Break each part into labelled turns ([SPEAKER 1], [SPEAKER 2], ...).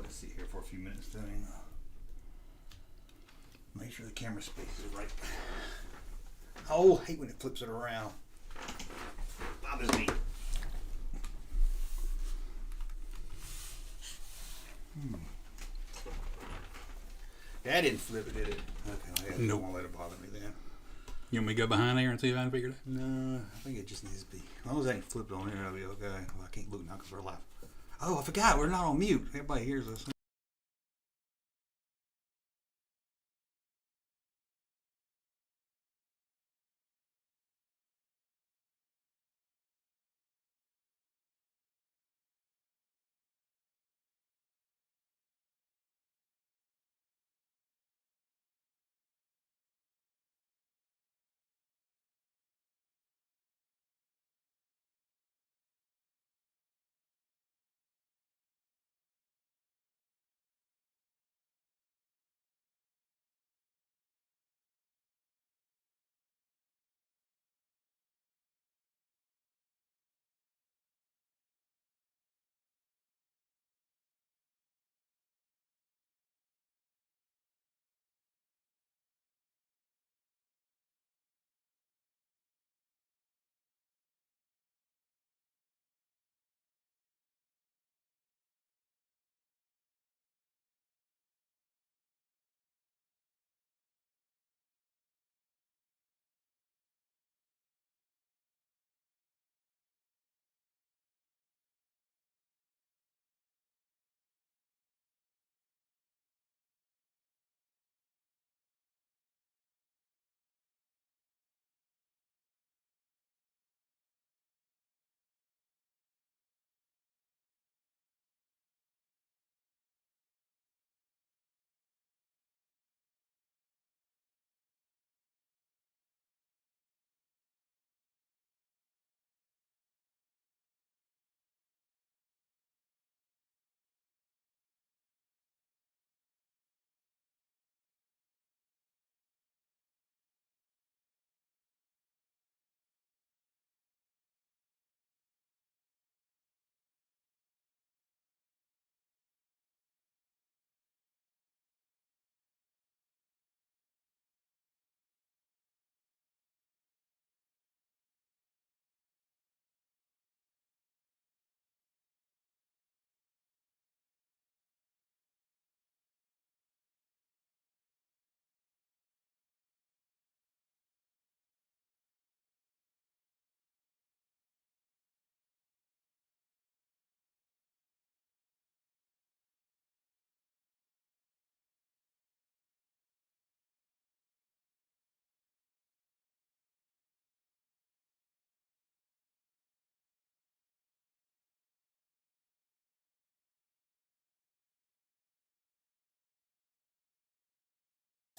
[SPEAKER 1] let it sit here for a few minutes then. Make sure the camera space is right. Oh, I hate when it flips it around. Bothers me. That didn't flip it, did it? Okay, I don't want to let it bother me then.
[SPEAKER 2] You want me to go behind there and see if I can figure it out?
[SPEAKER 1] No, I think it just needs to be. As long as I can flip it on here, I'll be okay. Well, I can't look now because we're live. Oh, I forgot. We're not on mute. Everybody hears us.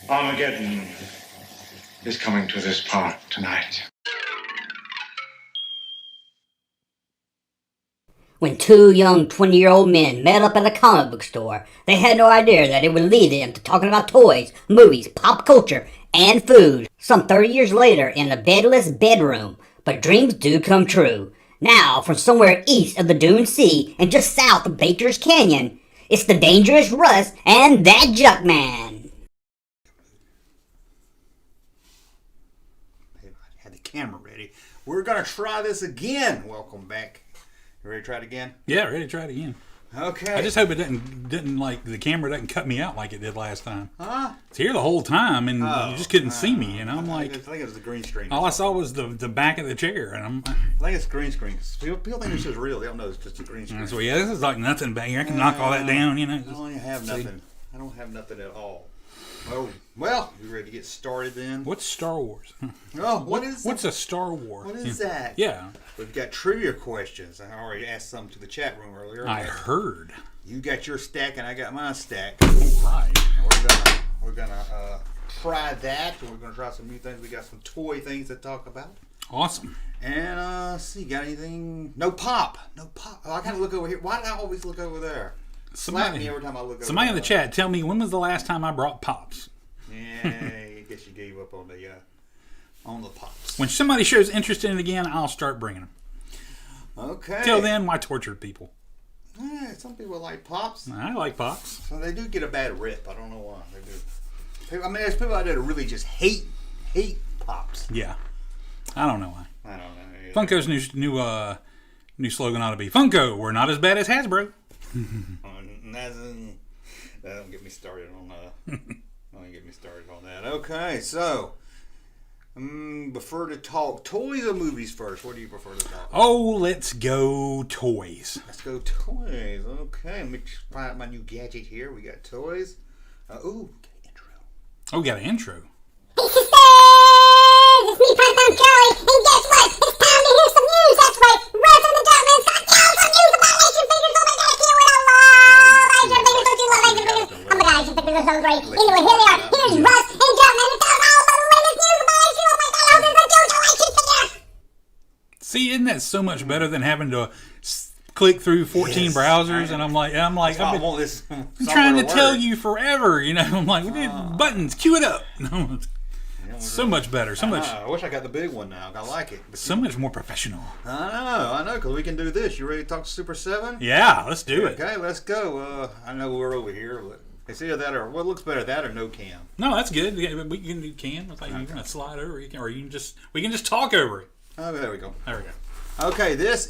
[SPEAKER 3] Armageddon is coming to this part tonight.
[SPEAKER 4] When two young 20-year-old men met up at a comic book store, they had no idea that it would lead them to talking about toys, movies, pop culture, and food. Some 30 years later in a bedless bedroom, but dreams do come true. Now, from somewhere east of the Dune Sea and just south of Baker's Canyon, it's the dangerous Russ and that Junkman.
[SPEAKER 1] I had the camera ready. We're going to try this again. Welcome back. You ready to try it again?
[SPEAKER 2] Yeah, ready to try it again.
[SPEAKER 1] Okay.
[SPEAKER 2] I just hope it didn't like the camera doesn't cut me out like it did last time.
[SPEAKER 1] Huh?
[SPEAKER 2] It's here the whole time, and you just couldn't see me. And I'm like,
[SPEAKER 1] I think it was the green screen.
[SPEAKER 2] all I saw was the back of the chair, and
[SPEAKER 1] I think it's green screen. People think this is real. They don't know it's just a green screen.
[SPEAKER 2] So yeah, this is like nothing back here. I can knock all that down, you know.
[SPEAKER 1] I don't have nothing. I don't have nothing at all. Oh, well, you ready to get started then?
[SPEAKER 2] What's Star Wars?
[SPEAKER 1] Oh, what's
[SPEAKER 2] a Star Wars?
[SPEAKER 1] What is that?
[SPEAKER 2] Yeah.
[SPEAKER 1] We've got trivia questions. I already asked some to the chat room earlier.
[SPEAKER 2] I heard.
[SPEAKER 1] You got your stack and I got my stack.
[SPEAKER 2] All right.
[SPEAKER 1] And we're gonna try that. We're gonna try some new things. We got some toy things to talk about.
[SPEAKER 2] Awesome.
[SPEAKER 1] And let's see, got anything? No pop. Oh, I gotta look over here. Why do I always look over there? Slap me every time I look over.
[SPEAKER 2] Somebody in the chat, tell me, when was the last time I brought pops?
[SPEAKER 1] Yeah, I guess you gave up on the pops.
[SPEAKER 2] When somebody shows interest in it again, I'll start bringing them.
[SPEAKER 1] Okay.
[SPEAKER 2] Till then, why torture people?
[SPEAKER 1] It's some people like Pops.
[SPEAKER 2] I like Pops.
[SPEAKER 1] So they do get a bad rip. I don't know why they do. I mean, there's people out there that really just hate Pops.
[SPEAKER 2] Yeah. I don't know why.
[SPEAKER 1] I don't know. Either.
[SPEAKER 2] Funko's new slogan ought to be, Funko, we're not as bad as Hasbro.
[SPEAKER 1] Don't get me started on don't get me started on that. Okay, so prefer to talk toys or movies first? What do you prefer to talk?
[SPEAKER 2] Oh, let's go toys.
[SPEAKER 1] Let's go toys. Okay, let me find out my new gadget here. We got toys. Got an intro.
[SPEAKER 2] Oh, we got an intro.
[SPEAKER 5] Hey sisters! It's me, Python Charlie, and guess what? It's time to hear some news. That's right, Russ and the Junkman got down some news about action figures. Oh my god, I can't wait. I love action figures. Don't you love action figures? Oh my god, action figures are so great. Anyway, here they are. Here's Russ and Junkman to tell us all about the latest news about action. Oh my god, I hope this is a JoJo action figure.
[SPEAKER 2] See, isn't that so much better than having to click through 14 browsers? And I'm like,
[SPEAKER 1] I
[SPEAKER 2] I've
[SPEAKER 1] want this.
[SPEAKER 2] been trying to tell you forever. You know, I'm like, we need buttons, cue it up. So much better. So much.
[SPEAKER 1] I wish I got the big one now. I like it. But
[SPEAKER 2] so much more professional.
[SPEAKER 1] I know, because we can do this. You ready to talk Super 7?
[SPEAKER 2] Yeah, let's do it.
[SPEAKER 1] Okay, let's go. I know we're over here, but it's either that or what looks better, that or no cam.
[SPEAKER 2] No, that's good. Yeah, we can do can. It's like you're gonna slide over, or you can just we can just talk over it.
[SPEAKER 1] Oh, there we go.
[SPEAKER 2] There we go.
[SPEAKER 1] Okay, this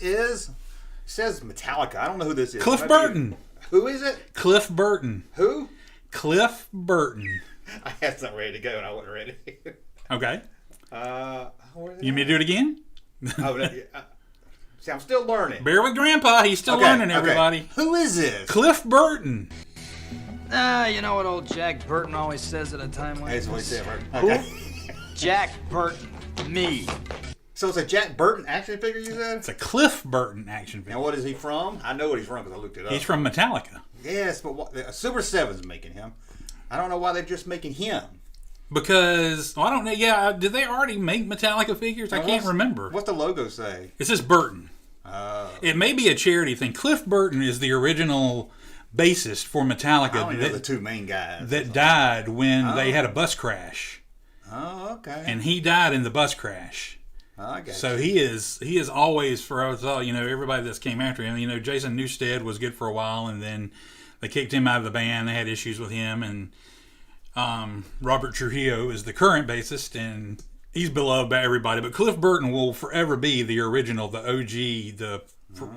[SPEAKER 1] says Metallica. I don't know who this is.
[SPEAKER 2] Cliff Burton.
[SPEAKER 1] Who is it?
[SPEAKER 2] Cliff Burton.
[SPEAKER 1] Who?
[SPEAKER 2] Cliff Burton.
[SPEAKER 1] I had something ready to go and I wasn't ready.
[SPEAKER 2] Okay.
[SPEAKER 1] You
[SPEAKER 2] You may do it again?
[SPEAKER 1] See, I'm still learning.
[SPEAKER 2] Bear with Grandpa. He's still learning, everybody.
[SPEAKER 1] Who is this?
[SPEAKER 2] Cliff Burton.
[SPEAKER 6] You know what old Jack Burton always says at a time like
[SPEAKER 1] That's what he
[SPEAKER 6] this?
[SPEAKER 1] said, right? Okay.
[SPEAKER 6] Jack Burton. Me.
[SPEAKER 1] So it's a Jack Burton action figure, you said?
[SPEAKER 2] It's a Cliff Burton action figure.
[SPEAKER 1] And what is he from? I know what he's from because I looked it up.
[SPEAKER 2] He's from Metallica.
[SPEAKER 1] Yes, but Super 7's making him. I don't know why they're just making him.
[SPEAKER 2] Because, well, I don't know. Yeah, did they already make Metallica figures? I can't remember.
[SPEAKER 1] What's the logo say?
[SPEAKER 2] It says Burton. It may be a charity thing. Cliff Burton is the original bassist for Metallica.
[SPEAKER 1] I only know the two main guys.
[SPEAKER 2] That died when they had a bus crash.
[SPEAKER 1] Oh, okay.
[SPEAKER 2] And he died in the bus crash.
[SPEAKER 1] I got
[SPEAKER 2] So
[SPEAKER 1] you.
[SPEAKER 2] he is always, for us all, everybody that's came after him. Jason Newsted was good for a while, and then they kicked him out of the band. They had issues with him, and Robert Trujillo is the current bassist, and he's beloved by everybody. But Cliff Burton will forever be the original, the OG, the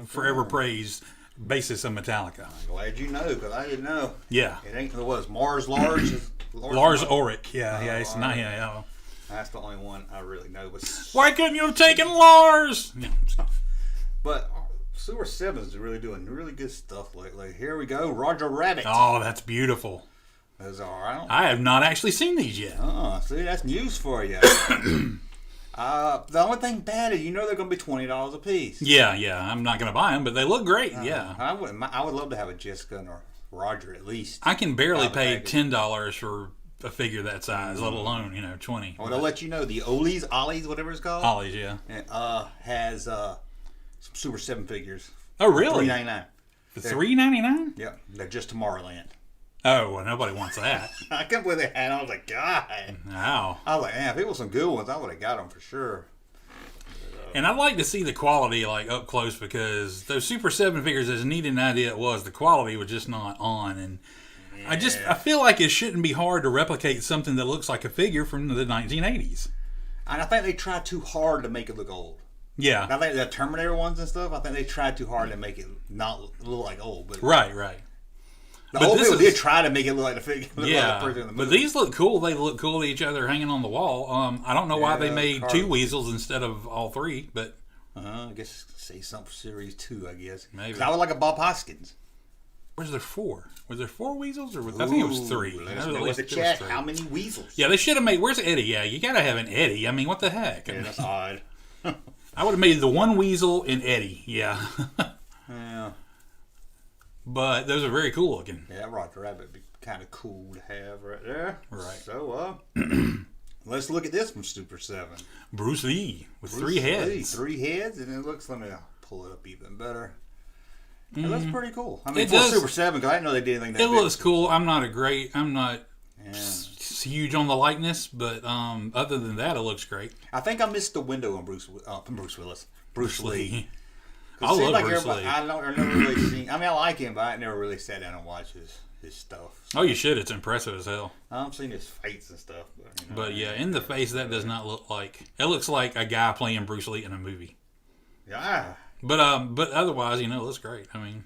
[SPEAKER 2] forever praised bassist of Metallica.
[SPEAKER 1] I'm glad you know, because I didn't know.
[SPEAKER 2] Yeah.
[SPEAKER 1] It ain't, what was Mars Large?
[SPEAKER 2] Lars Ulrich. Yeah, it's not. Yeah.
[SPEAKER 1] That's the only one I really know. But
[SPEAKER 2] Why couldn't you have taken Lars? Yeah.
[SPEAKER 1] But Super 7's really doing really good stuff lately. Here we go, Roger Rabbit.
[SPEAKER 2] Oh, that's beautiful.
[SPEAKER 1] Those are.
[SPEAKER 2] I have not actually seen these yet.
[SPEAKER 1] Oh, see, that's news for you. The only thing bad is they're going to be $20 a piece.
[SPEAKER 2] Yeah. I'm not going to buy them, but they look great. Yeah.
[SPEAKER 1] I would love to have a Jessica or Roger at least.
[SPEAKER 2] I can barely pay $10 for a figure that size, let alone 20.
[SPEAKER 1] Well, to let you know, the Ollie's, whatever it's called.
[SPEAKER 2] Ollie's, yeah.
[SPEAKER 1] Has some Super 7 figures.
[SPEAKER 2] Oh, really?
[SPEAKER 1] $3.99.
[SPEAKER 2] For $3.99?
[SPEAKER 1] Yep, they're just Tomorrowland.
[SPEAKER 2] Oh, well, nobody wants that.
[SPEAKER 1] I can't believe they had. I was like, God.
[SPEAKER 2] Wow.
[SPEAKER 1] I was like, if it was some good ones, I would have got them for sure.
[SPEAKER 2] And I'd like to see the quality up close, because those Super 7 figures, as neat an idea it was, the quality was just not on. And I feel like it shouldn't be hard to replicate something that looks like a figure from the 1980s.
[SPEAKER 1] And I think they tried too hard to make it look old.
[SPEAKER 2] Yeah.
[SPEAKER 1] I think the Terminator ones and stuff, I think they tried too hard to make it not look like old. But
[SPEAKER 2] Right.
[SPEAKER 1] The old people did try to make it look like the figure. Like the person in the movie.
[SPEAKER 2] But these look cool. They look cool to each other hanging on the wall. I don't know why they made two weasels instead of all three, but
[SPEAKER 1] I guess say something for Series 2, I guess.
[SPEAKER 2] Maybe.
[SPEAKER 1] 'Cause I would like a Bob Hoskins.
[SPEAKER 2] Was there four? Was there four weasels? Or I think it was three.
[SPEAKER 1] Let us know in the chat how many weasels.
[SPEAKER 2] Yeah, they should have made... Where's Eddie? Yeah, you got to have an Eddie. I mean, what the heck?
[SPEAKER 1] Yeah, that's odd.
[SPEAKER 2] I would have made the one weasel and Eddie. Yeah.
[SPEAKER 1] Yeah.
[SPEAKER 2] But those are very cool looking.
[SPEAKER 1] Yeah, Roger Rabbit would be kind of cool to have right there.
[SPEAKER 2] Right.
[SPEAKER 1] So, let's look at this from Super 7.
[SPEAKER 2] Bruce Lee with
[SPEAKER 1] Bruce
[SPEAKER 2] three heads.
[SPEAKER 1] 3 heads, and it looks... Let me pull it up even better. It looks pretty cool. I mean,
[SPEAKER 2] It
[SPEAKER 1] for
[SPEAKER 2] does.
[SPEAKER 1] Super 7, because I didn't know they did anything that
[SPEAKER 2] It
[SPEAKER 1] big.
[SPEAKER 2] looks cool. I'm not
[SPEAKER 1] Yeah.
[SPEAKER 2] huge on the likeness, but other than that, it looks great.
[SPEAKER 1] I think I missed the window on Bruce Willis. Bruce Lee.
[SPEAKER 2] I love
[SPEAKER 1] like
[SPEAKER 2] Bruce Lee.
[SPEAKER 1] I've never really seen. I mean, I like him, but I never really sat down and watched his stuff.
[SPEAKER 2] Oh, you should. It's impressive as hell.
[SPEAKER 1] I've seen his fights and stuff,
[SPEAKER 2] But yeah, in the face, that does not look like. It looks like a guy playing Bruce Lee in a movie.
[SPEAKER 1] Yeah.
[SPEAKER 2] But otherwise, it looks great. I mean,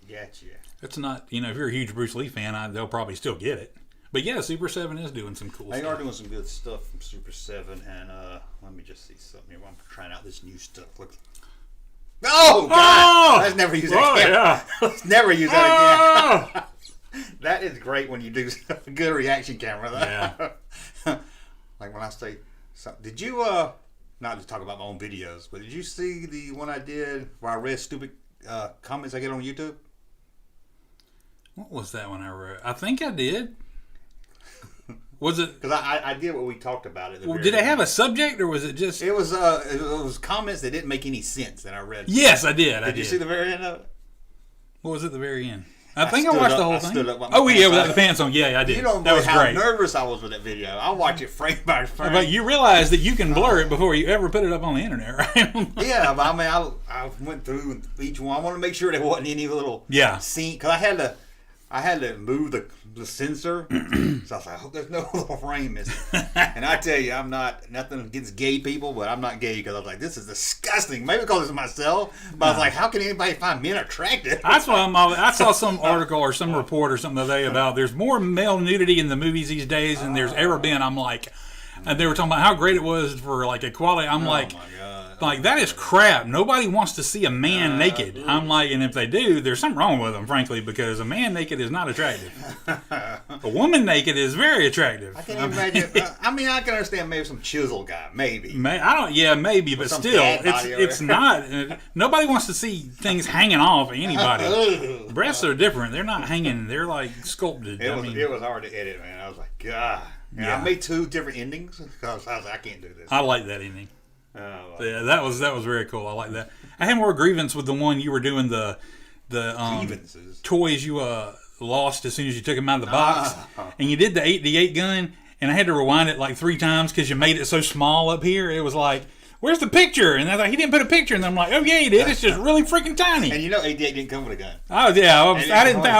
[SPEAKER 1] Gotcha.
[SPEAKER 2] it's not. If you're a huge Bruce Lee fan, they'll probably still get it. But yeah, Super 7 is doing some cool stuff.
[SPEAKER 1] They are doing some good stuff from Super 7, and let me just see something here. I'm trying out this new stuff. Look. Oh God! Let's never use that again.
[SPEAKER 2] Yeah.
[SPEAKER 1] Let's never use that again. That is great when you do a good reaction camera.
[SPEAKER 2] Yeah.
[SPEAKER 1] Like when I say, did you not to talk about my own videos, but did you see the one I did where I read stupid comments I get on YouTube?
[SPEAKER 2] What was that one I wrote? I think I did. Was it?
[SPEAKER 1] Because I did what we talked about it.
[SPEAKER 2] Well, did it have a subject or was it just?
[SPEAKER 1] It was comments that didn't make any sense that I read.
[SPEAKER 2] Yes, I did.
[SPEAKER 1] Did you see the very end of it?
[SPEAKER 2] What was at the very end? I think I watched the whole thing.
[SPEAKER 1] Stood up with my
[SPEAKER 2] Oh yeah,
[SPEAKER 1] pants
[SPEAKER 2] without
[SPEAKER 1] on.
[SPEAKER 2] the pants on. Yeah, I did.
[SPEAKER 1] You don't
[SPEAKER 2] that
[SPEAKER 1] know
[SPEAKER 2] was
[SPEAKER 1] how
[SPEAKER 2] great.
[SPEAKER 1] nervous I was with that video. I watch it frame by frame.
[SPEAKER 2] But you realize that you can blur it before you ever put it up on the internet, right?
[SPEAKER 1] Yeah, but I mean, I went through each one. I want to make sure there wasn't any little scene because I had to move the sensor. So I was like, I hope there's no little frame missing. And I tell you, I'm not nothing against gay people, but I'm not gay because I was like, this is disgusting. Maybe because it's myself, but I was like, how can anybody find men attractive?
[SPEAKER 2] That's why I saw some article or some report or something today about there's more male nudity in the movies these days than there's ever been. I'm like, and they were talking about how great it was for like equality. I'm like,
[SPEAKER 1] my God.
[SPEAKER 2] Like, that is crap. Nobody wants to see a man naked. I'm like, and if they do, there's something wrong with them, frankly, because a man naked is not attractive. A woman naked is very attractive.
[SPEAKER 1] I can't imagine. I mean, I can understand maybe some chisel guy, maybe.
[SPEAKER 2] Maybe, but still, it's not. Nobody wants to see things hanging off anybody. Breasts are different. They're not hanging. They're like sculpted.
[SPEAKER 1] It was hard to edit, man. I was like, God. Yeah. I made 2 different endings because I was like, I can't do this.
[SPEAKER 2] I like that ending. Yeah, that was very cool. I like that. I had more grievance with the one you were doing the toys you lost as soon as you took them out of the box, and you did the 8D8 gun, and I had to rewind it like 3 times because you made it so small up here. It was like, where's the picture? And I was like, he didn't put a picture, and I'm like, oh yeah, he did. It's just really freaking tiny.
[SPEAKER 1] And 8D8 didn't come with a gun.
[SPEAKER 2] Oh yeah, I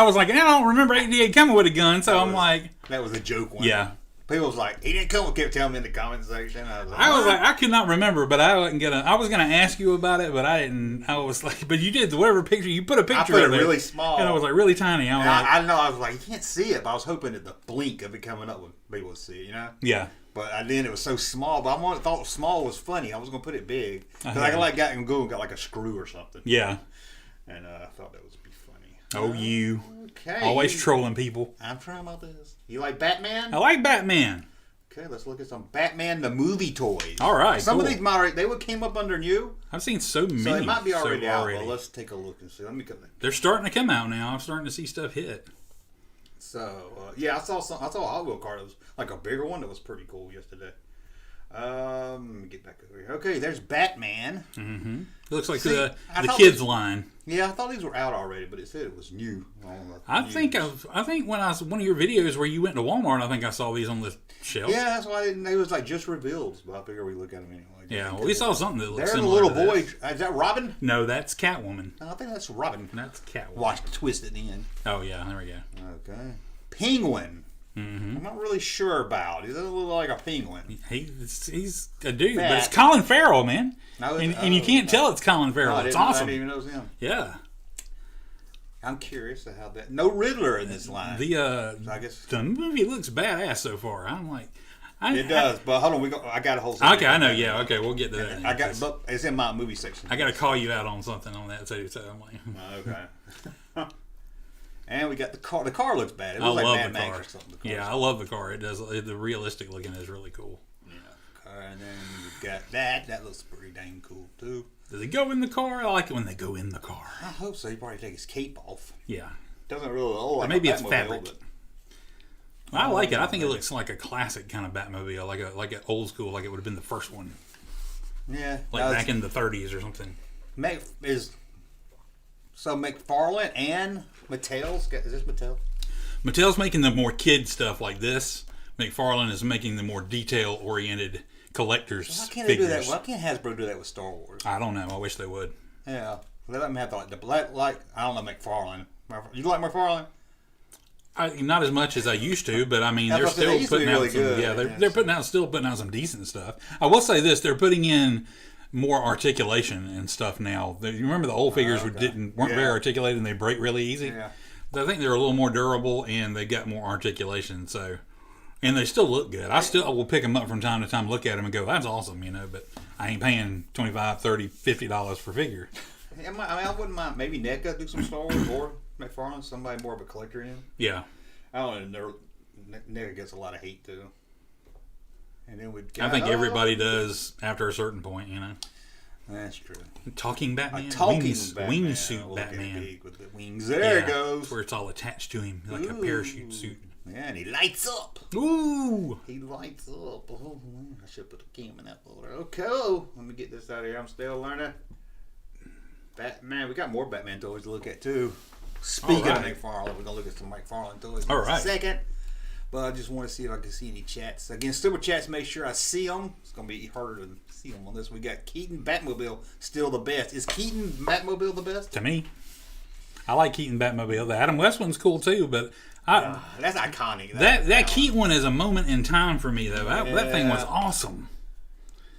[SPEAKER 2] was like, I don't remember 8D8 coming with a gun, so I'm like,
[SPEAKER 1] that was a joke one.
[SPEAKER 2] Yeah.
[SPEAKER 1] People was like, he didn't come. Kept telling me in the comment section. I was
[SPEAKER 2] like, I could not remember, but I was gonna ask you about it, but I didn't. I was like, but you did whatever picture you put a picture.
[SPEAKER 1] I put
[SPEAKER 2] it
[SPEAKER 1] really small,
[SPEAKER 2] and it was like really tiny.
[SPEAKER 1] I know. I was like, you can't see it, but I was hoping that the blink of it coming up would be able to see it. You know?
[SPEAKER 2] Yeah.
[SPEAKER 1] But then it was so small. But I thought small was funny. I was gonna put it big because I got and go and got like a screw or something.
[SPEAKER 2] Yeah.
[SPEAKER 1] And I thought that would be funny.
[SPEAKER 2] Oh, you.
[SPEAKER 1] Okay.
[SPEAKER 2] Always trolling people.
[SPEAKER 1] I'm trying about this. You like Batman?
[SPEAKER 2] I like Batman.
[SPEAKER 1] Okay, let's look at some Batman the movie toys.
[SPEAKER 2] All right,
[SPEAKER 1] some of these came up under new.
[SPEAKER 2] I've seen so many.
[SPEAKER 1] So they might be already out. But let's take a look and see. Let me come in.
[SPEAKER 2] They're starting to come out now. I'm starting to see stuff hit.
[SPEAKER 1] So yeah, I saw a Hot Wheel car that was like a bigger one that was pretty cool yesterday. Let me get back over here. Okay, there's Batman.
[SPEAKER 2] Mm-hmm. It looks like the kids line.
[SPEAKER 1] Yeah, I thought these were out already, but it said it was new.
[SPEAKER 2] I think when I was one of your videos where you went to Walmart, I think I saw these on the shelf.
[SPEAKER 1] Yeah, that's why they was like just revealed. But I figure we look at them anyway.
[SPEAKER 2] Yeah, well, we saw something that looked
[SPEAKER 1] there's
[SPEAKER 2] similar.
[SPEAKER 1] There's a little boy. Is that Robin?
[SPEAKER 2] No, that's Catwoman.
[SPEAKER 1] No, I think that's Robin.
[SPEAKER 2] That's Catwoman.
[SPEAKER 1] Watch the twist at the end.
[SPEAKER 2] Oh yeah, there we go.
[SPEAKER 1] Okay, Penguin.
[SPEAKER 2] Mm-hmm.
[SPEAKER 1] I'm not really sure about. He doesn't look like a penguin.
[SPEAKER 2] He's a dude, but it's Colin Farrell, man. No, and you can't tell it's Colin Farrell.
[SPEAKER 1] No,
[SPEAKER 2] it's awesome.
[SPEAKER 1] I didn't even know it was him.
[SPEAKER 2] Yeah.
[SPEAKER 1] I'm curious to how that. No Riddler in this line.
[SPEAKER 2] So I guess the movie looks badass so far. I'm like,
[SPEAKER 1] it does, but hold on. I got a whole.
[SPEAKER 2] Okay, I know. Yeah, okay, we'll get to that.
[SPEAKER 1] But it's in my movie section.
[SPEAKER 2] I got to call you out on something on that too. So I'm like,
[SPEAKER 1] okay. And we got the car. The car looks bad. It looks like Mad Max or something.
[SPEAKER 2] Yeah, I love the car. It does. The realistic looking is really cool.
[SPEAKER 1] Yeah. And then we got that. That looks pretty dang cool too.
[SPEAKER 2] Does it go in the car? I like it when they go in the car.
[SPEAKER 1] I hope so. You probably take his cape off.
[SPEAKER 2] Yeah.
[SPEAKER 1] Doesn't really look like
[SPEAKER 2] maybe
[SPEAKER 1] a
[SPEAKER 2] it's fabric. But I like it. I think it looks like a classic kind of Batmobile, like an old school, like it would have been the first one.
[SPEAKER 1] Yeah.
[SPEAKER 2] Like back in the 30s or something.
[SPEAKER 1] So McFarlane and Mattel's, is this Mattel?
[SPEAKER 2] Mattel's making the more kid stuff like this. McFarlane is making the more detail-oriented collectors
[SPEAKER 1] Why can't
[SPEAKER 2] figures.
[SPEAKER 1] They do that? Why can't Hasbro do that with Star Wars?
[SPEAKER 2] I don't know. I wish they would.
[SPEAKER 1] Yeah. Let me have I don't know McFarlane. You like McFarlane?
[SPEAKER 2] Not as much as I used to, but I mean,
[SPEAKER 1] That's
[SPEAKER 2] they're
[SPEAKER 1] what I said, they
[SPEAKER 2] still
[SPEAKER 1] used to
[SPEAKER 2] putting
[SPEAKER 1] be really
[SPEAKER 2] out some.
[SPEAKER 1] good.
[SPEAKER 2] Yeah, they're still putting out some decent stuff. I will say this: they're putting in more articulation and stuff now. You remember the old figures weren't very articulated and they break really easy.
[SPEAKER 1] Yeah.
[SPEAKER 2] I think they're a little more durable and they got more articulation. So, and they still look good. I will pick them up from time to time, look at them, and go, "That's awesome," But I ain't paying $25, $30, $50 for figure.
[SPEAKER 1] I wouldn't mind maybe NECA do some Star Wars or McFarlane, somebody more of a collector in.
[SPEAKER 2] Yeah.
[SPEAKER 1] I don't know. NECA gets a lot of hate too. And then
[SPEAKER 2] I think everybody does after a certain point,
[SPEAKER 1] That's true.
[SPEAKER 2] Talking Batman, wingsuit Batman
[SPEAKER 1] with the wings. There it goes.
[SPEAKER 2] That's where it's all attached to him, like a parachute suit.
[SPEAKER 1] Yeah, and he lights up.
[SPEAKER 2] Ooh,
[SPEAKER 1] he lights up. Oh, I should put the cam in that folder. Okay, let me get this out of here. I'm still learning. Batman. We got more Batman toys to look at too. Speaking of McFarlane, we're gonna look at some McFarlane toys in a second. But I just want to see if I can see any chats. Again, super chats, make sure I see them. It's going to be harder to see them on this. We got Keaton Batmobile still the best. Is Keaton Batmobile the best?
[SPEAKER 2] To me. I like Keaton Batmobile. The Adam West one's cool too, but
[SPEAKER 1] that's iconic.
[SPEAKER 2] That Keaton one is a moment in time for me, though. That thing was awesome.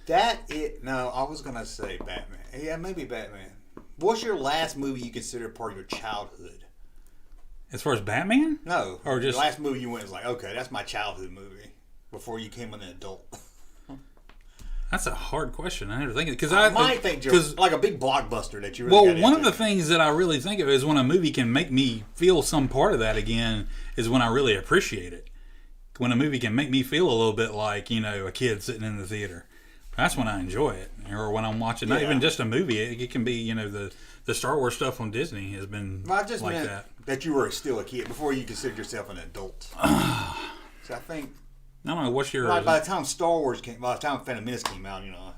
[SPEAKER 1] No, I was going to say Batman. Yeah, maybe Batman. What's your last movie you consider part of your childhood?
[SPEAKER 2] As far as Batman?
[SPEAKER 1] No.
[SPEAKER 2] Or just
[SPEAKER 1] the last movie you went was like, okay, that's my childhood movie before you became an adult.
[SPEAKER 2] That's a hard question. I never think of it because
[SPEAKER 1] I might think like a big blockbuster that you really got
[SPEAKER 2] one
[SPEAKER 1] into.
[SPEAKER 2] of the things that I really think of is when a movie can make me feel some part of that again is when I really appreciate it. When a movie can make me feel a little bit like a kid sitting in the theater. That's when I enjoy it. Or when I'm watching not even just a movie, it can be the Star Wars stuff on Disney has been
[SPEAKER 1] I just
[SPEAKER 2] like
[SPEAKER 1] meant that you were still a kid before you considered yourself an adult. So I think
[SPEAKER 2] I don't know what's your
[SPEAKER 1] by the time by the time Phantom Menace came out, I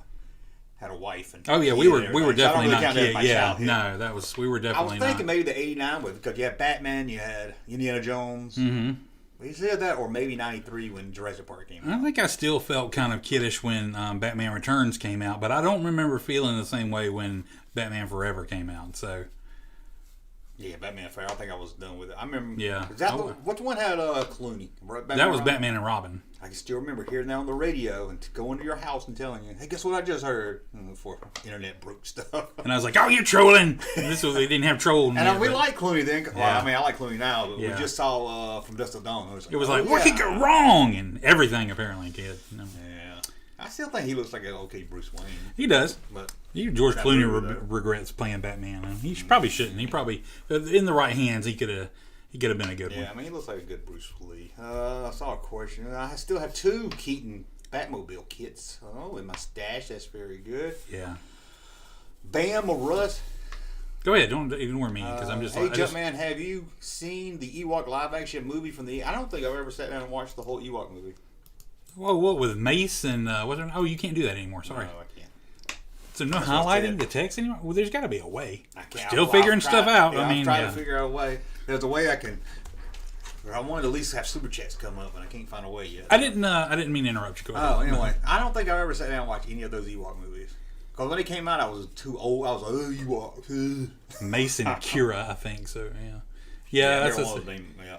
[SPEAKER 1] had a wife and
[SPEAKER 2] we were definitely not kids. We were definitely.
[SPEAKER 1] I was thinking maybe the '89 one because you had Batman, you had Indiana Jones. Mm-hmm. You said that, or maybe '93 when Jurassic Park came out.
[SPEAKER 2] I think I still felt kind of kiddish when Batman Returns came out, but I don't remember feeling the same way when Batman Forever came out. So.
[SPEAKER 1] Yeah, Batman Forever. I think I was done with it. I remember.
[SPEAKER 2] Yeah.
[SPEAKER 1] Which one had Clooney?
[SPEAKER 2] That was Batman and Robin.
[SPEAKER 1] I can still remember hearing that on the radio and going to your house and telling you, "Hey, guess what I just heard?" Before internet broke stuff.
[SPEAKER 2] And I was like, "Oh, you're trolling." And they didn't have trolling.
[SPEAKER 1] And we like Clooney then. Well, I like Clooney now, but we just saw From Dusk Till Dawn.
[SPEAKER 2] It was like, what could go wrong? And everything apparently did.
[SPEAKER 1] Yeah. I still think he looks like an okay Bruce Wayne.
[SPEAKER 2] He does.
[SPEAKER 1] But
[SPEAKER 2] George Clooney regrets playing Batman. He probably shouldn't. He probably, in the right hands, he could have been a good one.
[SPEAKER 1] Yeah, I mean, he looks like a good Bruce Lee. I saw a question. I still have 2 Keaton Batmobile kits. Oh, in my stash. That's very good.
[SPEAKER 2] Yeah.
[SPEAKER 1] Bam or Russ.
[SPEAKER 2] Go ahead. Don't ignore me because I'm just.
[SPEAKER 1] Hey, Junkman, have you seen the Ewok live action movie from the? I don't think I've ever sat down and watched the whole Ewok movie.
[SPEAKER 2] Whoa, what with Mace and oh, you can't do that anymore. Sorry.
[SPEAKER 1] No, I can't.
[SPEAKER 2] So no highlighting the text anymore. Well, there's got to be a way.
[SPEAKER 1] I can't.
[SPEAKER 2] Still figuring stuff out.
[SPEAKER 1] Yeah, I'm trying to figure out a way. There's a way I can. I wanted to at least have super chats come up, and I can't find a way yet.
[SPEAKER 2] I didn't mean to interrupt you. Go ahead.
[SPEAKER 1] Anyway, I don't think I've ever sat down and watched any of those Ewok movies. Because when they came out, I was too old. I was like, Ewok.
[SPEAKER 2] Mason Kira, I think so. Yeah, that's a
[SPEAKER 1] name. Yeah.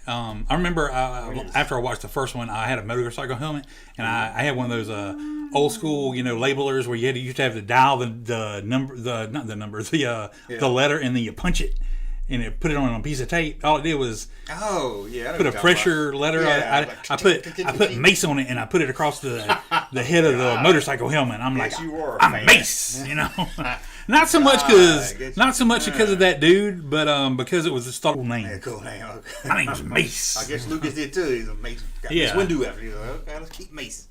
[SPEAKER 2] I remember after I watched the first one, I had a motorcycle helmet, and I had one of those old school, labelers where you used to have to dial the letter, and then you punch it, and it put it on a piece of tape. All it did was put a pressure letter.
[SPEAKER 1] Yeah,
[SPEAKER 2] I put Mace on it, and I put it across the head of the motorcycle helmet. I'm like, I'm Mace, Not so much because of that dude, but because it was a cool name.
[SPEAKER 1] Yeah, cool name. Okay.
[SPEAKER 2] My name's Mace.
[SPEAKER 1] I guess Lucas did too. He's a Mace. Got Mace Windu after. He's like, okay, let's keep Mace.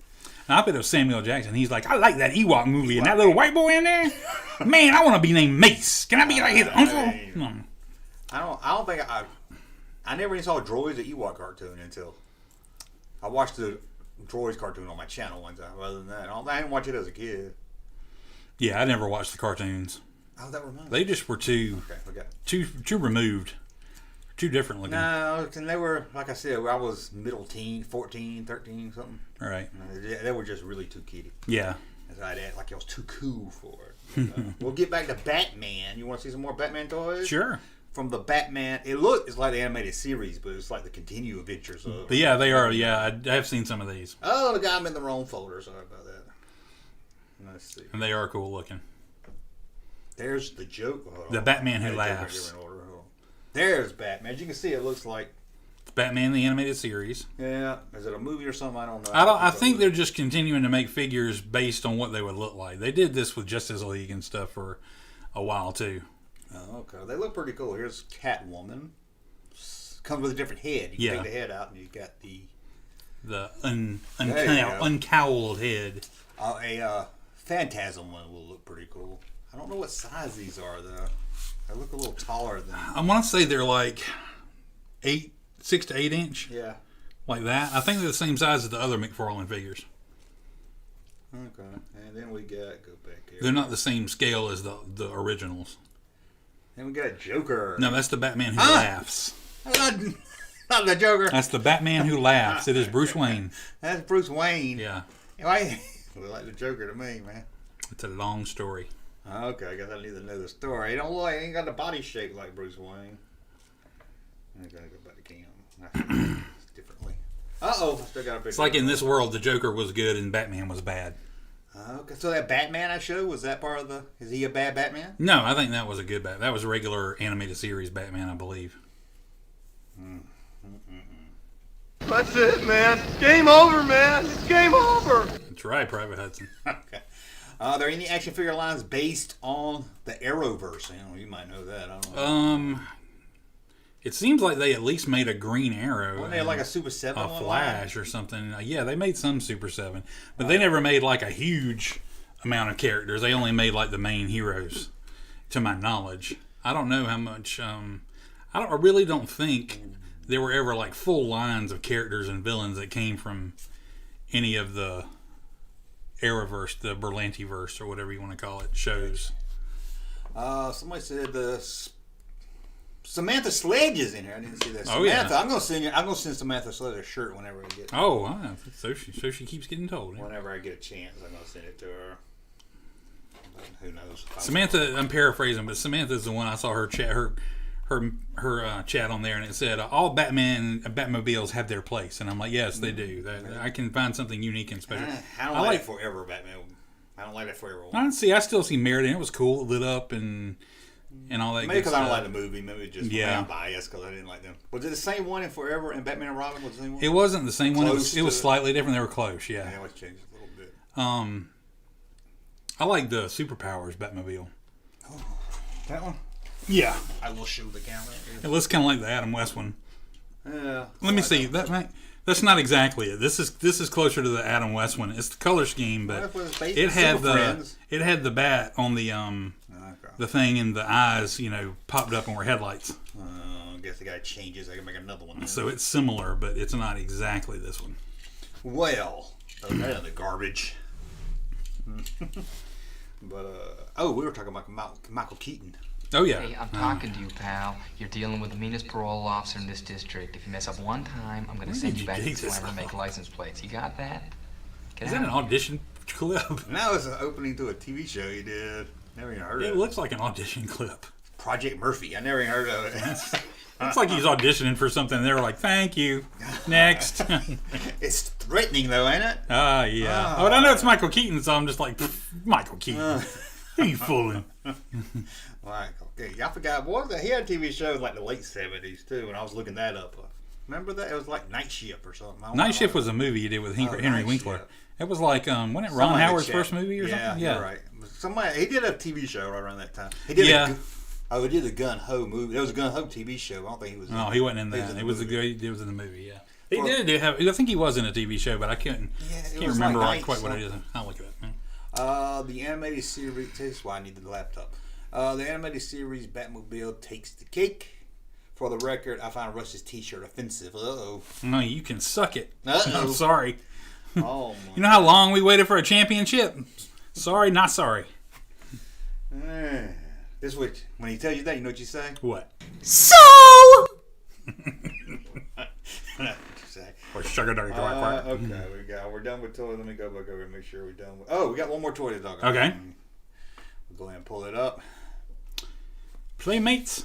[SPEAKER 2] And I bet it was Samuel Jackson. He's like, I like that Ewok movie, and that little white boy in there. Man, I want to be named Mace. Can I be like his uncle?
[SPEAKER 1] I don't think I never even saw Droids, the Ewok cartoon until I watched the Droids cartoon on my channel one time. Other than that, I didn't watch it as a kid.
[SPEAKER 2] Yeah, I never watched the cartoons.
[SPEAKER 1] Oh, that reminds me.
[SPEAKER 2] They just were too removed. Too different looking.
[SPEAKER 1] No, and they were, like I said, I was middle teen, 14, 13, something.
[SPEAKER 2] Right.
[SPEAKER 1] They were just really too kiddie.
[SPEAKER 2] Yeah.
[SPEAKER 1] As I'd act like I was too cool for it. We'll get back to Batman. You want to see some more Batman toys?
[SPEAKER 2] Sure.
[SPEAKER 1] From the Batman, it's like the animated series, but it's like the continued adventures of.
[SPEAKER 2] But yeah, they are. Yeah, I have seen some of these.
[SPEAKER 1] Oh, the guy, I'm in the wrong folder. Sorry about that. Let's see.
[SPEAKER 2] And they are cool looking.
[SPEAKER 1] There's the joke.
[SPEAKER 2] The Batman Who Laughs.
[SPEAKER 1] There's Batman. As you can see, it looks like
[SPEAKER 2] Batman the animated series.
[SPEAKER 1] Yeah, is it a movie or something? I don't know.
[SPEAKER 2] I think they're just continuing to make figures based on what they would look like. They did this with Justice League and stuff for a while too.
[SPEAKER 1] Oh, okay. They look pretty cool. Here's Catwoman. Comes with a different head. You can take the head out, and you got the
[SPEAKER 2] uncowled head.
[SPEAKER 1] A Phantasm one will look pretty cool. I don't know what size these are though. They look a little taller than.
[SPEAKER 2] I want to say they're like 6 to 8 inch.
[SPEAKER 1] Yeah.
[SPEAKER 2] Like that. I think they're the same size as the other McFarlane figures.
[SPEAKER 1] Okay. And then we got go back here.
[SPEAKER 2] They're not the same scale as the originals.
[SPEAKER 1] Then we got Joker.
[SPEAKER 2] No, that's the Batman Who Laughs.
[SPEAKER 1] Not the Joker.
[SPEAKER 2] That's the Batman Who Laughs. It is Bruce Wayne.
[SPEAKER 1] That's Bruce Wayne.
[SPEAKER 2] Yeah.
[SPEAKER 1] Why? Look like the Joker to me, man.
[SPEAKER 2] It's a long story.
[SPEAKER 1] Okay, I guess I need to know the story. He don't look like, he ain't got the body shape like Bruce Wayne. I gotta go back to Cam. Differently. Uh-oh, I still got a big.
[SPEAKER 2] It's like in this world, the Joker was good and Batman was bad.
[SPEAKER 1] Okay, so that Batman I showed, was that part of the... Is he a bad Batman?
[SPEAKER 2] No, I think that was a good Batman. That was a regular animated series Batman, I believe.
[SPEAKER 7] That's it, man. Game over, man. It's game over.
[SPEAKER 2] That's right, Private Hudson.
[SPEAKER 1] Okay. Are there any action figure lines based on the Arrowverse? You might know that. I don't know.
[SPEAKER 2] It seems like they at least made a Green Arrow.
[SPEAKER 1] Wasn't there like a Super 7
[SPEAKER 2] a Flash or something? Yeah, they made some Super 7. But they never made like a huge amount of characters. They only made like the main heroes, to my knowledge. I don't know how much... I really don't think there were ever like full lines of characters and villains that came from any of the Arrowverse, the Berlantiverse, or whatever you want to call it, shows.
[SPEAKER 1] Somebody said the... Samantha Sledge is in here. I didn't see that.
[SPEAKER 2] Oh,
[SPEAKER 1] Samantha,
[SPEAKER 2] yeah.
[SPEAKER 1] I'm gonna send Samantha Sledge a shirt whenever I get it.
[SPEAKER 2] Oh, wow. So she keeps getting told. Yeah.
[SPEAKER 1] Whenever I get a chance, I'm gonna send it to her. But who knows?
[SPEAKER 2] Samantha, I'm paraphrasing, but Samantha's the one I saw her chat her chat on there, and it said all Batmobiles have their place, and I'm like, yes, they do. I can find something unique and special.
[SPEAKER 1] I don't like Forever Batman. I don't like that Forever one.
[SPEAKER 2] I still see Meriden. It was cool. It lit up and all that.
[SPEAKER 1] Maybe because I don't like the movie. Maybe just I'm biased because I didn't like them. Was it the same one in Forever and Batman and Robin? Was the same one?
[SPEAKER 2] It wasn't the same one. It was slightly different. They were close. Yeah.
[SPEAKER 1] It was changed a little bit.
[SPEAKER 2] I like the Superpowers Batmobile.
[SPEAKER 1] Oh, that one?
[SPEAKER 2] Yeah.
[SPEAKER 1] I will show the camera.
[SPEAKER 2] It looks kind of like the Adam West one.
[SPEAKER 1] Yeah.
[SPEAKER 2] Let me see. That's not exactly it. This is closer to the Adam West one. It's the color scheme, but it had the bat on the thing, and the eyes, popped up and were headlights.
[SPEAKER 1] I guess the guy changes. I can make another one.
[SPEAKER 2] So it's similar, but it's not exactly this one.
[SPEAKER 1] Well, that's the garbage. But we were talking about Michael Keaton.
[SPEAKER 2] Oh yeah.
[SPEAKER 8] Hey, I'm talking to you, pal. You're dealing with the meanest parole officer in this district. If you mess up one time, I'm gonna send you back to the slammer to make license plates. You got that?
[SPEAKER 2] Is that an audition clip?
[SPEAKER 1] Now it's an opening to a TV show you did. Never even heard of it.
[SPEAKER 2] It looks like an audition clip.
[SPEAKER 1] Project Murphy. I never even heard of it.
[SPEAKER 2] It's like he's auditioning for something. They were like, "Thank you, next."
[SPEAKER 1] It's threatening, though, ain't it?
[SPEAKER 2] Yeah. But I know it's Michael Keaton, so I'm just like, Michael Keaton. Who you fooling?
[SPEAKER 1] Michael. I forgot. What was that? He had a TV show in like the late 70s, too, when I was looking that up. Remember that? It was like Night Shift or something.
[SPEAKER 2] Night Shift was a movie he did with Henry Winkler.
[SPEAKER 1] Shift.
[SPEAKER 2] It was like, wasn't it Ron Howard's first movie or something?
[SPEAKER 1] Yeah, you're right. He did a TV show right around that time. He did he did the Gun Ho movie. There was a Gun Ho TV show. I don't think he was.
[SPEAKER 2] No, he wasn't in that. It was in the movie. Yeah, he did have. I think he was in a TV show, but I can't remember quite what it is. I'll look it
[SPEAKER 1] up. The animated series. This is why I need the laptop. The animated series Batmobile takes the cake. For the record, I find Russ's T-shirt offensive.
[SPEAKER 2] No, you can suck it. I'm sorry.
[SPEAKER 1] Oh,
[SPEAKER 2] you know how long we waited for a championship? Sorry, not sorry.
[SPEAKER 1] This which when he tells you that, you know what you say?
[SPEAKER 2] What?
[SPEAKER 4] So.
[SPEAKER 2] Or quack.
[SPEAKER 1] Okay, we're done with toys. Let me go back over and make sure we're done with. Oh, we got one more toy to talk about.
[SPEAKER 2] Okay.
[SPEAKER 1] We'll go ahead and pull it up.
[SPEAKER 2] Playmates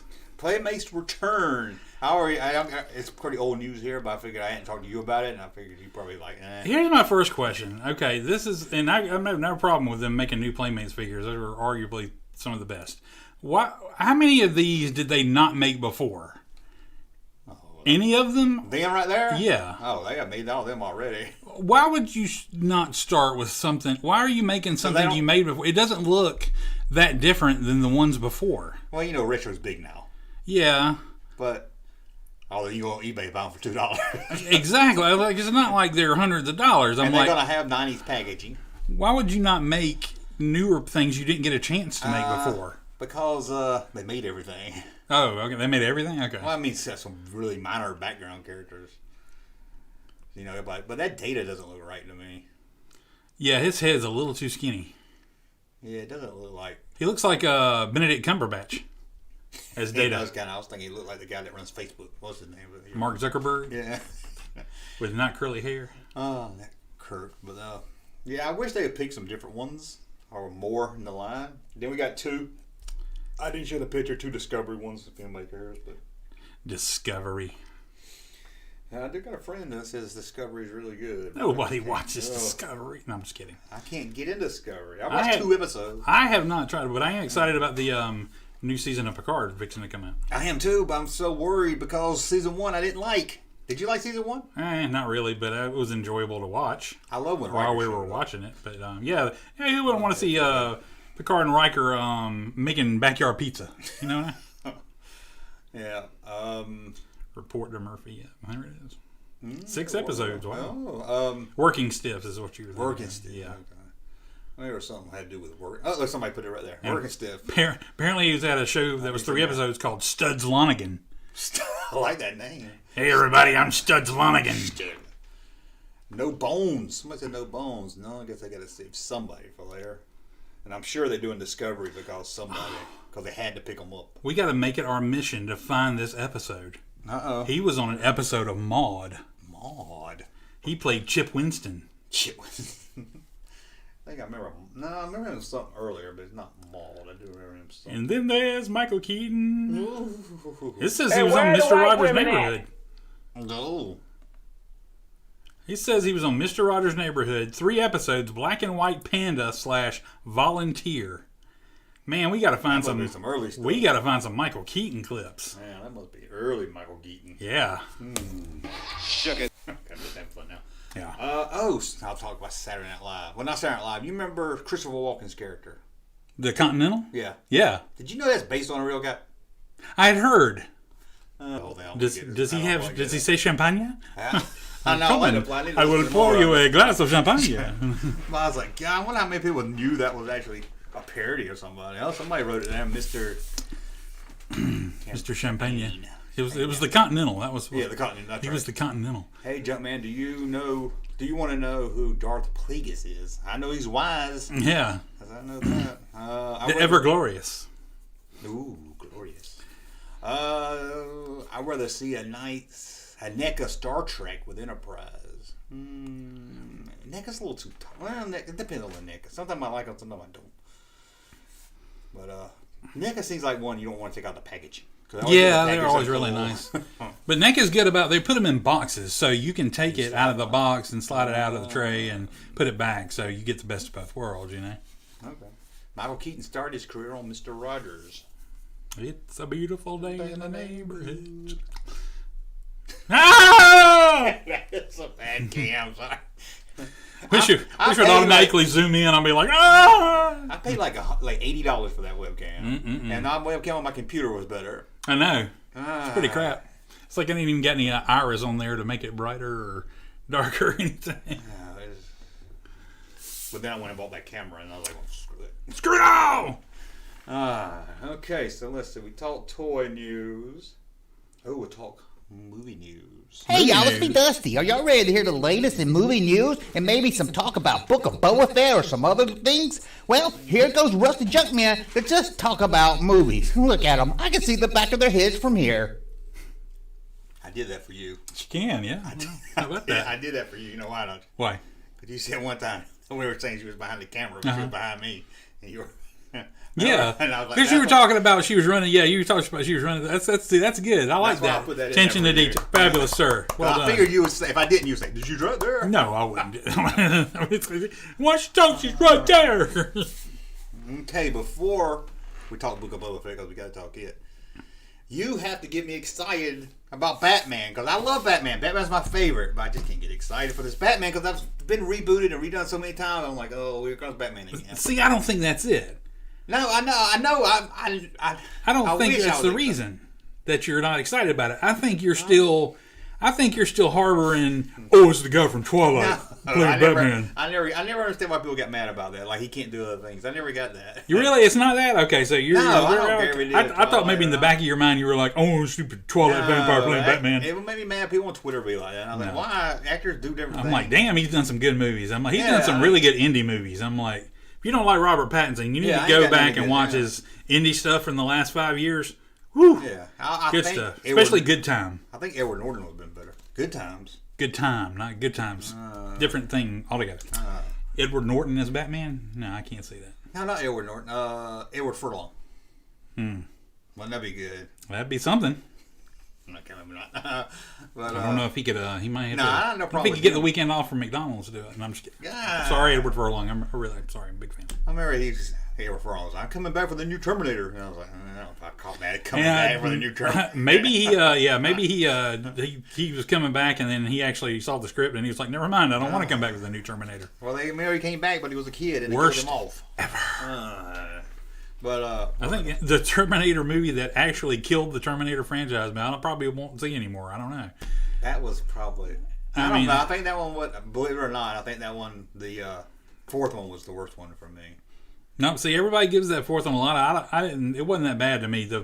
[SPEAKER 1] return. It's pretty old news here, but I figured I hadn't talked to you about it, and I figured you probably like.
[SPEAKER 2] Here's my first question. Okay, this is, and I have no problem with them making new Playmates figures. Those are arguably some of the best. How many of these did they not make before? Any of them?
[SPEAKER 1] Them right there?
[SPEAKER 2] Yeah.
[SPEAKER 1] Oh, they got made all of them already.
[SPEAKER 2] Why would you not start with something? Why are you making something you made before? It doesn't look that different than the ones before.
[SPEAKER 1] Well, you know, retro's big now.
[SPEAKER 2] Yeah.
[SPEAKER 1] But, although you go on eBay buy them for $2.
[SPEAKER 2] Exactly. Like, it's not like they're hundreds of dollars.
[SPEAKER 1] And they're going to have 90s packaging.
[SPEAKER 2] Why would you not make newer things you didn't get a chance to make before?
[SPEAKER 1] Because they made everything.
[SPEAKER 2] Oh, okay. They made everything? Okay.
[SPEAKER 1] Well, I mean, some really minor background characters. You know, but that Data doesn't look right to me.
[SPEAKER 2] Yeah, his head's a little too skinny.
[SPEAKER 1] Yeah, it doesn't look like...
[SPEAKER 2] He looks like Benedict Cumberbatch as Data.
[SPEAKER 1] He does kind of. I was thinking he looked like the guy that runs Facebook. What's his name?
[SPEAKER 2] Mark Zuckerberg?
[SPEAKER 1] Yeah.
[SPEAKER 2] With not curly hair.
[SPEAKER 1] Oh, that Kirk. But, yeah, I wish they had picked some different ones or more in the line. Then we got two. I didn't show the picture. Two Discovery ones if anybody cares. But
[SPEAKER 2] Discovery.
[SPEAKER 1] I do got a friend that says Discovery is really good.
[SPEAKER 2] Nobody watches Discovery. No, I'm just kidding.
[SPEAKER 1] I can't get into Discovery. I watched 2 episodes.
[SPEAKER 2] I have not tried it, but I am excited about the new season of Picard fixing to come out.
[SPEAKER 1] I am too, but I'm so worried because season 1 I didn't like. Did you like season 1?
[SPEAKER 2] Not really, but it was enjoyable to watch.
[SPEAKER 1] I love when
[SPEAKER 2] while we were watching it. But yeah, who wouldn't want to see Picard and Riker making backyard pizza? You know?
[SPEAKER 1] Yeah.
[SPEAKER 2] Report to Murphy. Yeah, there it is. 6 episodes. Wow.
[SPEAKER 1] Oh,
[SPEAKER 2] Working Stiffs is what you were thinking.
[SPEAKER 1] Working Stiff. Yeah. Okay. Maybe it was something had to do with work. Oh, look, somebody put it right there. And Working Stiff.
[SPEAKER 2] Apparently, he was at a show that was 3 episodes called Studs Lonigan.
[SPEAKER 1] I like that name.
[SPEAKER 2] Hey, everybody, I'm Studs Lonigan.
[SPEAKER 1] No bones. Somebody said no bones. No, I guess I got to save somebody for later. And I'm sure they're doing Discovery because they had to pick them up. We
[SPEAKER 2] got to make it our mission to find this episode.
[SPEAKER 1] Uh-oh.
[SPEAKER 2] He was on an episode of Maude.
[SPEAKER 1] Maude?
[SPEAKER 2] He played Chip Winston.
[SPEAKER 1] Chip Winston. I think I remember. No, I remember him something earlier, but it's not Maude. I do remember him something.
[SPEAKER 2] And then there's Michael Keaton. Ooh. It says he was on Mr. Rogers' Neighborhood.
[SPEAKER 1] No.
[SPEAKER 2] He says he was on Mr. Rogers' Neighborhood, 3 episodes, Black and White Panda / Volunteer. Man, we got to find some
[SPEAKER 1] early stuff.
[SPEAKER 2] We got to find some Michael Keaton clips.
[SPEAKER 1] Man, that must be early Michael Keaton.
[SPEAKER 2] Yeah.
[SPEAKER 1] Shook it. Okay, I'm fun now.
[SPEAKER 2] Yeah.
[SPEAKER 1] I'll talk about Saturday Night Live. Well, not Saturday Night Live. You remember Christopher Walken's character?
[SPEAKER 2] The Continental?
[SPEAKER 1] Yeah.
[SPEAKER 2] Yeah.
[SPEAKER 1] Did you know that's based on a real guy?
[SPEAKER 2] I had heard.
[SPEAKER 1] Does
[SPEAKER 2] he say champagne?
[SPEAKER 1] I know.
[SPEAKER 2] I will pour you a glass of champagne.
[SPEAKER 1] I was like, God, I wonder how many people knew that was actually a parody of somebody else. Somebody wrote it down, Mr.
[SPEAKER 2] Champagne. It was the Continental. That was
[SPEAKER 1] the Continental.
[SPEAKER 2] He was the Continental.
[SPEAKER 1] Hey, Junkman, do you want to know who Darth Plagueis is? I know he's wise.
[SPEAKER 2] Yeah.
[SPEAKER 1] I know that.
[SPEAKER 2] The Ever Glorious.
[SPEAKER 1] Ooh, glorious. I'd rather see a NECA Star Trek with Enterprise. NECA's a little too tough. Well, it depends on the NECA. Sometimes I like them, sometimes I don't. But NECA seems like one you don't want to take out the package.
[SPEAKER 2] Yeah, they're always really nice. But NECA's good about, they put them in boxes, so you can take it out of the box and slide it out of the tray and put it back, so you get the best of both worlds, you know?
[SPEAKER 1] Okay. Michael Keaton started his career on Mr. Rogers.
[SPEAKER 2] It's a beautiful day in the neighborhood. Ah!
[SPEAKER 1] That's a bad cam. Sorry.
[SPEAKER 2] We should automatically zoom in. I'll be like, ah!
[SPEAKER 1] I paid like $80 for that webcam, and my webcam on my computer was better.
[SPEAKER 2] I know. It's pretty crap. It's like I didn't even get any iris on there to make it brighter or darker or anything.
[SPEAKER 1] But then I went and bought that camera, and I was like, well, screw it.
[SPEAKER 2] Screw it all!
[SPEAKER 1] Okay, so let's see. We talked toy news. Oh, we'll talk movie news.
[SPEAKER 9] Hey, y'all, it's me, Dusty. Are y'all ready to hear the latest in movie news and maybe some talk about Book of Boba Fett or some other things? Well, here goes Russ and Junkman to just talk about movies. Look at them. I can see the back of their heads from here.
[SPEAKER 1] I did that for you.
[SPEAKER 2] She can, yeah. How about that?
[SPEAKER 1] I did that for you. You know why, don't you?
[SPEAKER 2] Why?
[SPEAKER 1] Because you said one time we were saying she was behind the camera, but she was behind me, and you were.
[SPEAKER 2] Yeah,
[SPEAKER 1] because
[SPEAKER 2] like, you were talking about she was running. Yeah, you were talking about she was running. That's good. I like that. Attention to detail. Fabulous, sir. Well done.
[SPEAKER 1] I figured you would say, if I didn't, you would say, "Did you right there?"
[SPEAKER 2] No, I wouldn't. Why she talk? She's right there.
[SPEAKER 1] Okay, before we talk Book of Boba Fett, because we got to talk it, you have to get me excited about Batman, because I love Batman. Batman's my favorite, but I just can't get excited for this Batman because I've been rebooted and redone so many times. I'm like, oh, here comes Batman again.
[SPEAKER 2] See, I don't think that's it.
[SPEAKER 1] No, I know.
[SPEAKER 2] I don't think that's the reason that you're not excited about it. I think you're still harboring. Oh, it's the guy from Twilight playing Batman.
[SPEAKER 1] I never understand why people get mad about that. Like he can't do other things. I never got that.
[SPEAKER 2] You really? It's not that? Okay, so you're.
[SPEAKER 1] No, I don't care if it is.
[SPEAKER 2] I thought maybe in the back of your mind you were like, oh, stupid Twilight vampire playing Batman.
[SPEAKER 1] It would make me mad. People on Twitter be like that. And I was like, why actors do different things?
[SPEAKER 2] I'm like, damn, he's done some good movies. I'm like, he's done some really good indie movies. I'm like. If you don't like Robert Pattinson, you need to go back and watch his indie stuff from the last 5 years. Whew.
[SPEAKER 1] Yeah. I
[SPEAKER 2] good stuff. Especially Good Time.
[SPEAKER 1] I think Edward Norton would have been better. Good Times.
[SPEAKER 2] Good Time, not Good Times. Different thing altogether. Edward Norton as Batman? No, I can't see that.
[SPEAKER 1] No, not Edward Norton. Edward Furlong. Wouldn't that be good?
[SPEAKER 2] That'd be something.
[SPEAKER 1] I can't remember that. But,
[SPEAKER 2] I don't know if he could. He might have.
[SPEAKER 1] I no problem.
[SPEAKER 2] If he could get the weekend off from McDonald's to do it. And I'm just kidding. Sorry, Edward Furlong. I'm sorry. I'm a big fan.
[SPEAKER 1] I remember Edward Furlong. I'm coming back for the new Terminator. And I was like, I don't know if I caught that coming back for the new Terminator.
[SPEAKER 2] Maybe he was coming back and then he actually saw the script and he was like, never mind. I don't want to come back with the new Terminator.
[SPEAKER 1] Well, he came back, but he was a kid and they killed him off.
[SPEAKER 2] Ever.
[SPEAKER 1] But
[SPEAKER 2] I think the Terminator movie that actually killed the Terminator franchise, man, I probably won't see anymore. I don't know.
[SPEAKER 1] That was probably. I don't know. I think that one was. Believe it or not, I think that one, the fourth one, was the worst one for me.
[SPEAKER 2] No, see, everybody gives that fourth one a lot. I didn't. It wasn't that bad to me. The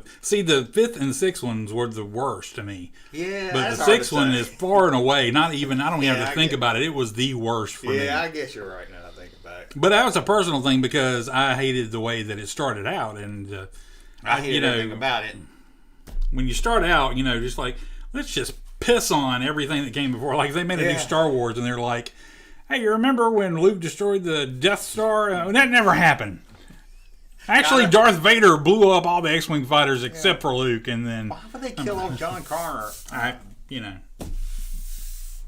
[SPEAKER 2] fifth and sixth ones were the worst to me.
[SPEAKER 1] Yeah,
[SPEAKER 2] but the sixth one is far and away. Not even. I don't even have to think about it. It was the worst for me.
[SPEAKER 1] Yeah, I guess you're right now.
[SPEAKER 2] But that was a personal thing because I hated the way that it started out, and
[SPEAKER 1] I hated everything about it.
[SPEAKER 2] When you start out, just like let's just piss on everything that came before. Like they made a new Star Wars, and they're like, "Hey, you remember when Luke destroyed the Death Star? That never happened. Actually, Darth Vader blew up all the X-wing fighters except for Luke, and then
[SPEAKER 1] why would they kill off John Connor?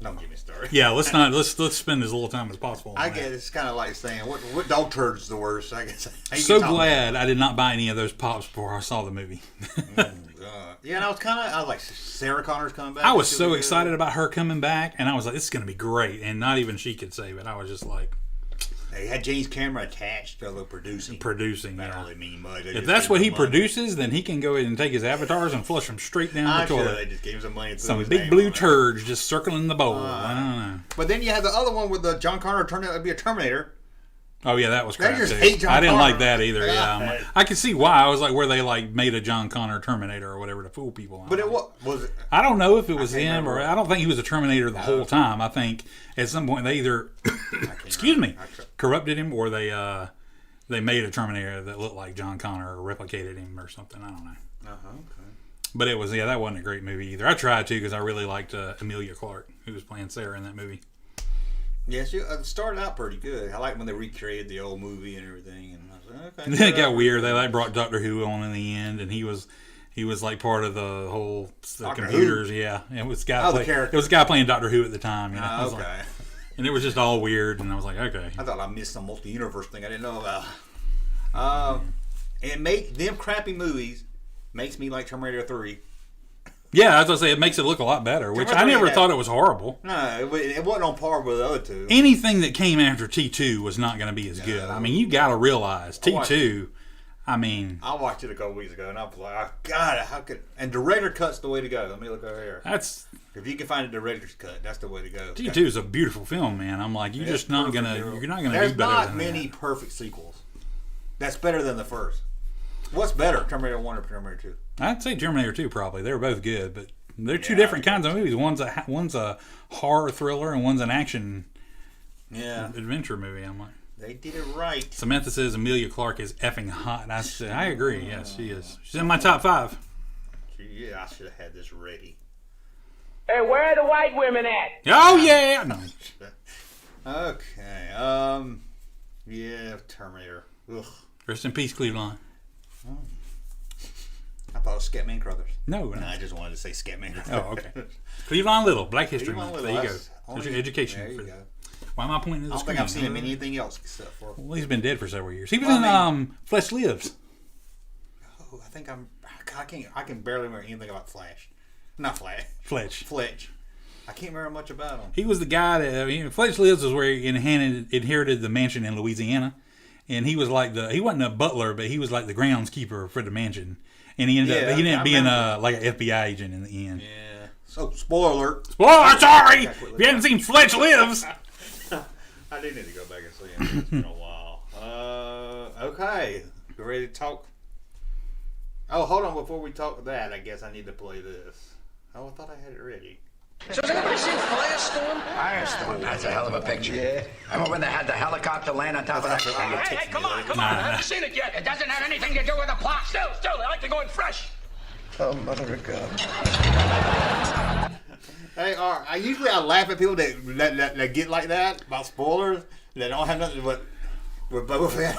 [SPEAKER 1] Don't get me started.
[SPEAKER 2] Yeah, let's spend as little time as possible.
[SPEAKER 1] I guess it's kind of like saying what dog turd is the worst. I guess.
[SPEAKER 2] So glad I did not buy any of those pops before I saw the movie.
[SPEAKER 1] Yeah, and I was like, Sarah Connor's coming back.
[SPEAKER 2] I was so excited about her coming back, and I was like, this is going to be great. And not even she could save it. I was just like.
[SPEAKER 1] They had James Cameron attached to the producing.
[SPEAKER 2] That
[SPEAKER 1] don't really mean much.
[SPEAKER 2] If that's what he produces, then he can go ahead and take his avatars and flush them straight down the toilet.
[SPEAKER 1] Sure they just gave him some money.
[SPEAKER 2] Some big blue turds just circling the bowl. I don't know.
[SPEAKER 1] But then you have the other one with the John Connor turned out to be a Terminator.
[SPEAKER 2] Oh yeah, that was crap too.
[SPEAKER 1] Hate John
[SPEAKER 2] I didn't
[SPEAKER 1] Connor.
[SPEAKER 2] like that either. Yeah, I could see why. I was like, where they made a John Connor Terminator or whatever to fool people.
[SPEAKER 1] But it was it?
[SPEAKER 2] I don't know if it was him or I don't think he was a Terminator the whole time. I think at some point they either corrupted him or they made a Terminator that looked like John Connor or replicated him or something. I don't know.
[SPEAKER 1] Okay.
[SPEAKER 2] But it was that wasn't a great movie either. I tried to because I really liked Emilia Clarke, who was playing Sarah in that movie.
[SPEAKER 1] Yes, it started out pretty good. I liked when they recreated the old movie and everything, and I was like, okay.
[SPEAKER 2] And then it got weird. They brought Doctor Who on in the end, and he was like part of the whole computers. Who? Yeah, it was a guy playing Doctor Who at the time.
[SPEAKER 1] Okay.
[SPEAKER 2] And it was just all weird, and I was like, okay.
[SPEAKER 1] I thought I missed some multi-universe thing I didn't know about. And them crappy movies makes me like Terminator 3.
[SPEAKER 2] Yeah, as I say, it makes it look a lot better, which I never thought it was horrible.
[SPEAKER 1] No, it wasn't on par with the other two.
[SPEAKER 2] Anything that came after T2 was not going to be as good. I mean, you got to realize, T2, I
[SPEAKER 1] watched it a couple weeks ago, and I was like, oh, God, how could... And director cut's the way to go. Let me look over here. If you can find a director's cut, that's the way to go.
[SPEAKER 2] T2 is a beautiful film, man. I'm like, you're not going to do better than that.
[SPEAKER 1] There's not many perfect sequels. That's better than the first. What's better, Terminator 1 or Terminator 2?
[SPEAKER 2] I'd say Terminator 2 probably. They were both good, but they're two different kinds of movies. One's a horror thriller and one's an action adventure movie. I'm like,
[SPEAKER 1] they did it right.
[SPEAKER 2] Samantha says Emilia Clarke is effing hot. I agree. Yes, she is. She's in my top 5.
[SPEAKER 1] Yeah, I should have had this ready.
[SPEAKER 10] Hey, where are the white women at?
[SPEAKER 2] Oh, yeah. No.
[SPEAKER 1] Okay. Yeah, Terminator. Ugh.
[SPEAKER 2] Rest in peace, Cleveland.
[SPEAKER 1] Oh. I thought it was Scatman Crothers.
[SPEAKER 2] No,
[SPEAKER 1] I just wanted to say Scatman Crothers.
[SPEAKER 2] Oh, okay. Cleveland Little, Black History
[SPEAKER 1] Cleveland
[SPEAKER 2] Month.
[SPEAKER 1] Little,
[SPEAKER 2] There you go. There's your education.
[SPEAKER 1] There you go.
[SPEAKER 2] Why am I pointing to the
[SPEAKER 1] I don't
[SPEAKER 2] screen?
[SPEAKER 1] think I've seen him in anything else except for...
[SPEAKER 2] Well, he's been dead for several years. He was in Flesh Lives.
[SPEAKER 1] Oh, I think I can barely remember anything about Flash. Not Flash. Fletch. I can't remember much about him.
[SPEAKER 2] He was the guy that... Flesh Lives is where he inherited the mansion in Louisiana. And he was like he wasn't a butler, but he was like the groundskeeper for the mansion. And he ended up being like an FBI agent in the end.
[SPEAKER 1] Yeah. So, spoiler alert.
[SPEAKER 2] Spoiler, sorry! If you haven't seen Fletch Lives...
[SPEAKER 1] I do need to go back and see him. It's been a while. Okay. You ready to talk? Oh, hold on. Before we talk that, I guess I need to play this. Oh, I thought I had it ready.
[SPEAKER 10] So has anybody seen Firestorm?
[SPEAKER 11] Firestorm, that's a hell of a picture. Yeah. Remember when they had the helicopter land on top of that?
[SPEAKER 10] Hey, come on. I haven't seen it yet. It doesn't have anything to do with the plot. Still, I like to go in fresh.
[SPEAKER 11] Oh, mother of God.
[SPEAKER 1] Hey, I usually laugh at people that get like that about spoilers that don't have nothing but with Boba Fett.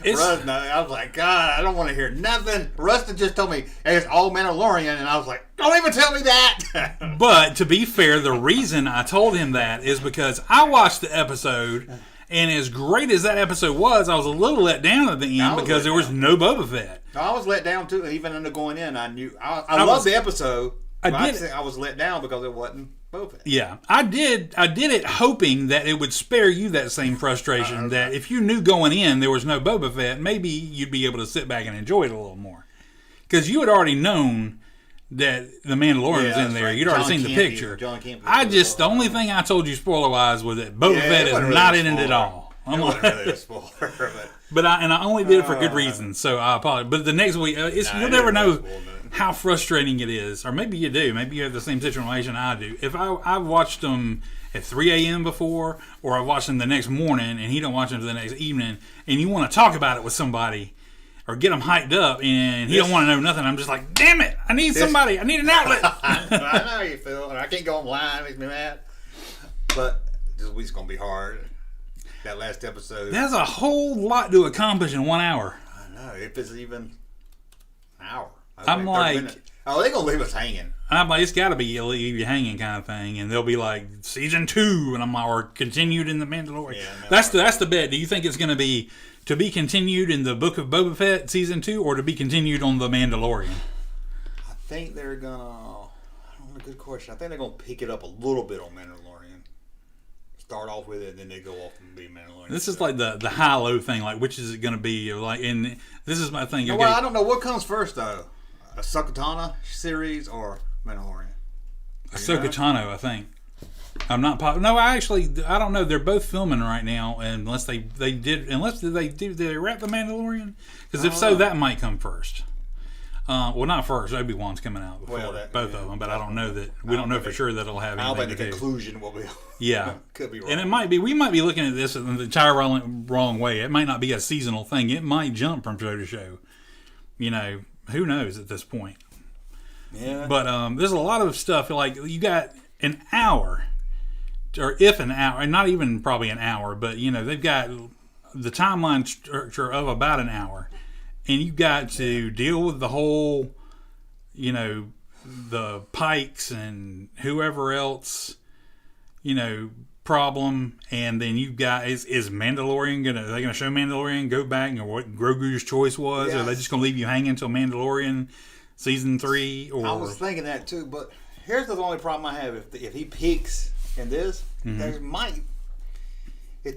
[SPEAKER 1] Russ, I was like, God, I don't want to hear nothing. Russ just told me hey, it's all Mandalorian, and I was like, don't even tell me that.
[SPEAKER 2] But to be fair, the reason I told him that is because I watched the episode, and as great as that episode was, I was a little let down at the end because there was no Boba Fett.
[SPEAKER 1] I was let down too, even into going in. I knew I loved the episode. I was let down because it wasn't Boba Fett.
[SPEAKER 2] Yeah, I did it hoping that it would spare you that same frustration. That if you knew going in there was no Boba Fett, maybe you'd be able to sit back and enjoy it a little more. Because you had already known that the Mandalorian was in there. Right. You'd already seen the picture. The only thing I told you spoiler-wise was that Boba Fett is really not in it at all.
[SPEAKER 1] I'm like, really a spoiler,
[SPEAKER 2] but I only did it for good reasons, so I apologize. But the next week, you'll never know how frustrating it is. Or maybe you do. Maybe you have the same situation I do. If I've watched them at 3 a.m. before, or I've watched them the next morning, and he don't watch them the next evening, and you want to talk about it with somebody, or get them hyped up, and he don't want to know nothing, I'm just like, damn it, I need somebody. I need an outlet.
[SPEAKER 1] I know how you feel. I can't go online. It makes me mad. But this week's going to be hard. That last episode.
[SPEAKER 2] There's a whole lot to accomplish in 1 hour.
[SPEAKER 1] I know. If it's even an hour.
[SPEAKER 2] I'm like...
[SPEAKER 1] Oh, they're going to leave us hanging.
[SPEAKER 2] I'm like, it's got to be leave you hanging kind of thing. And they'll be like, season 2. And I'm like, or continued in The Mandalorian. Yeah, that's the bet. Do you think it's going to be continued in the Book of Boba Fett season 2 or to be continued on The Mandalorian?
[SPEAKER 1] I think they're going to... I don't know, good question. I think they're going to pick it up a little bit on Mandalorian. Start off with it, and then they go off and be Mandalorian.
[SPEAKER 2] This is like the high-low thing. Like, which is it going to be? Like, and this is my thing.
[SPEAKER 1] Well, I don't know what comes first though, a Ahsoka series or Mandalorian.
[SPEAKER 2] Ahsoka Tano, I think. I'm not positive. No, I don't know. They're both filming right now, unless they wrap the Mandalorian? Because if so, that might come first. Well, not first. Obi-Wan's coming out before both of them, but I don't know that. We don't know for sure that it'll have anything to do.
[SPEAKER 1] I think the conclusion will be.
[SPEAKER 2] Yeah,
[SPEAKER 1] could be wrong.
[SPEAKER 2] And it might be. We might be looking at this in the entire wrong way. It might not be a seasonal thing. It might jump from show to show. You know, who knows at this point?
[SPEAKER 1] Yeah.
[SPEAKER 2] But there's a lot of stuff. Like you got an hour, or if an hour, and not even probably an hour, but you know they've got the timeline structure of about an hour. And you got to deal with the whole, you know, the Pikes and whoever else, you know, problem. And then you've got, is Mandalorian are they gonna show Mandalorian, go back and what Grogu's choice was? Yes. Or are they just gonna leave you hanging until Mandalorian season 3? Or I
[SPEAKER 1] was thinking that too, but here's the only problem I have: if he peaks in this, it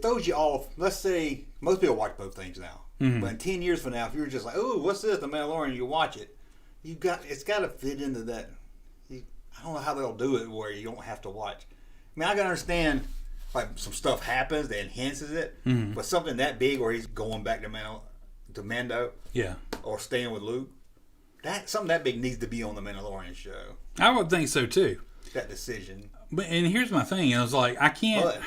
[SPEAKER 1] throws you off. Let's say most people watch both things now. Mm-hmm. But in 10 years from now, if you're just like, oh, what's this, The Mandalorian, you watch it, it's got to fit into that. I don't know how they'll do it where you don't have to watch. I mean, I can understand, like, some stuff happens that enhances it, but something that big where he's going back to Mando,
[SPEAKER 2] yeah,
[SPEAKER 1] or staying with Luke, something that big needs to be on The Mandalorian show.
[SPEAKER 2] I would think so, too.
[SPEAKER 1] That decision.
[SPEAKER 2] And here's my thing. I was like, I can't...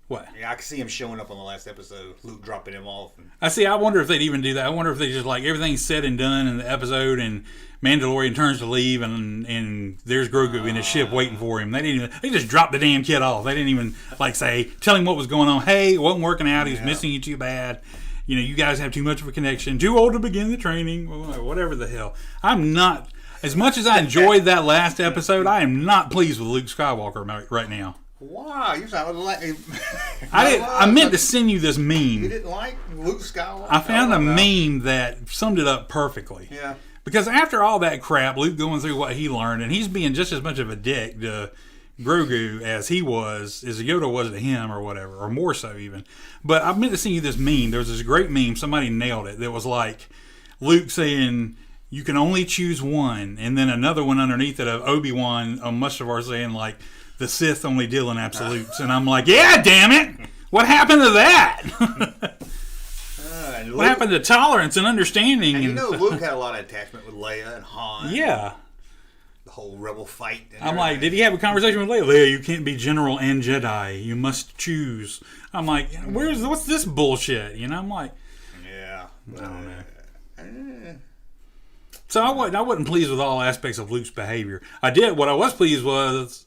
[SPEAKER 2] What?
[SPEAKER 1] Yeah, I can see him showing up on the last episode. Luke dropping him off.
[SPEAKER 2] I wonder if they'd even do that. I wonder if they just like everything's said and done in the episode, and Mandalorian turns to leave, and there's Grogu in his ship waiting for him. They just dropped the damn kid off. They didn't even like say, tell him what was going on. Hey, it wasn't working out. He was missing you too bad. You know, you guys have too much of a connection. Too old to begin the training. Whatever the hell. I'm not. As much as I enjoyed that last episode, I am not pleased with Luke Skywalker right now.
[SPEAKER 1] Wow, you sound like
[SPEAKER 2] I meant to send you this meme.
[SPEAKER 1] You didn't like Luke Skywalker?
[SPEAKER 2] I found a meme that summed it up perfectly.
[SPEAKER 1] Yeah.
[SPEAKER 2] Because after all that crap, Luke going through what he learned, and he's being just as much of a dick to Grogu as Yoda was to him, or whatever, or more so even. But I meant to send you this meme. There was this great meme. Somebody nailed it. That was like Luke saying, "You can only choose one," and then another one underneath it of Obi-Wan on Mustafar saying like, "The Sith only deal in absolutes." And I'm like, yeah, damn it! What happened to that? What happened to tolerance and understanding?
[SPEAKER 1] And you know, Luke had a lot of attachment with Leia and Han.
[SPEAKER 2] Yeah.
[SPEAKER 1] The whole rebel fight.
[SPEAKER 2] I'm like, did he have a conversation with Leia? Leia, you can't be General and Jedi. You must choose. I'm like, what's this bullshit? You know, I'm like,
[SPEAKER 1] yeah.
[SPEAKER 2] I don't know. So I wasn't pleased with all aspects of Luke's behavior. What I was pleased was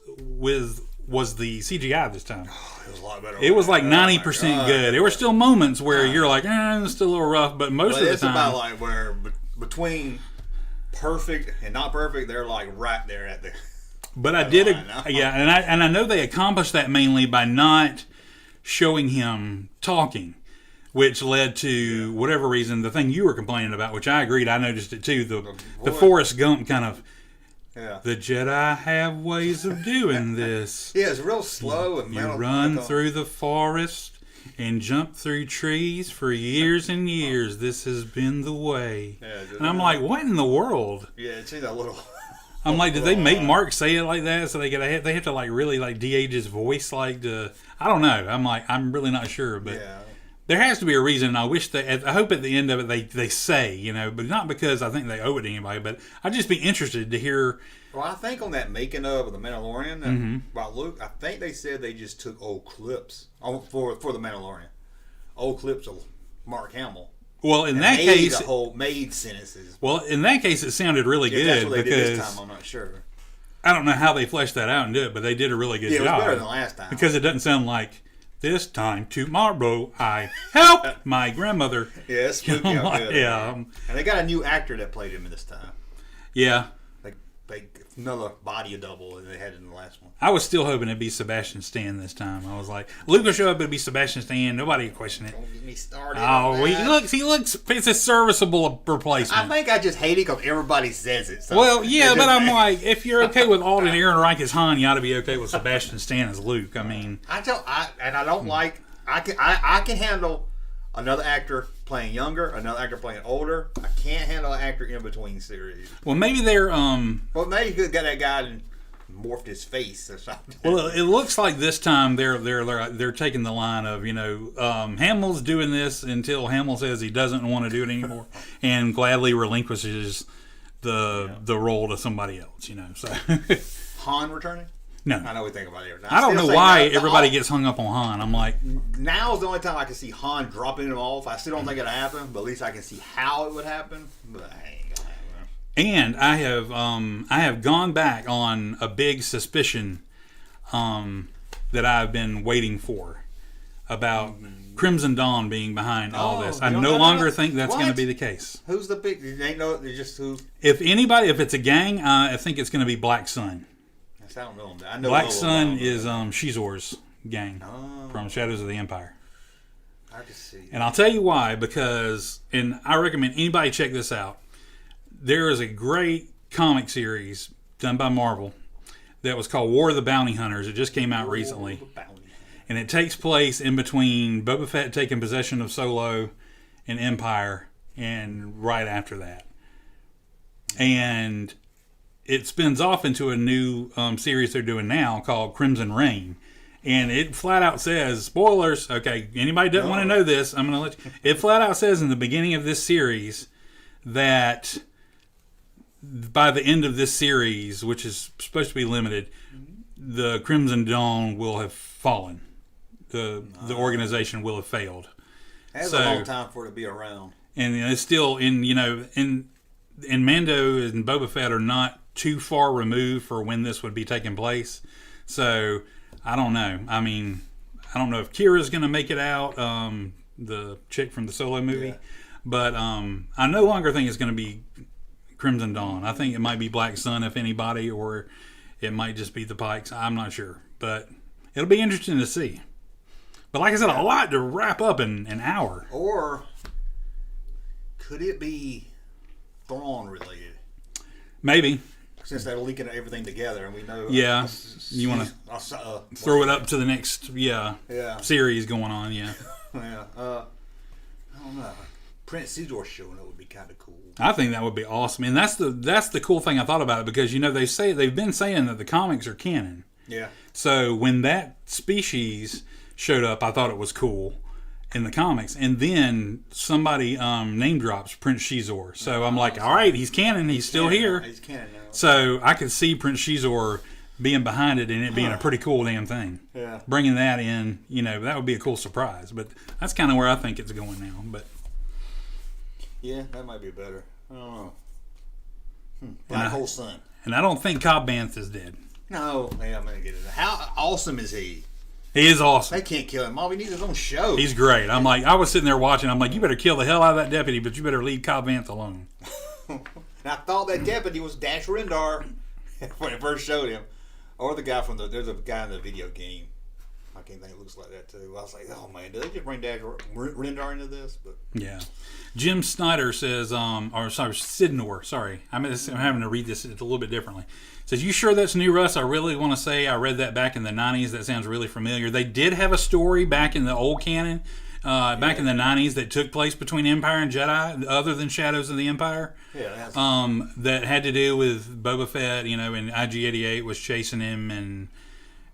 [SPEAKER 2] the CGI this time.
[SPEAKER 1] It was a lot better.
[SPEAKER 2] It was like 90% good. There were still moments where you're like, it's still a little rough, but most of the time.
[SPEAKER 1] It's about like where between perfect and not perfect, they're like right there at the.
[SPEAKER 2] But I did, and I know they accomplished that mainly by not showing him talking, which led to whatever reason the thing you were complaining about, which I agreed. I noticed it too. The Forrest Gump kind of.
[SPEAKER 1] Yeah.
[SPEAKER 2] The Jedi have ways of doing this.
[SPEAKER 1] Yeah, it's real slow and
[SPEAKER 2] you run through the forest and jump through trees for years and years. This has been the way. Yeah, and I'm like, what in the world?
[SPEAKER 1] Yeah, it's a little.
[SPEAKER 2] I'm like, did they make Mark say it like that so they have to like really like de-age his voice like to? I don't know. I'm like, I'm really not sure, but. Yeah. There has to be a reason, and I hope at the end of it they say, you know, but not because I think they owe it to anybody, but I'd just be interested to hear.
[SPEAKER 1] Well, I think on that making of The Mandalorian about Luke, I think they said they just took old clips for The Mandalorian, old clips of Mark Hamill.
[SPEAKER 2] Well, in that case,
[SPEAKER 1] made sentences.
[SPEAKER 2] Well, in that case, it sounded really good.
[SPEAKER 1] That's what they
[SPEAKER 2] because
[SPEAKER 1] did this time. I'm not sure.
[SPEAKER 2] I don't know how they fleshed that out and did it, but they did a really good job.
[SPEAKER 1] It was better than last time
[SPEAKER 2] because it doesn't sound like. This time tomorrow, I help my grandmother.
[SPEAKER 1] Yeah, it's spooky out good.
[SPEAKER 2] Yeah.
[SPEAKER 1] And they got a new actor that played him this time.
[SPEAKER 2] Yeah.
[SPEAKER 1] They another body double than they had in the last one.
[SPEAKER 2] I was still hoping it'd be Sebastian Stan this time. I was like, Luke will show up, it'd be Sebastian Stan. Nobody would question it.
[SPEAKER 1] Don't get me started.
[SPEAKER 2] Oh, he looks. It's a serviceable replacement.
[SPEAKER 1] I think I just hate it because everybody says it. So
[SPEAKER 2] well, yeah, but I'm like, if you're okay with Alden Ehrenreich as Han, you ought to be okay with Sebastian Stan as Luke. I mean,
[SPEAKER 1] I can handle another actor playing younger, another actor playing older. I can't handle an actor in between series.
[SPEAKER 2] Well, maybe they're
[SPEAKER 1] Well, maybe you could get that guy and morphed his face or something.
[SPEAKER 2] Well, it looks like this time they're taking the line of, you know, Hamill's doing this until Hamill says he doesn't want to do it anymore and gladly relinquishes the role to somebody else, you know. So
[SPEAKER 1] Han returning?
[SPEAKER 2] No.
[SPEAKER 1] I know we think about it every time.
[SPEAKER 2] I don't know why everybody gets hung up on Han. I'm like,
[SPEAKER 1] now's the only time I can see Han dropping him off. I still don't think it'll happen, but at least I can see how it would happen. But I ain't gonna happen.
[SPEAKER 2] And I have gone back on a big suspicion that I've been waiting for about Crimson Dawn being behind all this. I no longer think that's going to be the case.
[SPEAKER 1] Who's the big? You ain't know. Just who?
[SPEAKER 2] If it's a gang, I think it's going to be Black Sun.
[SPEAKER 1] I don't know him. I know
[SPEAKER 2] Black Sun is Shizor's gang from Shadows of the Empire.
[SPEAKER 1] I can see.
[SPEAKER 2] And I'll tell you why, because, and I recommend anybody check this out. There is a great comic series done by Marvel that was called War of the Bounty Hunters. It just came out recently. And it takes place in between Boba Fett taking possession of Solo and Empire and right after that. And it spins off into a new series they're doing now called Crimson Reign. And it flat out says, spoilers, okay, anybody doesn't want to know this, I'm going to let you. It flat out says in the beginning of this series that by the end of this series, which is supposed to be limited, the Crimson Dawn will have fallen. the organization will have failed.
[SPEAKER 1] That's a long time for it to be around.
[SPEAKER 2] And it's still in Mando and Boba Fett are not too far removed for when this would be taking place. So I don't know. I mean, I don't know if Kira's going to make it out, the chick from the Solo movie. Yeah. But I no longer think it's going to be Crimson Dawn. I think it might be Black Sun, if anybody, or it might just be the Pikes. I'm not sure. But it'll be interesting to see. But like I said, a lot to wrap up in an hour.
[SPEAKER 1] Or could it be Thrawn related?
[SPEAKER 2] Maybe.
[SPEAKER 1] Since they're linking everything together, and we know.
[SPEAKER 2] Yeah, you want to throw it up to the next series going on. Yeah.
[SPEAKER 1] Yeah. I don't know. Prince Caesar showing up would be kind of cool.
[SPEAKER 2] I think that would be awesome, and that's the cool thing I thought about it, because they've been saying that the comics are canon.
[SPEAKER 1] Yeah.
[SPEAKER 2] So when that species showed up, I thought it was cool in the comics, and then somebody name drops Prince Caesar. So I'm like, all right, he's canon. He's still here.
[SPEAKER 1] He's canon now.
[SPEAKER 2] So I could see Prince Caesar being behind it and it being a pretty cool damn thing.
[SPEAKER 1] Yeah.
[SPEAKER 2] Bringing that in, that would be a cool surprise. But that's kind of where I think it's going now. But
[SPEAKER 1] yeah, that might be better. I don't know. Black Hole Sun.
[SPEAKER 2] And I don't think Cobb Vanth is dead.
[SPEAKER 1] No, yeah, I'm gonna get it. How awesome is he?
[SPEAKER 2] He is awesome.
[SPEAKER 1] They can't kill him. All he needs is his own show.
[SPEAKER 2] He's great. I was sitting there watching. I'm like, you better kill the hell out of that deputy, but you better leave Cobb Vanth alone.
[SPEAKER 1] And I thought that deputy was Dash Rendar when it first showed him, or the guy there's a guy in the video game. I can't think it looks like that too. I was like, oh man, did they just bring Dash Rendar into this? But
[SPEAKER 2] yeah. Jim Snyder says, Sidnor, sorry. I'm having to read this a little bit differently. Says, you sure that's new, Russ? I really want to say I read that back in the 90s. That sounds really familiar. They did have a story back in the old canon, back in the 90s, that took place between Empire and Jedi, other than Shadows of the Empire.
[SPEAKER 1] Yeah.
[SPEAKER 2] That had to do with Boba Fett, and IG-88 was chasing him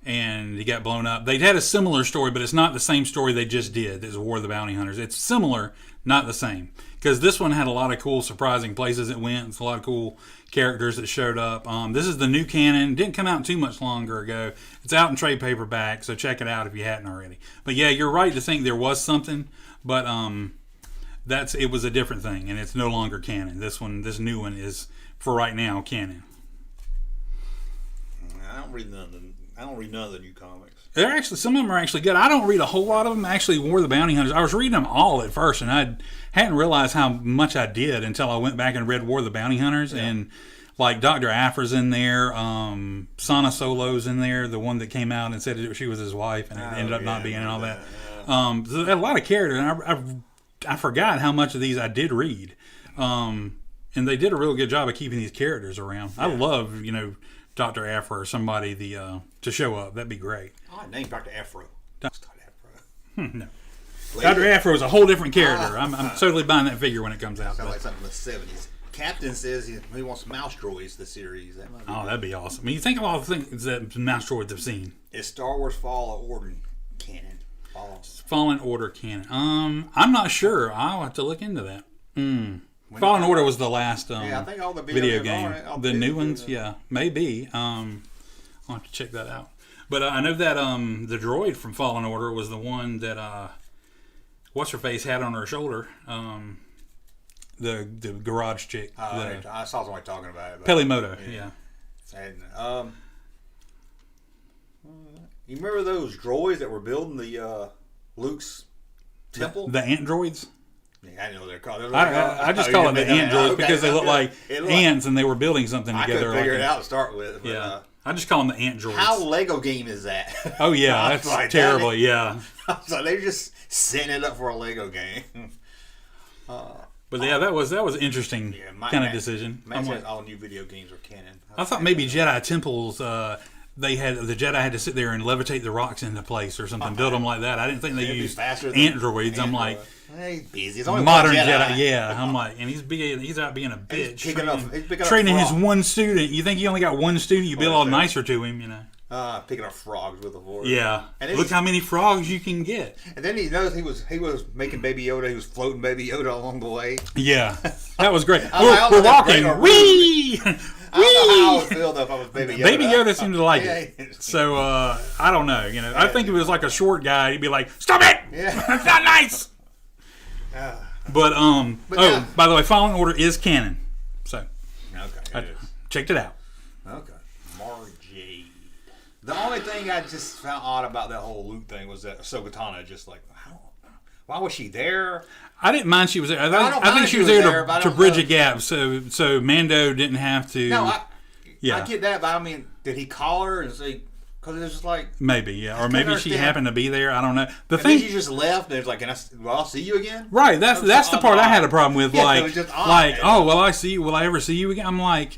[SPEAKER 2] and he got blown up. They'd had a similar story, but it's not the same story they just did. This War of the Bounty Hunters. It's similar, not the same. Because this one had a lot of cool, surprising places it went. It's a lot of cool characters that showed up. This is the new canon. Didn't come out too much longer ago. It's out in trade paperback, so check it out if you hadn't already. But yeah, you're right to think there was something, but it was a different thing, and it's no longer canon. This new one is, for right now, canon.
[SPEAKER 1] I don't read none of the new comics.
[SPEAKER 2] Some of them are actually good. I don't read a whole lot of them. Actually, War of the Bounty Hunters, I was reading them all at first, and I hadn't realized how much I did until I went back and read War of the Bounty Hunters. Yeah. And like Dr. Aphra's in there, Sana Solo's in there, the one that came out and said she was his wife, and it ended up not being, and all that. Yeah. So a lot of characters, and I forgot how much of these I did read. And they did a real good job of keeping these characters around. Yeah. I love, Dr. Aphra or somebody to show up. That'd be great.
[SPEAKER 1] Oh, named Dr. Aphra.
[SPEAKER 2] No. Dr. Aphra was a whole different character. I'm totally buying that figure when it comes out.
[SPEAKER 1] Sounds like something from the 70s. Captain says he wants mouse droids, the series.
[SPEAKER 2] That'd be awesome. I mean, you think of all the things that mouse droids have seen.
[SPEAKER 1] Is Star Wars Fallen Order canon?
[SPEAKER 2] Fallen Order canon. I'm not sure. I'll have to look into that. Fallen Order was the last
[SPEAKER 1] I think all the
[SPEAKER 2] video game. The new ones, maybe. I'll have to check that out. But I know that the droid from Fallen Order was the one that what's-her-face had on her shoulder. The garage chick.
[SPEAKER 1] I saw somebody talking about it.
[SPEAKER 2] Pelimoto, yeah.
[SPEAKER 1] And, you remember those droids that were building the Luke's temple?
[SPEAKER 2] The ant droids?
[SPEAKER 1] Yeah, I know they're called.
[SPEAKER 2] I just call them the ant droids because they look like ants and they were building something together.
[SPEAKER 1] I couldn't figure it out to start with. But,
[SPEAKER 2] I just call them the ant droids.
[SPEAKER 1] How Lego game is that?
[SPEAKER 2] Oh yeah, that's like, terrible. Yeah.
[SPEAKER 1] So they're just setting it up for a Lego game.
[SPEAKER 2] But yeah, that was an interesting kind of decision.
[SPEAKER 1] Matt says all new video games are canon.
[SPEAKER 2] I thought maybe Jedi temples. The Jedi had to sit there and levitate the rocks into place or something, build them like that. I didn't think they used ant droids. I'm like,
[SPEAKER 1] he's busy. It's only
[SPEAKER 2] modern Jedi. Yeah, I'm like, and he's out being a bitch, training his one student. You think you only got one student? You be a little nicer to him,
[SPEAKER 1] Picking up frogs with a Force.
[SPEAKER 2] Yeah, and look how many frogs you can get.
[SPEAKER 1] And then he knows he was making Baby Yoda. He was floating Baby Yoda along the way.
[SPEAKER 2] Yeah, that was great. We're walking. Wee.
[SPEAKER 1] I don't know how I would feel though if I was Baby Yoda.
[SPEAKER 2] Baby Yoda seemed to like it. So I don't know. You know, I think if it was like a short guy, he'd be like, "Stop it! That's not nice." But by the way, Fallen Order is canon. So I checked it out.
[SPEAKER 1] Okay, Marjade. The only thing I just found odd about that whole Luke thing was that Ahsoka Tano just like, why was she there?
[SPEAKER 2] I didn't mind she was there. I think she was there to bridge a gap, so Mando didn't have to.
[SPEAKER 1] No, I get that, but I mean, did he call her and say? Because it was just like
[SPEAKER 2] maybe, yeah, or maybe she happened to be there. I don't know. The
[SPEAKER 1] and
[SPEAKER 2] thing
[SPEAKER 1] then she just left. And it was like, I'll see you again.
[SPEAKER 2] Right. That's the part I had a problem with.
[SPEAKER 1] Yeah,
[SPEAKER 2] like,
[SPEAKER 1] it was just odd.
[SPEAKER 2] Like, oh, will I see you? Will I ever see you again? I'm like,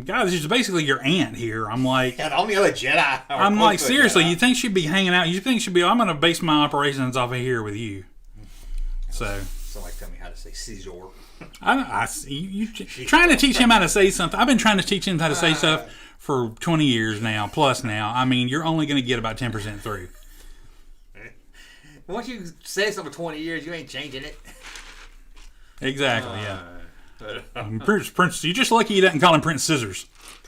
[SPEAKER 2] guys, she's basically your aunt here. I'm like,
[SPEAKER 1] yeah, the only other Jedi.
[SPEAKER 2] I'm like, seriously, you think she'd be hanging out? You think she'd be? I'm going to base my operations off of here with you. So.
[SPEAKER 1] Somebody tell me how to say Caesar.
[SPEAKER 2] I see you trying to teach him how to say something. I've been trying to teach him how to say stuff for 20 years now, plus now. I mean, you're only going to get about 10% through.
[SPEAKER 1] Once you say something for 20 years, you ain't changing it.
[SPEAKER 2] Exactly, yeah. Prince, you're just lucky you didn't call him Prince Scissors.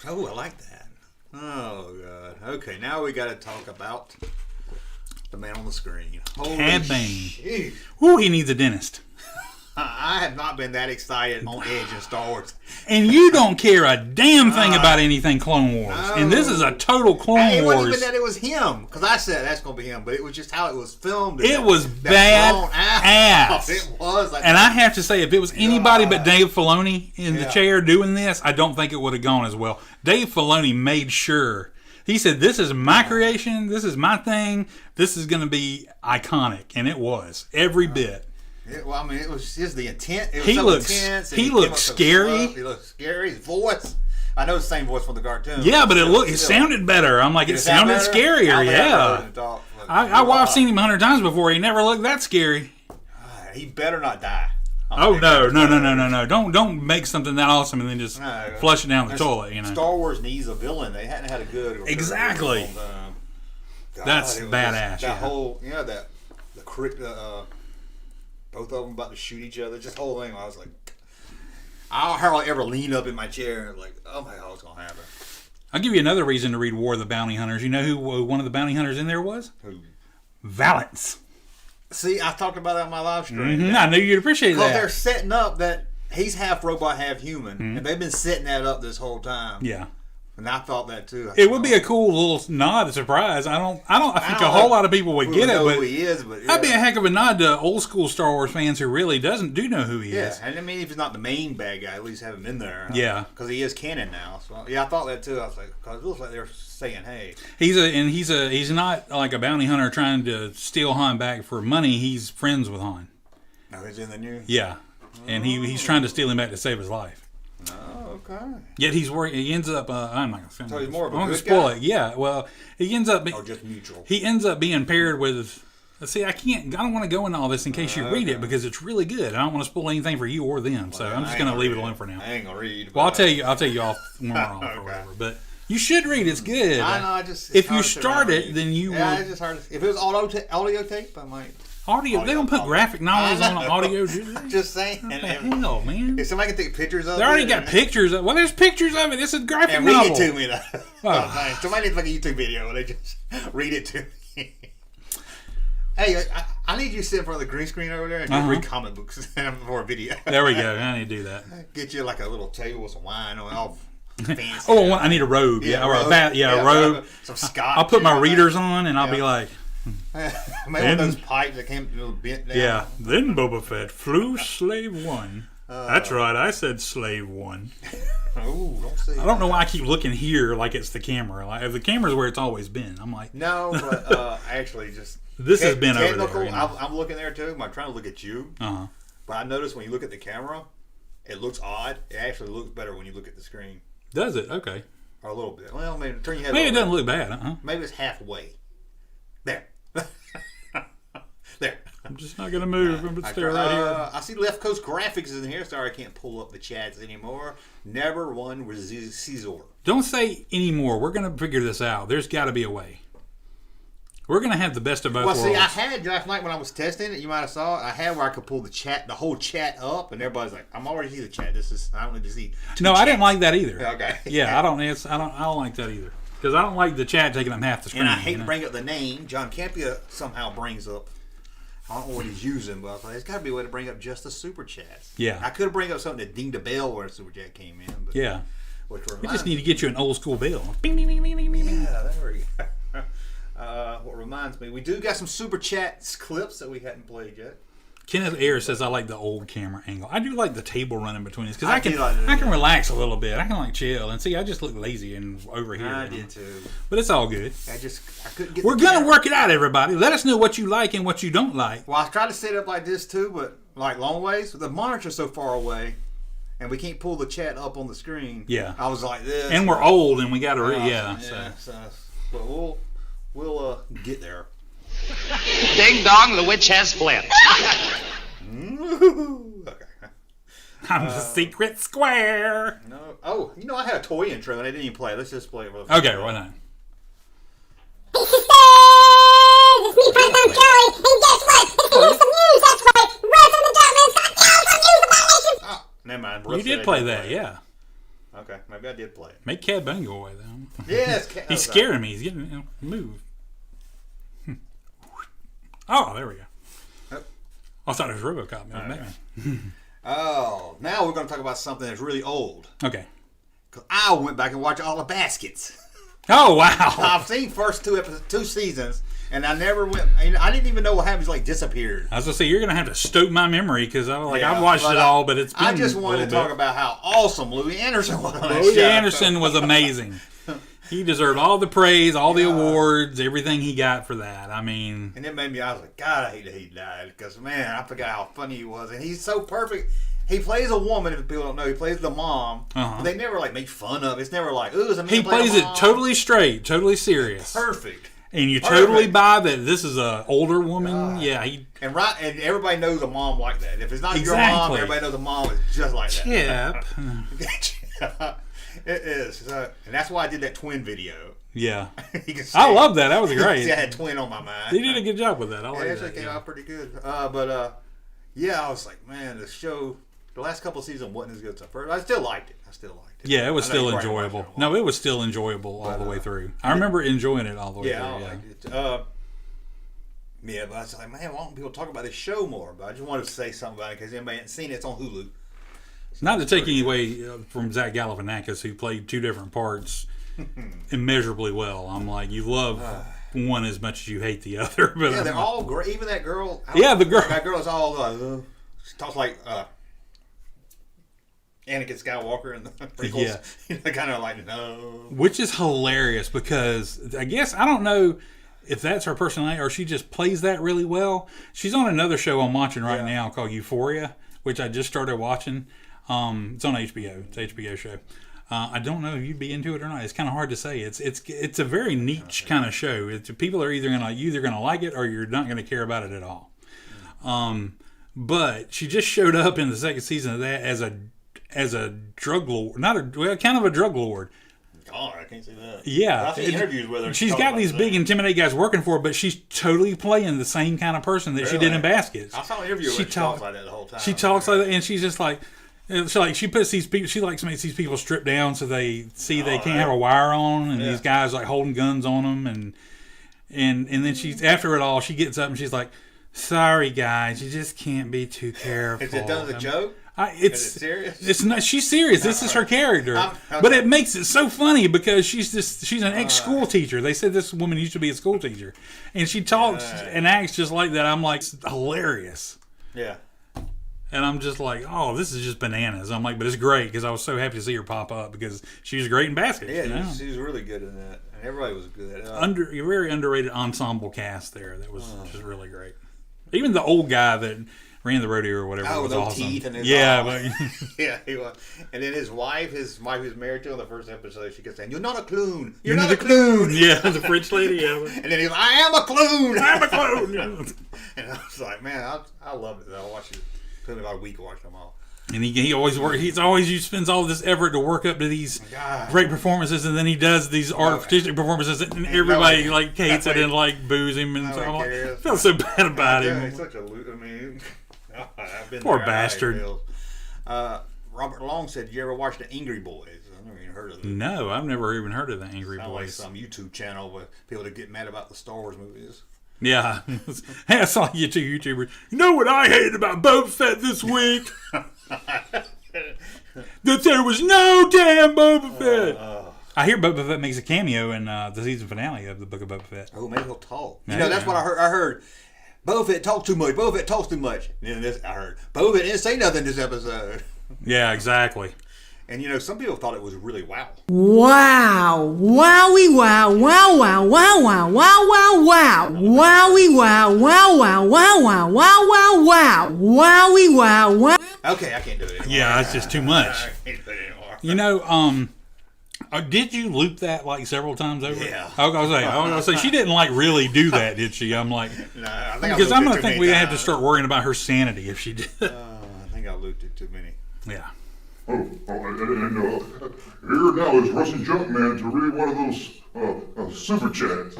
[SPEAKER 1] Oh, I like that. Oh, God. Okay, now we got to talk about the man on the screen.
[SPEAKER 2] Cad Bane. Ooh, he needs a dentist.
[SPEAKER 1] I have not been that excited on Edge in Star Wars.
[SPEAKER 2] And you don't care a damn thing about anything Clone Wars. No. And this is a total Clone Wars.
[SPEAKER 1] It wasn't even that it was him. Because I said that's going to be him. But it was just how it was filmed.
[SPEAKER 2] It was bad ass.
[SPEAKER 1] It was.
[SPEAKER 2] And I have to say, if it was anybody but Dave Filoni in the chair doing this, I don't think it would have gone as well. Dave Filoni made sure. He said, this is my creation. This is my thing. This is going to be iconic. And it was. Every bit.
[SPEAKER 1] Well, I mean, it was just the intent. It was
[SPEAKER 2] intense. He looked scary.
[SPEAKER 1] He looked scary. His voice. I know the same voice from the cartoon.
[SPEAKER 2] Yeah, but it sounded better. I'm like, it sounded scarier. Yeah. I've seen him 100 times before. He never looked that scary.
[SPEAKER 1] He better not die.
[SPEAKER 2] Oh no! Don't make something that awesome and then just flush it down the toilet. You know,
[SPEAKER 1] Star Wars needs a villain. They hadn't had a good.
[SPEAKER 2] Exactly. That's badass.
[SPEAKER 1] That whole, both of them about to shoot each other. Just the whole thing. I was like, I hardly ever lean up in my chair and like, oh my God, what's gonna happen?
[SPEAKER 2] I'll give you another reason to read War of the Bounty Hunters. You know who one of the bounty hunters in there was? Who? Valance.
[SPEAKER 1] See, I talked about that on my live stream.
[SPEAKER 2] Mm-hmm. I knew you'd appreciate that.
[SPEAKER 1] Because they're setting up that he's half robot, half human. And they've been setting that up this whole time.
[SPEAKER 2] Yeah.
[SPEAKER 1] And I thought that too.
[SPEAKER 2] It would be a cool little nod, a surprise. I think a whole lot of people would get it, but
[SPEAKER 1] who he is, but
[SPEAKER 2] that'd be a heck of a nod to old school Star Wars fans who really do know who he is.
[SPEAKER 1] Yeah, and I mean, if he's not the main bad guy, at least have him in there.
[SPEAKER 2] Yeah,
[SPEAKER 1] because he is canon now. So yeah, I thought that too. I was like, because it looks like they're saying, hey,
[SPEAKER 2] he's not like a bounty hunter trying to steal Han back for money. He's friends with Han.
[SPEAKER 1] No, he's in the news.
[SPEAKER 2] Yeah, and he's trying to steal him back to save his life.
[SPEAKER 1] Oh, okay.
[SPEAKER 2] Yet he's working. He ends up. I'm not going to.
[SPEAKER 1] So he's more of a good
[SPEAKER 2] spoil
[SPEAKER 1] guy?
[SPEAKER 2] It. Yeah. Well, he ends up.
[SPEAKER 1] Or just neutral.
[SPEAKER 2] He ends up being paired with. See, I don't want to go into all this in case you read it because it's really good. I don't want to spoil anything for you or them, so I'm just going to leave it alone for now.
[SPEAKER 1] I ain't gonna read.
[SPEAKER 2] Well, I'll tell you off when we're off or whatever. But you should read. It's good.
[SPEAKER 1] I know.
[SPEAKER 2] If you start it, then you.
[SPEAKER 1] Yeah, it's just hard. If it was audio tape, I might.
[SPEAKER 2] Audio. They don't put graphic novels on audio.
[SPEAKER 1] Just saying.
[SPEAKER 2] What the hell, man?
[SPEAKER 1] If somebody can take pictures of it.
[SPEAKER 2] They already got pictures of it. Well, there's pictures of it. It's a graphic novel.
[SPEAKER 1] And read it to me, though. Oh. Somebody needs like a YouTube video and they just read it to me. Hey, I need you to sit in front of the green screen over there and just read comic books for a video.
[SPEAKER 2] There we go. I need to do that.
[SPEAKER 1] Get you like a little table with some wine on all fancy.
[SPEAKER 2] Oh, I need a robe. Yeah, or a robe.
[SPEAKER 1] Some scotch.
[SPEAKER 2] I'll put my readers on and I'll be like...
[SPEAKER 1] Maybe one of those pipes that came bent down.
[SPEAKER 2] Yeah. Then Boba Fett flew Slave One. That's right. I said Slave One.
[SPEAKER 1] Oh, don't say
[SPEAKER 2] I don't know why I keep looking here like it's the camera. Like the camera's where it's always been. I'm like,
[SPEAKER 1] no, but actually, just
[SPEAKER 2] this has been over there. You know?
[SPEAKER 1] I'm looking there too. I'm trying to look at you. But I noticed when you look at the camera, it looks odd. It actually looks better when you look at the screen.
[SPEAKER 2] Does it? Okay.
[SPEAKER 1] Or a little bit. Well, maybe turn your head.
[SPEAKER 2] Maybe it doesn't look bad.
[SPEAKER 1] Maybe it's halfway. There. There.
[SPEAKER 2] I'm just not going to move. I'm going to stay right here.
[SPEAKER 1] I see Left Coast Graphics in here. Sorry, I can't pull up the chats anymore. Never one with Caesar.
[SPEAKER 2] Don't say anymore. We're going to figure this out. There's got to be a way. We're going to have the best of both worlds.
[SPEAKER 1] Well, see, I had last night when I was testing it, you might have saw it, I had where I could pull the whole chat up, and everybody's like, I'm already see the chat. I don't need to see
[SPEAKER 2] No, chats. I didn't like that either.
[SPEAKER 1] Okay.
[SPEAKER 2] Yeah, I don't like that either. Because I don't like the chat taking up half the screen.
[SPEAKER 1] And I hate to bring up the name. John Campia somehow brings up, I don't know what he's using, but there's got to be a way to bring up just the super chats.
[SPEAKER 2] Yeah.
[SPEAKER 1] I could bring up something that dinged a bell where a super chat came in. But
[SPEAKER 2] Yeah. We just need to get you an old school bell. Bing, bing, bing, bing, bing, bing.
[SPEAKER 1] Yeah, there we go. What reminds me, we do got some super chats clips that we hadn't played yet.
[SPEAKER 2] Kenneth Ayers says I like the old camera angle. I do like the table running between us because I can
[SPEAKER 1] like
[SPEAKER 2] relax a little bit. I can like chill and see. I just look lazy and over here.
[SPEAKER 1] I did too,
[SPEAKER 2] but it's all good.
[SPEAKER 1] I couldn't get.
[SPEAKER 2] We're gonna work it out, everybody. Let us know what you like and what you don't like.
[SPEAKER 1] Well, I tried to set it up like this too, but like long ways. The monitor's so far away, and we can't pull the chat up on the screen.
[SPEAKER 2] Yeah,
[SPEAKER 1] I was like this,
[SPEAKER 2] and we're old, and we got to
[SPEAKER 1] but we'll get there.
[SPEAKER 10] Ding dong, the witch has fled.
[SPEAKER 1] Okay.
[SPEAKER 2] I'm the secret square.
[SPEAKER 1] No. Oh, I had a toy intro and I didn't even play it. Let's just play it.
[SPEAKER 2] Okay, why not?
[SPEAKER 5] It's me, Python Kelly, and guess what? It's gonna be some news, that's right. Russ and the Junkman's got some news about Nation.
[SPEAKER 1] Oh, never mind.
[SPEAKER 2] You did play that, yeah.
[SPEAKER 1] Okay, maybe I did play it.
[SPEAKER 2] Make Cad Bane go away, though.
[SPEAKER 1] Yes,
[SPEAKER 2] he's scaring me. He's getting, move. Oh, there we go. I thought it was RoboCop.
[SPEAKER 1] Oh, now we're going to talk about something that's really old.
[SPEAKER 2] Okay.
[SPEAKER 1] Because I went back and watched all the Baskets.
[SPEAKER 2] Oh, wow.
[SPEAKER 1] I've seen first two seasons, and I never went. I didn't even know what happened. It's like disappeared.
[SPEAKER 2] I was going to say, you're going to have to stoke my memory because I've watched it all, but it's been
[SPEAKER 1] I just wanted to talk about how awesome Louis Anderson was on that
[SPEAKER 2] Louis
[SPEAKER 1] show.
[SPEAKER 2] Anderson was amazing. He deserved all the praise, all the awards, everything he got for that. I mean...
[SPEAKER 1] And it made me... I was like, God, I hate that he died. Because, man, I forgot how funny he was. And he's so perfect. He plays a woman, if people don't know. He plays the mom. But they never, make fun of it. It's never like, ooh, it's a man.
[SPEAKER 2] He plays it totally straight, totally serious.
[SPEAKER 1] Perfect.
[SPEAKER 2] And you totally buy that this is an older woman. Yeah.
[SPEAKER 1] And everybody knows a mom like that. If it's not your mom, everybody knows a mom is just like that.
[SPEAKER 2] Chip.
[SPEAKER 1] It is. And that's why I did that twin video.
[SPEAKER 2] Yeah. I love that. That was great.
[SPEAKER 1] See, I had twin on my mind.
[SPEAKER 2] He did a good job with that. I like that.
[SPEAKER 1] It actually came out pretty good. I was like, man, the show, the last couple of seasons wasn't as good as the first. I still liked it.
[SPEAKER 2] Yeah, it was still enjoyable. No, it was still enjoyable all the way through. I remember enjoying it all the way through.
[SPEAKER 1] I liked it. But I was like, man, why don't people talk about this show more? But I just wanted to say something about it because anybody hadn't seen it. It's on Hulu.
[SPEAKER 2] Not to take any away from Zach Galifianakis, who played two different parts immeasurably well. I'm like, you love one as much as you hate the other. But
[SPEAKER 1] yeah, they're all great. Even that girl.
[SPEAKER 2] That
[SPEAKER 1] girl is all. She talks like Anakin Skywalker in the prequels. Yeah. Kind of like, no.
[SPEAKER 2] Which is hilarious because I guess, I don't know if that's her personality or she just plays that really well. She's on another show I'm watching right now called Euphoria, which I just started watching. It's on HBO. It's an HBO show. I don't know if you'd be into it or not. It's kind of hard to say. It's a very niche kind of show. People are either gonna like it or you're not gonna care about it at all. But she just showed up in the second season of that as a drug lord, kind of a drug lord.
[SPEAKER 1] God, I can't see that.
[SPEAKER 2] Yeah,
[SPEAKER 1] I've seen interviews with her.
[SPEAKER 2] She's got these big intimidating guys working for her, but she's totally playing the same kind of person that she did in Baskets.
[SPEAKER 1] I saw an interview where she talks like that the whole time.
[SPEAKER 2] She talks like that, and she's just like. She puts these people. She likes to make these people strip down so they see they can't have a wire on, and these guys like holding guns on them, and then she's after it all. She gets up and she's like, "Sorry guys, you just can't be too careful."
[SPEAKER 1] Is it done as a joke?
[SPEAKER 2] Is it
[SPEAKER 1] serious?
[SPEAKER 2] It's not. She's serious. This is her character, but it makes it so funny because she's an ex-school teacher. They said this woman used to be a school teacher, and she talks and acts just like that. I'm like, hilarious.
[SPEAKER 1] Yeah.
[SPEAKER 2] And I'm just like, oh, this is just bananas. I'm like, but it's great because I was so happy to see her pop up because she was great in Baskets.
[SPEAKER 1] Yeah, she was really good in that. And everybody was good.
[SPEAKER 2] Very underrated ensemble cast there. That was just really great. Even the old guy that ran the rodeo or whatever was awesome.
[SPEAKER 1] Teeth and his yeah, he was. And then his wife he was married to in the first episode, she kept saying, "You're not a clown. You're not a clown."
[SPEAKER 2] Yeah, the French lady. Yeah.
[SPEAKER 1] And then he's like, "I am a clown.
[SPEAKER 2] I'm a clown."
[SPEAKER 1] And I was like, man, I loved it. I watched it. Took me about a week to watch them all.
[SPEAKER 2] And he always spends all this effort to work up to these great performances, and then he does these artistic performances, and everybody hates it and boos him, and so I feel so bad about him.
[SPEAKER 1] He's such a loser. I mean, I've been
[SPEAKER 2] poor bastard.
[SPEAKER 1] Robert Long said, "Did you ever watch the Angry Boys?" never even heard of it.
[SPEAKER 2] No, I've never even heard of the Angry
[SPEAKER 1] Sounds
[SPEAKER 2] Boys.
[SPEAKER 1] like some YouTube channel with people that get mad about the Star Wars movies.
[SPEAKER 2] Yeah. I saw you two YouTubers. You know what I hated about Boba Fett this week? That there was no damn Boba Fett. I hear Boba Fett makes a cameo in the season finale of the Book of Boba Fett.
[SPEAKER 1] Oh, maybe he'll talk. That's what I heard. I heard Boba Fett talks too much. Boba Fett talks too much. And then I heard Boba Fett didn't say nothing this episode.
[SPEAKER 2] Yeah, exactly.
[SPEAKER 1] And some people thought it was really wow.
[SPEAKER 12] Wow. Wowie wow. Wow wow wow wow wow wow wow. Wowie wow. Wow wow wow wow wow wow wow. Wowie wow wow.
[SPEAKER 1] Okay, I can't do it anymore.
[SPEAKER 2] Yeah, that's just too much.
[SPEAKER 1] I can't do it anymore.
[SPEAKER 2] Did you loop that like several times over?
[SPEAKER 1] Yeah.
[SPEAKER 2] I was gonna say she didn't like really do that, did she? I'm like,
[SPEAKER 1] no, I think
[SPEAKER 2] because I'm gonna
[SPEAKER 1] think
[SPEAKER 2] we have to start worrying about her sanity if she did.
[SPEAKER 1] I think I looped it too many.
[SPEAKER 2] Yeah.
[SPEAKER 13] And here now is Russ and Junkman to read one of those super chats.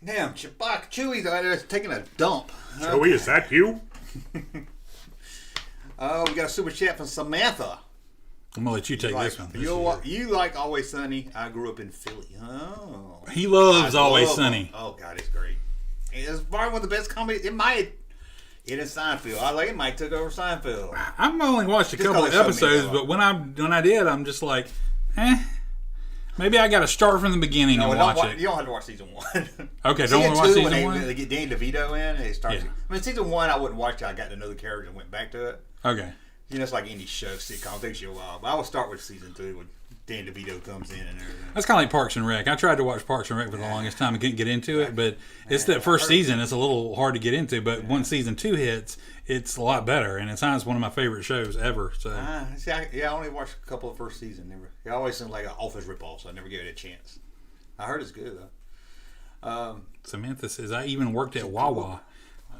[SPEAKER 1] Damn, Chewbacca Chewie's out there taking a dump.
[SPEAKER 2] Chewie, is that you?
[SPEAKER 1] Oh, we got a super chat from Samantha.
[SPEAKER 2] I'm gonna let you take this one.
[SPEAKER 1] You like Always Sunny. I grew up in Philly. Oh.
[SPEAKER 2] He loves Always Sunny.
[SPEAKER 1] Oh God, it's great. It's probably one of the best comedies. It is Seinfeld. I like it. Might took over Seinfeld.
[SPEAKER 2] I've only watched a couple of episodes, but when I did, I'm just like, maybe I got to start from the beginning and watch it.
[SPEAKER 1] You don't have to watch season 1.
[SPEAKER 2] Okay, don't want to watch season 1?
[SPEAKER 1] They get Danny DeVito in, and they start. Yeah. I mean, season 1 I wouldn't watch till I got to know the character and went back to it.
[SPEAKER 2] Okay.
[SPEAKER 1] It's like any show, sitcom. It takes you a while. But I would start with season 2 when Danny DeVito comes in and everything.
[SPEAKER 2] That's kind of like Parks and Rec. I tried to watch Parks and Rec for the longest time and couldn't get into it, but it's that first season. It's a little hard to get into, but once season 2 hits, it's a lot better, and it's one of my favorite shows ever. So
[SPEAKER 1] I only watched a couple of first season. It always seemed like an Office ripoff, so I never gave it a chance. I heard it's good though.
[SPEAKER 2] Samantha says I even worked at Wawa.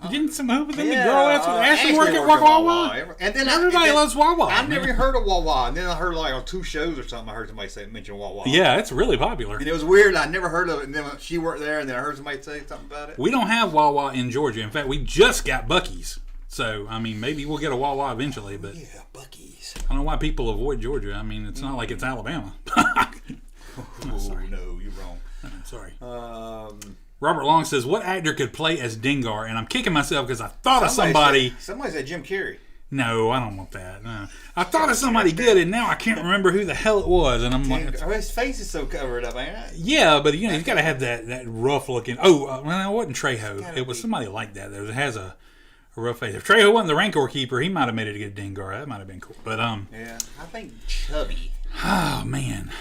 [SPEAKER 2] Didn't the girl Ashley work at Wawa?
[SPEAKER 1] And then
[SPEAKER 2] everybody loves Wawa.
[SPEAKER 1] I've never heard of Wawa, and then I heard like on 2 shows or something. I heard somebody mention Wawa.
[SPEAKER 2] Yeah, it's really popular.
[SPEAKER 1] And it was weird. I never heard of it. And then she worked there, and then I heard somebody say something about it.
[SPEAKER 2] We don't have Wawa in Georgia. In fact, we just got Buc-ee's. So I mean, maybe we'll get a Wawa eventually. But
[SPEAKER 1] yeah, Buc-ee's.
[SPEAKER 2] I don't know why people avoid Georgia. I mean, it's not like it's Alabama.
[SPEAKER 1] Sorry. No, you're wrong.
[SPEAKER 2] I'm sorry. Robert Long says, what actor could play as Dengar? And I'm kicking myself because I thought of somebody.
[SPEAKER 1] Somebody said Jim Carrey.
[SPEAKER 2] No, I don't want that. No. I thought of somebody good, and now I can't remember who the hell it was. And I'm like,
[SPEAKER 1] his face is so covered up, ain't it?
[SPEAKER 2] Yeah, but he's got to have that rough looking. Well, it wasn't Trejo. It was somebody like that. That has a rough face. If Trejo wasn't the Rancor keeper, he might have made it a good Dengar. That might have been cool. But
[SPEAKER 1] yeah, I think chubby.
[SPEAKER 2] Oh man.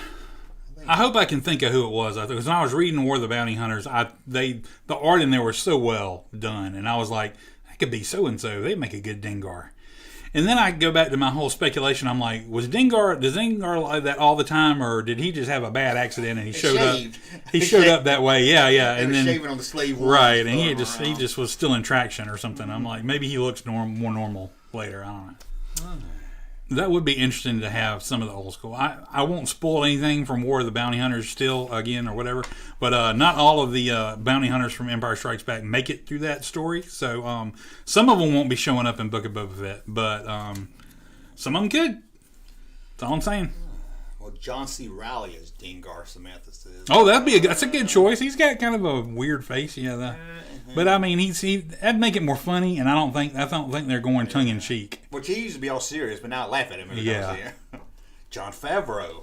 [SPEAKER 2] I hope I can think of who it was. Because when I was reading War of the Bounty Hunters, the art in there was so well done, and I was like, that could be so and so. They'd make a good Dengar. And then I go back to my whole speculation. I'm like, does Dengar like that all the time, or did he just have a bad accident and he showed up? He showed up that way, yeah. And then
[SPEAKER 1] shaving on the slave
[SPEAKER 2] right, and he just was still in traction or something. I'm like, maybe he looks more normal later. I don't know. That would be interesting to have some of the old school. I won't spoil anything from War of the Bounty Hunters still, again, or whatever. But not all of the bounty hunters from Empire Strikes Back make it through that story. So some of them won't be showing up in Book of Boba Fett. But some of them could. That's all I'm saying.
[SPEAKER 1] Well, John C. Reilly is Dengar, Samantha says.
[SPEAKER 2] Oh, that's a good choice. He's got kind of a weird face, yeah. But I mean, that'd make it more funny, and I don't think they're going tongue in cheek.
[SPEAKER 1] Which he used to be all serious, but now I laugh at him.
[SPEAKER 2] Yeah.
[SPEAKER 1] John Favreau.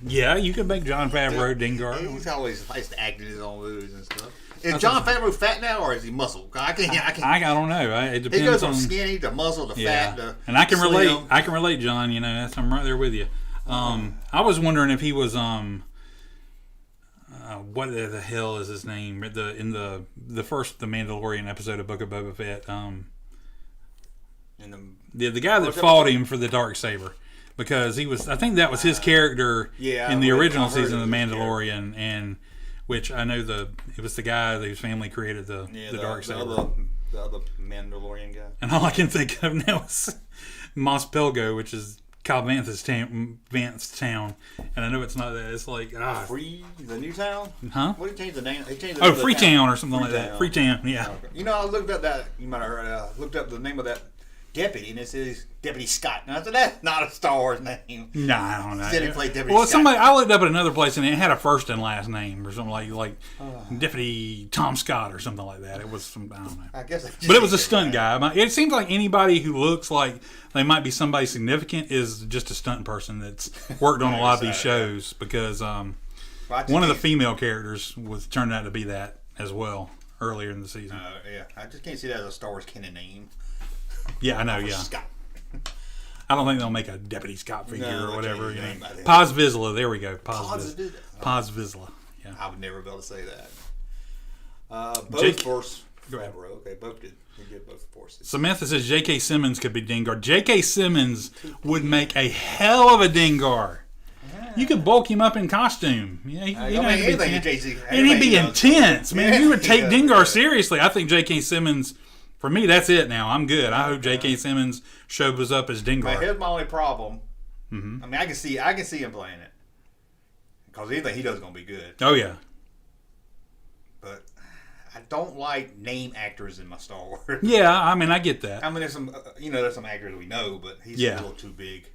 [SPEAKER 2] Yeah, you could make John Favreau Dengar.
[SPEAKER 1] He's always likes to act in his own movies and stuff. Is John Favreau fat now, or is he muscle? I
[SPEAKER 2] don't know. It depends.
[SPEAKER 1] He goes from skinny to muscle to fat to
[SPEAKER 2] and I can
[SPEAKER 1] slim.
[SPEAKER 2] relate. I can relate, John. I'm right there with you. I was wondering if he was what the hell is his name? In the first The Mandalorian episode of Book of Boba Fett. The guy that fought him for the Darksaber, because I think that was his character in the original season of The Mandalorian, and which I know it was the guy whose family created the Darksaber.
[SPEAKER 1] The other Mandalorian guy.
[SPEAKER 2] And all I can think of now is Mos Pelgo, which is called Vance Town, and I know it's not that. It's like
[SPEAKER 1] the new town?
[SPEAKER 2] Huh?
[SPEAKER 1] What did he change the name? They changed the name of the
[SPEAKER 2] Freetown or something like that. Freetown, yeah.
[SPEAKER 1] Okay. You know, I looked up that. You might have heard. Looked up the name of that deputy, and it says Deputy Scott. And I said that's not a Star Wars name.
[SPEAKER 2] No, I don't know.
[SPEAKER 1] Instead, he played Deputy Scott.
[SPEAKER 2] I looked up at another place, and it had a first and last name or something like Deputy Tom Scott or something like that. It was some, I don't know.
[SPEAKER 1] I guess.
[SPEAKER 2] But it was a stunt guy. It seems like anybody who looks like they might be somebody significant is just a stunt person that's worked on a lot of these shows because one of the female characters turned out to be that as well earlier in the season.
[SPEAKER 1] Yeah, I just can't see that as a Star Wars canon name.
[SPEAKER 2] Yeah, I know. Yeah,
[SPEAKER 1] Scott.
[SPEAKER 2] I don't think they'll make a Deputy Scott figure or whatever. Paz Vizsla. There we go. Paz Vizsla. Yeah.
[SPEAKER 1] I would never be able to say that. Both force. Go ahead, bro. Okay, both did. We did both forces.
[SPEAKER 2] Samantha says J.K. Simmons could be Dengar. J.K. Simmons would make a hell of a Dengar. You could bulk him up in costume. Yeah, he'd be intense, man. You would take Dengar seriously. I think J.K. Simmons. For me, that's it now. I'm good. I hope J.K. Simmons shows up as Dengar.
[SPEAKER 1] Here's my only problem. Mm-hmm. I mean, I can see him playing it because anything he does is gonna be good.
[SPEAKER 2] Oh yeah.
[SPEAKER 1] But I don't like name actors in my Star Wars.
[SPEAKER 2] Yeah, I mean, I get that.
[SPEAKER 1] I mean, there's some, there's some actors we know, but he's a little too big.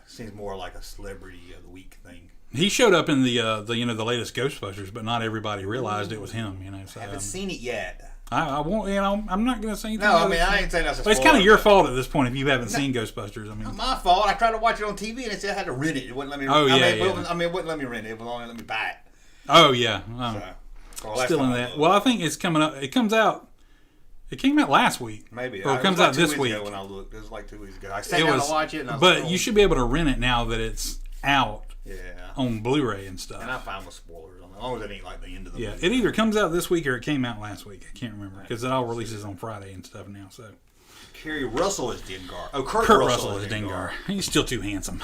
[SPEAKER 1] Seems more like a celebrity of the week thing.
[SPEAKER 2] He showed up in the latest Ghostbusters, but not everybody realized it was him. So,
[SPEAKER 1] I haven't seen it yet.
[SPEAKER 2] I won't. I'm not going to say anything.
[SPEAKER 1] No, I mean, I ain't saying that's a spoiler.
[SPEAKER 2] It's kind of your fault at this point if you haven't seen Ghostbusters. I mean,
[SPEAKER 1] not my fault. I tried to watch it on TV and it said I had to rent it. It wouldn't let me. It wouldn't let me rent it. It would only let me buy it.
[SPEAKER 2] Oh yeah. Still in that. Well, I think it's coming up. It comes out. It came out last week.
[SPEAKER 1] Maybe.
[SPEAKER 2] Or it comes out this week.
[SPEAKER 1] When I looked, it was like 2 weeks ago. I sat down to watch it.
[SPEAKER 2] But you should be able to rent it now that it's out.
[SPEAKER 1] Yeah.
[SPEAKER 2] On Blu-ray and stuff.
[SPEAKER 1] And I found the spoilers. As long as it ain't like the end of the movie.
[SPEAKER 2] It either comes out this week or it came out last week. I can't remember because it all releases on Friday and stuff now. So,
[SPEAKER 1] Kerry Russell is Dengar. Oh, Kurt
[SPEAKER 2] Russell is Dengar. He's still too handsome.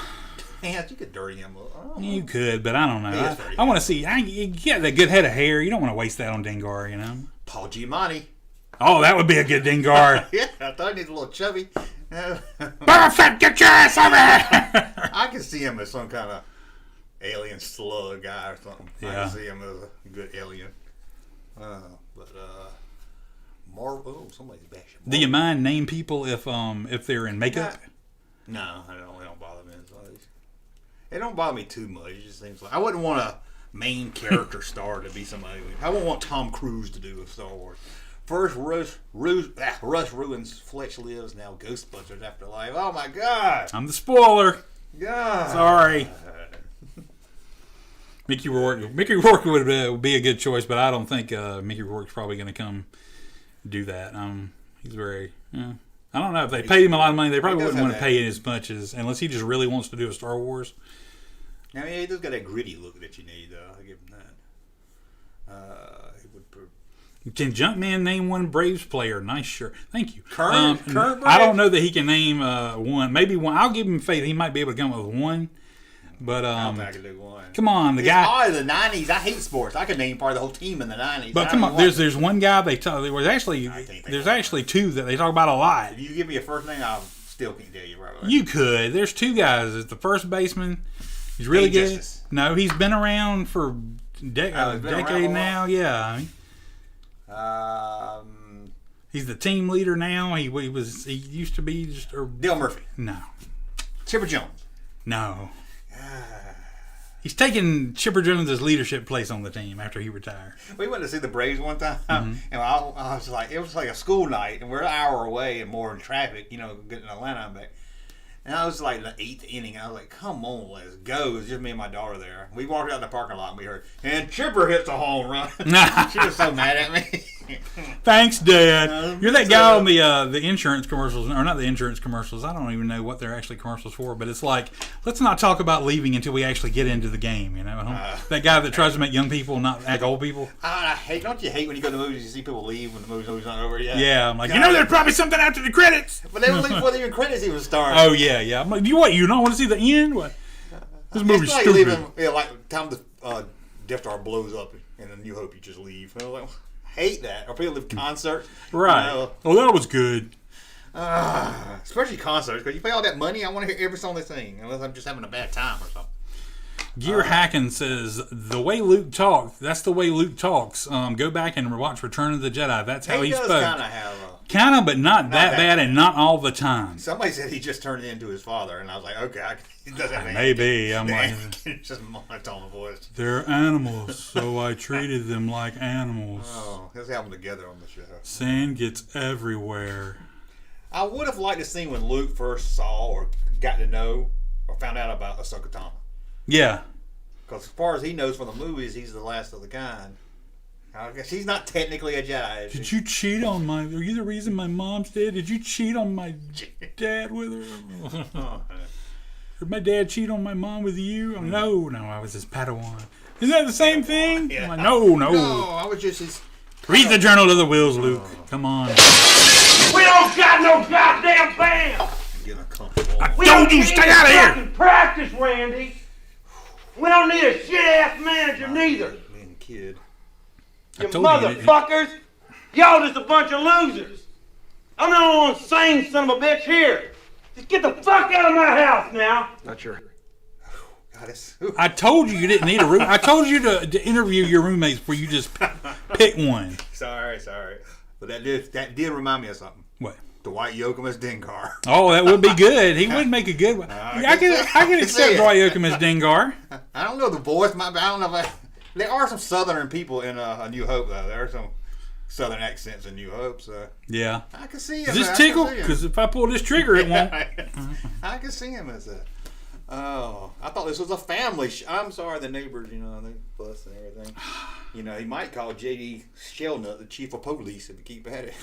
[SPEAKER 1] Yeah, you could dirty him.
[SPEAKER 2] You could, but I don't know. I want to see. You got that good head of hair. You don't want to waste that on Dengar,
[SPEAKER 1] Paul Giamatti.
[SPEAKER 2] Oh, that would be a good Dengar.
[SPEAKER 1] Yeah, I thought he was a little chubby.
[SPEAKER 2] Boba Fett, get your ass over here!
[SPEAKER 1] I can see him as some kind of alien slug guy or something. Yeah. I can see him as a good alien. Marvel. Somebody's bashing.
[SPEAKER 2] Do you mind name people if they're in makeup?
[SPEAKER 1] No, it don't bother me. It don't bother me too much. It just seems like I wouldn't want a main character star to be somebody. I wouldn't want Tom Cruise to do a Star Wars. First, Russ ruins Fletch Lives, now Ghostbusters Afterlife. Oh my God!
[SPEAKER 2] I'm the spoiler.
[SPEAKER 1] God,
[SPEAKER 2] sorry. Mickey Rourke would be a good choice, but I don't think Mickey Rourke's probably going to come do that. He's very. I don't know if they paid him a lot of money. They probably wouldn't want to pay it as much as unless he just really wants to do a Star Wars.
[SPEAKER 1] I mean, he does got that gritty look that you need. I give him that.
[SPEAKER 2] Can Junkman name one Braves player? Nice shirt. Thank you.
[SPEAKER 1] Current
[SPEAKER 2] I don't know that he can name one. Maybe one. I'll give him faith. He might be able to come up with one. But
[SPEAKER 1] I don't think I can do one.
[SPEAKER 2] Come on, the guy.
[SPEAKER 1] The '90s. I hate sports. I could name part of the whole team in the '90s.
[SPEAKER 2] But come on, there's one guy they talk. There's actually two that they talk about a lot.
[SPEAKER 1] If you give me a first name, I still can't tell you right away.
[SPEAKER 2] You could. There's two guys. It's the first baseman. He's really good. Justice. No, he's been around for a decade now. Yeah. He's the team leader now. He used to be
[SPEAKER 1] Dale Murphy.
[SPEAKER 2] No.
[SPEAKER 1] Chipper Jones.
[SPEAKER 2] No. He's taken Chipper Jones' leadership place on the team after he retired.
[SPEAKER 1] We went to see the Braves one time, and I was like, it was like a school night, and we're an hour away and more in traffic, getting Atlanta back. And I was like in the 8th inning. I was like, come on, let's go. It was just me and my daughter there. We walked out in the parking lot and we heard, and Chipper hits a home run. She was so mad at me.
[SPEAKER 2] Thanks, Dad. You're that guy on the insurance commercials, or not the insurance commercials. I don't even know what they're actually commercials for, but it's like, let's not talk about leaving until we actually get into the game, that guy that tries to make young people not act old people.
[SPEAKER 1] Don't you hate when you go to the movies, you see people leave when the movie's not over yet?
[SPEAKER 2] Yeah, I'm like, there's probably something after the credits.
[SPEAKER 1] But they would leave before the even credits even start.
[SPEAKER 2] Oh, yeah. I'm like, you don't want to see the end? What? This movie's
[SPEAKER 1] like
[SPEAKER 2] stupid.
[SPEAKER 1] Leaving, like time the Death Star blows up in A New Hope, you just leave. I was like, I hate that. Or people leave concerts.
[SPEAKER 2] Right. Oh, that was good.
[SPEAKER 1] Especially concerts, because you pay all that money, I want to hear every song they sing, unless I'm just having a bad time or something.
[SPEAKER 2] Gear Hacking says, the way Luke talked, that's the way Luke talks. Go back and watch Return of the Jedi. That's how he spoke. Kind of, but not that bad and not all the time.
[SPEAKER 1] Somebody said he just turned into his father, and I was like, okay, he doesn't have
[SPEAKER 2] maybe. I'm like,
[SPEAKER 1] it's just monotone voice.
[SPEAKER 2] They're animals, so I treated them like animals.
[SPEAKER 1] Oh, let's have them together on the show.
[SPEAKER 2] Sand gets everywhere.
[SPEAKER 1] I would have liked to see when Luke first saw or got to know or found out about Ahsoka Tano.
[SPEAKER 2] Yeah.
[SPEAKER 1] Because as far as he knows from the movies, he's the last of the kind. I guess he's not technically a Jedi.
[SPEAKER 2] Did you cheat on my... Are you the reason my mom's dead? Did you cheat on my dad with her? Did my dad cheat on my mom with you? No, I was his Padawan. Isn't that the same thing?
[SPEAKER 1] Yeah.
[SPEAKER 2] Like, no.
[SPEAKER 1] No, I was just his...
[SPEAKER 2] Read the Journal of the Wills, Luke. Come on.
[SPEAKER 10] We don't got no goddamn band.
[SPEAKER 2] I told you, stay out of here.
[SPEAKER 10] Practice, Randy. We don't need a shit-ass manager neither.
[SPEAKER 1] Being a kid.
[SPEAKER 10] You motherfuckers. Y'all just a bunch of losers. I'm the only one sane son of a bitch here. Just get the fuck out of my house now.
[SPEAKER 1] Not sure.
[SPEAKER 2] I told you didn't need a room. I told you to interview your roommates before you just pick one.
[SPEAKER 1] Sorry. But that did remind me of something.
[SPEAKER 2] What?
[SPEAKER 1] Dwight Yoakam as Dengar.
[SPEAKER 2] Oh, that would be good. He would make a good one. I can accept Dwight Yoakam as Dengar.
[SPEAKER 1] I don't know the voice. I don't know there are some Southern people in A New Hope, though. There are some Southern accents in New Hope, so...
[SPEAKER 2] Yeah.
[SPEAKER 1] I can see him.
[SPEAKER 2] Does this tickle? Because if I pull this trigger, it won't.
[SPEAKER 1] I can see him as that. Oh, I thought this was a family I'm sorry, the neighbors, they fuss and everything. He might call J.D. Shellnut the chief of police if you keep at it.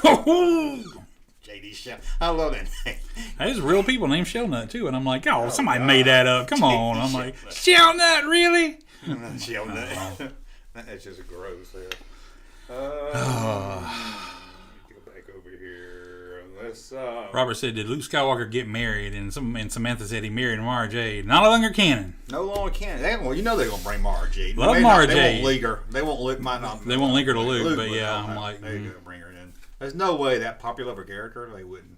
[SPEAKER 1] J.D. Shellnut. I love that name.
[SPEAKER 2] There's real people named Shellnut, too. And I'm like, somebody made that up. Come on. I'm like, Shellnut, really?
[SPEAKER 1] Shellnut. That's just gross there. Go back over here. Let's,
[SPEAKER 2] Robert said, did Luke Skywalker get married? And Samantha said he married Mara Jade. Not longer canon.
[SPEAKER 1] No longer canon. They're going to bring Mara Jade.
[SPEAKER 2] Love Mara Jade.
[SPEAKER 1] They won't link her. They won't
[SPEAKER 2] link her to Luke, but yeah, I'm like...
[SPEAKER 1] They're going to bring her in. There's no way that popular of a character, they wouldn't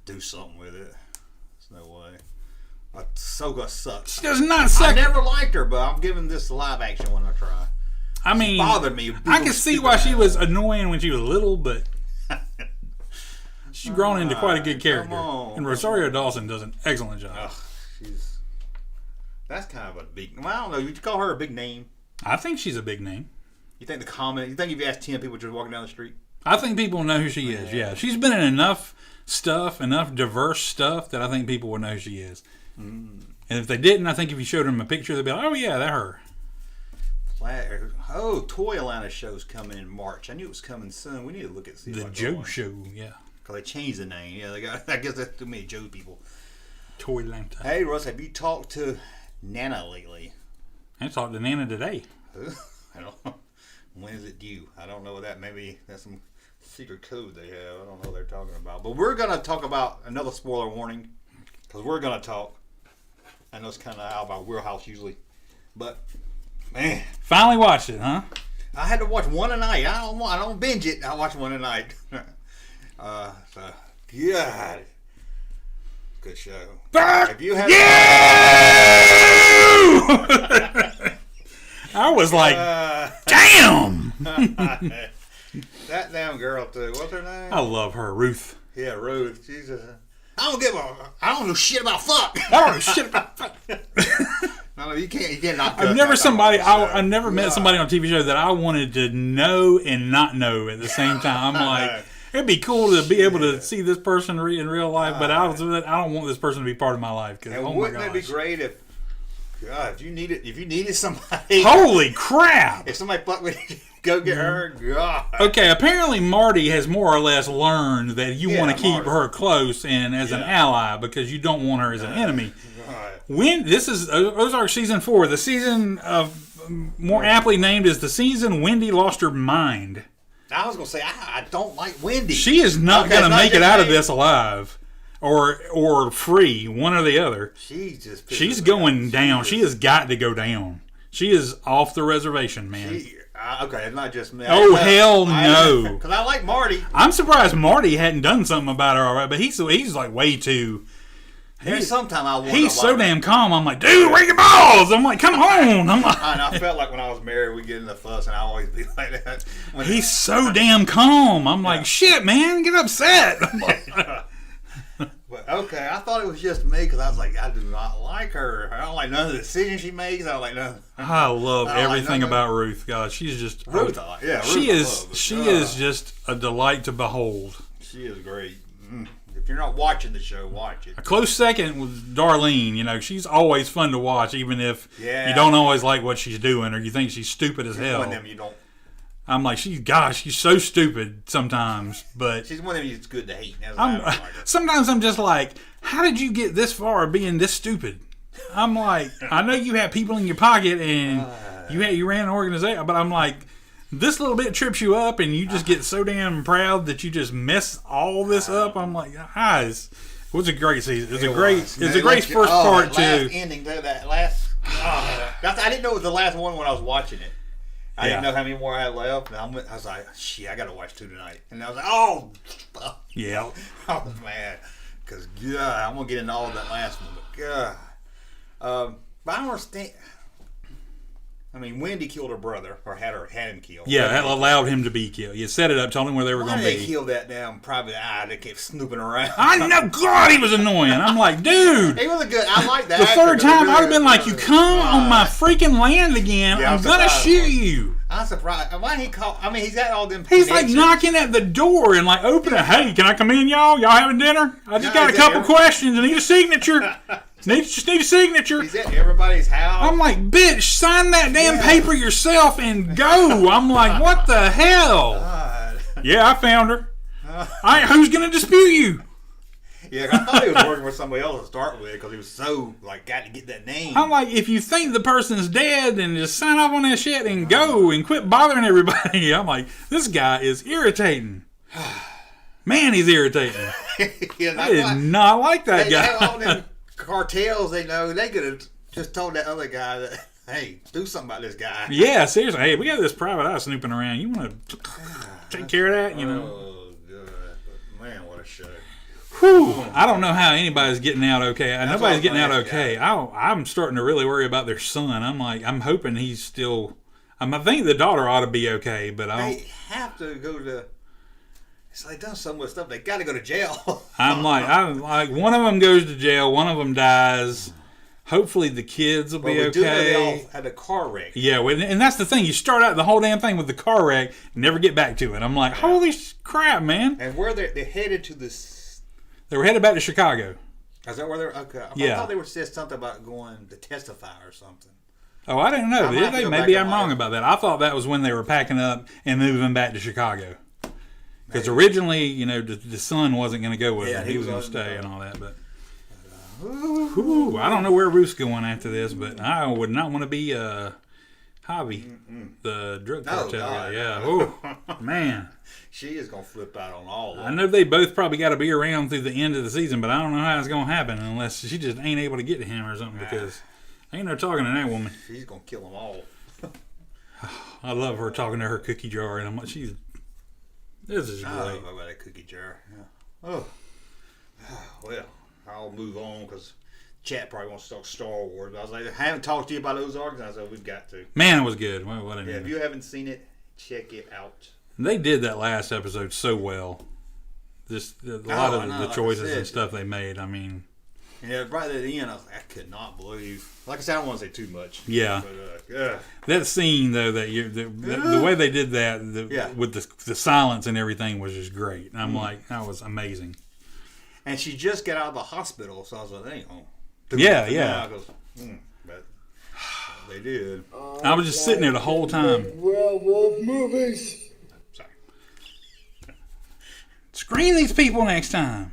[SPEAKER 1] do something with it. There's no way. Ahsoka sucks.
[SPEAKER 2] She does not suck.
[SPEAKER 1] I never liked her, but I'm giving this live action one a try.
[SPEAKER 2] I mean,
[SPEAKER 1] she bothered me.
[SPEAKER 2] I can see why she was annoying when she was little, but she's grown into quite a good character. And Rosario Dawson does an excellent job.
[SPEAKER 1] That's kind of a big... Well, I don't know. Would you call her a big name?
[SPEAKER 2] I think she's a big name.
[SPEAKER 1] You think if you asked 10 people just walking down the street?
[SPEAKER 2] I think people know who she is, yeah. She's been in enough diverse stuff that I think people would know who she is. And if they didn't, I think if you showed them a picture, they'd be like, oh yeah, that's her.
[SPEAKER 1] Toy-Atlanta show's coming in March. I knew it was coming soon. We need to look at
[SPEAKER 2] the Joe Show, yeah.
[SPEAKER 1] Because they changed the name. Yeah, I guess that's too many Joe people.
[SPEAKER 2] Toy-Atlanta.
[SPEAKER 1] Hey, Russ, have you talked to Nana lately?
[SPEAKER 2] I talked to Nana today.
[SPEAKER 1] I don't know. When is it due? I don't know what that. Maybe that's some secret code they have. I don't know what they're talking about. But we're going to talk about another spoiler warning. Because we're going to talk. I know it's kind of out of our wheelhouse usually. But, man.
[SPEAKER 2] Finally watched it, huh?
[SPEAKER 1] I had to watch one a night. I don't binge it. I watch one a night. God. Good show. If you have
[SPEAKER 2] I was like, damn!
[SPEAKER 1] That damn girl, too. What's her name?
[SPEAKER 2] I love her, Ruth.
[SPEAKER 1] Yeah, Ruth. She's I don't know shit about fuck.
[SPEAKER 2] I don't know shit about fuck.
[SPEAKER 1] No, you can't not.
[SPEAKER 2] I've never met somebody on a TV show that I wanted to know and not know at the same time. I'm like, it'd be cool to be able to see this person in real life, but I don't want this person to be part of my life.
[SPEAKER 1] Wouldn't it be great if you needed somebody?
[SPEAKER 2] Holy crap!
[SPEAKER 1] If somebody fucked with you, go get her. God.
[SPEAKER 2] Okay, apparently Marty has more or less learned that you want to keep her close and as an ally because you don't want her as an enemy. When this is Ozark season 4, the season of more aptly named as the season Wendy lost her mind.
[SPEAKER 1] I was gonna say I don't like Wendy.
[SPEAKER 2] She is not gonna make it out of this alive. Or free, one or the other. She's going down. She has got to go down. She is off the reservation, man.
[SPEAKER 1] Okay, it's not just me.
[SPEAKER 2] Oh, hell no.
[SPEAKER 1] Because I like Marty.
[SPEAKER 2] I'm surprised Marty hadn't done something about her already, but he's like way too...
[SPEAKER 1] There's sometime I wonder.
[SPEAKER 2] He's so damn calm. I'm like, dude, where your balls? I'm like, come on. I'm like,
[SPEAKER 1] I felt like when I was married, we get in the fuss, and I always be like that.
[SPEAKER 2] He's so damn calm. I'm like, shit, man, get upset.
[SPEAKER 1] But okay, I thought it was just me because I was like, I do not like her. I don't like none of the decisions she makes. I don't like none.
[SPEAKER 2] I love everything about Ruth. God, she's just
[SPEAKER 1] Ruth. Yeah,
[SPEAKER 2] she is just a delight to behold.
[SPEAKER 1] She is great. If you're not watching the show, watch it.
[SPEAKER 2] A close second was Darlene. You know, she's always fun to watch, even if you don't always like what she's doing or you think she's stupid as hell.
[SPEAKER 1] One of them you don't.
[SPEAKER 2] I'm like, she's so stupid sometimes, but
[SPEAKER 1] she's one of them. It's good to hate.
[SPEAKER 2] Sometimes I'm just like, how did you get this far being this stupid? I'm like, I know you have people in your pocket and you ran an organization, but I'm like, this little bit trips you up and you just get so damn proud that you just mess all this up. I'm like, guys, it was a great season. It was a great first part too.
[SPEAKER 1] Ending there, that last. I didn't know it was the last one when I was watching it. I didn't know how many more I had left. And I was like, shit, I got to watch 2 tonight. And I was like, oh,
[SPEAKER 2] yeah.
[SPEAKER 1] I was mad. Because, God, I'm going to get into all of that last one. But, God. But I don't understand. I mean, Wendy killed her brother, or had him killed.
[SPEAKER 2] Yeah, that allowed him to be killed. You set it up, told him where they were going to be.
[SPEAKER 1] Why did they kill that damn private eye that kept snooping around?
[SPEAKER 2] I know, God, he was annoying. I'm like, dude.
[SPEAKER 1] He was a good, I like that.
[SPEAKER 2] The third time, I would have been like, you come on my freaking land again, I'm going to shoot you.
[SPEAKER 1] I'm surprised. Why didn't he call? I mean, he's got all them.
[SPEAKER 2] He's like knocking at the door and like opening it. Hey, can I come in, y'all? Y'all having dinner? I just got a couple questions. I need a signature. Just need a signature.
[SPEAKER 1] He's at everybody's house.
[SPEAKER 2] I'm like, bitch, sign that damn paper yourself and go. I'm like, what the hell?
[SPEAKER 1] God.
[SPEAKER 2] Yeah, I found her. Who's gonna dispute you?
[SPEAKER 1] Yeah, I thought he was working with somebody else to start with because he was so like got to get that name.
[SPEAKER 2] I'm like, if you think the person's dead, then just sign off on that shit and go and quit bothering everybody. I'm like, this guy is irritating. Man, he's irritating.
[SPEAKER 1] Yeah,
[SPEAKER 2] I did not like that guy.
[SPEAKER 1] Have all them cartels, they know they could have just told that other guy that, hey, do something about this guy.
[SPEAKER 2] Yeah, seriously. Hey, we got this private eye snooping around. You want to take care of that? You know.
[SPEAKER 1] Oh God, but man, what a show.
[SPEAKER 2] Whew. I don't know how anybody's getting out okay. Nobody's getting out okay. I'm starting to really worry about their son. I'm hoping he's still. I think the daughter ought to be okay, but
[SPEAKER 1] they have to go to. It's like done so much stuff. They got to go to jail.
[SPEAKER 2] I'm like one of them goes to jail. One of them dies. Hopefully the kids will be okay.
[SPEAKER 1] They all had a car wreck.
[SPEAKER 2] Yeah, and that's the thing. You start out the whole damn thing with the car wreck, never get back to it. I'm like, holy crap, man!
[SPEAKER 1] And where they're headed to this.
[SPEAKER 2] They were headed back to Chicago.
[SPEAKER 1] Is that where they're? Okay.
[SPEAKER 2] Yeah.
[SPEAKER 1] I thought they were said something about going to testify or something.
[SPEAKER 2] Oh, I didn't know. Did they? Maybe I'm wrong about that. I thought that was when they were packing up and moving back to Chicago. Because originally, you know, the son wasn't going to go with him. He was going to stay and all that. But I don't know where Ruth's going after this, but I would not want to be Javi, the drug cartel guy. Yeah. Oh, man.
[SPEAKER 1] She is going to flip out on all of them.
[SPEAKER 2] I know they both probably got to be around through the end of the season, but I don't know how it's going to happen unless she just ain't able to get to him or something because ain't no talking to that woman.
[SPEAKER 1] She's going to kill them all.
[SPEAKER 2] I love her talking to her cookie jar, and I'm like, this is great.
[SPEAKER 1] I don't know about that cookie jar. Yeah. Oh. Well, I'll move on because chat probably wants to talk Star Wars. I was like, I haven't talked to you about those arcs, and I said, we've got to.
[SPEAKER 2] Man, it was good. What
[SPEAKER 1] if you haven't seen it, check it out.
[SPEAKER 2] They did that last episode so well. Just a lot of the choices and stuff they made. I mean,
[SPEAKER 1] yeah, right at the end, I was like, I could not believe. Like I said, I don't want to say too much.
[SPEAKER 2] Yeah,
[SPEAKER 1] but,
[SPEAKER 2] that scene though, the way they did that, with the silence and everything was just great. And I'm like, that was amazing.
[SPEAKER 1] And she just got out of the hospital, so I was like, they ain't gonna do
[SPEAKER 2] yeah.
[SPEAKER 1] But they did.
[SPEAKER 2] I was just sitting there the whole time.
[SPEAKER 7] Werewolf movies.
[SPEAKER 2] Screen these people next time.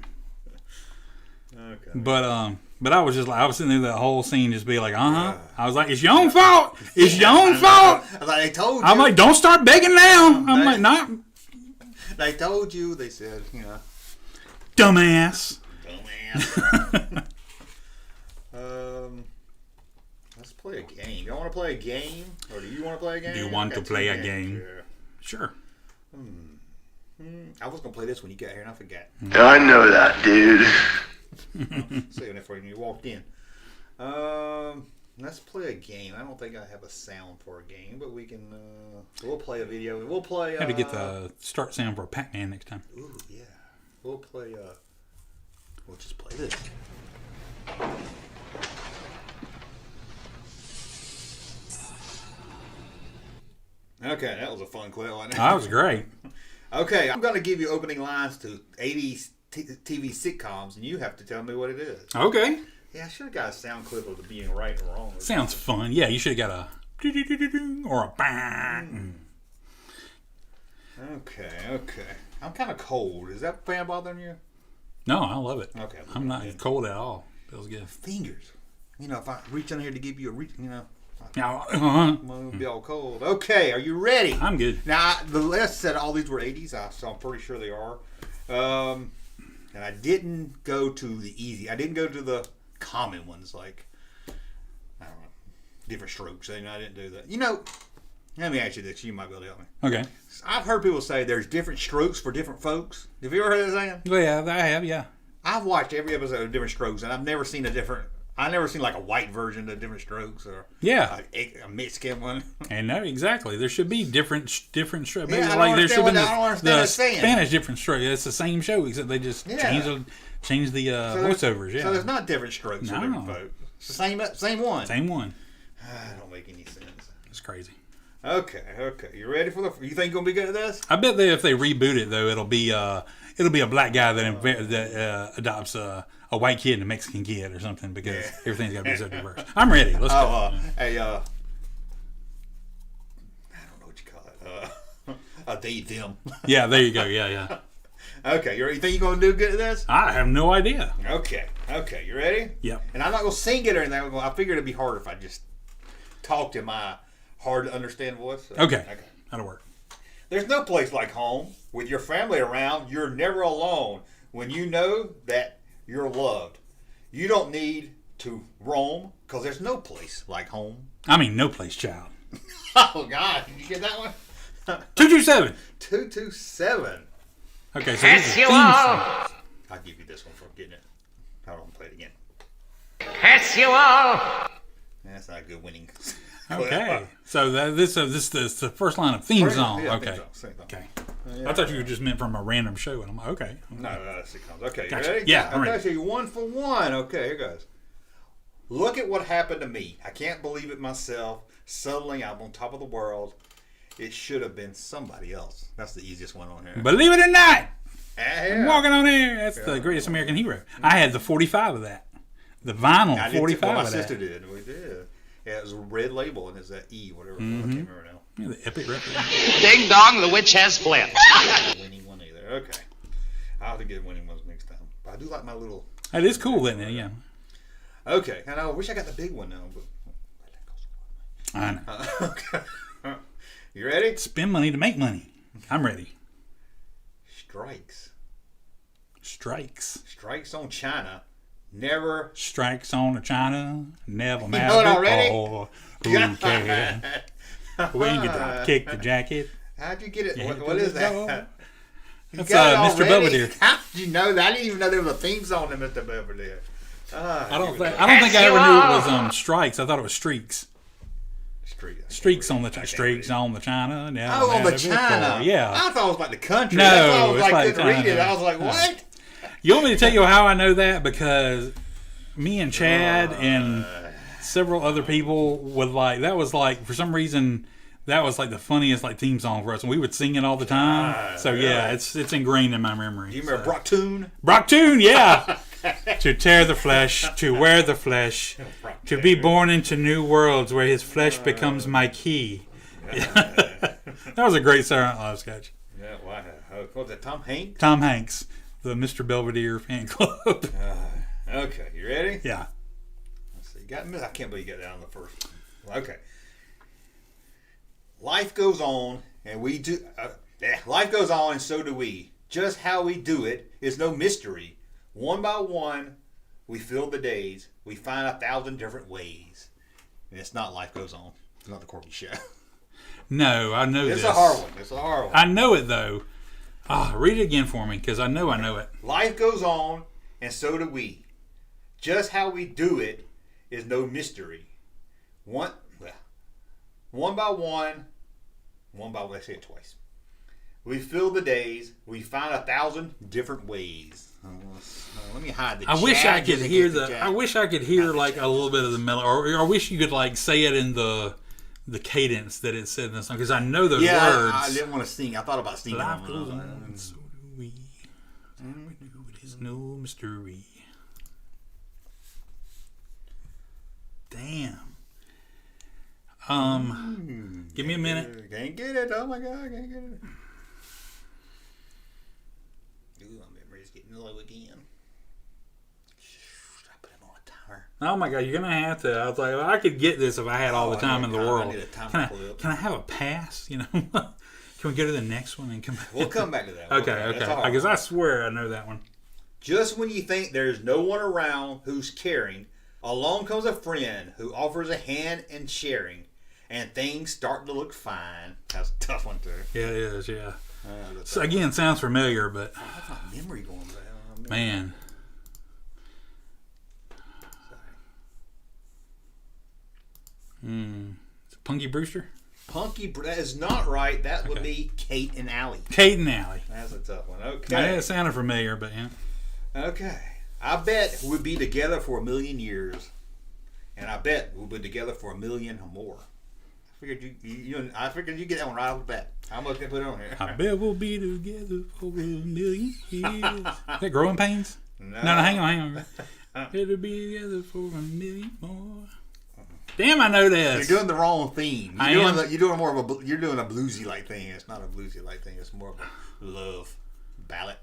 [SPEAKER 1] Okay.
[SPEAKER 2] But I was just like, I was sitting there that whole scene just be like, I was like, it's your own fault. It's your own fault.
[SPEAKER 1] I was like, they told you.
[SPEAKER 2] I'm like, don't start begging now. I'm like, not.
[SPEAKER 1] They told you. They said, you know.
[SPEAKER 2] Dumbass.
[SPEAKER 1] Let's play a game. Y'all want want to play a game? Or do you want to play a game?
[SPEAKER 2] Do you want to play a game? Sure.
[SPEAKER 1] I was going to play this when you got here and I forgot.
[SPEAKER 7] I know that, dude.
[SPEAKER 1] Saving it for you when you walked in. Let's play a game. I don't think I have a sound for a game, but we can. We'll play a video. We'll play.
[SPEAKER 2] Have to get the start sound for Pac-Man next time.
[SPEAKER 1] Ooh, yeah. We'll play. We'll just play this. Okay, that was a fun clip, wasn't it?
[SPEAKER 2] That was great.
[SPEAKER 1] Okay, I'm going to give you opening lines to 80s TV sitcoms, and you have to tell me what it is.
[SPEAKER 2] Okay.
[SPEAKER 1] Yeah, I should have got a sound clip of it being right and wrong.
[SPEAKER 2] Sounds fun. Yeah, you should have got a or a bang.
[SPEAKER 1] Okay. I'm kind of cold. Is that fan bothering you?
[SPEAKER 2] No, I love it.
[SPEAKER 1] Okay.
[SPEAKER 2] I'm not cold at all. Feels good.
[SPEAKER 1] Fingers. If I reach in here to give you a
[SPEAKER 2] I'm
[SPEAKER 1] gonna be all cold. Okay, are you ready?
[SPEAKER 2] I'm good.
[SPEAKER 1] Now, the list said all these were 80s, so I'm pretty sure they are. And I didn't go to the easy. I didn't go to the common ones like, I don't know, different strokes. I didn't do that. Let me ask you this. You might be able to help me.
[SPEAKER 2] Okay.
[SPEAKER 1] I've heard people say there's different strokes for different folks. Have you ever heard that saying?
[SPEAKER 2] Yeah, I have, yeah.
[SPEAKER 1] I've watched every episode of Different Strokes, and I've never seen like a white version of Different Strokes or a Mexican one.
[SPEAKER 2] And no, exactly. There should be different strokes.
[SPEAKER 1] Yeah,
[SPEAKER 2] like there should be the
[SPEAKER 1] saying.
[SPEAKER 2] Spanish different strokes. It's the same show except they just change the voiceovers. Yeah.
[SPEAKER 1] So there's not different strokes for different folks. It's the same one.
[SPEAKER 2] Same one.
[SPEAKER 1] That don't make any sense.
[SPEAKER 2] It's crazy.
[SPEAKER 1] Okay. You ready for you think you're gonna be good at this?
[SPEAKER 2] I bet that if they reboot it though, it'll be a black guy that adopts a white kid and a Mexican kid or something because everything's got to be so diverse. I'm ready. Let's go.
[SPEAKER 1] I don't know what you call it. They them.
[SPEAKER 2] Yeah, there you go. Yeah.
[SPEAKER 1] Okay, you think you're gonna do good at this?
[SPEAKER 2] I have no idea.
[SPEAKER 1] Okay, you ready?
[SPEAKER 2] Yep.
[SPEAKER 1] And I'm not gonna sing it or anything. I figured it'd be harder if I just talked in my hard to understand voice. So.
[SPEAKER 2] Okay, that'll work.
[SPEAKER 1] There's no place like home. With your family around, you're never alone. When you know that you're loved, you don't need to roam because there's no place like home.
[SPEAKER 2] I mean, no place, child.
[SPEAKER 1] Oh God, did you get that one?
[SPEAKER 2] 227.
[SPEAKER 1] 227.
[SPEAKER 2] Okay, so this is
[SPEAKER 1] I'll give you this one for getting it. I don't want to play it again.
[SPEAKER 14] Yes, you all.
[SPEAKER 1] That's not a good winning.
[SPEAKER 2] Okay, so this is the first line of theme song.
[SPEAKER 1] Yeah,
[SPEAKER 2] okay,
[SPEAKER 1] song.
[SPEAKER 2] Okay. I thought you just meant from a random show, and I'm like, okay.
[SPEAKER 1] No, that's sitcoms. Okay,
[SPEAKER 2] Gotcha.
[SPEAKER 1] you ready?
[SPEAKER 2] Yeah, I'm ready.
[SPEAKER 1] Okay, so you're 1 for 1. Okay, here goes. Look at what happened to me. I can't believe it myself. Suddenly, I'm on top of the world. It should have been somebody else. That's the easiest one on here.
[SPEAKER 2] Believe it or not,
[SPEAKER 1] I'm
[SPEAKER 2] walking on air. That's the Greatest American Hero. I had the 45 of that. The vinyl 45
[SPEAKER 1] my
[SPEAKER 2] of that.
[SPEAKER 1] sister did. We did. Yeah, it was a red label, and it's that E, whatever. I can't remember now.
[SPEAKER 2] Yeah, the epic record.
[SPEAKER 14] Ding dong, the witch has fled.
[SPEAKER 1] Winning one either. Okay. I'll have to get winning ones next time. But I do like my little...
[SPEAKER 2] That is cool, then, yeah.
[SPEAKER 1] Okay. And I wish I got the big one now, but...
[SPEAKER 2] I know.
[SPEAKER 1] Okay. You ready?
[SPEAKER 2] Spend money to make money. I'm ready.
[SPEAKER 1] Strikes.
[SPEAKER 2] Strikes
[SPEAKER 1] on China. Never.
[SPEAKER 2] Strikes on China. Never matter.
[SPEAKER 1] You know it already?
[SPEAKER 2] Who cares? When you drop kick the jacket.
[SPEAKER 1] How'd you get it? What is that?
[SPEAKER 2] That's Mr. Belvedere.
[SPEAKER 1] How did you know that? I didn't even know there was a theme song to Mr. Belvedere.
[SPEAKER 2] I don't think I ever knew it was strikes. I thought it was streaks. Streaks on the China. Now
[SPEAKER 1] on the China.
[SPEAKER 2] Yeah.
[SPEAKER 1] I thought it was like the country.
[SPEAKER 2] No,
[SPEAKER 1] that's why I was
[SPEAKER 2] like
[SPEAKER 1] couldn't read it. I was like, what?
[SPEAKER 2] You want me to tell you how I know that? Because me and Chad and several other people would that was for some reason that was the funniest theme song for us, and we would sing it all the time. So yeah, it's ingrained in my memory.
[SPEAKER 1] Do you remember Brocktoon?
[SPEAKER 2] Brocktoon, yeah. To tear the flesh, to wear the flesh, to be born into new worlds where his flesh becomes my key. That was a great Saturday Night Live sketch.
[SPEAKER 1] Yeah, wow. What was that, Tom Hanks?
[SPEAKER 2] Tom Hanks, the Mr. Belvedere fan club.
[SPEAKER 1] Okay, you ready?
[SPEAKER 2] Yeah.
[SPEAKER 1] Let's see. I can't believe you got that on the first one. Okay. Life goes on, and we do. Life goes on, and so do we. Just how we do it is no mystery. One by one, we fill the days. We find 1,000 different ways. And it's not Life Goes On. It's not the Corky Show.
[SPEAKER 2] No, I know this.
[SPEAKER 1] It's a hard one. It's a hard one.
[SPEAKER 2] I know it, though. Read it again for me, because I know it.
[SPEAKER 1] Life goes on, and so do we. Just how we do it is no mystery. One by one, let's say it twice. We fill the days. We find 1,000 different ways. Let me hide the.
[SPEAKER 2] I wish I could hear I wish I could hear like a little bit of the melody, or I wish you could like say it in the cadence that it said in the song, because I know those words.
[SPEAKER 1] I didn't want to sing. I thought about singing.
[SPEAKER 2] Life goes on, so do we. It is no mystery. Damn. Give me a minute.
[SPEAKER 1] Can't get it. Oh my God, can't get it. Ooh, my memory's getting low again. I put him on a timer.
[SPEAKER 2] Oh my God, you're gonna have to. I was like, well, I could get this if I had all the time in the world. Can I have a pass? You know, can we go to the next one and come back?
[SPEAKER 1] We'll come back to that.
[SPEAKER 2] Okay. Because I swear I know that one.
[SPEAKER 1] Just when you think there's no one around who's caring, along comes a friend who offers a hand in sharing, and things start to look fine. That's a tough one too.
[SPEAKER 2] Yeah, it is. Yeah. So again, sounds familiar, but
[SPEAKER 1] that's my memory going down.
[SPEAKER 2] Man. Punky Brewster?
[SPEAKER 1] That is not right. That would be Kate and Allie.
[SPEAKER 2] Kate and Allie.
[SPEAKER 1] That's a tough one. Okay.
[SPEAKER 2] Yeah, it sounded familiar, but yeah.
[SPEAKER 1] Okay. I bet we'd be together for 1,000,000 years. And I bet we'll be together for 1,000,000 or more. I figured you get that one right off the bat. How much they put on here?
[SPEAKER 2] I bet we'll be together for 1,000,000 years. Is that Growing Pains? No, hang on. Better be together for 1,000,000 more. Damn, I know this.
[SPEAKER 1] You're doing the wrong theme. You're doing a bluesy like thing. It's not a bluesy like thing. It's more of a love ballad.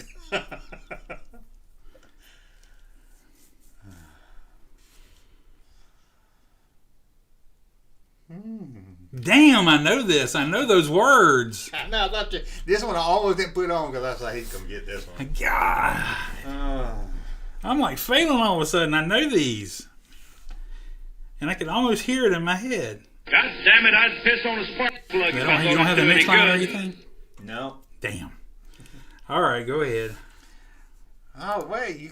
[SPEAKER 2] Damn, I know this. I know those words.
[SPEAKER 1] No, I thought this one I always didn't put on because I was like, he's gonna get this one.
[SPEAKER 2] God, I'm like failing all of a sudden. I know these, and I can almost hear it in my head.
[SPEAKER 14] God damn it! I'd piss on a spark plug.
[SPEAKER 2] You don't have the next line or anything?
[SPEAKER 1] No.
[SPEAKER 2] Damn. All right, go ahead.
[SPEAKER 1] Oh wait, you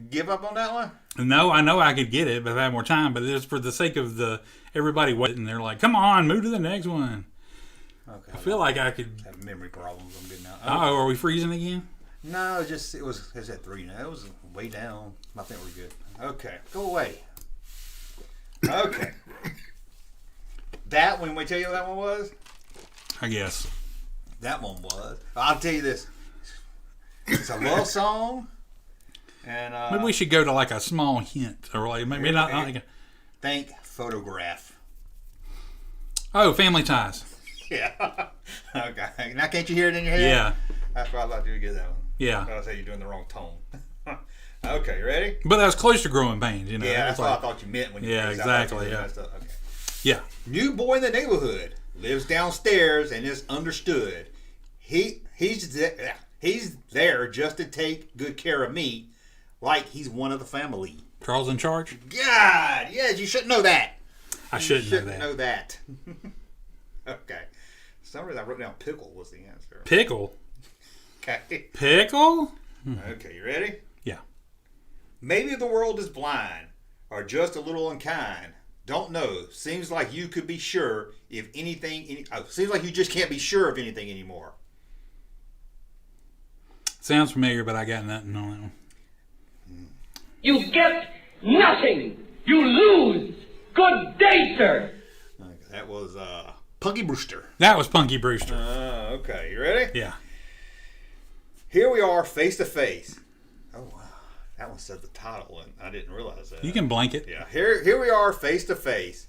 [SPEAKER 1] give up on that one?
[SPEAKER 2] No, I know I could get it, but if I had more time. But it's for the sake of everybody waiting. They're like, "Come on, move to the next one." Okay. I feel like I could
[SPEAKER 1] have memory problems. I'm getting out.
[SPEAKER 2] Oh, are we freezing again?
[SPEAKER 1] No, it was at 3 now. It was way down. I think we're good. Okay, go away. Okay. That one. We tell you what that one was.
[SPEAKER 2] I guess.
[SPEAKER 1] That one was. I'll tell you this. It's a love song. And
[SPEAKER 2] maybe we should go to like a small hint, or like maybe not like
[SPEAKER 1] think photograph.
[SPEAKER 2] Oh, Family Ties.
[SPEAKER 1] Yeah. Okay. Now can't you hear it in your head?
[SPEAKER 2] Yeah.
[SPEAKER 1] That's why I thought you would get that one.
[SPEAKER 2] Yeah.
[SPEAKER 1] I say you're doing the wrong tone. Okay, you ready?
[SPEAKER 2] But that was close to Growing Pains, you know.
[SPEAKER 1] Yeah, that's what I thought you meant when you.
[SPEAKER 2] Yeah, exactly. Yeah.
[SPEAKER 1] Okay.
[SPEAKER 2] Yeah.
[SPEAKER 1] New boy in the neighborhood lives downstairs and is understood. He's there just to take good care of me, like he's one of the family.
[SPEAKER 2] Charles in Charge?
[SPEAKER 1] God, yes, you should know that.
[SPEAKER 2] I shouldn't know
[SPEAKER 1] that. Okay. For some reason I wrote down pickle was the answer.
[SPEAKER 2] Pickle?
[SPEAKER 1] Okay.
[SPEAKER 2] Pickle?
[SPEAKER 1] Okay, you ready?
[SPEAKER 2] Yeah.
[SPEAKER 1] Maybe the world is blind or just a little unkind. Don't know. Seems like you could be sure if anything. Seems like you just can't be sure of anything anymore.
[SPEAKER 2] Sounds familiar, but I got nothing on that one.
[SPEAKER 15] You get nothing. You lose. Good day, sir.
[SPEAKER 1] Okay, that was Punky Brewster.
[SPEAKER 2] That was Punky Brewster.
[SPEAKER 1] Okay, you ready?
[SPEAKER 2] Yeah.
[SPEAKER 1] Here we are, face to face. Oh wow, that one said the title, and I didn't realize that.
[SPEAKER 2] You can blank it.
[SPEAKER 1] Yeah. Here we are, face to face.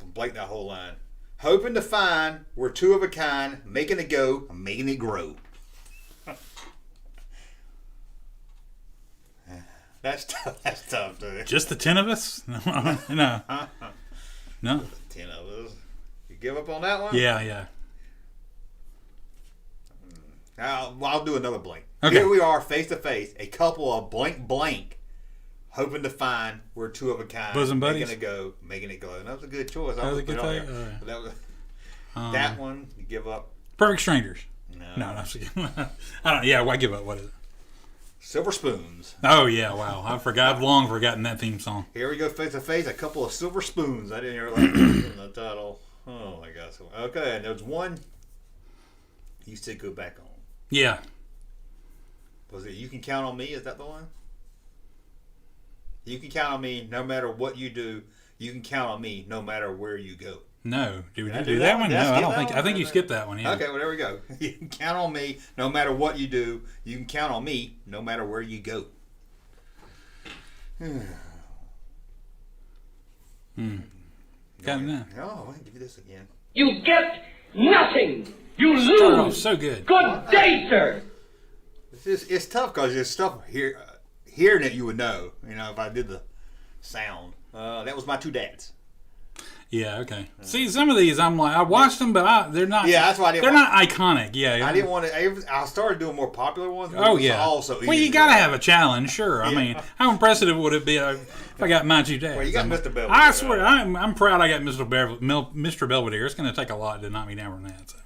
[SPEAKER 1] Blank that whole line. Hoping to find we're two of a kind, making it go, making it grow. That's tough. That's tough, dude.
[SPEAKER 2] Just the 10 of us? No. No.
[SPEAKER 1] The 10 of us. You give up on that one?
[SPEAKER 2] Yeah.
[SPEAKER 1] I'll do another blank.
[SPEAKER 2] Okay.
[SPEAKER 1] Here we are, face to face, a couple of blank, hoping to find we're two of a kind.
[SPEAKER 2] Bosom buddies?
[SPEAKER 1] Making it go. And that was a good choice.
[SPEAKER 2] That was a good thing?
[SPEAKER 1] That was that one, you give up.
[SPEAKER 2] Perfect Strangers. No, I don't. Yeah, why give up? What is it?
[SPEAKER 1] Silver Spoons.
[SPEAKER 2] Oh yeah, wow! I've long forgotten that theme song.
[SPEAKER 1] Here we go, face to face. A couple of silver spoons. I didn't hear like in the title. Oh my gosh. Okay, and there's one. You said go back on.
[SPEAKER 2] Yeah.
[SPEAKER 1] Was it You Can Count on Me? Is that the one? You can count on me no matter what you do. You can count on me no matter where you go.
[SPEAKER 2] No, did you do that one? No, I don't think. I think you skipped that one. Yeah.
[SPEAKER 1] Okay, well there we go. You can count on me no matter what you do. You can count on me no matter where you go.
[SPEAKER 2] Got it now.
[SPEAKER 1] Oh, I'll give you this again.
[SPEAKER 15] You get nothing. You lose.
[SPEAKER 2] So good.
[SPEAKER 15] Good day, sir.
[SPEAKER 1] It's tough because there's stuff here that you would know. You know, if I did the sound. That was My Two Dads.
[SPEAKER 2] Yeah. Okay. See, some of these I'm like I watched them, but they're not.
[SPEAKER 1] Yeah, that's why
[SPEAKER 2] they're not iconic. Yeah.
[SPEAKER 1] I didn't want to. I started doing more popular ones.
[SPEAKER 2] Oh yeah.
[SPEAKER 1] Also
[SPEAKER 2] well, you gotta have a challenge, sure. Yeah. I mean, how impressive would it be if I got My Two Dads?
[SPEAKER 1] Well, you got Mr. Belvedere.
[SPEAKER 2] I swear, I'm proud I got Mr. Belvedere. It's going to take a lot to knock me down from that. So.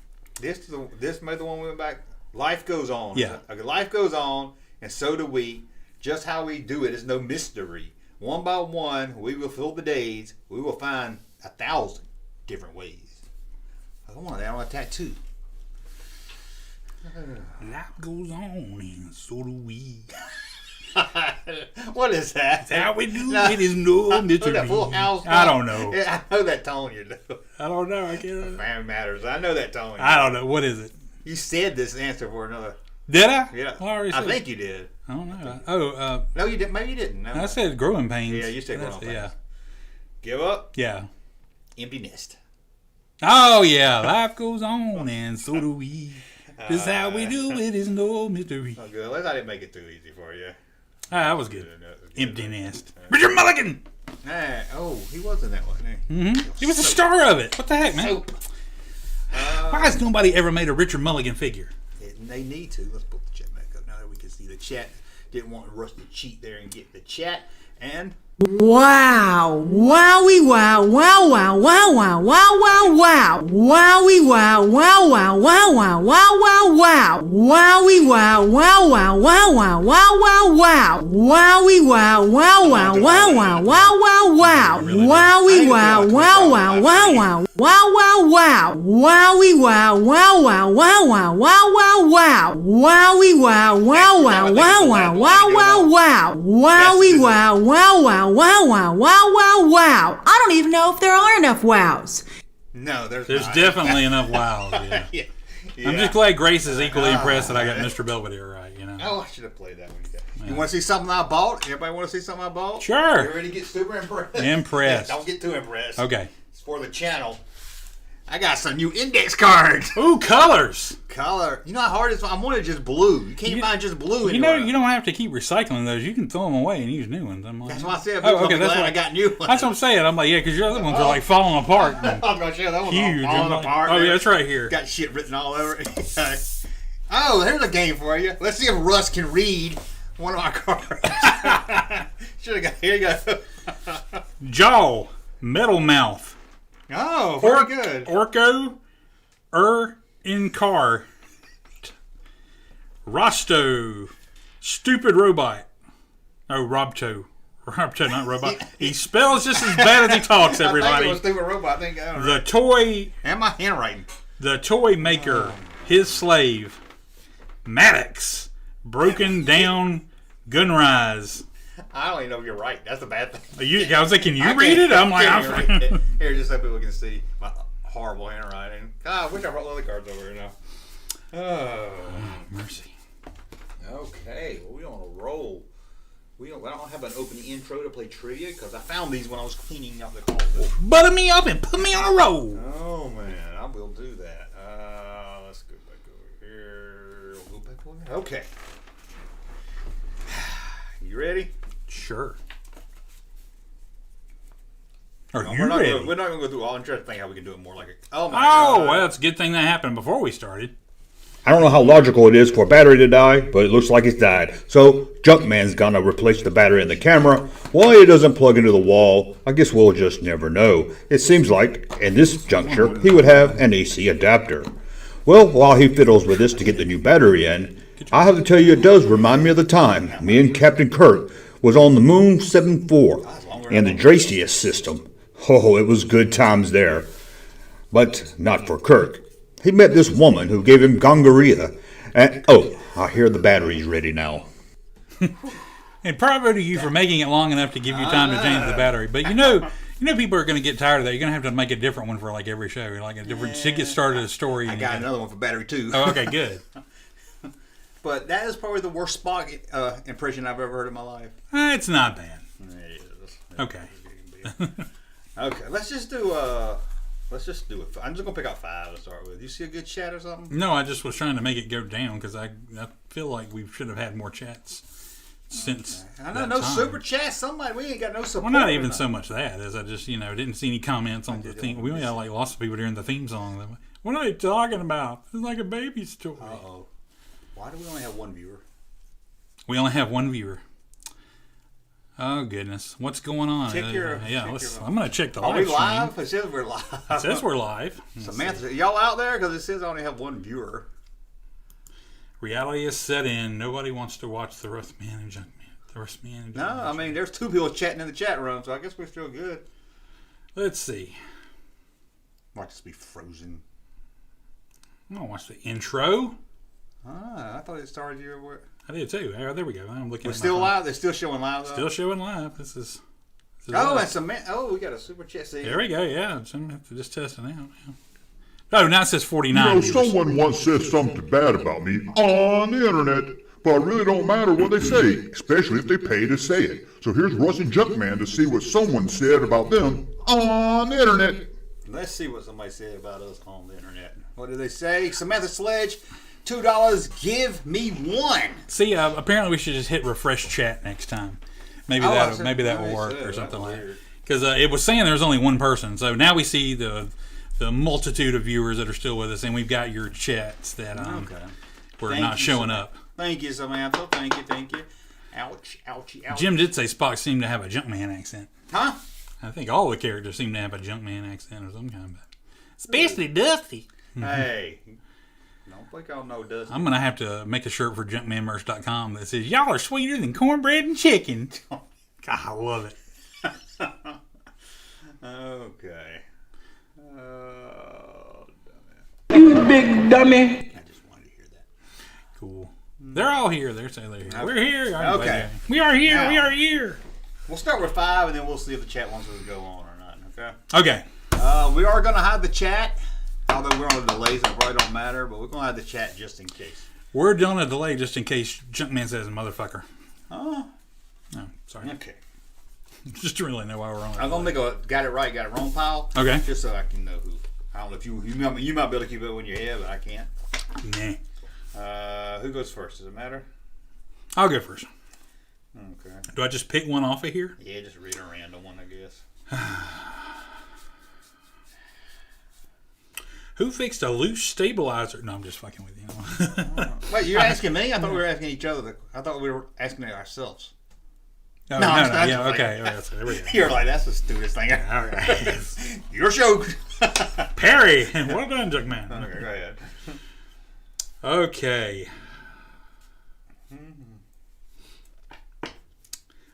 [SPEAKER 1] This made the one we went back. Life goes on.
[SPEAKER 2] Yeah.
[SPEAKER 1] Okay, life goes on, and so do we. Just how we do it is no mystery. One by one, we will fill the days. We will find 1,000 different ways. I want that on a tattoo.
[SPEAKER 2] Life goes on, and so do we.
[SPEAKER 1] What is that?
[SPEAKER 2] That's how we do it is no mystery.
[SPEAKER 1] That Full House
[SPEAKER 2] I don't know.
[SPEAKER 1] Yeah, I know that tone you do.
[SPEAKER 2] I don't know. I can't.
[SPEAKER 1] Family Matters. I know that tone.
[SPEAKER 2] I don't know. What is it?
[SPEAKER 1] You said this answer for another.
[SPEAKER 2] Did I?
[SPEAKER 1] Yeah.
[SPEAKER 2] I
[SPEAKER 1] think you did.
[SPEAKER 2] I don't know.
[SPEAKER 1] No, you didn't. Maybe you didn't. No.
[SPEAKER 2] I said growing pains.
[SPEAKER 1] Yeah, you said growing pains.
[SPEAKER 2] Yeah.
[SPEAKER 1] Give up.
[SPEAKER 2] Yeah.
[SPEAKER 1] Empty nest.
[SPEAKER 2] Oh yeah, life goes on and so do we. This is how we do it is no mystery.
[SPEAKER 1] Oh, good. At least I didn't make it too easy for you.
[SPEAKER 2] That was good. Empty nest. Richard Mulligan.
[SPEAKER 1] Oh, he was in that one.
[SPEAKER 2] He was the star of it. What the heck, man? Why has nobody ever made a Richard Mulligan figure?
[SPEAKER 1] They need to. Let's put the chat back up now that we can see the chat. Didn't want Russ to cheat there and get the chat. And
[SPEAKER 12] wow, wowie wow, wow wow wow wow wow wow wow, wowie wow, wow wow wow wow wow wow wow, wowie wow, wow wow wow wow wow wow wow, wowie wow, wow wow wow wow wow wow wow, wowie wow, wow wow wow wow wow wow wow, wowie wow, wow wow wow wow wow wow wow, wowie wow, wow wow wow wow wow wow wow, wowie wow, wow wow. Wow, wow, wow, wow, wow. I don't even know if there are enough wows.
[SPEAKER 1] No, there's
[SPEAKER 2] definitely enough wows. Yeah. Yeah. I'm just glad Grace is equally impressed that I got Mr. Belvedere right, you know.
[SPEAKER 1] Oh, I should have played that one. You want to see something I bought? Everybody want to see something I bought?
[SPEAKER 2] Sure.
[SPEAKER 1] You ready to get super impressed?
[SPEAKER 2] Impressed.
[SPEAKER 1] Don't get too impressed.
[SPEAKER 2] Okay.
[SPEAKER 1] It's for the channel. I got some new index cards.
[SPEAKER 2] Ooh, colors.
[SPEAKER 1] Color. You know how hard it is? I wanted just blue. You can't find just blue anymore.
[SPEAKER 2] You don't have to keep recycling those. You can throw them away and use new ones. I'm like,
[SPEAKER 1] that's why I said.
[SPEAKER 2] Oh, okay. That's why
[SPEAKER 1] I got new ones.
[SPEAKER 2] That's what I'm saying. I'm like, yeah, because your other ones are like falling apart.
[SPEAKER 1] I was going to say that one's
[SPEAKER 2] huge.
[SPEAKER 1] falling apart.
[SPEAKER 2] Oh, yeah, it's right here.
[SPEAKER 1] Got shit written all over it. Oh, here's a game for you. Let's see if Russ can read one of my cards. Should have got. Here you go.
[SPEAKER 2] Jaw, metal mouth.
[SPEAKER 1] Oh, very good.
[SPEAKER 2] Orko. In car. Rosto. Stupid robot. Oh, Robto. Robto, not robot. He spells just as bad as he talks, everybody.
[SPEAKER 1] I think it was stupid robot. I don't
[SPEAKER 2] the toy.
[SPEAKER 1] And my handwriting.
[SPEAKER 2] The toy maker. His slave. Maddox. Broken down gunrise.
[SPEAKER 1] I don't even know if you're right. That's a bad thing.
[SPEAKER 2] I was like, can you read it? I'm like,
[SPEAKER 1] here, just so people can see my horrible handwriting. God, I wish I brought other cards over here now. Oh,
[SPEAKER 2] mercy.
[SPEAKER 1] Okay, well, we on a roll. I don't have an opening intro to play trivia because I found these when I was cleaning out the closet.
[SPEAKER 2] Butter me up and put me on a roll.
[SPEAKER 1] Oh man, I will do that. Let's go back over here. We'll go back over here. Okay. You ready?
[SPEAKER 2] Sure. Are you
[SPEAKER 1] ready? We're not going to go through all. I'm trying to think how we can do it more like a. Oh my God.
[SPEAKER 2] Well, it's a good thing that happened before we started.
[SPEAKER 13] I don't know how logical it is for a battery to die, but it looks like it's died. So, Junkman's gonna replace the battery in the camera. Why it doesn't plug into the wall, I guess we'll just never know. It seems like, in this juncture, he would have an AC adapter. Well, while he fiddles with this to get the new battery in, I have to tell you it does remind me of the time me and Captain Kirk was on the Moon 74 and the Dracius system. Oh, it was good times there. But not for Kirk. He met this woman who gave him gonorrhea. And, I hear the battery's ready now.
[SPEAKER 2] And bravo to you for making it long enough to give you time to change the battery. But you know people are going to get tired of that. You're going to have to make a different one for like every show. Like a different, to get started a story.
[SPEAKER 1] I got another one for battery too.
[SPEAKER 2] Oh, okay, good.
[SPEAKER 1] But that is probably the worst Spock impression I've ever heard in my life.
[SPEAKER 2] It's not bad.
[SPEAKER 1] It is.
[SPEAKER 2] Okay.
[SPEAKER 1] Okay, let's just do it. I'm just gonna pick out 5 to start with. You see a good chat or something?
[SPEAKER 2] No, I just was trying to make it go down because I feel like we should have had more chats since.
[SPEAKER 1] I know no super chats. Somebody we ain't got no support.
[SPEAKER 2] Well, not even so much that as I just didn't see any comments on the theme. We only had like lots of people during the theme song. What are you talking about? It's like a baby story.
[SPEAKER 1] Uh-oh. Why do we only have one viewer?
[SPEAKER 2] We only have one viewer. Oh, goodness. What's going on?
[SPEAKER 1] I'm
[SPEAKER 2] going to check the live stream.
[SPEAKER 1] Are we live? It says we're live.
[SPEAKER 2] It says we're live.
[SPEAKER 1] Samantha, y'all out there? Because it says I only have one viewer.
[SPEAKER 2] Reality is set in. Nobody wants to watch the Russ Man and Junkman. The Russ Man and Junkman.
[SPEAKER 1] No, I mean, there's 2 people chatting in the chat room, so I guess we're still good.
[SPEAKER 2] Let's see.
[SPEAKER 1] Might just be frozen.
[SPEAKER 2] I'm going to watch the intro.
[SPEAKER 1] I thought it started your...
[SPEAKER 2] I did too. Oh, there we go. I'm looking.
[SPEAKER 1] We're still live. They're still showing live. Though?
[SPEAKER 2] Still showing live. This is
[SPEAKER 1] and Samantha. Oh, we got a super chat.
[SPEAKER 2] There we go. Yeah, so I'm gonna have to just test it out. Yeah. Oh, now it says 49.
[SPEAKER 13] Someone once said something bad about me on the internet, but it really don't matter what they say, especially if they pay to say it. So here's Russ and Junkman to see what someone said about them on the internet.
[SPEAKER 1] Let's see what somebody said about us on the internet. What did they say? Samantha Sledge. $2, give me 1.
[SPEAKER 2] See, apparently we should just hit refresh chat next time. Maybe that will work or something like that. Because it was saying there was only one person, so now we see the multitude of viewers that are still with us, and we've got your chats that were not showing up.
[SPEAKER 1] Thank you, Samantha. Thank you. Ouch, ouchie, ouch.
[SPEAKER 2] Jim did say Spock seemed to have a Junkman accent.
[SPEAKER 1] Huh?
[SPEAKER 2] I think all the characters seem to have a Junkman accent or some kind, especially Dusty.
[SPEAKER 1] Hey. Don't think I'll know Dusty.
[SPEAKER 2] I'm going to have to make a shirt for junkmanmerch.com that says, y'all are sweeter than cornbread and chicken. God, I love it.
[SPEAKER 1] Okay.
[SPEAKER 15] You big dummy.
[SPEAKER 1] I just wanted to hear that.
[SPEAKER 2] Cool. They're all here. They're saying they're here.
[SPEAKER 1] Okay.
[SPEAKER 2] We're here.
[SPEAKER 1] Okay.
[SPEAKER 2] We are here.
[SPEAKER 1] Now,
[SPEAKER 2] we are here.
[SPEAKER 1] We'll start with 5, and then we'll see if the chat wants us to go on or not.
[SPEAKER 2] Okay.
[SPEAKER 1] We are going to hide the chat. Although we're on a delay, so it probably don't matter, but we're going to have the chat just in case.
[SPEAKER 2] We're doing a delay just in case Junkman says motherfucker.
[SPEAKER 1] Oh.
[SPEAKER 2] No, sorry.
[SPEAKER 1] Okay.
[SPEAKER 2] Just to really know why we're on.
[SPEAKER 1] I'm going to make a got it right, got it wrong pile.
[SPEAKER 2] Okay.
[SPEAKER 1] Just so I can know who. I don't know if you might be able to keep it in your head, but I can't.
[SPEAKER 2] Nah.
[SPEAKER 1] Who goes first? Does it matter?
[SPEAKER 2] I'll go first.
[SPEAKER 1] Okay.
[SPEAKER 2] Do I just pick one off of here?
[SPEAKER 1] Yeah, just read a random one, I guess.
[SPEAKER 2] Who fixed a loose stabilizer? No, I'm just fucking with you.
[SPEAKER 1] Wait, you're asking me? I thought we were asking each other. I thought we were asking ourselves.
[SPEAKER 2] No, yeah, okay. There we go.
[SPEAKER 1] You're like, that's the stupidest thing ever. Your show.
[SPEAKER 2] Perry. Well done, Junkman.
[SPEAKER 1] Okay, go ahead.
[SPEAKER 2] Okay.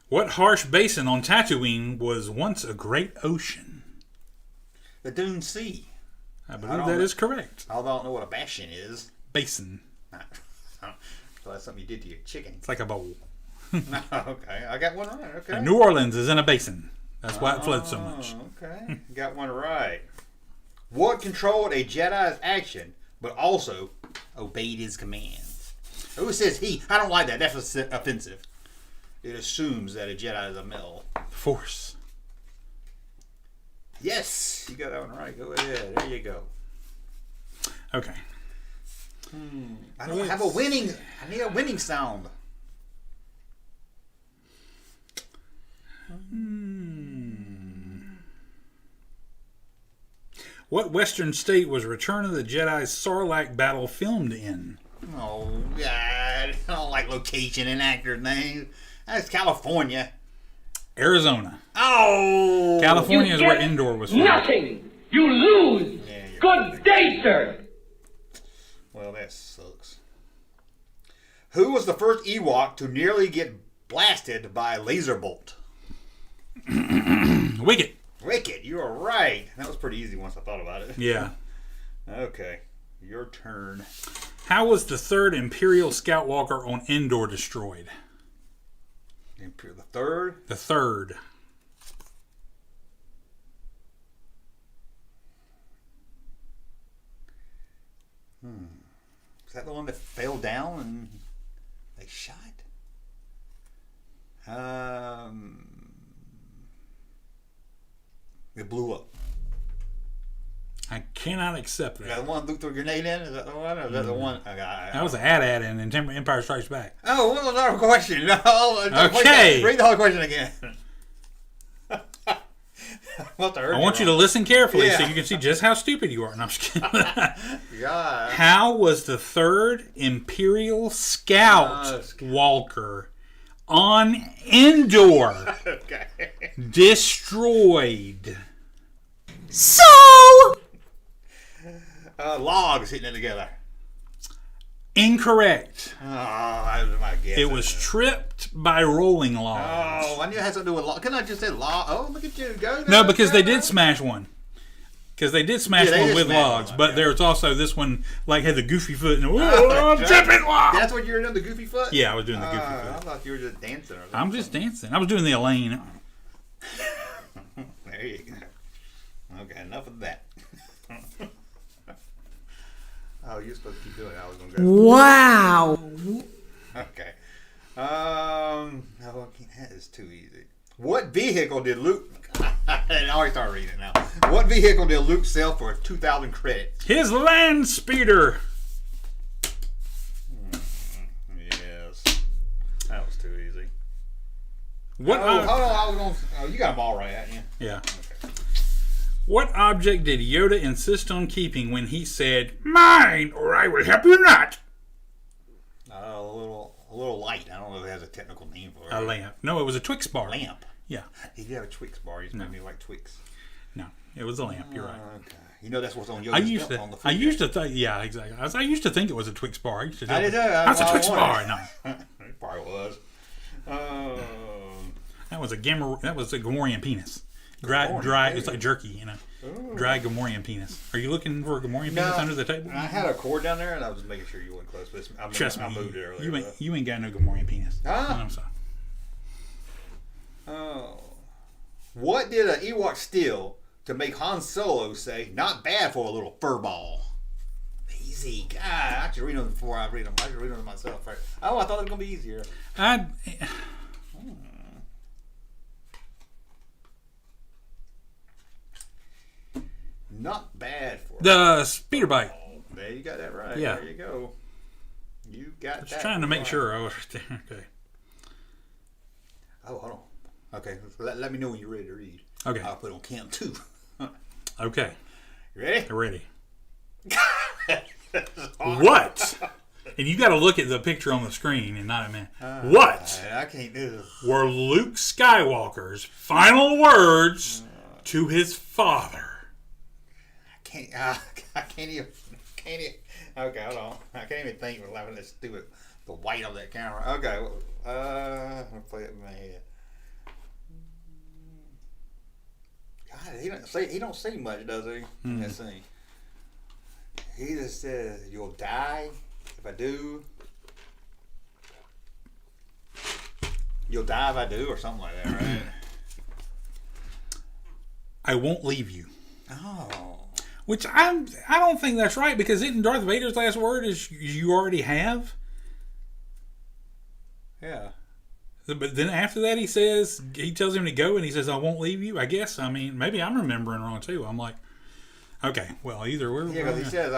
[SPEAKER 2] What harsh basin on Tatooine was once a great ocean?
[SPEAKER 1] The Dune Sea.
[SPEAKER 2] I believe that is correct.
[SPEAKER 1] I don't know what a bastion is.
[SPEAKER 2] Basin.
[SPEAKER 1] So that's something you did to your chicken.
[SPEAKER 2] It's like a bowl.
[SPEAKER 1] Okay, I got one right. Okay.
[SPEAKER 2] New Orleans is in a basin. That's why it floods so much.
[SPEAKER 1] Okay, got one right. What controlled a Jedi's action, but also obeyed his commands? Who says he? I don't like that. That's offensive. It assumes that a Jedi is a male.
[SPEAKER 2] Force.
[SPEAKER 1] Yes, you got that one right. Go ahead. There you go.
[SPEAKER 2] Okay.
[SPEAKER 1] I don't have a winning. I need a winning sound.
[SPEAKER 2] What Western state was Return of the Jedi's Sarlacc battle filmed in?
[SPEAKER 1] Oh, God. I don't like location and actor names. That's California.
[SPEAKER 2] Arizona.
[SPEAKER 1] Oh!
[SPEAKER 2] California is where Endor was filmed.
[SPEAKER 15] Nothing! You lose!
[SPEAKER 1] Yeah,
[SPEAKER 15] Good day, sir!
[SPEAKER 1] Well, that sucks. Who was the first Ewok to nearly get blasted by a laser bolt?
[SPEAKER 2] Wicket.
[SPEAKER 1] Wicket, you are right. That was pretty easy once I thought about it.
[SPEAKER 2] Yeah.
[SPEAKER 1] Okay, your turn.
[SPEAKER 2] How was the third Imperial Scout Walker on Endor destroyed?
[SPEAKER 1] The third?
[SPEAKER 2] The third.
[SPEAKER 1] Is that the one that fell down and they shot? It blew up.
[SPEAKER 2] I cannot accept
[SPEAKER 1] Is
[SPEAKER 2] that.
[SPEAKER 1] that the one Luke threw a grenade in? Is that the one? Or is that the one?
[SPEAKER 2] That was an AT-AT in Empire Strikes Back.
[SPEAKER 1] Oh, what was our question?
[SPEAKER 2] Okay.
[SPEAKER 1] Read the whole question again.
[SPEAKER 2] I want you to listen carefully so you can see just how stupid you are. No, I'm just kidding.
[SPEAKER 1] God.
[SPEAKER 2] How was the third Imperial Scout Walker on Endor destroyed?
[SPEAKER 12] So...
[SPEAKER 1] logs hitting it together.
[SPEAKER 2] Incorrect.
[SPEAKER 1] Oh, that was my guess.
[SPEAKER 2] It was tripped by rolling logs.
[SPEAKER 1] Oh, I knew it had something to do with log. Couldn't I just say log? Oh, look at you. Go.
[SPEAKER 2] No, because they did smash one. Because they did smash
[SPEAKER 1] they
[SPEAKER 2] one
[SPEAKER 1] did
[SPEAKER 2] with
[SPEAKER 1] smash
[SPEAKER 2] logs,
[SPEAKER 1] one,
[SPEAKER 2] but there was also this one like had the goofy foot and I'm tripping log.
[SPEAKER 1] That's what you were doing, the goofy foot?
[SPEAKER 2] Yeah, I was doing the goofy foot.
[SPEAKER 1] I thought you were just dancing or something.
[SPEAKER 2] I'm just dancing. I was doing the Elaine.
[SPEAKER 1] There you go. Okay, enough of that. Oh, you're supposed to keep doing it. I was going to go.
[SPEAKER 12] Wow.
[SPEAKER 1] Okay. No, that is too easy. What vehicle did Luke... I already started reading it now. What vehicle did Luke sell for 2,000 credits?
[SPEAKER 2] His land speeder.
[SPEAKER 1] Yes. That was too easy.
[SPEAKER 2] What?
[SPEAKER 1] Hold on. I was going to... Oh, you got them all right, haven't you?
[SPEAKER 2] Yeah. Okay. What object did Yoda insist on keeping when he said, "Mine, or I will help you not"?
[SPEAKER 1] A little light. I don't know if it has a technical name for it.
[SPEAKER 2] A lamp. No, it was a Twix bar.
[SPEAKER 1] Lamp.
[SPEAKER 2] Yeah.
[SPEAKER 1] He did have a Twix bar. He just made me like Twix.
[SPEAKER 2] No, it was a lamp. You're right.
[SPEAKER 1] Okay. You know that's what's on Yoda's belt on the food.
[SPEAKER 2] I used to think. Yeah, exactly. I used to think it was a Twix bar. I used to.
[SPEAKER 1] I did too.
[SPEAKER 2] That's a Twix bar. No,
[SPEAKER 1] it probably was.
[SPEAKER 2] That was a Gamorrean penis. Dry. It's like jerky, you know. Ooh. Dry Gamorrean penis. Are you looking for a Gamorrean penis under the table?
[SPEAKER 1] I had a cord down there, and I was just making sure you weren't close. But
[SPEAKER 2] Trust me,
[SPEAKER 1] I moved it earlier.
[SPEAKER 2] You ain't got no Gamorrean penis.
[SPEAKER 1] Ah.
[SPEAKER 2] I'm sorry.
[SPEAKER 1] Oh. What did an Ewok steal to make Han Solo say, "Not bad for a little furball"? Easy. God, I should read them before I read them. I should read them myself first. Oh, I thought it was going to be easier. Not bad for
[SPEAKER 2] the speeder bike.
[SPEAKER 1] Oh, there you got that right.
[SPEAKER 2] Yeah.
[SPEAKER 1] There you go. You got that.
[SPEAKER 2] Just trying to make sure I was there. Okay.
[SPEAKER 1] Oh, hold on. Okay, let me know when you're ready to read.
[SPEAKER 2] Okay.
[SPEAKER 1] I'll put on cam 2.
[SPEAKER 2] Okay.
[SPEAKER 1] You ready?
[SPEAKER 2] Ready. What? And you got to look at the picture on the screen and not a man. What?
[SPEAKER 1] I can't do this.
[SPEAKER 2] Were Luke Skywalker's final words to his father?
[SPEAKER 1] I can't even. Okay, hold on. I can't even think without having this stupid the white of that camera. Okay, I'm gonna play it in my head. God, he don't say much, does he? In that scene. He just says, "You'll die if I do. You'll die if I do," or something like that, right?
[SPEAKER 2] I won't leave you.
[SPEAKER 1] Oh.
[SPEAKER 2] Which I don't think that's right, because isn't Darth Vader's last word is "you already have"?
[SPEAKER 1] Yeah.
[SPEAKER 2] But then after that he tells him to go and he says, "I won't leave you." I guess, I mean, maybe I'm remembering wrong too. I'm like, okay, well, either we're...
[SPEAKER 1] Yeah, because he says...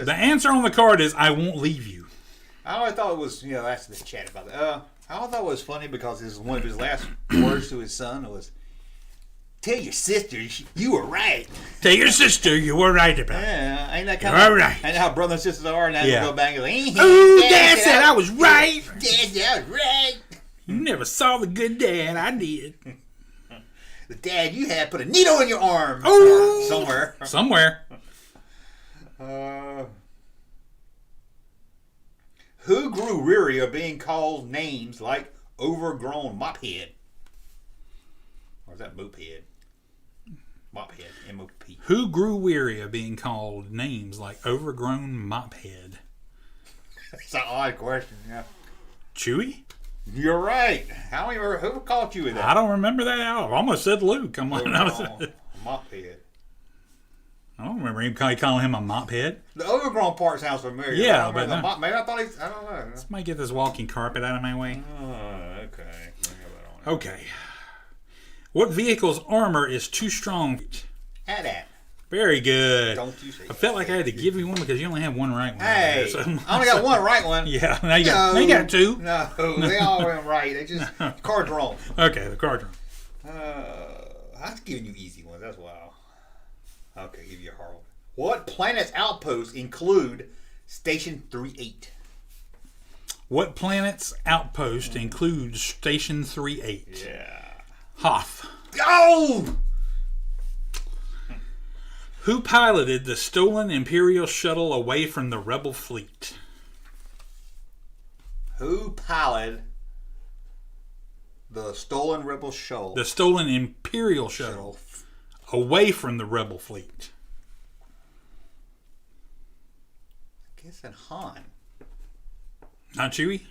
[SPEAKER 2] The answer on the card is, "I won't leave you."
[SPEAKER 1] I always thought it was, that's the chat about that. I always thought it was funny because one of his last words to his son was, Tell your sister you were right.
[SPEAKER 2] Tell your sister you were right about it.
[SPEAKER 1] Yeah, ain't that kind
[SPEAKER 2] You're
[SPEAKER 1] of
[SPEAKER 2] right.
[SPEAKER 1] Ain't that how brothers and sisters are? Now
[SPEAKER 2] Yeah.
[SPEAKER 1] you go back and go,
[SPEAKER 2] Ooh, Dad said I was right.
[SPEAKER 1] Dad said I was right.
[SPEAKER 2] You never saw the good dad. I did.
[SPEAKER 1] The dad you had put a needle in your arm.
[SPEAKER 2] Oh,
[SPEAKER 1] somewhere.
[SPEAKER 2] Somewhere.
[SPEAKER 1] Who grew weary of being called names like overgrown mophead? Or is that mopehead? Mophead. M-O-P.
[SPEAKER 2] Who grew weary of being called names like overgrown mophead?
[SPEAKER 1] That's an odd question, yeah.
[SPEAKER 2] Chewie?
[SPEAKER 1] You're right. How many who called you with that?
[SPEAKER 2] I don't remember that. I almost said Luke. I'm like,
[SPEAKER 1] Mophead.
[SPEAKER 2] I don't remember him calling him a mophead.
[SPEAKER 1] The overgrown part sounds familiar.
[SPEAKER 2] Yeah, but no.
[SPEAKER 1] Maybe I thought I don't know.
[SPEAKER 2] Somebody get this walking carpet out of my way.
[SPEAKER 1] Okay.
[SPEAKER 2] Okay. What vehicle's armor is too strong?
[SPEAKER 1] Had that.
[SPEAKER 2] Very good.
[SPEAKER 1] Don't you say
[SPEAKER 2] I felt like I had to give you one because you only have one right one.
[SPEAKER 1] Hey,
[SPEAKER 2] so,
[SPEAKER 1] I only got one right one.
[SPEAKER 2] Yeah, now you got two.
[SPEAKER 1] No, they all went right. They just card's wrong.
[SPEAKER 2] Okay, the card's wrong.
[SPEAKER 1] I was giving you easy ones. That's wild. Okay, give you a hard one. What planet's outposts include Station 38?
[SPEAKER 2] What planet's outpost includes Station 38?
[SPEAKER 1] Yeah.
[SPEAKER 2] Hoth.
[SPEAKER 1] Oh!
[SPEAKER 2] Who piloted the stolen Imperial shuttle away from the Rebel fleet?
[SPEAKER 1] Who piloted the stolen Rebel shuttle?
[SPEAKER 2] The stolen Imperial shuttle away from the Rebel fleet.
[SPEAKER 1] I guess in Han.
[SPEAKER 2] Not Chewie?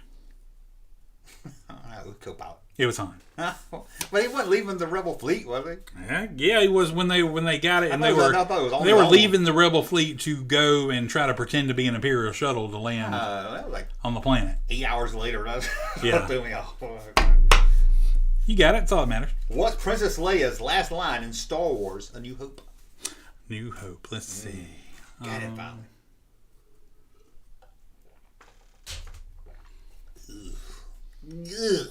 [SPEAKER 1] I don't know. Co-pilot.
[SPEAKER 2] It was Han.
[SPEAKER 1] But he wasn't leaving the Rebel fleet, was he?
[SPEAKER 2] Yeah, he was when they got it, and they were leaving the Rebel fleet to go and try to pretend to be an Imperial shuttle to land
[SPEAKER 1] like
[SPEAKER 2] on the planet.
[SPEAKER 1] 8 hours later,
[SPEAKER 2] Yeah.
[SPEAKER 1] threw me off.
[SPEAKER 2] You got it. That's all that matters.
[SPEAKER 1] What's Princess Leia's last line in Star Wars: A New Hope?
[SPEAKER 2] New Hope. Let's see.
[SPEAKER 1] Got it finally. Ugh.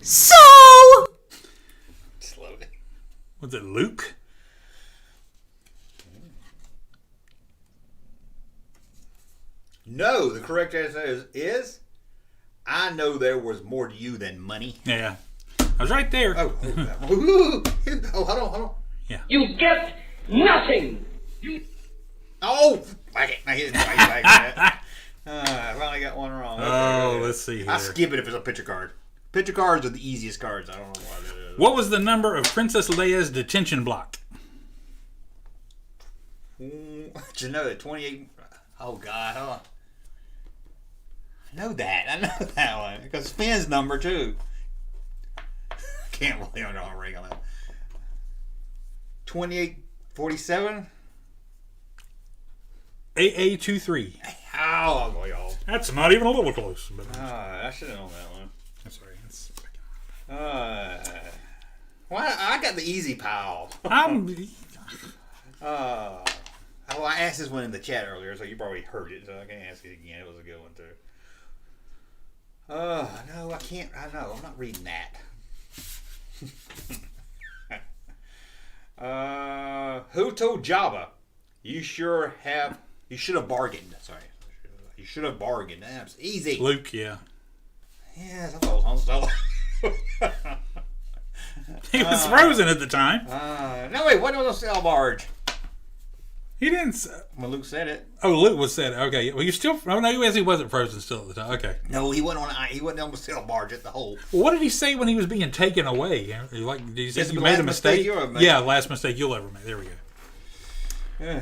[SPEAKER 12] So
[SPEAKER 1] Slowly.
[SPEAKER 2] Was it Luke?
[SPEAKER 1] No, the correct answer is I know there was more to you than money.
[SPEAKER 2] Yeah. I was right there.
[SPEAKER 1] Oh, hold on.
[SPEAKER 2] Yeah.
[SPEAKER 15] You get nothing.
[SPEAKER 1] Oh, whack it. I hit it twice like that. I finally got one wrong. Okay.
[SPEAKER 2] Let's see here.
[SPEAKER 1] I skip it if it's a picture card. Picture cards are the easiest cards. I don't know why that is.
[SPEAKER 2] What was the number of Princess Leia's detention block?
[SPEAKER 1] You know that 28. Oh God, hold on. I know that one because Finn's number too. Can't believe I'm not ring on that. 2847.
[SPEAKER 2] AA23.
[SPEAKER 1] How boy, y'all.
[SPEAKER 2] That's not even a little close. But
[SPEAKER 1] I should have known that one.
[SPEAKER 2] That's right.
[SPEAKER 1] Well, I got the easy pile. Well, I asked this one in the chat earlier, so you probably heard it, so I can't ask it again. It was a good one too. No, I can't. I know. I'm not reading that. Who told Jabba, you should have bargained. Sorry. You should have bargained. That's easy.
[SPEAKER 2] Luke, yeah.
[SPEAKER 1] Yeah, I thought it was Han Solo.
[SPEAKER 2] He was frozen at the time.
[SPEAKER 1] No, wait, what was a sail barge?
[SPEAKER 2] He didn't.
[SPEAKER 1] Well, Luke said it.
[SPEAKER 2] Oh, Luke was said. Okay, well, you still. Oh no, he wasn't frozen still at the time. Okay.
[SPEAKER 1] No, he wasn't on. He wasn't on the sail barge at the hole.
[SPEAKER 2] Well, what did he say when he was being taken away? Like, did he say you made a mistake? Yeah, last mistake you'll ever make. There we go.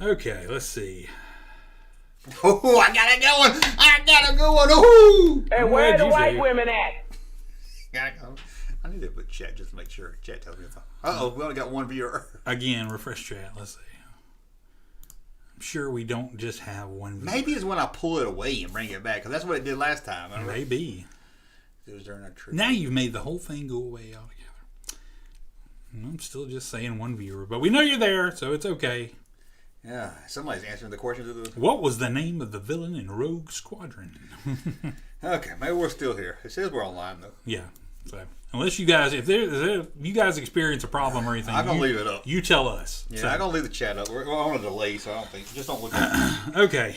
[SPEAKER 2] Okay, let's see.
[SPEAKER 1] Oh, I got a good one. I got a good one. Ooh.
[SPEAKER 15] Hey, where the white women at?
[SPEAKER 1] Gotta go. I need to put chat just to make sure. Chat tells me if we only got one viewer.
[SPEAKER 2] Again, refresh chat. Let's see. I'm sure we don't just have one viewer.
[SPEAKER 1] Maybe it's when I pull it away and bring it back, because that's what it did last time.
[SPEAKER 2] Maybe.
[SPEAKER 1] It was during our trip.
[SPEAKER 2] Now you've made the whole thing go away altogether. I'm still just saying one viewer, but we know you're there, so it's okay.
[SPEAKER 1] Yeah, somebody's answering the questions of the...
[SPEAKER 2] What was the name of the villain in Rogue Squadron?
[SPEAKER 1] Okay, maybe we're still here. It says we're online, though.
[SPEAKER 2] Yeah. So, unless you guys, if you guys experience a problem or anything,
[SPEAKER 1] I'm going to leave it up.
[SPEAKER 2] You tell us.
[SPEAKER 1] Yeah,
[SPEAKER 2] so.
[SPEAKER 1] I'm going to leave the chat up. We're on a delay, so I don't think... Just don't look at it.
[SPEAKER 2] Okay.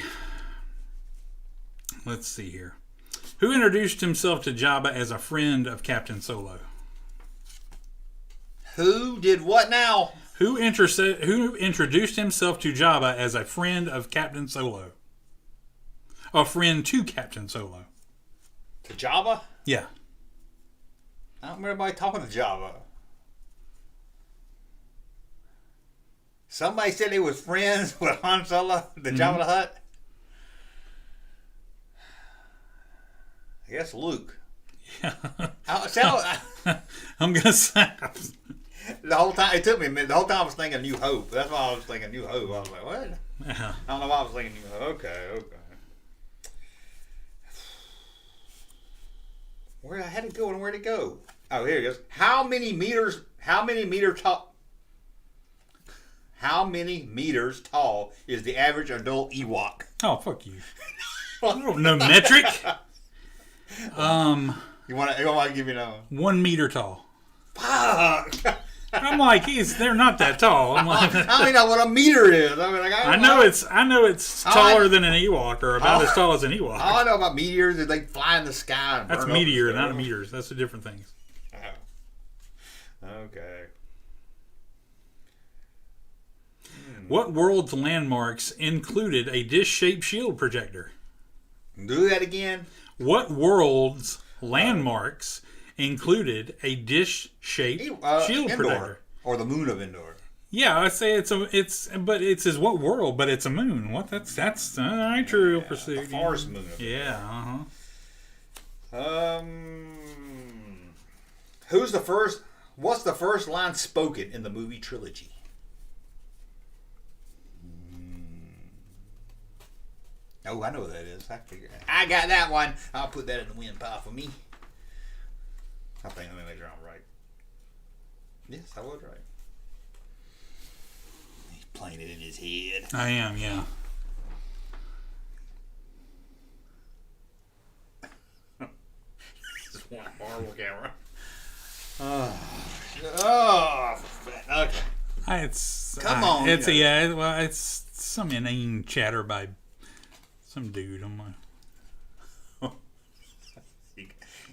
[SPEAKER 2] Let's see here. Who introduced himself to Jabba as a friend of Captain Solo?
[SPEAKER 1] Who did what now?
[SPEAKER 2] Who introduced himself to Jabba as a friend of Captain Solo? A friend to Captain Solo.
[SPEAKER 1] To Jabba?
[SPEAKER 2] Yeah.
[SPEAKER 1] I don't remember anybody talking to Jabba. Somebody said he was friends with Han Solo, the Jabba the Hutt. I guess Luke.
[SPEAKER 2] Yeah.
[SPEAKER 1] I'm
[SPEAKER 2] going to say...
[SPEAKER 1] The whole time, it took me a minute. The whole time I was thinking New Hope. That's why I was thinking New Hope. I was like, what?
[SPEAKER 2] Yeah.
[SPEAKER 1] I don't know why I was thinking New Hope. Okay. Where I had to go and where'd it go? Oh, here it goes. How many meters tall is the average adult Ewok?
[SPEAKER 2] Oh, fuck you. No metric.
[SPEAKER 1] You want to give me another
[SPEAKER 2] 1 meter tall.
[SPEAKER 1] Fuck.
[SPEAKER 2] I'm like, they're not that tall. I'm like,
[SPEAKER 1] I mean, what a meter is. I mean, like,
[SPEAKER 2] I know it's taller than an Ewok, or about as tall as an Ewok.
[SPEAKER 1] All I know about meteors is they fly in the sky. And
[SPEAKER 2] that's meteor, not meters. That's the different things.
[SPEAKER 1] Okay.
[SPEAKER 2] What world's landmarks included a dish-shaped shield projector?
[SPEAKER 1] Do that again.
[SPEAKER 2] What world's landmarks included a dish-shaped shield projector,
[SPEAKER 1] or the moon of Endor?
[SPEAKER 2] Yeah, I say it says what world, but it's a moon. What? That's Trivial Pursuit.
[SPEAKER 1] The Forest moon.
[SPEAKER 2] Yeah.
[SPEAKER 1] Who's the first? What's the first line spoken in the movie trilogy? Oh, I know what that is. I got that one. I'll put that in the win pile for me. I think let me make sure I'm right. Yes, I was right. He's playing it in his head.
[SPEAKER 2] I am, yeah.
[SPEAKER 1] This is one horrible camera. Okay. Come on.
[SPEAKER 2] It's some inane chatter by some dude. I'm like,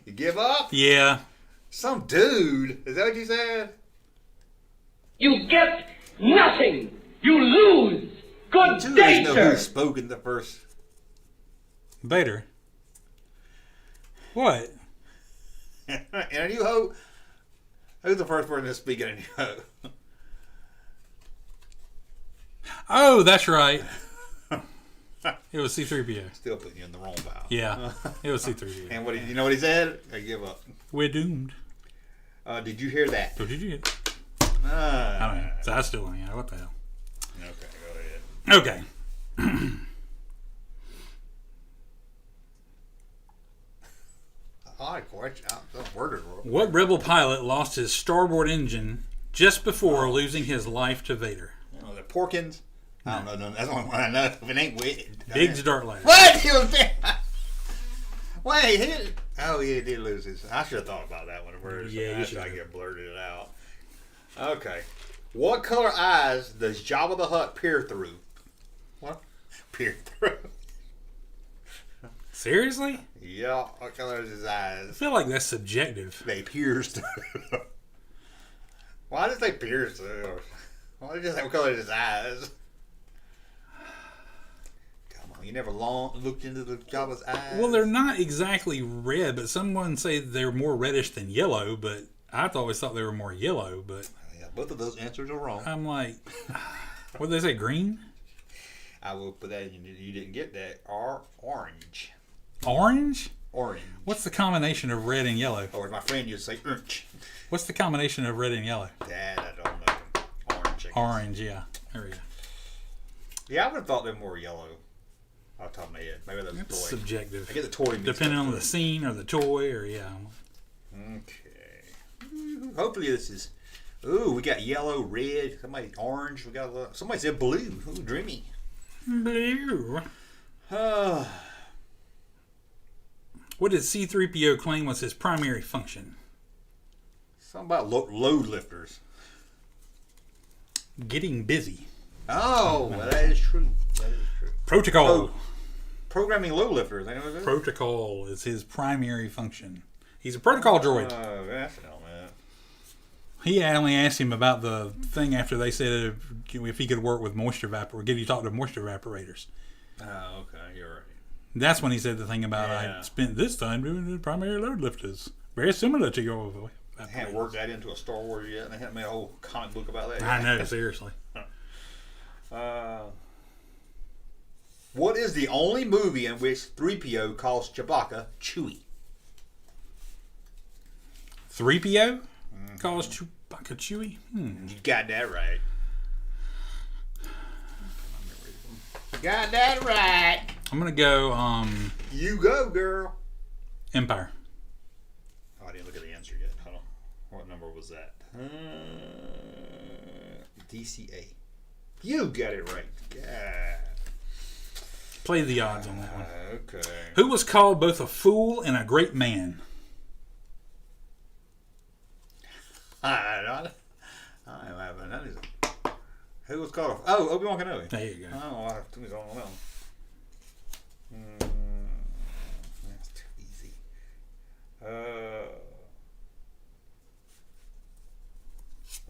[SPEAKER 1] you give up?
[SPEAKER 2] Yeah.
[SPEAKER 1] Some dude. Is that what you said?
[SPEAKER 15] You get nothing. You lose. Good day,
[SPEAKER 1] know
[SPEAKER 15] sir.
[SPEAKER 1] Who spoke in the first?
[SPEAKER 2] Vader. What?
[SPEAKER 1] In A New Hope. Who's the first person to speak in A New Hope?
[SPEAKER 2] Oh, that's right. It was C-3PO.
[SPEAKER 1] Still putting you in the wrong pile.
[SPEAKER 2] Yeah, it was C-3PO.
[SPEAKER 1] And what you know what he said? I give up.
[SPEAKER 2] We're doomed.
[SPEAKER 1] Did you hear that?
[SPEAKER 2] What did you get? I don't know. So I still don't know. What the hell?
[SPEAKER 1] Okay, go ahead.
[SPEAKER 2] Okay. What rebel pilot lost his starboard engine just before losing his life to Vader?
[SPEAKER 1] The Porkins. I don't know. That's the only one I know. If it ain't
[SPEAKER 2] Biggs Dartlighter.
[SPEAKER 1] What? He was Wait. He did lose his. I should have thought about that one first.
[SPEAKER 2] Yeah,
[SPEAKER 1] you should. I get blurted it out. Okay. What color eyes does Jabba the Hutt peer through? What? Peer through.
[SPEAKER 2] Seriously?
[SPEAKER 1] Yeah. What color is his eyes?
[SPEAKER 2] I feel like that's subjective.
[SPEAKER 1] They pierce through. Why did they pierce through? Why did you say what color is his eyes? Come on, you never looked into the Jabba's eyes?
[SPEAKER 2] Well, they're not exactly red, but someone say they're more reddish than yellow, but I've always thought they were more yellow, but...
[SPEAKER 1] Yeah, both of those answers are wrong.
[SPEAKER 2] I'm like, what did they say, green?
[SPEAKER 1] I will put that in. You didn't get that. Orange.
[SPEAKER 2] Orange?
[SPEAKER 1] Orange.
[SPEAKER 2] What's the combination of red and yellow?
[SPEAKER 1] Or my friend used to say orange.
[SPEAKER 2] What's the combination of red and yellow?
[SPEAKER 1] That I don't know. Orange.
[SPEAKER 2] Orange, yeah. There we go.
[SPEAKER 1] Yeah, I would have thought they were more yellow. Off the top of my head. Maybe that's
[SPEAKER 2] toy. Subjective.
[SPEAKER 1] I get the toy
[SPEAKER 2] depending on the scene or the toy or yeah.
[SPEAKER 1] Okay. Hopefully this is Ooh, we got yellow, red. Somebody orange. We got somebody said blue. Ooh, dreamy.
[SPEAKER 2] Blue. What did C-3PO claim was his primary function?
[SPEAKER 1] Something about load lifters.
[SPEAKER 2] Getting busy.
[SPEAKER 1] Oh, well, that is true. That is true.
[SPEAKER 2] Protocol.
[SPEAKER 1] Programming load lifters.
[SPEAKER 2] Protocol is his primary function. He's a protocol droid.
[SPEAKER 1] Oh, that's no, man.
[SPEAKER 2] He only asked him about the thing after they said if he could work with moisture get you talk to moisture evaporators.
[SPEAKER 1] Oh, okay, you're right.
[SPEAKER 2] That's when he said the thing about I spent this time doing the primary load lifters. Very similar to your voice.
[SPEAKER 1] I haven't worked that into a Star Wars yet, and they haven't made a whole comic book about that yet.
[SPEAKER 2] I know, seriously.
[SPEAKER 1] What is the only movie in which 3PO calls Chewbacca Chewie?
[SPEAKER 2] 3PO calls Chewbacca Chewie?
[SPEAKER 1] You got that right. You got that right.
[SPEAKER 2] I'm going to go...
[SPEAKER 1] You go, girl.
[SPEAKER 2] Empire.
[SPEAKER 1] Oh, I didn't look at the answer yet. Hold on. What number was that? DCA. You got it right. God.
[SPEAKER 2] Play the odds on that one.
[SPEAKER 1] Okay.
[SPEAKER 2] Who was called both a fool and a great man?
[SPEAKER 1] I don't have none. Who was called? Oh, Obi-Wan Kenobi.
[SPEAKER 2] There you go.
[SPEAKER 1] Oh, I don't know. That's too easy.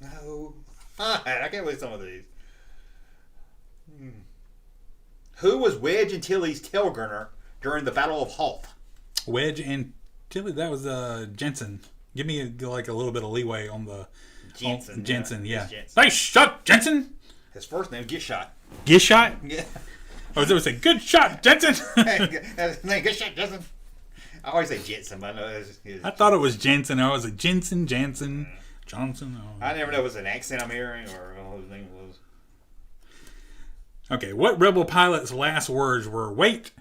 [SPEAKER 1] No. I can't believe some of these. Who was Wedge Antilles' tailgunner during the Battle of Hoth?
[SPEAKER 2] Wedge Antilles? That was Jensen. Give me a little bit of leeway on the
[SPEAKER 1] Jensen.
[SPEAKER 2] Jensen, yeah.
[SPEAKER 1] Jensen.
[SPEAKER 2] Nice shot, Jensen.
[SPEAKER 1] His first name, Get Shot.
[SPEAKER 2] Get Shot?
[SPEAKER 1] Yeah.
[SPEAKER 2] I was going to say, good shot, Jensen.
[SPEAKER 1] His name, Good Shot, Jensen. I always say Jensen, but I know
[SPEAKER 2] I thought it was Jensen. I was like Jensen, Johnson. Oh.
[SPEAKER 1] I never know if it was an accent I'm hearing or what his name was.
[SPEAKER 2] Okay, what Rebel pilot's last words were, wait,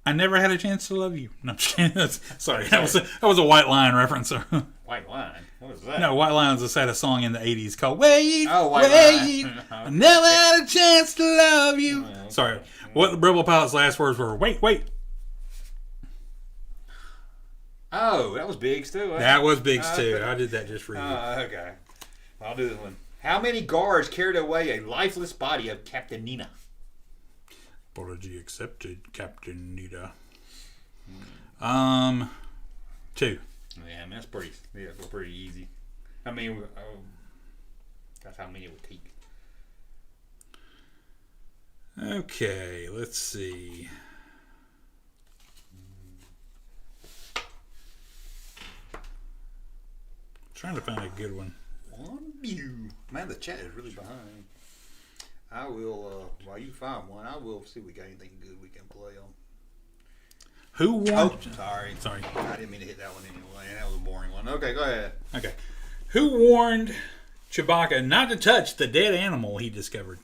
[SPEAKER 2] I never had a chance to love you. No, I'm just kidding. Sorry, that was a White Line reference.
[SPEAKER 1] White Line? What was that?
[SPEAKER 2] No, White Line was a sad song in the 80s called Wait,
[SPEAKER 1] White
[SPEAKER 2] Wait,
[SPEAKER 1] Line.
[SPEAKER 2] I never had a chance to love you. Okay. Sorry, what Rebel pilot's last words were, wait.
[SPEAKER 1] Oh, that was Biggs too.
[SPEAKER 2] That was Biggs too. I did that just for you.
[SPEAKER 1] Okay. I'll do this one. How many guards carried away a lifeless body of Captain Nina?
[SPEAKER 2] Apology accepted, Captain Nina. 2.
[SPEAKER 1] Yeah, I mean, that's pretty easy. I mean, that's how many it would take.
[SPEAKER 2] Okay, let's see. Trying to find a good one.
[SPEAKER 1] Man, the chat is really behind. I will, while you find one, I will see if we got anything good we can play on.
[SPEAKER 2] Who warned...
[SPEAKER 1] Oh, sorry. I didn't mean to hit that one anyway. That was a boring one. Okay, go ahead.
[SPEAKER 2] Okay. Who warned Chewbacca not to touch the dead animal he discovered?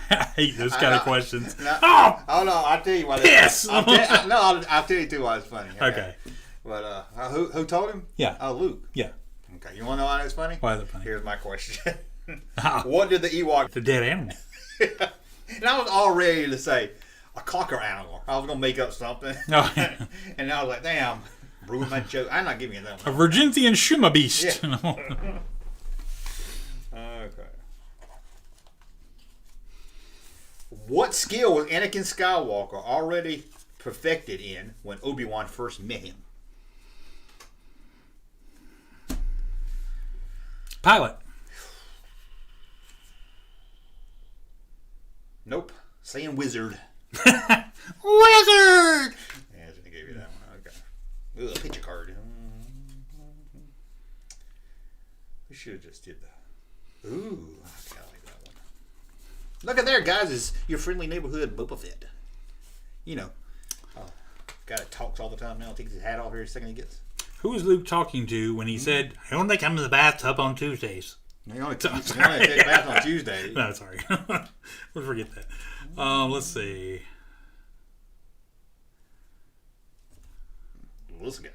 [SPEAKER 2] I hate those kind of questions.
[SPEAKER 1] No, oh no! I'll tell you why.
[SPEAKER 2] Yes.
[SPEAKER 1] I'll tell you too why it's funny.
[SPEAKER 2] Okay.
[SPEAKER 1] But who told him?
[SPEAKER 2] Yeah.
[SPEAKER 1] Oh, Luke.
[SPEAKER 2] Yeah.
[SPEAKER 1] Okay. You want to know why that's funny?
[SPEAKER 2] Why is it funny?
[SPEAKER 1] Here's my question. What did the Ewok?
[SPEAKER 2] The dead animal.
[SPEAKER 1] And I was all ready to say a cocker animal. I was gonna make up something.
[SPEAKER 2] Oh, yeah.
[SPEAKER 1] And I was like, damn, ruined my joke. I'm not giving you that one.
[SPEAKER 2] A Virginthian Shuma beast.
[SPEAKER 1] Yeah. Okay. What skill was Anakin Skywalker already perfected in when Obi-Wan first met him?
[SPEAKER 2] Pilot.
[SPEAKER 1] Nope. Saying wizard.
[SPEAKER 2] Wizard!
[SPEAKER 1] Yeah, I just gave you that one. Okay. Ugh, picture card. We should have just did that. Ooh, I like that one. Look at there, guys. Is your friendly neighborhood Boba Fett. You know. Guy that talks all the time now. Takes his hat off every second he gets.
[SPEAKER 2] Who was Luke talking to when he said, I only come to the bathtub on Tuesdays?
[SPEAKER 1] You only take a bath on Tuesday.
[SPEAKER 2] No, sorry. We'll forget that. Let's see.
[SPEAKER 1] This guy.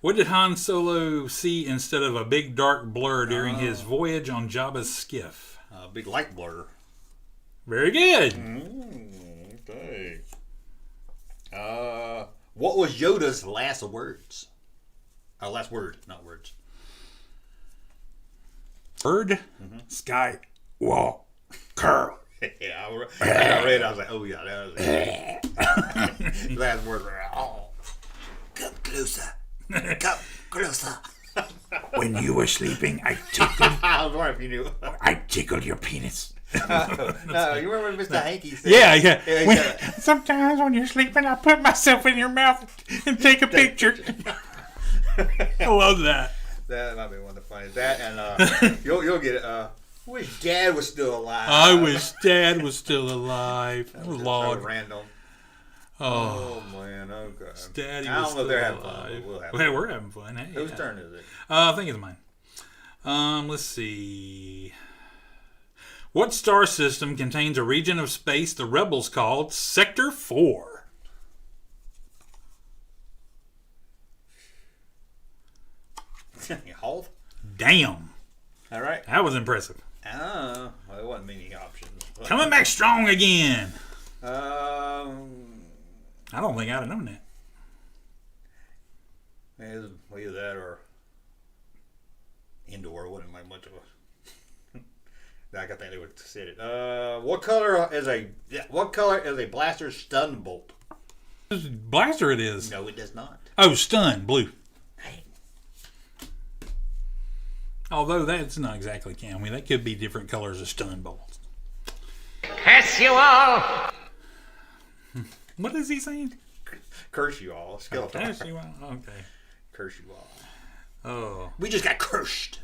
[SPEAKER 2] What did Han Solo see instead of a big dark blur during his voyage on Jabba's skiff?
[SPEAKER 1] A big light blur.
[SPEAKER 2] Very good.
[SPEAKER 1] Okay. What was Yoda's last words? Last word, not words.
[SPEAKER 2] Word? Sky wall curl.
[SPEAKER 1] Yeah, I read it. I was like, oh yeah, that was it. Last word. Oh, come closer. Come closer.
[SPEAKER 2] When you were sleeping, I tickled.
[SPEAKER 1] I was wondering if you knew.
[SPEAKER 2] I tickled your penis.
[SPEAKER 1] No, you remember Mr. Hanky said?
[SPEAKER 2] Yeah. Sometimes when you're sleeping, I put myself in your mouth and take a picture. I love that.
[SPEAKER 1] That might be one of the funniest. That and you'll get it. Wish Dad was still alive.
[SPEAKER 2] I wish Dad was still alive. Lord.
[SPEAKER 1] Random.
[SPEAKER 2] Oh
[SPEAKER 1] man, okay.
[SPEAKER 2] Daddy
[SPEAKER 1] I
[SPEAKER 2] was
[SPEAKER 1] don't know if
[SPEAKER 2] still
[SPEAKER 1] they're having
[SPEAKER 2] alive.
[SPEAKER 1] fun. We'll have
[SPEAKER 2] Well, we're having fun. Hey,
[SPEAKER 1] whose turn is it?
[SPEAKER 2] I think it's mine. Let's see. What star system contains a region of space the rebels called Sector 4?
[SPEAKER 1] Hold.
[SPEAKER 2] Damn.
[SPEAKER 1] All right.
[SPEAKER 2] That was impressive.
[SPEAKER 1] Well, there wasn't many options.
[SPEAKER 2] Coming back strong again.
[SPEAKER 1] I
[SPEAKER 2] don't think I'd have known that.
[SPEAKER 1] Either that or indoor. Wasn't like much of a. I think they would have said it. What color is a blaster stun bolt?
[SPEAKER 2] Blaster it is.
[SPEAKER 1] No, it does not.
[SPEAKER 2] Oh, stun blue. Although that's not exactly canon. I mean, that could be different colors of stun bolts.
[SPEAKER 15] Curse you all!
[SPEAKER 2] What is he saying?
[SPEAKER 1] Curse you all. Skeleton.
[SPEAKER 2] Curse you all. Okay.
[SPEAKER 1] Curse you all.
[SPEAKER 2] Oh.
[SPEAKER 1] We just got cursed.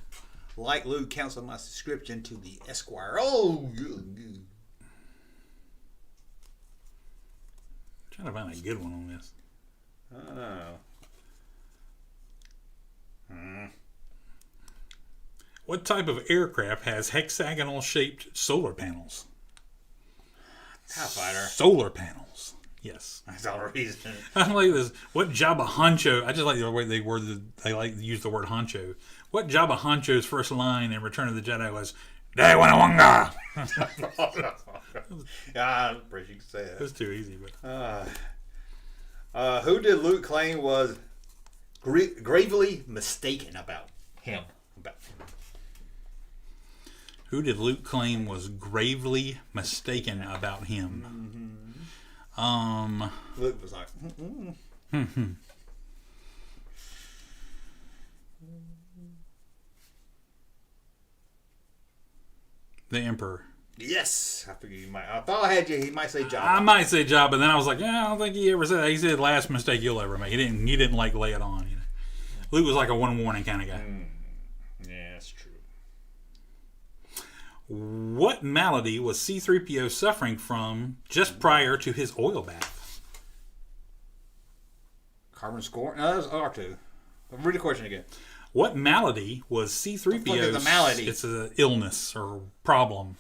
[SPEAKER 1] Like Luke, cancel my subscription to the Esquire. Oh, good.
[SPEAKER 2] Trying to find a good one on this. What type of aircraft has hexagonal-shaped solar panels?
[SPEAKER 1] TIE fighter.
[SPEAKER 2] Solar panels. Yes.
[SPEAKER 1] That's all the reason.
[SPEAKER 2] I like this. What Jabba Honcho? I just like the way they like to use the word honcho. What Jabba Honcho's first line in Return of the Jedi was, "Daiwanawanga."
[SPEAKER 1] I appreciate you can say that.
[SPEAKER 2] It was too easy,
[SPEAKER 1] but. Who did Luke claim was gravely mistaken about him?
[SPEAKER 2] Who did Luke claim was gravely mistaken about him?
[SPEAKER 1] Luke was like,
[SPEAKER 2] The Emperor.
[SPEAKER 1] Yes, I figured you might. I thought I had you. He might say Jabba.
[SPEAKER 2] I might say Jabba, but then I was like, I don't think he ever said that. He said last mistake you'll ever make. He didn't like lay it on. You know, Luke was like a one warning kind of guy.
[SPEAKER 1] Yeah, that's true.
[SPEAKER 2] What malady was C-3PO suffering from just prior to his oil bath?
[SPEAKER 1] Carbon score? No, that was R2. Read the question again.
[SPEAKER 2] What malady was C-3PO?
[SPEAKER 1] What is a malady?
[SPEAKER 2] It's an illness or problem.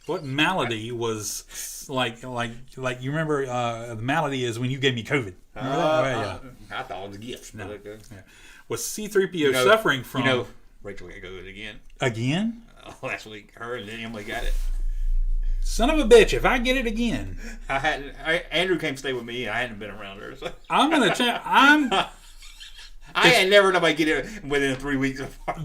[SPEAKER 2] What malady was like you remember the malady is when you gave me COVID. Remember that?
[SPEAKER 1] Yeah. I thought it was a gift.
[SPEAKER 2] No.
[SPEAKER 1] Okay.
[SPEAKER 2] Yeah. Was C-3PO suffering from?
[SPEAKER 1] Rachel got COVID again.
[SPEAKER 2] Again?
[SPEAKER 1] Last week, her and Emily got it.
[SPEAKER 2] Son of a bitch! If I get it again,
[SPEAKER 1] Andrew came stay with me, and I hadn't been around her. So.
[SPEAKER 2] I'm gonna check.
[SPEAKER 1] I ain't never nobody get it within 3 weeks.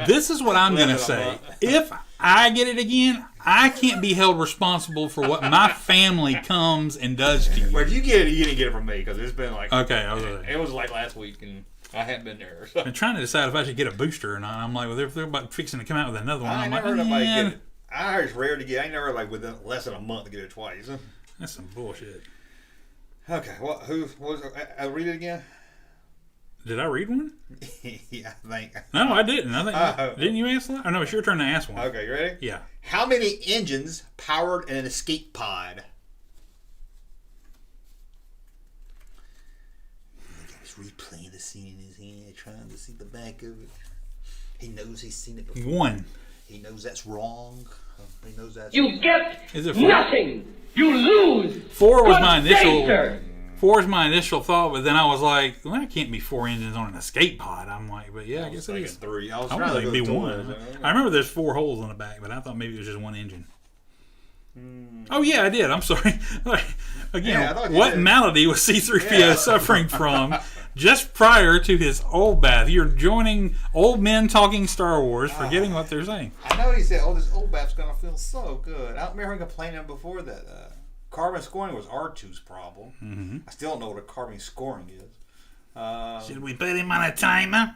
[SPEAKER 2] This is what I'm gonna say. If I get it again, I can't be held responsible for what my family comes and does to you.
[SPEAKER 1] But if you get it, you didn't get it from me because it's been like
[SPEAKER 2] it
[SPEAKER 1] was like last week and I hadn't been there. So.
[SPEAKER 2] I'm trying to decide if I should get a booster or not. I'm like, well, they're about fixing to come out with another one.
[SPEAKER 1] I
[SPEAKER 2] I'm
[SPEAKER 1] never
[SPEAKER 2] like,
[SPEAKER 1] heard nobody get it. I heard it's rare to get. I ain't never like within less than a month to get it twice.
[SPEAKER 2] That's some bullshit.
[SPEAKER 1] Okay, who was? I'll read it again.
[SPEAKER 2] Did I read one?
[SPEAKER 1] Yeah, I think.
[SPEAKER 2] No, I didn't. I think didn't you ask that? Oh no, it's your turn to ask one.
[SPEAKER 1] Okay, you ready?
[SPEAKER 2] Yeah.
[SPEAKER 1] How many engines powered an escape pod? He's replaying the scene in his head, trying to see the back of it. He knows he's seen it before.
[SPEAKER 2] One.
[SPEAKER 1] He knows that's wrong. He knows that's
[SPEAKER 15] You get
[SPEAKER 2] Is it
[SPEAKER 15] nothing. You lose.
[SPEAKER 2] 4 was my initial. 4 is my initial thought, but then I was like, well, that can't be 4 engines on an escape pod. I'm like, but yeah, I guess it is.
[SPEAKER 1] 3. I was
[SPEAKER 2] trying to be 1. I remember there's 4 holes in the back, but I thought maybe it was just 1 engine. Oh yeah, I did. I'm sorry. Again, what malady was C-3PO suffering from just prior to his old bath? You're joining old men talking Star Wars, forgetting what they're saying.
[SPEAKER 1] I know he said, this old bath's going to feel so good. I don't remember him complaining before that carbon scoring was R2's problem.
[SPEAKER 2] Mm-hmm.
[SPEAKER 1] I still don't know what a carbon scoring is.
[SPEAKER 2] Should we put him on a timer?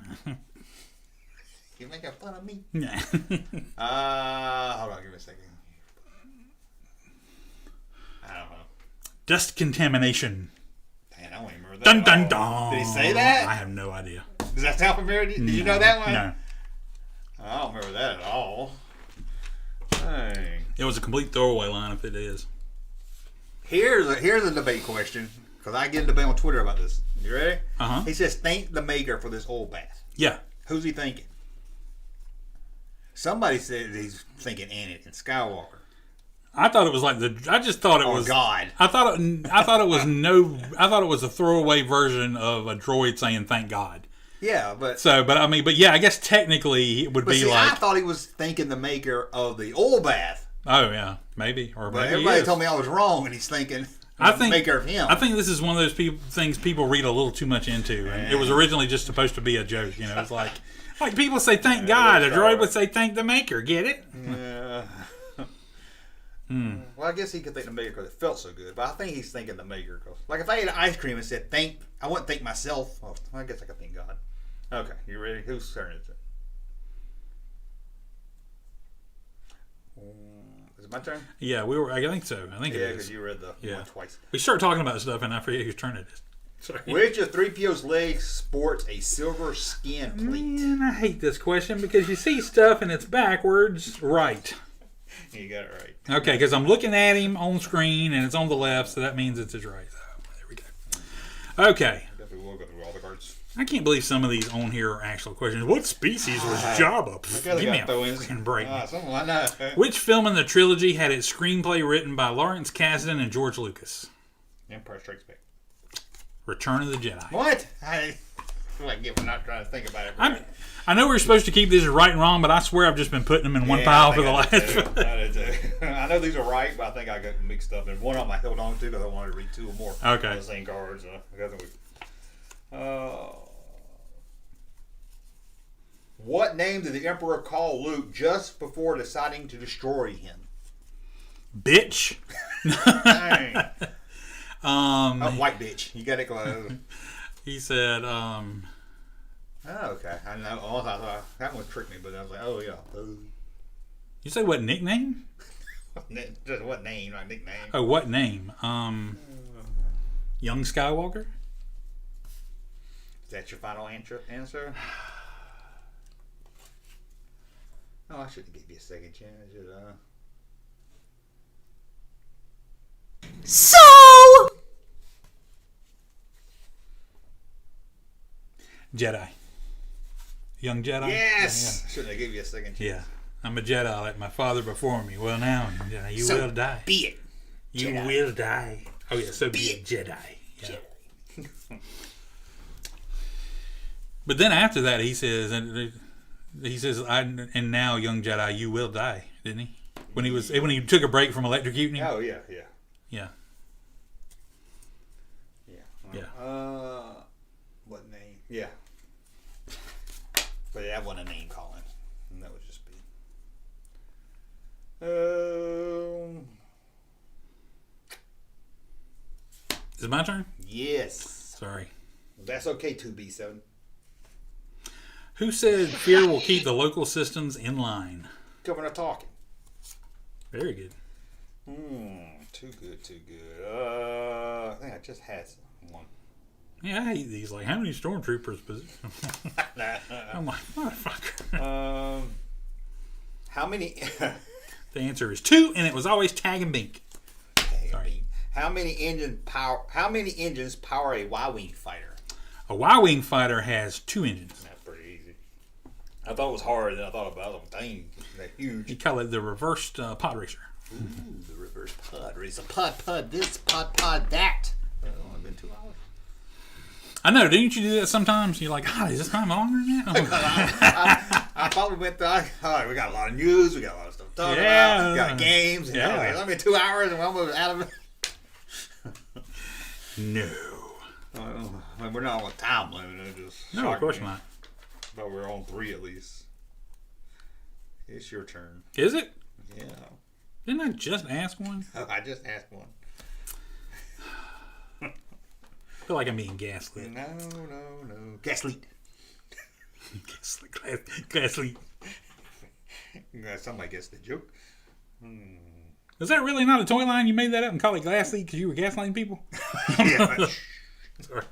[SPEAKER 1] You making fun of me?
[SPEAKER 2] Yeah.
[SPEAKER 1] Hold on, give me a second. I don't know.
[SPEAKER 2] Dust contamination.
[SPEAKER 1] Man, I don't even remember that.
[SPEAKER 2] Dun dun dun.
[SPEAKER 1] Did he say that?
[SPEAKER 2] I have no idea.
[SPEAKER 1] Does that sound familiar? Did you know that one?
[SPEAKER 2] No.
[SPEAKER 1] I don't remember that at all. Dang.
[SPEAKER 2] It was a complete throwaway line if it is.
[SPEAKER 1] Here's a debate question, because I get a debate on Twitter about this. You ready?
[SPEAKER 2] Uh-huh.
[SPEAKER 1] He says, thank the maker for this old bath.
[SPEAKER 2] Yeah.
[SPEAKER 1] Who's he thinking? Somebody said he's thinking Anakin Skywalker.
[SPEAKER 2] I thought it was like I just thought it was
[SPEAKER 1] God.
[SPEAKER 2] I thought it was a throwaway version of a droid saying "Thank God."
[SPEAKER 1] Yeah, but
[SPEAKER 2] yeah, I guess technically it would be like.
[SPEAKER 1] I thought he was thinking the maker of the old bath.
[SPEAKER 2] Oh yeah, maybe
[SPEAKER 1] But
[SPEAKER 2] maybe
[SPEAKER 1] everybody told me I was wrong, and he's thinking the maker of him.
[SPEAKER 2] I think this is one of those things people read a little too much into, and it was originally just supposed to be a joke. You know, it's like people say "Thank God," a droid would say "Thank the maker." Get it?
[SPEAKER 1] Yeah. Well, I guess he could thank the maker because it felt so good, but I think he's thinking the maker. Cause, like if I ate ice cream and said I wouldn't thank myself. Well, I guess I could thank God. Okay, you ready? Whose turn is it? Is it my turn?
[SPEAKER 2] Yeah, I think so. I think it is.
[SPEAKER 1] Yeah, because you read the one twice.
[SPEAKER 2] We start talking about stuff, and I forget whose turn it is. Sorry.
[SPEAKER 1] Which of 3PO's legs sports a silver skin plate?
[SPEAKER 2] Man, I hate this question because you see stuff and it's backwards. Right.
[SPEAKER 1] You got it right.
[SPEAKER 2] Okay, because I'm looking at him on screen and it's on the left, so that means it's his right. So, there we go. Okay.
[SPEAKER 1] Definitely will go through all the cards.
[SPEAKER 2] I can't believe some of these on here are actual questions. What species was Jabba? Give me a freaking break.
[SPEAKER 1] Why not?
[SPEAKER 2] Which film in the trilogy had its screenplay written by Lawrence Kasdan and George Lucas?
[SPEAKER 1] Empire Strikes Back.
[SPEAKER 2] Return of the Jedi.
[SPEAKER 1] What? I get we're not trying to think about it.
[SPEAKER 2] I know we're supposed to keep these right and wrong, but I swear I've just been putting them in one pile for the last.
[SPEAKER 1] I know these are right, but I think I got mixed up. There's one of them I held on to because I wanted to read 2 or more.
[SPEAKER 2] Okay.
[SPEAKER 1] Of the same cards. What name did the Emperor call Luke just before deciding to destroy him?
[SPEAKER 2] Bitch.
[SPEAKER 1] White bitch. You got it close.
[SPEAKER 2] He said,
[SPEAKER 1] Oh, okay. I know. I thought that one tricked me, but I was like, oh, yeah.
[SPEAKER 2] You say what nickname?
[SPEAKER 1] Just what name, not nickname.
[SPEAKER 2] Oh, what name? Young Skywalker?
[SPEAKER 1] Is that your final answer? Oh, I shouldn't give you a second chance, should I?
[SPEAKER 12] So...
[SPEAKER 2] Jedi. Young Jedi?
[SPEAKER 1] Yes!
[SPEAKER 2] Yeah.
[SPEAKER 1] Shouldn't I give you a second chance?
[SPEAKER 2] Yeah. I'm a Jedi like my father before me. Well, now, you will die.
[SPEAKER 1] Be it.
[SPEAKER 2] You
[SPEAKER 1] Jedi.
[SPEAKER 2] will die. Oh, yeah, so be it. Jedi. Yeah.
[SPEAKER 1] Jedi.
[SPEAKER 2] But then after that, he says, and now, young Jedi, you will die, didn't he? When he took a break from electrocuting him?
[SPEAKER 1] Oh, yeah.
[SPEAKER 2] Yeah.
[SPEAKER 1] What name? Yeah. But that wasn't a name calling. That would just be.
[SPEAKER 2] Is it my turn?
[SPEAKER 1] Yes.
[SPEAKER 2] Sorry.
[SPEAKER 1] That's okay, 2B7.
[SPEAKER 2] Who said fear will keep the local systems in line?
[SPEAKER 1] Governor talking.
[SPEAKER 2] Very good.
[SPEAKER 1] Too good. I think I just had one.
[SPEAKER 2] Yeah, I hate these. Like, how many stormtroopers? I'm like, motherfucker.
[SPEAKER 1] How many?
[SPEAKER 2] The answer is 2, and it was always Tag and Bink.
[SPEAKER 1] Sorry. How many engines power a Y-wing fighter?
[SPEAKER 2] A Y-wing fighter has 2 engines.
[SPEAKER 1] That's pretty easy. I thought it was harder than I thought about them. Dang, they're huge.
[SPEAKER 2] You call it the reversed pod racer.
[SPEAKER 1] Ooh, the reverse pod racer. Pod this, pod that. Oh, I've been been 2 hours.
[SPEAKER 2] I know. Didn't you do that sometimes? You're like, God, is this time longer than that?
[SPEAKER 1] I thought we went through. All right, we got a lot of news. We got a lot of stuff to talk about. We got games. And it's been 2 hours and we're almost out of it.
[SPEAKER 2] No.
[SPEAKER 1] We're not on a time limit.
[SPEAKER 2] No, of course not.
[SPEAKER 1] But we're on 3 at least. It's your turn.
[SPEAKER 2] Is it?
[SPEAKER 1] Yeah.
[SPEAKER 2] Didn't I just ask one?
[SPEAKER 1] Oh, I just asked one.
[SPEAKER 2] I feel like I'm being gaslit.
[SPEAKER 1] No. Gaslit.
[SPEAKER 2] Gaslit.
[SPEAKER 1] Somebody gets the joke.
[SPEAKER 2] Is that really not a toy line? You made that up and called it Gaslit because you were gaslighting people?
[SPEAKER 1] Yeah. Sorry.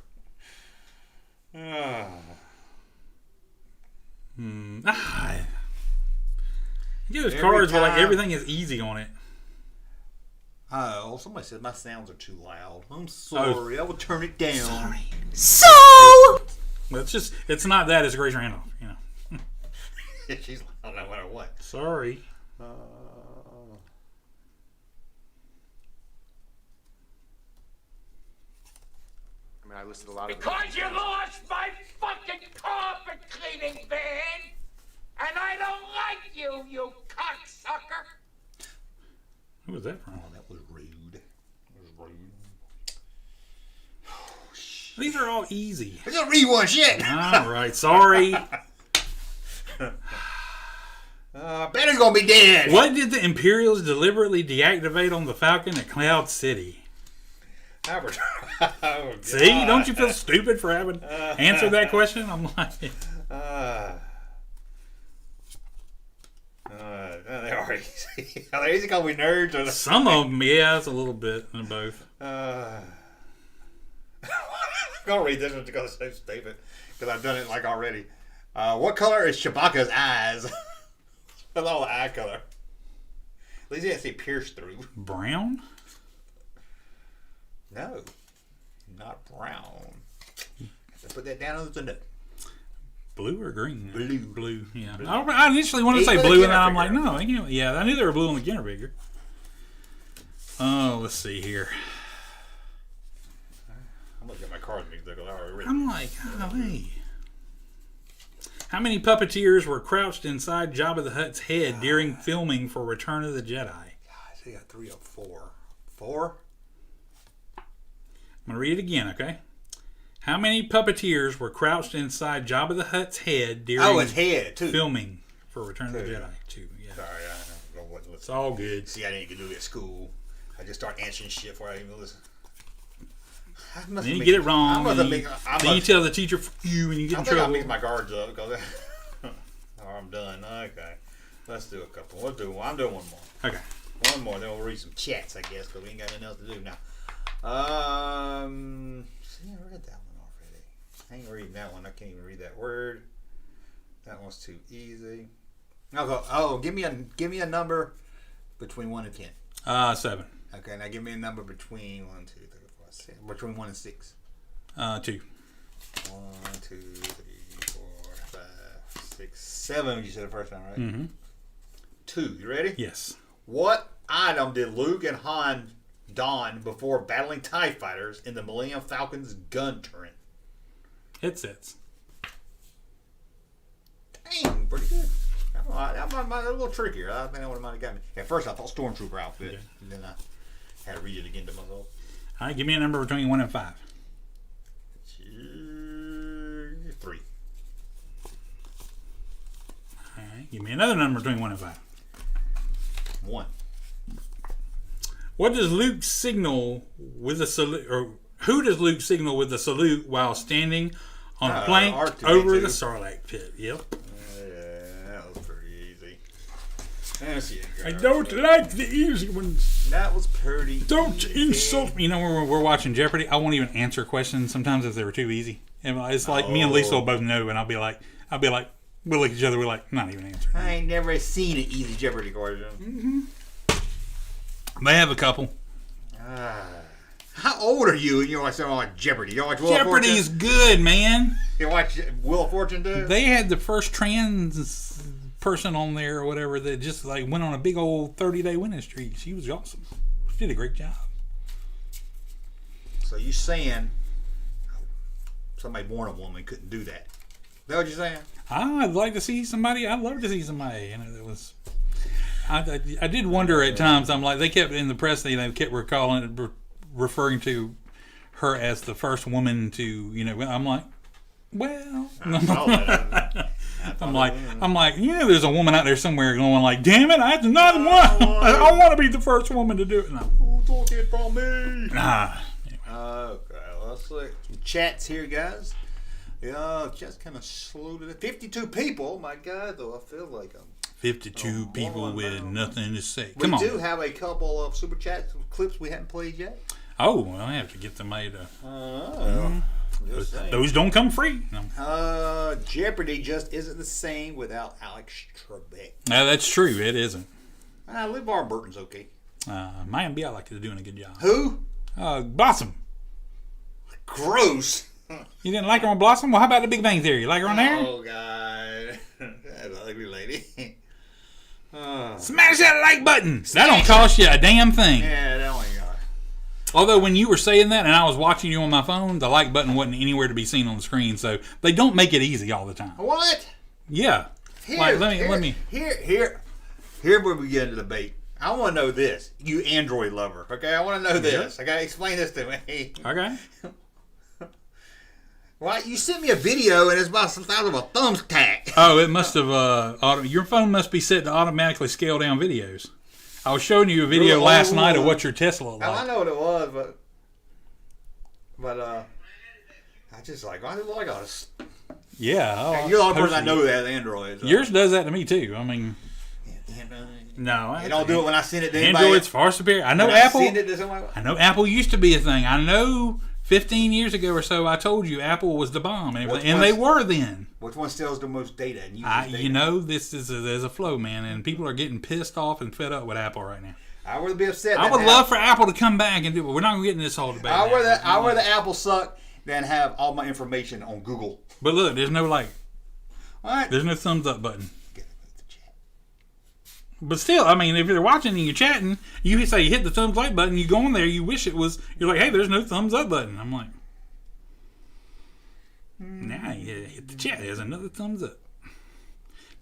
[SPEAKER 2] Get those cards where like everything is easy on it.
[SPEAKER 1] Oh, somebody said my sounds are too loud. I'm sorry. I will turn it down.
[SPEAKER 2] Sorry.
[SPEAKER 12] So
[SPEAKER 2] well, it's not that, it's Grace Randolph, you know.
[SPEAKER 1] She's loud no matter what.
[SPEAKER 2] Sorry.
[SPEAKER 1] I
[SPEAKER 16] mean, I listed a lot
[SPEAKER 15] because you lost my fucking carpet cleaning van, and I don't like you, you cocksucker.
[SPEAKER 2] Who was that from?
[SPEAKER 1] Oh, that was rude.
[SPEAKER 2] These are all easy.
[SPEAKER 1] I just read one shit.
[SPEAKER 2] All right, sorry.
[SPEAKER 1] Banner's gonna be dead.
[SPEAKER 2] What did the Imperials deliberately deactivate on the Falcon at Cloud City?
[SPEAKER 1] Oh,
[SPEAKER 2] see, don't you feel stupid for having answered that question? I'm like,
[SPEAKER 1] they are easy. Are they easy because we nerds? Or
[SPEAKER 2] some of them, yeah, it's a little bit of both.
[SPEAKER 1] I'm gonna read this one because it's so stupid. Because I've done it like already. What color is Chewbacca's eyes? With all the eye color. At least he didn't see pierced through.
[SPEAKER 2] Brown?
[SPEAKER 1] No, not brown. Have to put that down on the note.
[SPEAKER 2] Blue or green?
[SPEAKER 1] Blue.
[SPEAKER 2] Yeah.
[SPEAKER 1] Blue.
[SPEAKER 2] I initially wanted to say blue, and then I'm like, no, yeah, I knew they were blue on the Kenner figure. Oh, let's see here.
[SPEAKER 1] I'm looking at my cards.
[SPEAKER 2] I'm like, golly. How many puppeteers were crouched inside Jabba the Hutt's head during filming for Return of the Jedi?
[SPEAKER 1] I got 3 or 4. 4?
[SPEAKER 2] I'm going to read it again, okay? How many puppeteers were crouched inside Jabba the Hutt's head during filming for Return of the Jedi? 2, yeah.
[SPEAKER 1] Sorry, I don't know what.
[SPEAKER 2] It's all good.
[SPEAKER 1] See, I didn't get to do it at school. I just start answering shit before I even listen.
[SPEAKER 2] Then you get it wrong. Then you tell the teacher "fuck you" and you get in trouble.
[SPEAKER 1] I mix my cards up because I'm done. Okay, let's do a couple. I'm doing one more.
[SPEAKER 2] Okay,
[SPEAKER 1] one more. Then we'll read some chats, I guess, because we ain't got nothing else to do now. See, I read that one already. I ain't reading that one. I can't even read that word. That one's too easy. Oh, give me a number between 1 and 10.
[SPEAKER 2] 7.
[SPEAKER 1] Okay, now give me a number between 1, 2, 3, 4, 6. Between 1 and 6.
[SPEAKER 2] 2.
[SPEAKER 1] 1, 2, 3, 4, 5, 6, 7. You said the first time, right?
[SPEAKER 2] Mm-hmm.
[SPEAKER 1] 2. You ready?
[SPEAKER 2] Yes.
[SPEAKER 1] What item did Luke and Han don before battling TIE fighters in the Millennium Falcon's gun turret?
[SPEAKER 2] Headsets.
[SPEAKER 1] Dang, pretty good. That might a little trickier. I think that would have got me. At first, I thought Stormtrooper outfit. Okay. And then I had to read it again to myself.
[SPEAKER 2] All right, give me a number between 1 and 5.
[SPEAKER 1] 3.
[SPEAKER 2] All right, give me another number between 1 and 5.
[SPEAKER 1] 1.
[SPEAKER 2] What does Luke signal with a salute, or who does Luke signal with a salute while standing on a plank over the Sarlacc pit? Yep.
[SPEAKER 1] That was pretty easy.
[SPEAKER 2] I don't like the easy ones.
[SPEAKER 1] That was pretty
[SPEAKER 2] Don't
[SPEAKER 1] easy.
[SPEAKER 2] insult me. You know, when we're watching Jeopardy, I won't even answer questions sometimes if they were too easy. And it's like me and Lisa will both know, and I'll be like, we'll look at each other, we're like, not even answering.
[SPEAKER 1] I ain't never seen an easy Jeopardy question.
[SPEAKER 2] Mm-hmm. They have a couple.
[SPEAKER 1] How old are you? And you watch something like Jeopardy? You watch Wheel of Fortune?
[SPEAKER 2] Jeopardy's good, man.
[SPEAKER 1] You watch Wheel of Fortune too?
[SPEAKER 2] They had the first trans person on there or whatever that just like went on a big old 30-day winning streak. She was awesome. She did a great job.
[SPEAKER 1] So you saying somebody born a woman couldn't do that? Is that what you're saying?
[SPEAKER 2] I'd like to see somebody. I'd love to see somebody. You know, that was. I did wonder at times. I'm like, they kept in the press. They kept referring to her as the first woman to. You know, I'm like, well. I'm like, yeah. There's a woman out there somewhere going like, damn it, I not want. I want to be the first woman to do it.
[SPEAKER 1] Who took it from me?
[SPEAKER 2] Nah.
[SPEAKER 1] Okay, let's see. Some chats here, guys. Yeah, just kind of slow to 52 people. My God, though, I feel like I'm
[SPEAKER 2] 52 people with nothing to say.
[SPEAKER 1] We do have a couple of super chat clips we haven't played yet.
[SPEAKER 2] Oh, well, I have to get them made.
[SPEAKER 1] Just
[SPEAKER 2] those don't come free.
[SPEAKER 1] No. Jeopardy just isn't the same without Alex Trebek.
[SPEAKER 2] No, that's true. It isn't.
[SPEAKER 1] LeVar Burton's okay.
[SPEAKER 2] Miami Bialik is doing a good job.
[SPEAKER 1] Who?
[SPEAKER 2] Blossom.
[SPEAKER 1] Gross.
[SPEAKER 2] You didn't like her on Blossom? Well, how about the Big Bang Theory? You like her on there?
[SPEAKER 1] Oh, God. That ugly lady.
[SPEAKER 2] Smash that like button. That don't cost you a damn thing.
[SPEAKER 1] Yeah, that one you got.
[SPEAKER 2] Although when you were saying that and I was watching you on my phone, the like button wasn't anywhere to be seen on the screen, so they don't make it easy all the time.
[SPEAKER 1] What?
[SPEAKER 2] Yeah. Let me.
[SPEAKER 1] Here where we get into the debate. I want to know this, you Android lover. Okay, I want to know this. I gotta explain this to me.
[SPEAKER 2] Okay.
[SPEAKER 1] Well, you sent me a video and it's about some size of a thumbtack.
[SPEAKER 2] Oh, it must have. Your phone must be set to automatically scale down videos. I was showing you a video last night of what your Tesla looked like.
[SPEAKER 1] I know what it was, but I just like, I look like a.
[SPEAKER 2] Yeah,
[SPEAKER 1] you're the only person I know that has Android. So.
[SPEAKER 2] Yours does that to me too. I mean, no,
[SPEAKER 1] I don't do it when I send it to anybody.
[SPEAKER 2] Android's far superior. I know Apple.
[SPEAKER 1] Send it to somebody.
[SPEAKER 2] I know Apple used to be a thing. I know 15 years ago or so, I told you Apple was the bomb, and they were then.
[SPEAKER 1] Which one steals the most data? And
[SPEAKER 2] you know, there's a flow, man, and people are getting pissed off and fed up with Apple right now.
[SPEAKER 1] I would be upset.
[SPEAKER 2] I would love for Apple to come back and do it. We're not getting this whole debate.
[SPEAKER 1] I would the Apple suck than have all my information on Google.
[SPEAKER 2] But look, there's no like.
[SPEAKER 1] What?
[SPEAKER 2] There's no thumbs up button. But still, I mean, if you're watching and you're chatting, you say you hit the thumbs like button, you go on there, you wish it was, you're like, hey, there's no thumbs up button. I'm like, now you hit the chat, there's another thumbs up.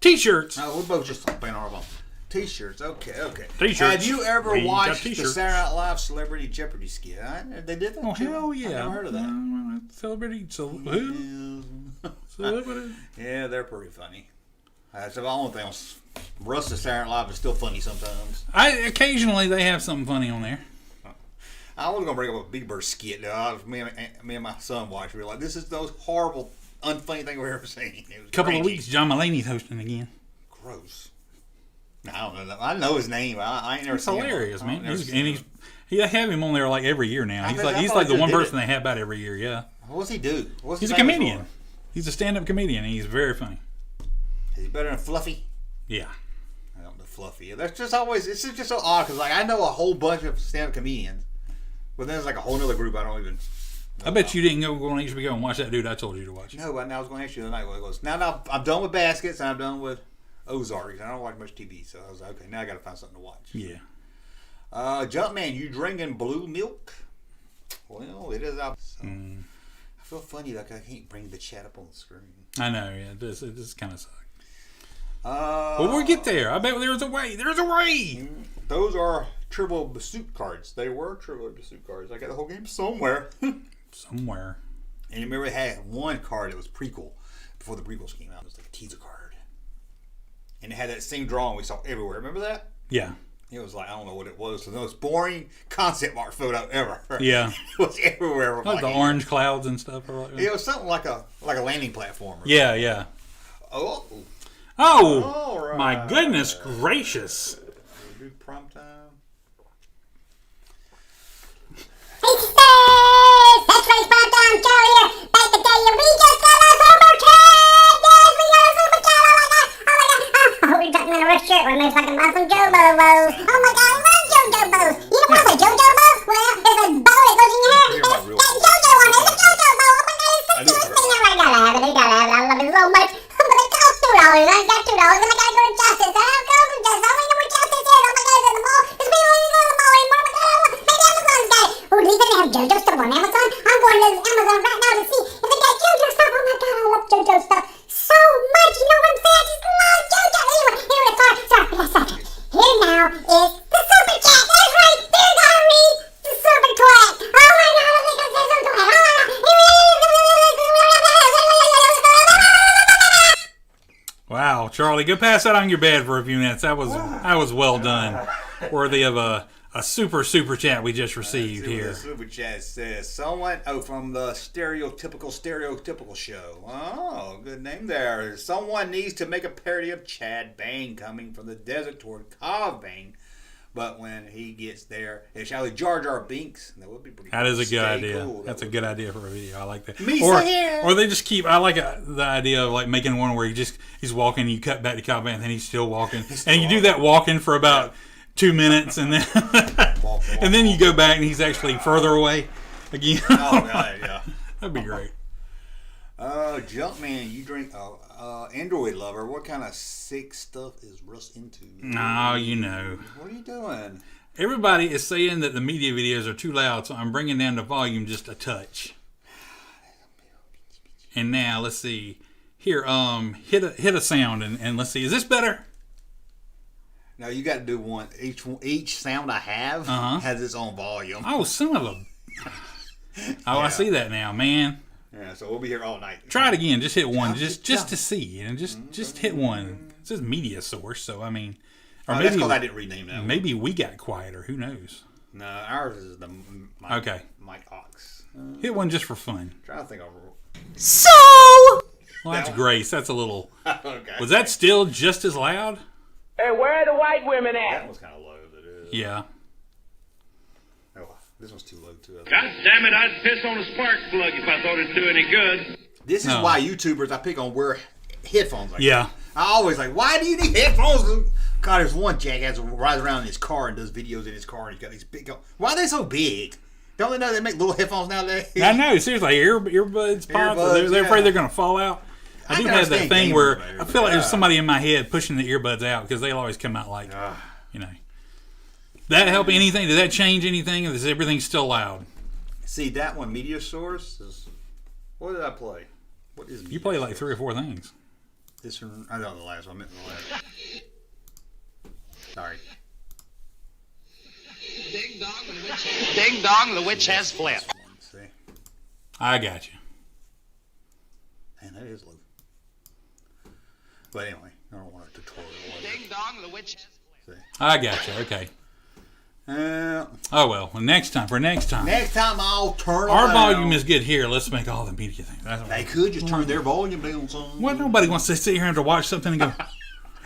[SPEAKER 2] T-shirts.
[SPEAKER 1] No, we're both just playing our phone. T-shirts, okay.
[SPEAKER 2] T-shirts.
[SPEAKER 1] Have you ever watched the Saturday Night Live Celebrity Jeopardy skit? They did that?
[SPEAKER 2] Oh, hell yeah.
[SPEAKER 1] I've never heard of that.
[SPEAKER 2] Celebrity? Who? Celebrity?
[SPEAKER 1] Yeah, they're pretty funny. That's the only thing. Russ's Saturday Night Live is still funny sometimes.
[SPEAKER 2] Occasionally they have something funny on there.
[SPEAKER 1] I was gonna bring up a Big Bird skit. Me and my son watched. We were like, "This is the most horrible, unfunny thing we've ever seen." It was
[SPEAKER 2] a couple
[SPEAKER 1] cringy.
[SPEAKER 2] of weeks, John Mulaney's hosting again.
[SPEAKER 1] Gross. I don't know. I know his name. I ain't never seen him.
[SPEAKER 2] Hilarious, man. He have him on there like every year now. He's like the one person they have about every year. Yeah.
[SPEAKER 1] What's he do?
[SPEAKER 2] He's a comedian. He's a stand-up comedian, and he's very funny.
[SPEAKER 1] Is he better than Fluffy?
[SPEAKER 2] Yeah.
[SPEAKER 1] I don't know Fluffy. That's just always. It's just so odd because like I know a whole bunch of stand-up comedians, but then there's like a whole other group I don't even.
[SPEAKER 2] I bet you didn't go on HBO and watch that dude I told you to watch.
[SPEAKER 1] No, but now I was going to ask you tonight what it was. Now I'm done with Baskets and I'm done with Ozarks. I don't watch much TV, so I was like, okay, now I got to find something to watch.
[SPEAKER 2] Yeah.
[SPEAKER 1] Junkman, you drinking blue milk? Well, it is out. So I feel funny like I can't bring the chat up on the screen.
[SPEAKER 2] I know, yeah. It does kind of suck. But we'll get there. I bet there's a way. There's a way.
[SPEAKER 1] Those are Trivial Pursuit cards. They were Trivial Pursuit cards. I got the whole game somewhere.
[SPEAKER 2] Somewhere.
[SPEAKER 1] And you remember they had one card that was prequel before the prequels came out. It was like a teaser card. And it had that same drawing we saw everywhere. Remember that?
[SPEAKER 2] Yeah.
[SPEAKER 1] It was like, I don't know what it was. The most boring concept art photo ever.
[SPEAKER 2] Yeah.
[SPEAKER 1] It was everywhere.
[SPEAKER 2] Like the orange clouds and stuff. Or like that.
[SPEAKER 1] It was something like a landing platform.
[SPEAKER 2] Yeah, yeah.
[SPEAKER 1] Oh,
[SPEAKER 2] right. My goodness gracious.
[SPEAKER 1] We do prom time.
[SPEAKER 5] That's right, prom time, Charlie here. Back to tell you, we just got a super chat. Yes, we got a super chat. Oh my god. We're talking in a red shirt. We're talking about some Jobos. Oh my god, I love Jobos. You know what's a Jojobo? Well, it's a bow that goes in your hair. Got Jojo on it. It's a Jojobo. Oh my god, it's the cutest thing ever. I gotta have it. I love it so much. But it costs $2. I got $2 and I gotta go to Justice. I don't go to Justice. I don't even know where Justice is. Oh my god, it's in the mall. It's people who go to the mall anymore. Oh my god, maybe Amazon's got it. Oh, do you think they have JoJo JoJo stuff on Amazon. I'm going to Amazon right now to see if they got JoJo stuff. Oh my god, I love JoJo stuff so much. You know what I'm saying? I just love JoJo. Anyway, sorry. Here now is the super chat. That's right. They're gonna read the super chat. Oh my god, I think I'm so glad.
[SPEAKER 2] Wow, Charlie, go pass that on your bed for a few minutes. That was well done. Worthy of a super chat we just received here.
[SPEAKER 1] The super chat says someone from the stereotypical show. Oh, good name there. Someone needs to make a parody of Chad Bane coming from the desert toward Cobb Bane. But when he gets there, it's shall Jar Jar Binks. That would be pretty cool.
[SPEAKER 2] That is a good idea. Cool. That's a good idea for a video. I like that.
[SPEAKER 1] Or
[SPEAKER 2] they just keep. I like the idea of like making one where he's walking, you cut back to Cobb Bane, and then he's still walking, and you do that walking for about 2 minutes, and then and then you go back and he's actually further away again.
[SPEAKER 1] Oh god, yeah,
[SPEAKER 2] that'd be great.
[SPEAKER 1] Junkman, you drink. Android lover, what kind of sick stuff is Russ into?
[SPEAKER 2] No, you know.
[SPEAKER 1] What are you doing?
[SPEAKER 2] Everybody is saying that the media videos are too loud, so I'm bringing down the volume just a touch. And now let's see. Here, hit a sound and let's see. Is this better?
[SPEAKER 1] No, you got to do one. Each sound I have has its own volume.
[SPEAKER 2] Oh, son of a. Oh, yeah. I see that now, man.
[SPEAKER 1] Yeah, so we'll be here all night.
[SPEAKER 2] Try it again. Just hit one, just to see, and just hit one. It says media source, so I mean,
[SPEAKER 1] or maybe that's because I didn't rename that.
[SPEAKER 2] Maybe we got quieter. Who knows?
[SPEAKER 1] No, ours is the Mike Ox.
[SPEAKER 2] Hit one just for fun.
[SPEAKER 1] Try to think of.
[SPEAKER 12] So.
[SPEAKER 2] Well, that's Grace. That's a little.
[SPEAKER 1] Okay.
[SPEAKER 2] Was that still just as loud?
[SPEAKER 10] Hey, where are the white women at?
[SPEAKER 1] That was kind of low. That is.
[SPEAKER 2] Yeah.
[SPEAKER 1] This one's too low too.
[SPEAKER 14] God damn it! I'd piss on a spark plug if I thought it'd do any good.
[SPEAKER 1] This is why YouTubers I pick on wear headphones. Like that. I always like, why do you need headphones? God, there's one jackass who rides around in his car and does videos in his car, and he's got these big. Why are they so big? Don't they know they make little headphones nowadays?
[SPEAKER 2] I know, seriously, earbuds pop. They're afraid they're going to fall out. I do have that thing where I feel like there's somebody in my head pushing the earbuds out because they'll always come out like, you know. That help anything? Did that change anything? Or is everything still loud?
[SPEAKER 1] See, that one, media source, is... What did I play? What is
[SPEAKER 2] you play like 3 or 4 things.
[SPEAKER 1] This one, I know the last one. I meant the last. Sorry.
[SPEAKER 15] Ding dong, the witch has fled.
[SPEAKER 1] See.
[SPEAKER 2] I got you.
[SPEAKER 1] Man, that is low. But anyway, I don't want a tutorial.
[SPEAKER 15] Ding dong, the witch has fled.
[SPEAKER 2] See. I got you. Okay. Oh well. Next time.
[SPEAKER 1] Next time I'll turn.
[SPEAKER 2] Our volume is good here. Let's make all the media things.
[SPEAKER 1] They could just turn their volume down some.
[SPEAKER 2] Well, nobody wants to sit here and to watch something and go.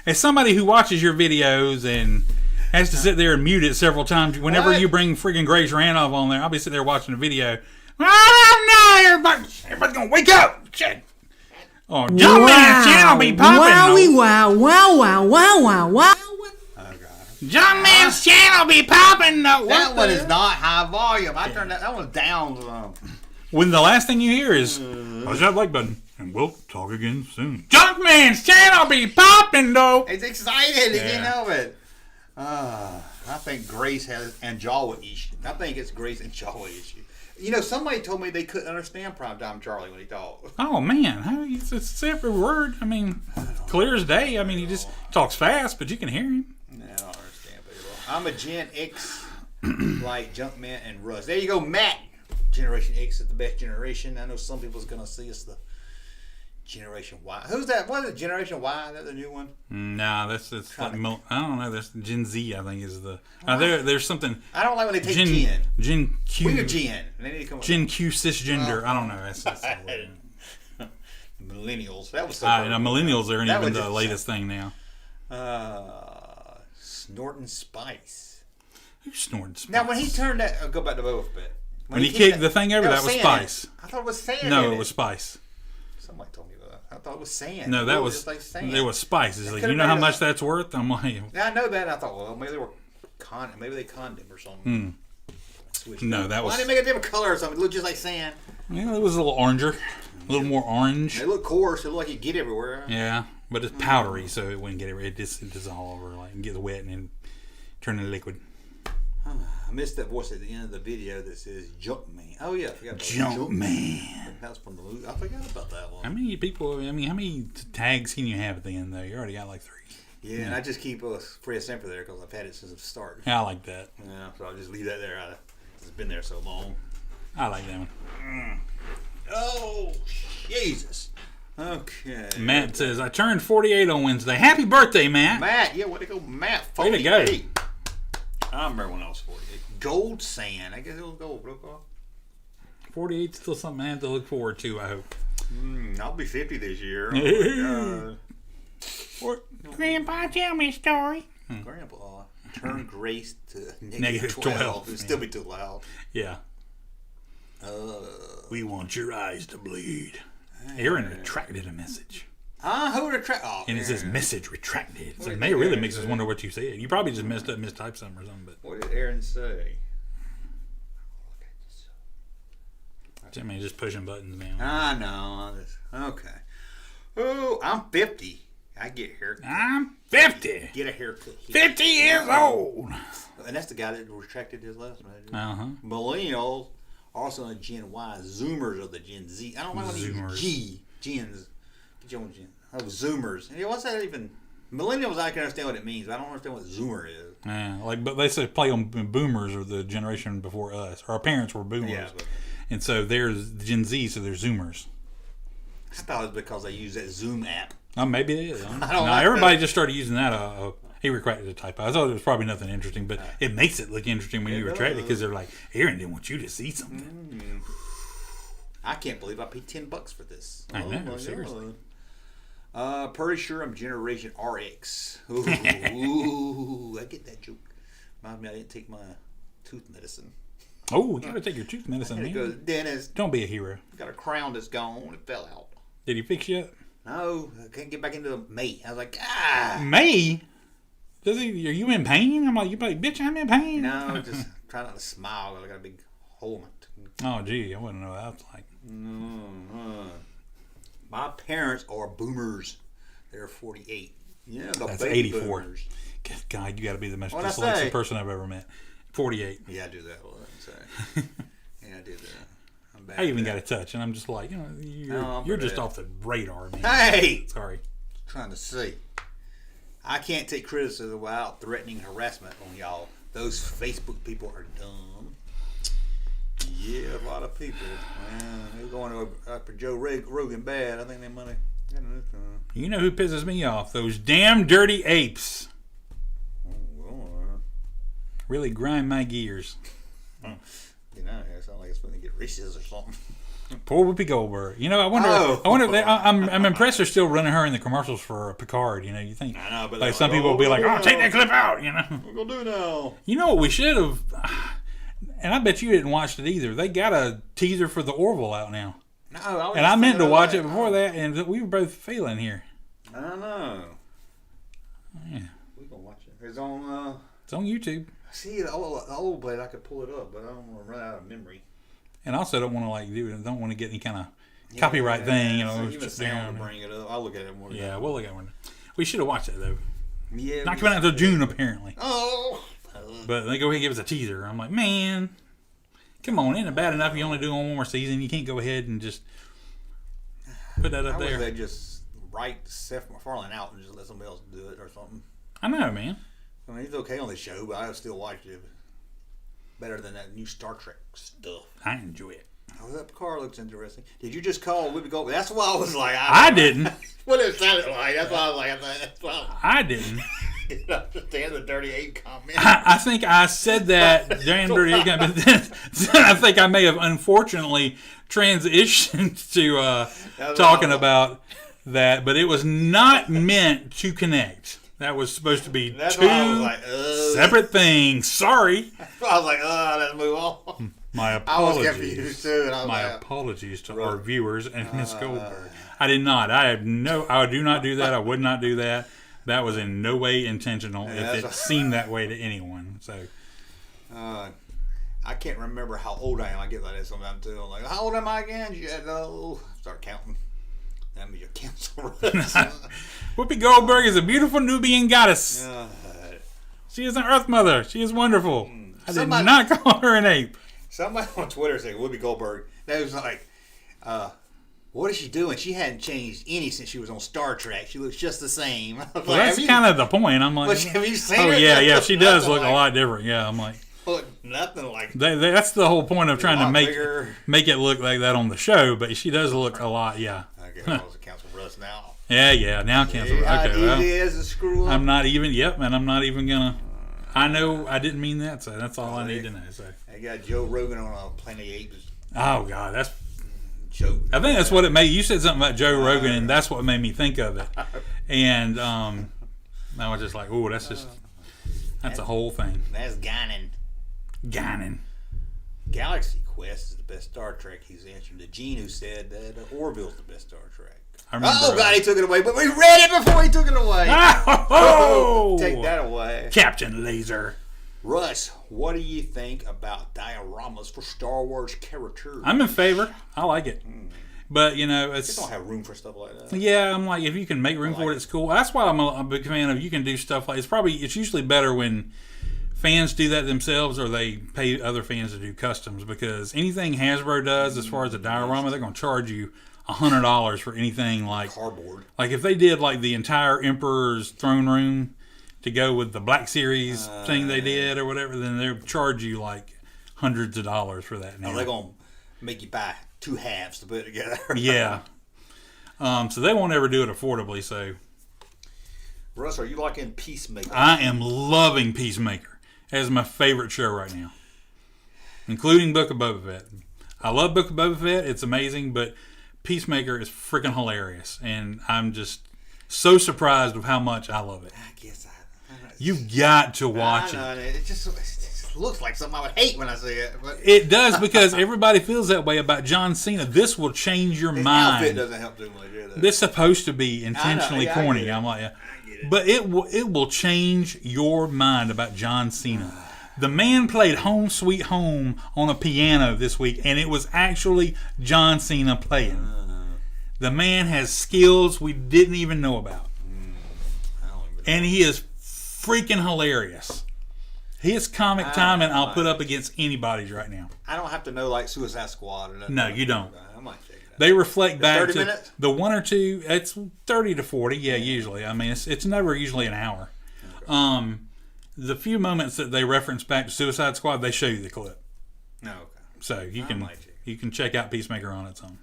[SPEAKER 2] As somebody who watches your videos and has to sit there and mute it several times, whenever you bring friggin' Grace Randolph on there, I'll be sitting there watching a video. Oh no! Everybody's gonna wake up! Shit! Oh, Junkman's channel be popping!
[SPEAKER 12] Wow.
[SPEAKER 2] Junkman's channel be popping though.
[SPEAKER 1] That one is not high volume. I turned that one down.
[SPEAKER 2] When the last thing you hear is, push that like button, and we'll talk again soon. Junkman's channel be popping though.
[SPEAKER 1] It's excited. You can't help it. I think Grace has and Jawa issue. I think it's Grace and Jawa issue. You know, somebody told me they couldn't understand Primetime Charlie when he talked.
[SPEAKER 2] Oh man, it's every word. I mean, clear as day. I mean, he just talks fast, but you can hear him.
[SPEAKER 1] No, I don't understand people. I'm a Gen X like Junkman and Russ. There you go, Matt. Generation X is the best generation. I know some people's gonna see us the Generation Y. Who's that? What is it? Generation Y? Is that the new one?
[SPEAKER 2] Nah, that's like I don't know. That's Gen Z. I think is the. There's something.
[SPEAKER 1] I don't like when they take Gen.
[SPEAKER 2] Gen Q.
[SPEAKER 1] We're Gen. They need to come
[SPEAKER 2] Gen Q cisgender. I don't know. That's
[SPEAKER 1] millennials. That was so.
[SPEAKER 2] Millennials aren't even the latest thing now.
[SPEAKER 1] Snorting Spice.
[SPEAKER 2] Who's Snorting Spice?
[SPEAKER 1] Now when he turned that, I'll go back to Boba Fett.
[SPEAKER 2] When he kicked the thing over, that was Spice.
[SPEAKER 1] I thought it was sand.
[SPEAKER 2] No, it was Spice.
[SPEAKER 1] Somebody told me that. I thought it was sand.
[SPEAKER 2] No, that was like sand. It was Spice. It's like, you know how much that's worth? I'm like,
[SPEAKER 1] yeah, I know that. I thought, well, maybe they were maybe they conned him or something.
[SPEAKER 2] No, that was.
[SPEAKER 1] Why didn't they make a different color or something? It looked just like sand.
[SPEAKER 2] Yeah, it was a little oranger, a little more orange.
[SPEAKER 1] It looked coarse. It looked like it get everywhere.
[SPEAKER 2] Yeah, but it's powdery, so it wouldn't get everywhere. It just dissolve over, like, and get wet and then turn into liquid.
[SPEAKER 1] missed that voice at the end of the video that says Junkman. Oh yeah, I forgot about
[SPEAKER 2] Junkman.
[SPEAKER 1] That's from the movie. I forgot about that one.
[SPEAKER 2] How many people? I mean, how many tags can you have at the end though? You already got like 3.
[SPEAKER 1] Yeah, and I just keep Freya Semper there because I've had it since the start.
[SPEAKER 2] I like that.
[SPEAKER 1] Yeah, so I'll just leave that there. It's been there so long.
[SPEAKER 2] I like that one.
[SPEAKER 1] Oh, Jesus. Okay.
[SPEAKER 2] Matt says, I turned 48 on Wednesday. Happy birthday, Matt.
[SPEAKER 1] Matt, yeah, way to go, Matt.
[SPEAKER 2] 48. Way to go.
[SPEAKER 1] I remember when I was 48. Gold Sand. I guess it was gold.
[SPEAKER 2] 48 is still something I have to look forward to, I hope.
[SPEAKER 1] I'll be 50 this year. Oh, my God.
[SPEAKER 12] Grandpa, tell me a story.
[SPEAKER 1] Grandpa, turn grace to
[SPEAKER 2] negative 12.
[SPEAKER 1] It'll still be too loud.
[SPEAKER 2] Yeah. We want your eyes to bleed. Aaron retracted a message.
[SPEAKER 1] Who retracted? Oh,
[SPEAKER 2] and it says message retracted. So it may really makes us wonder what you said. You probably just mistyped something or something. But
[SPEAKER 1] what did Aaron say?
[SPEAKER 2] Jimmy just pushing buttons, man.
[SPEAKER 1] I know. Okay. Oh, I'm 50. I get a haircut.
[SPEAKER 2] I'm 50.
[SPEAKER 1] Get a haircut.
[SPEAKER 2] 50 years old.
[SPEAKER 1] And that's the guy that retracted his last message.
[SPEAKER 2] Uh-huh.
[SPEAKER 1] Millennials, also in Gen Y. Zoomers of the Gen Z. I don't know what these Gens. Get your own Gen. Oh, Zoomers. Hey, what's that even? Millennials, I can understand what it means, but I don't understand what Zoomer is.
[SPEAKER 2] Yeah, but they say play on boomers or the generation before us. Our parents were boomers. Yeah, and so there's Gen Z, so they're Zoomers.
[SPEAKER 1] I thought it was because they use that Zoom app.
[SPEAKER 2] Oh, maybe it is. Everybody just started using that. He retracted a typo. I thought it was probably nothing interesting, but it makes it look interesting when you retract it because they're like, Aaron didn't want you to see something.
[SPEAKER 1] I can't believe I paid $10 for this.
[SPEAKER 2] I know, seriously.
[SPEAKER 1] Pretty sure I'm Generation RX. Ooh, I get that joke. Reminds me I didn't take my tooth medicine.
[SPEAKER 2] Oh, you gotta take your tooth medicine, man.
[SPEAKER 1] Go to the dentist.
[SPEAKER 2] Don't be a hero.
[SPEAKER 1] Got a crown that's gone. It fell out.
[SPEAKER 2] Did he fix you up?
[SPEAKER 1] No, I can't get back into the May. I was like,
[SPEAKER 2] May? Are you in pain? I'm like, bitch, I'm in pain.
[SPEAKER 1] No, just try not to smile. I got a big hole in my tooth.
[SPEAKER 2] Oh, gee, I wouldn't know what that was like.
[SPEAKER 1] My parents are boomers. They're 48. Yeah,
[SPEAKER 2] that's 84. Boomers. God, you got to be the most dyslexic person I've ever met. 48.
[SPEAKER 1] Yeah, I do that. Well, yeah, I do that. I'm bad.
[SPEAKER 2] I even got a touch, and I'm just like, you're just off the radar, man.
[SPEAKER 1] Hey,
[SPEAKER 2] sorry.
[SPEAKER 1] Trying to see. I can't take criticism without threatening harassment on y'all. Those Facebook people are dumb. Yeah, a lot of people. Man, they're going after Joe Rogan bad. I think they money.
[SPEAKER 2] You know who pisses me off? Those damn dirty apes. Really grind my gears.
[SPEAKER 1] Get out of here. Sound like it's going to get racist or something.
[SPEAKER 2] Poor Whoopi Goldberg. I wonder. I'm impressed they're still running her in the commercials for Picard. You think?
[SPEAKER 1] I know, but
[SPEAKER 2] like some people will be like, "Oh, take that clip out."
[SPEAKER 1] What we gonna do now?
[SPEAKER 2] You know what we should have? And I bet you didn't watch it either. They got a teaser for the Orville out now.
[SPEAKER 1] No,
[SPEAKER 2] and I meant to watch it before that, and we were both failing here.
[SPEAKER 1] I don't know.
[SPEAKER 2] Yeah,
[SPEAKER 1] we gonna watch it. It's on.
[SPEAKER 2] It's on YouTube.
[SPEAKER 1] See the old blade, I could pull it up, but I don't want to run out of memory.
[SPEAKER 2] And also don't want to don't want to get any kind of copyright thing.
[SPEAKER 1] Even sound to bring it up. I'll look at it more.
[SPEAKER 2] Yeah, we'll look at it. We should have watched it though.
[SPEAKER 1] Yeah,
[SPEAKER 2] not coming out until June apparently.
[SPEAKER 1] Oh.
[SPEAKER 2] But they go ahead and give us a teaser. I'm like, man, come on, isn't it bad enough you only do one more season? You can't go ahead and just put that up there.
[SPEAKER 1] They just write Seth MacFarlane out and just let somebody else do it or something.
[SPEAKER 2] I know, man.
[SPEAKER 1] I mean, he's okay on the show, but I still watch it. Better than that new Star Trek stuff.
[SPEAKER 2] I enjoy it.
[SPEAKER 1] Oh, that car looks interesting. Did you just call Whoopi Goldberg? That's why I was like,
[SPEAKER 2] I didn't.
[SPEAKER 1] What it sounded like. That's why I was like, that's why.
[SPEAKER 2] I didn't.
[SPEAKER 1] You understand the Dirty 8 comment?
[SPEAKER 2] I think I said that damn Dirty 8 comment, but then I think I may have unfortunately transitioned to talking about that, but it was not meant to connect. That was supposed to be two separate things. Sorry.
[SPEAKER 1] I was like, let's move on.
[SPEAKER 2] My apologies.
[SPEAKER 1] I was confused too.
[SPEAKER 2] My apologies to our viewers and Miss Goldberg. I did not. I do not do that. I would not do that. That was in no way intentional. If it seemed that way to anyone. So.
[SPEAKER 1] I can't remember how old I am. I get like that sometimes too. I'm like, how old am I again? Start counting. That means your cancel.
[SPEAKER 2] Whoopi Goldberg is a beautiful Nubian goddess. She is an Earth Mother. She is wonderful. I did not call her an ape.
[SPEAKER 1] Somebody on Twitter said Whoopi Goldberg. That was like, what is she doing? She hadn't changed any since she was on Star Trek. She looks just the same.
[SPEAKER 2] Well, that's kind of the point. I'm like,
[SPEAKER 1] have you seen
[SPEAKER 2] oh
[SPEAKER 1] her?
[SPEAKER 2] yeah, she does look a lot different. Yeah, I'm like,
[SPEAKER 1] look nothing like.
[SPEAKER 2] That's the whole point of trying to make it look like that on the show. But she does look a lot. Yeah.
[SPEAKER 1] Okay, well, it counts for Russ now.
[SPEAKER 2] Yeah. Now it counts for Russ. Okay, well,
[SPEAKER 1] is a screw up.
[SPEAKER 2] I'm not even. Yep, and I'm not even gonna. I know I didn't mean that, so that's all I need to know. So
[SPEAKER 1] I got Joe Rogan on a Planet of the Apes.
[SPEAKER 2] Oh God, that's.
[SPEAKER 1] Joe.
[SPEAKER 2] I think that's what it made. You said something about Joe Rogan, and that's what made me think of it. And I was just like, "Oh, that's a whole thing."
[SPEAKER 1] That's Guinan. Galaxy Quest is the best Star Trek. He's answering to Gene, who said that Orville's the best Star Trek. Oh God, he took it away, but we read it before he took it away.
[SPEAKER 2] Oh,
[SPEAKER 1] take that away,
[SPEAKER 2] Captain Laser.
[SPEAKER 1] Russ, what do you think about dioramas for Star Wars characters?
[SPEAKER 2] I'm in favor. I like it. But, it's...
[SPEAKER 1] They don't have room for stuff like that.
[SPEAKER 2] Yeah, I'm like, if you can make room for it, it's cool. That's why I'm a big fan of you can do stuff like... It's usually better when fans do that themselves or they pay other fans to do customs, because anything Hasbro does as far as a diorama, they're going to charge you $100 for anything like...
[SPEAKER 1] Cardboard.
[SPEAKER 2] Like, if they did, like, the entire Emperor's throne room... to go with the Black Series thing they did or whatever, then they'll charge you like hundreds of dollars for that now.
[SPEAKER 1] They're going to make you buy two halves to put it together.
[SPEAKER 2] Yeah. So they won't ever do it affordably, so.
[SPEAKER 1] Russ, are you liking Peacemaker?
[SPEAKER 2] I am loving Peacemaker. That is my favorite show right now. Including Book of Boba Fett. I love Book of Boba Fett. It's amazing, but Peacemaker is freaking hilarious. And I'm just so surprised with how much I love it.
[SPEAKER 1] I guess
[SPEAKER 2] You've got to watch it.
[SPEAKER 1] It just looks like something I would hate when I see it. But
[SPEAKER 2] it does, because everybody feels that way about John Cena. This will change your mind.
[SPEAKER 1] Outfit doesn't help too much either.
[SPEAKER 2] This is supposed to be intentionally corny. I'm like, but it will change your mind about John Cena. The man played Home Sweet Home on a piano this week, and it was actually John Cena playing. The man has skills we didn't even know about. And he is freaking hilarious. His comic timing I'll put up against anybody's right now.
[SPEAKER 1] I don't have to know like Suicide Squad or nothing.
[SPEAKER 2] No, you don't.
[SPEAKER 1] I might check it out.
[SPEAKER 2] They reflect back
[SPEAKER 1] 30
[SPEAKER 2] to
[SPEAKER 1] minutes?
[SPEAKER 2] the one or two. It's 30 to 40, yeah, usually. I mean, it's never usually an hour. Okay. The few moments that they reference back to Suicide Squad, they show you the clip.
[SPEAKER 1] No, okay.
[SPEAKER 2] So you can check out Peacemaker on its own.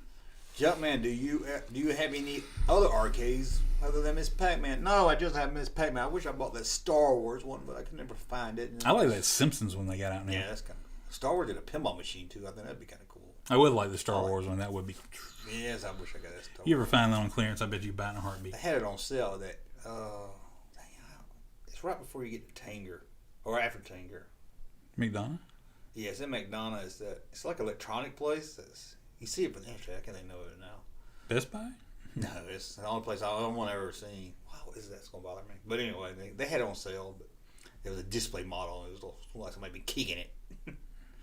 [SPEAKER 1] Junkman, do you have any other arcades other than Miss Pac-Man? No, I just have Miss Pac-Man. I wish I bought that Star Wars one, but I could never find it.
[SPEAKER 2] I like that Simpsons one they got out now.
[SPEAKER 1] Yeah, that's kind of cool. Star Wars did a pinball machine too. I think that'd be kind of cool.
[SPEAKER 2] I would like the Star Wars one. That would be.
[SPEAKER 1] Yes, I wish I got that Star Wars.
[SPEAKER 2] You ever find that on clearance? I bet you buy it in a heartbeat.
[SPEAKER 1] They had it on sale. That it's right before you get to Tanger or after Tanger.
[SPEAKER 2] McDonough.
[SPEAKER 1] Yes, in McDonough is that it's like an electronic place. You see it from the internet. I can't know it now.
[SPEAKER 2] Best Buy?
[SPEAKER 1] No, it's the only place I don't want to ever see. Wow, what is that? It's going to bother me. But anyway, they had it on sale, but there was a display model. It was like somebody been kicking it.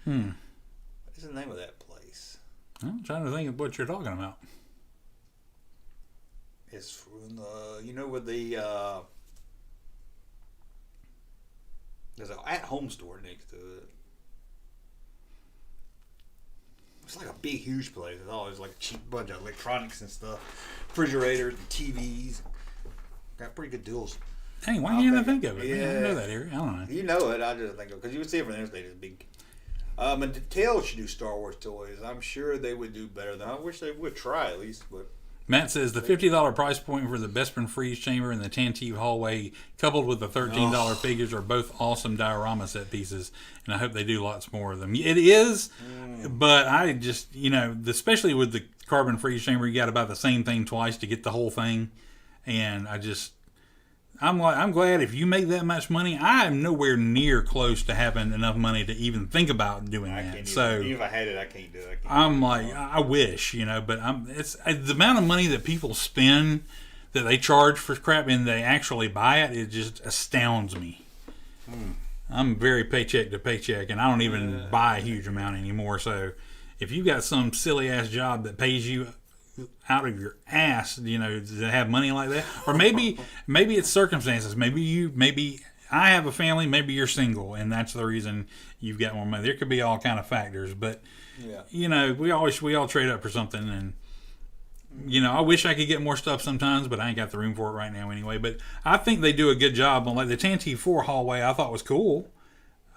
[SPEAKER 1] What is the name of that place?
[SPEAKER 2] I'm trying to think of what you're talking about.
[SPEAKER 1] It's from the, where the, there's an at-home store next to it. It's like a big, huge place. It's always like a cheap bunch of electronics and stuff. Refrigerators and TVs. Got pretty good deals.
[SPEAKER 2] Dang, why can't I think of it? Yeah. I didn't know that area. I don't know.
[SPEAKER 1] You know it. I just think of it. Because you would see it from the interstate. It's big. And Mattel should do Star Wars toys. I'm sure they would do better than I wish they would try at least. But
[SPEAKER 2] Matt says the $50 price point for the Bespin Freeze Chamber and the Tantive Hallway, coupled with the $13 figures, are both awesome diorama set pieces, and I hope they do lots more of them. It is, but I just, especially with the Carbon Freeze Chamber, you got about the same thing twice to get the whole thing, and I'm glad if you make that much money. I am nowhere near close to having enough money to even think about doing that. So
[SPEAKER 1] even if I had it, I can't do it.
[SPEAKER 2] I wish, but it's the amount of money that people spend that they charge for crap and they actually buy it. It just astounds me. I'm very paycheck to paycheck, and I don't even buy a huge amount anymore. So if you got some silly ass job that pays you out of your ass, to have money like that, or maybe it's circumstances. Maybe I have a family, maybe you're single, and that's the reason you've got more money. There could be all kind of factors, but you know, we all trade up for something, and you know, I wish I could get more stuff sometimes, but I ain't got the room for it right now anyway. But I think they do a good job on, like, the Tantive 4 hallway. I thought was cool.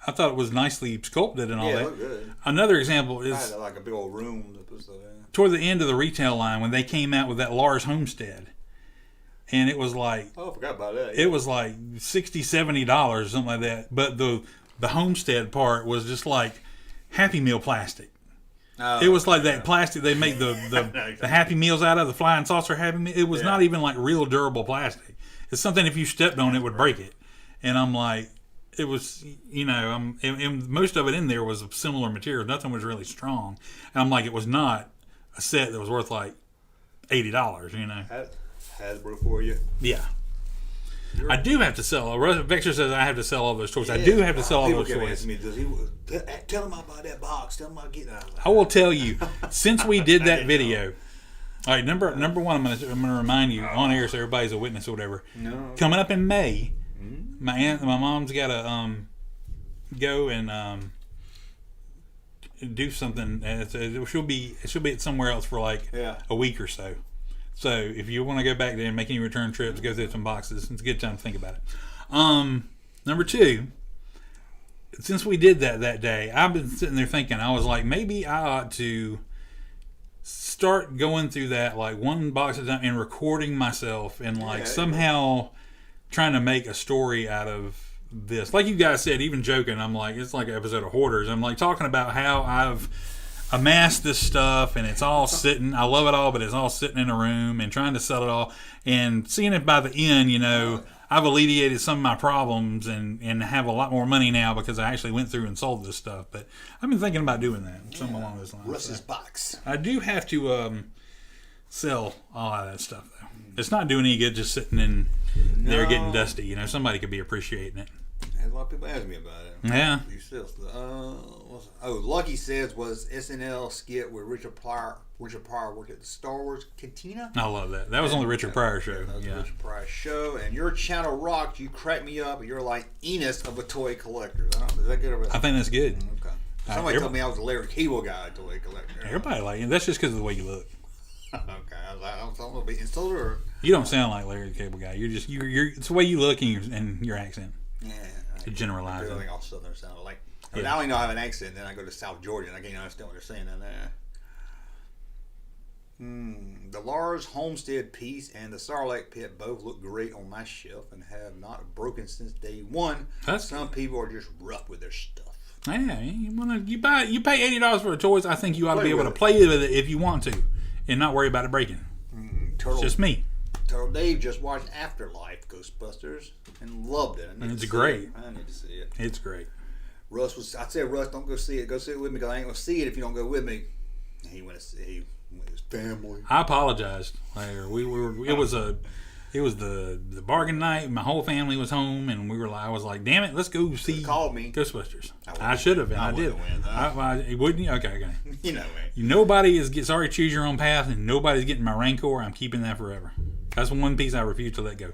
[SPEAKER 2] I thought it was nicely sculpted and all that. It looked good. Another example is
[SPEAKER 1] I had like a big old room that was
[SPEAKER 2] toward the end of the retail line when they came out with that Lars Homestead. And it was like,
[SPEAKER 1] I forgot about that.
[SPEAKER 2] It was like $60, $70, something like that. But the Homestead part was just like Happy Meal plastic. Oh, it was like that plastic they make the Happy Meals out of, the flying saucer Happy Meal. It was not even like real durable plastic. It's something if you stepped on it would break it. And I'm like, it was, you know, and most of it in there was of similar material. Nothing was really strong. And I'm like, it was not a set that was worth like $80, you know.
[SPEAKER 1] Hasbro for you.
[SPEAKER 2] Yeah. I do have to sell. Vector says I have to sell all those toys. I do have to sell all those toys.
[SPEAKER 1] Me, tell him about that box. Tell him about getting out of that.
[SPEAKER 2] I will tell you, since we did that video. All right, number one, I'm gonna remind you on air so everybody's a witness or whatever. No. Coming up in May, my mom's got to go and do something. She'll be at somewhere else for like a week or so. So if you want to go back there and make any return trips, go through some boxes. It's a good time to think about it. Number two, since we did that day, I've been sitting there thinking, I was like, maybe I ought to start going through that like one box at a time and recording myself and like somehow trying to make a story out of this. Like you guys said, even joking, I'm like, it's like an episode of Hoarders. I'm like talking about how I've amassed this stuff and it's all sitting, I love it all, but it's all sitting in a room and trying to sell it all and seeing it by the end, you know, I've alleviated some of my problems and have a lot more money now because I actually went through and sold this stuff. But I've been thinking about doing that, something along those lines.
[SPEAKER 1] Russ's box.
[SPEAKER 2] I do have to sell all of that stuff though. It's not doing any good just sitting in there getting dusty, you know, somebody could be appreciating it.
[SPEAKER 1] A lot of people ask me about it.
[SPEAKER 2] Yeah.
[SPEAKER 1] Lucky says was SNL skit where Richard Pryor worked at the Star Wars Cantina.
[SPEAKER 2] I love that. That was on the Richard Pryor show.
[SPEAKER 1] That was the Richard Pryor show. And your channel rocked. You cracked me up. You're like Enos of a toy collector. Is that good or bad?
[SPEAKER 2] I think that's good.
[SPEAKER 1] Okay. Somebody told me I was a Larry Cable guy, toy collector.
[SPEAKER 2] Everybody like you. That's just because of the way you look.
[SPEAKER 1] Okay. I was like, I'm going to be insulted. Or...
[SPEAKER 2] You don't sound like Larry the Cable Guy. You're just it's the way you look and your accent.
[SPEAKER 1] Yeah.
[SPEAKER 2] To generalize.
[SPEAKER 1] I think all Southern sound like. I mean, I only know I have an accent, then I go to South Georgia and I can't understand what they're saying in there. The Lars Homestead piece and the Sarlacc pit both look great on my shelf and have not broken since day one. Some people are just rough with their stuff.
[SPEAKER 2] Yeah, you pay $80 for the toys. I think you ought to be able to play with it if you want to, and not worry about it breaking. It's just me.
[SPEAKER 1] Turtle Dave just watched Afterlife Ghostbusters and loved it.
[SPEAKER 2] It's great.
[SPEAKER 1] I need to see it.
[SPEAKER 2] It's great.
[SPEAKER 1] I said, Russ, don't go see it. Go see it with me because I ain't going to see it if you don't go with me. He went with his family.
[SPEAKER 2] I apologized later. It was the bargain night. My whole family was home, and I was like, damn it, let's go see Ghostbusters. I should have, and I did. Wouldn't you? Okay.
[SPEAKER 1] You know, man.
[SPEAKER 2] Nobody is sorry, choose your own path, and nobody's getting my Rancor. I'm keeping that forever. That's one piece I refuse to let go.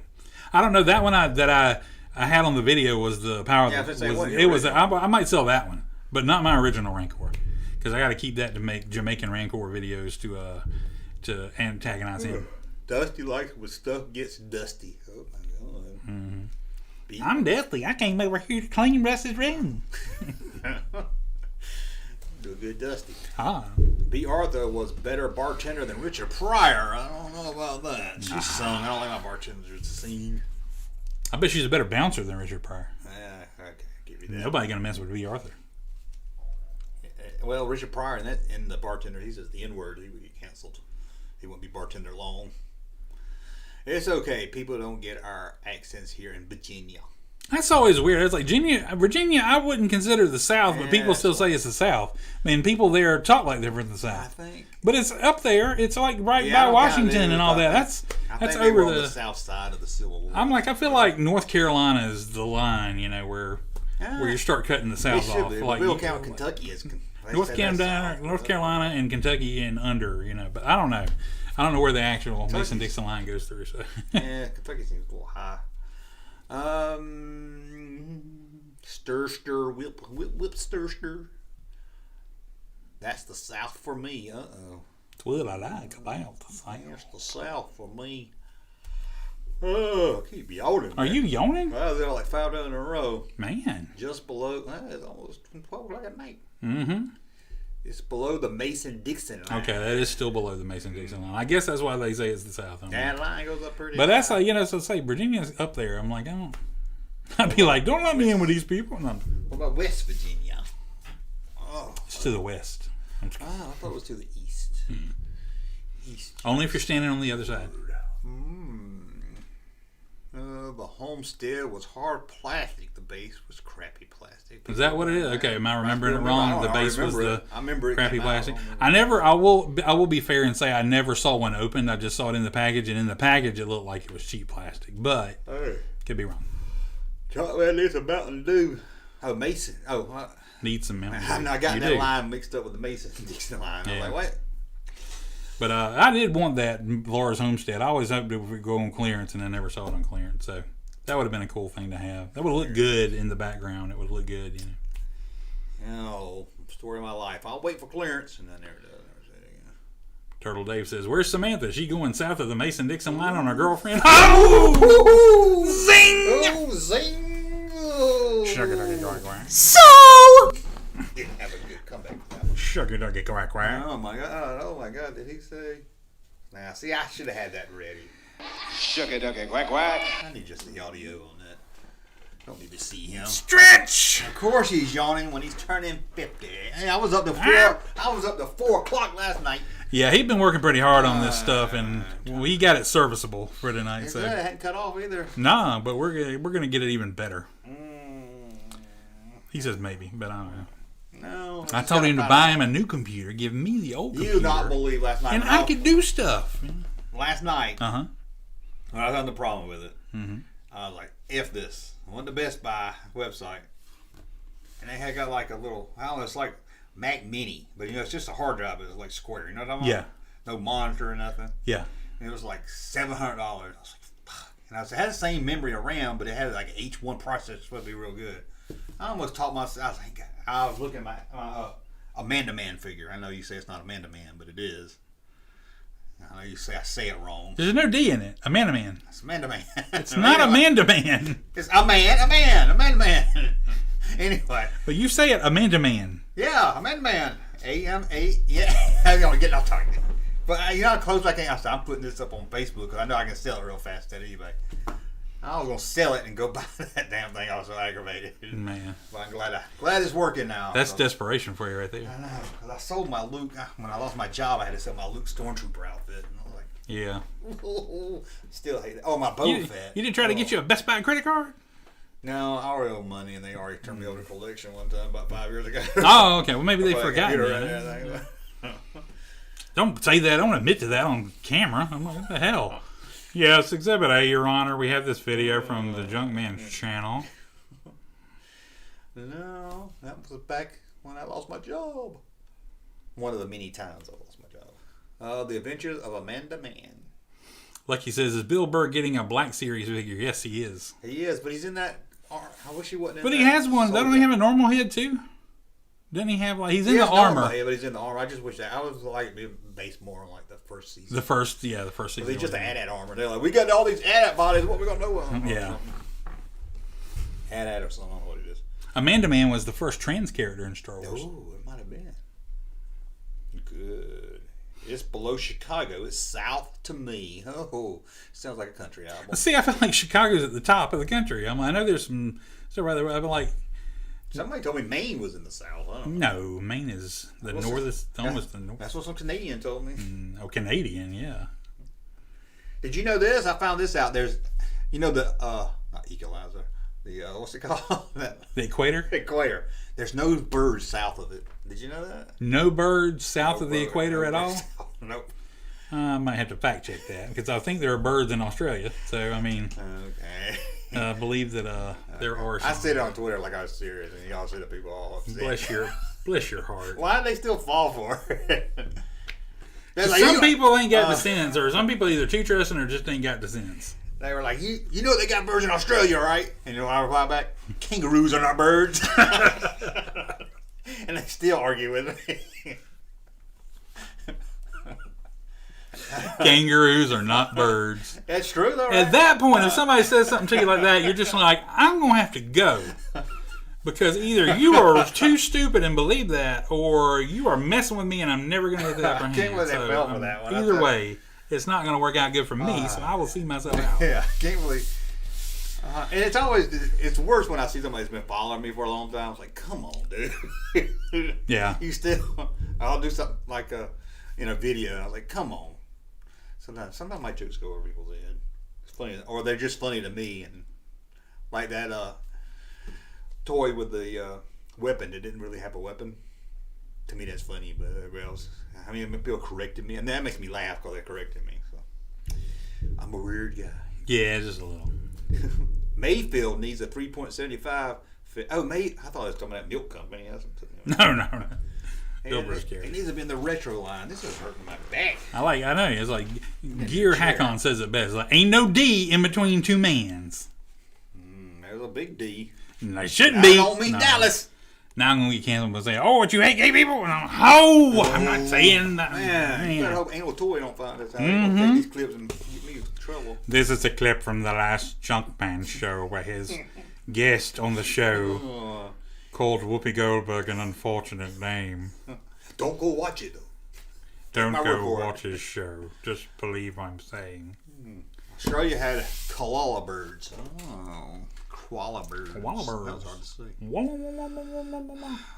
[SPEAKER 2] I don't know, that one I had on the video was the Power. I might sell that one, but not my original Rancor, because I got to keep that to make Jamaican Rancor videos to antagonize him.
[SPEAKER 1] Dusty likes when stuff gets dusty. Oh my god!
[SPEAKER 2] Mm-hmm. I'm Dusty. I came over here to clean Russ's room.
[SPEAKER 1] Do a good Dusty.
[SPEAKER 2] B.
[SPEAKER 1] Arthur was better bartender than Richard Pryor. I don't know about that. She sung. I don't like my bartenders to sing.
[SPEAKER 2] I bet she's a better bouncer than Richard Pryor.
[SPEAKER 1] Yeah, I can't give you that.
[SPEAKER 2] Nobody gonna mess with B. Arthur.
[SPEAKER 1] Well, Richard Pryor in the bartender, he says the N word. He would get canceled. He wouldn't be bartender long. It's okay. People don't get our accents here in Virginia.
[SPEAKER 2] That's always weird. It's like Virginia, I wouldn't consider the South, but people still say it's the South. I mean, people there talk like they're from the South.
[SPEAKER 1] I think.
[SPEAKER 2] But it's up there. It's like right by Washington and all that. That's over
[SPEAKER 1] the South side of the Civil War.
[SPEAKER 2] I'm like, I feel like North Carolina is the line, you know, where you start cutting the South off.
[SPEAKER 1] Like Bill Count, Kentucky is
[SPEAKER 2] North Carolina and Kentucky and under, you know. But I don't know. I don't know where the actual Mason-Dixon line goes through. So.
[SPEAKER 1] Yeah, Kentucky seems a little high. Stir, whip, stir. That's the South for me.
[SPEAKER 2] It's what I like about the South.
[SPEAKER 1] That's the South for me. Oh, I keep yawning.
[SPEAKER 2] Are you yawning?
[SPEAKER 1] Well, they're like 5 days in a row.
[SPEAKER 2] Man.
[SPEAKER 1] Just below. It's almost 12 o'clock at night.
[SPEAKER 2] Mm-hmm.
[SPEAKER 1] It's below the Mason-Dixon line.
[SPEAKER 2] Okay, that is still below the Mason-Dixon line. I guess that's why they say it's the South.
[SPEAKER 1] That line goes up pretty
[SPEAKER 2] But
[SPEAKER 1] high.
[SPEAKER 2] that's like, so say Virginia's up there. I'm like, I'd be like, don't let me in with these people. No.
[SPEAKER 1] What about West Virginia? Oh.
[SPEAKER 2] It's to the west.
[SPEAKER 1] I thought it was to the east. East.
[SPEAKER 2] Only if you're standing on the other side.
[SPEAKER 1] The homestead was hard plastic. The base was crappy plastic.
[SPEAKER 2] Is that what it is? Okay, am I remembering it wrong? The base was the crappy plastic.
[SPEAKER 1] I
[SPEAKER 2] will be fair and say I never saw one opened. I just saw it in the package, and in the package it looked like it was cheap plastic, but could be wrong.
[SPEAKER 1] Well, there's a Mountain Dew. Oh, Mason.
[SPEAKER 2] Need some Mountain Dew.
[SPEAKER 1] I got that line mixed up with the Mason-Dixon line. I was like, what?
[SPEAKER 2] But I did want that Laura's Homestead. I always hoped it would go on clearance, and I never saw it on clearance. So that would have been a cool thing to have. That would look good in the background. It would look good,
[SPEAKER 1] Story of my life. I'll wait for clearance, and then there it does.
[SPEAKER 2] Turtle Dave says, "Where's Samantha? She going south of the Mason-Dixon line on her girlfriend?"
[SPEAKER 1] Oh!
[SPEAKER 2] Zing!
[SPEAKER 1] Oh, zing!
[SPEAKER 12] So!
[SPEAKER 1] Didn't have a good comeback.
[SPEAKER 2] Sugar ducky quack quack.
[SPEAKER 1] Oh my god, did he say? Now, see, I should have had that ready.
[SPEAKER 11] Sugar ducky quack quack.
[SPEAKER 1] I need just the audio on that. Don't need to see him.
[SPEAKER 2] Stretch!
[SPEAKER 1] Of course he's yawning when he's turning 50. Hey, I was up to 4 o'clock last night.
[SPEAKER 2] Yeah, he'd been working pretty hard on this stuff, and we got it serviceable for tonight.
[SPEAKER 1] It
[SPEAKER 2] So
[SPEAKER 1] hadn't cut off either.
[SPEAKER 2] nah, but we're gonna get it even better. He says maybe, but I don't know.
[SPEAKER 1] No.
[SPEAKER 2] I told him to buy him a new computer, give me the old computer.
[SPEAKER 1] You not believe last night.
[SPEAKER 2] And I could do stuff.
[SPEAKER 1] Last night.
[SPEAKER 2] Uh-huh.
[SPEAKER 1] When I was having the problem with it.
[SPEAKER 2] Mm-hmm.
[SPEAKER 1] I was like, F this. I went to Best Buy website. And they had got like a little, I don't know, it's like Mac Mini. But it's just a hard drive, but it's like square. You know what I'm talking about?
[SPEAKER 2] Yeah.
[SPEAKER 1] No monitor or nothing.
[SPEAKER 2] Yeah.
[SPEAKER 1] And it was like $700. I was like, fuck. And it had the same memory of RAM, but it had like an H1 processor, supposed to be real good. I almost taught myself, I was looking at my Amanda Man figure. I know you say it's not Amanda Man, but it is. I know you say I say it wrong.
[SPEAKER 2] There's no D in it. Amanda Man.
[SPEAKER 1] It's Amanda Man.
[SPEAKER 2] It's not Amanda Man.
[SPEAKER 1] It's Amanda Man. Anyway.
[SPEAKER 2] But you say it Amanda Man.
[SPEAKER 1] Yeah, Amanda Man. A-M-A. Yeah. I'm getting off talking. But you know how close I can. I'm putting this up on Facebook because I know I can sell it real fast at eBay. I was gonna sell it and go buy that damn thing. I was so aggravated.
[SPEAKER 2] Man,
[SPEAKER 1] but I'm glad it's working now.
[SPEAKER 2] That's desperation for you right there.
[SPEAKER 1] I know, because I sold my Luke when I lost my job. I had to sell my Luke Stormtrooper outfit, and I was like,
[SPEAKER 2] yeah.
[SPEAKER 1] Still hate it. Oh, my Boba Fett.
[SPEAKER 2] You didn't try to get you a Best Buy credit card?
[SPEAKER 1] No, I already owe money, and they already turned me over to collection one time about 5 years ago.
[SPEAKER 2] Oh, okay. Well, maybe they forgot. Don't say that. Don't admit to that on camera. I'm like, what the hell? Yes, Exhibit A, Your Honor. We have this video from the Junkman channel.
[SPEAKER 1] No, that was back when I lost my job. One of the many times I lost my job. The Adventures of Amanda Man.
[SPEAKER 2] Lucky says, is Bill Burr getting a Black Series figure? Yes, he is.
[SPEAKER 1] He is, but he's in that. I wish he wasn't in
[SPEAKER 2] but
[SPEAKER 1] that.
[SPEAKER 2] He has one. Doesn't he have a normal head, too? Doesn't he have, like, he's in the armor.
[SPEAKER 1] Head, but he's in the armor. I just wish that. I was like, based more on, like, the first season.
[SPEAKER 2] The first season.
[SPEAKER 1] They just AT-AT armor. They're like, we got all these AT-AT bodies. What we gonna do with them?
[SPEAKER 2] Yeah.
[SPEAKER 1] AT-AT or something. I don't know what it is.
[SPEAKER 2] Amanda Man was the first trans character in Star Wars.
[SPEAKER 1] Oh, it might have been. Good. It's below Chicago. It's south to me. Oh, sounds like a country album.
[SPEAKER 2] See, I feel like Chicago's at the top of the country. I know there's some stuff right there. I've been like,
[SPEAKER 1] somebody told me Maine was in the south. I don't know.
[SPEAKER 2] No, Maine is the northest, almost the north.
[SPEAKER 1] That's what some Canadian told me.
[SPEAKER 2] Canadian, yeah.
[SPEAKER 1] Did you know this? I found this out. There's, the not equalizer. The what's it called?
[SPEAKER 2] The equator.
[SPEAKER 1] Equator. There's no birds south of it. Did you know that?
[SPEAKER 2] No birds south of the equator at all.
[SPEAKER 1] Nope.
[SPEAKER 2] I might have to fact check that because I think there are birds in Australia. So I mean,
[SPEAKER 1] okay.
[SPEAKER 2] I believe that there are.
[SPEAKER 1] I said it on Twitter like I was serious, and y'all see the people all upset.
[SPEAKER 2] Bless your heart.
[SPEAKER 1] Why do they still fall for it?
[SPEAKER 2] Like, some people ain't got the sense, or some people either too trusting or just ain't got the sense.
[SPEAKER 1] They were like, you know they got birds in Australia, right? And you know I replied back, kangaroos are not birds. And they still argue with me.
[SPEAKER 2] Kangaroos are not birds.
[SPEAKER 1] That's true, though, right?
[SPEAKER 2] At that point, if somebody says something to you like that, you're just like, I'm going to have to go. Because either you are too stupid and believe that, or you are messing with me and I'm never going to get the upper hand.
[SPEAKER 1] Can't believe they fell for that one.
[SPEAKER 2] Either way, it's not going to work out good for me, so I will see myself out.
[SPEAKER 1] Yeah, can't believe. And it's worse when I see somebody that's been following me for a long time. It's like, come on, dude.
[SPEAKER 2] Yeah.
[SPEAKER 1] You still, I'll do something like in a video, and I was like, come on. Sometimes my jokes go over people's head. It's funny, or they're just funny to me. And like that toy with the weapon that didn't really have a weapon. To me, that's funny, but everybody else, I mean, people corrected me, and that makes me laugh because they corrected me. So I'm a weird guy.
[SPEAKER 2] Yeah, just a little.
[SPEAKER 1] Mayfield needs a 3.75. Oh, I thought it was talking about that milk company.
[SPEAKER 2] No.
[SPEAKER 1] It needs to be in the retro line. This is hurting my back.
[SPEAKER 2] I know. It's like Gear Hackon says it best. Like, ain't no D in between two mans.
[SPEAKER 1] There's a big D.
[SPEAKER 2] They shouldn't be.
[SPEAKER 1] I don't mean Dallas.
[SPEAKER 2] Now I'm going to get canceled by saying, oh, what, you hate gay people? And I'm not saying that.
[SPEAKER 1] Man, you better hope Anal Toy don't find this out. Take these clips and get me in trouble.
[SPEAKER 2] This is a clip from the last Junkman show where his guest on the show called Whoopi Goldberg an unfortunate name.
[SPEAKER 1] Don't go watch it, though.
[SPEAKER 2] Don't go watch his show. Just believe what I'm saying.
[SPEAKER 1] Australia had koala birds. Oh, koala birds.
[SPEAKER 2] Koala birds.
[SPEAKER 1] That was hard to say.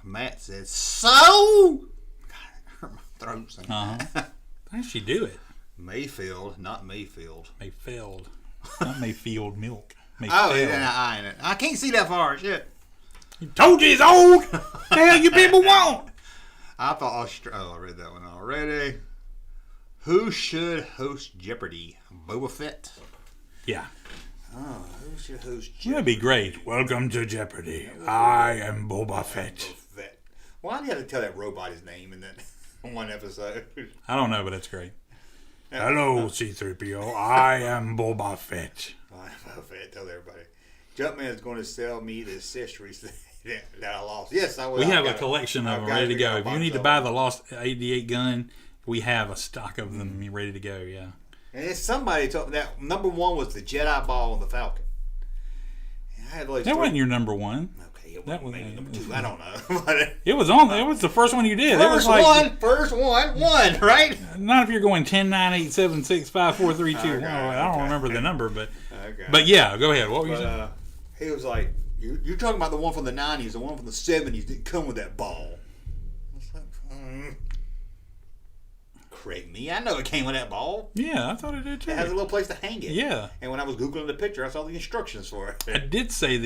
[SPEAKER 1] Matt says, so? God, it hurt my throat.
[SPEAKER 2] How does she do it?
[SPEAKER 1] Mayfield, not Mayfield.
[SPEAKER 2] Mayfield. Not Mayfield milk.
[SPEAKER 1] Mayfield. Oh, yeah, I can't see that far. Shit.
[SPEAKER 2] Told you it's old. The hell you people want?
[SPEAKER 1] I thought I read that one already. Who should host Jeopardy? Boba Fett?
[SPEAKER 2] Yeah.
[SPEAKER 1] Oh, who should host Jeopardy?
[SPEAKER 2] That'd be great. Welcome to Jeopardy. I am Boba Fett.
[SPEAKER 1] Why do you have to tell that robot his name in that one episode?
[SPEAKER 2] I don't know, but it's great. Hello, C-3PO. I am Boba Fett.
[SPEAKER 1] Boba Fett. Tell everybody. Junkman is going to sell me the accessories that I lost. Yes, I will.
[SPEAKER 2] We have a collection of them ready to go. If you need to buy the lost 88 gun, we have a stock of them ready to go, yeah.
[SPEAKER 1] And somebody told me that number one was the Jedi ball and the Falcon. I had
[SPEAKER 2] that wasn't your number one.
[SPEAKER 1] Okay, it was maybe number two. I don't know.
[SPEAKER 2] It was on. It was the first one you did.
[SPEAKER 1] First one, right?
[SPEAKER 2] Not if you're going 10, 9, 8, 7, 6, 5, 4, 3, 2. Okay, I don't remember the number, but yeah, go ahead. What were you saying?
[SPEAKER 1] He was like, you're talking about the one from the 90s, the one from the 70s didn't come with that ball. I was like, correct me. I know it came with that ball.
[SPEAKER 2] Yeah, I thought it did too.
[SPEAKER 1] It has a little place to hang it.
[SPEAKER 2] Yeah.
[SPEAKER 1] And when I was Googling the picture, I saw the instructions for it.
[SPEAKER 2] I did say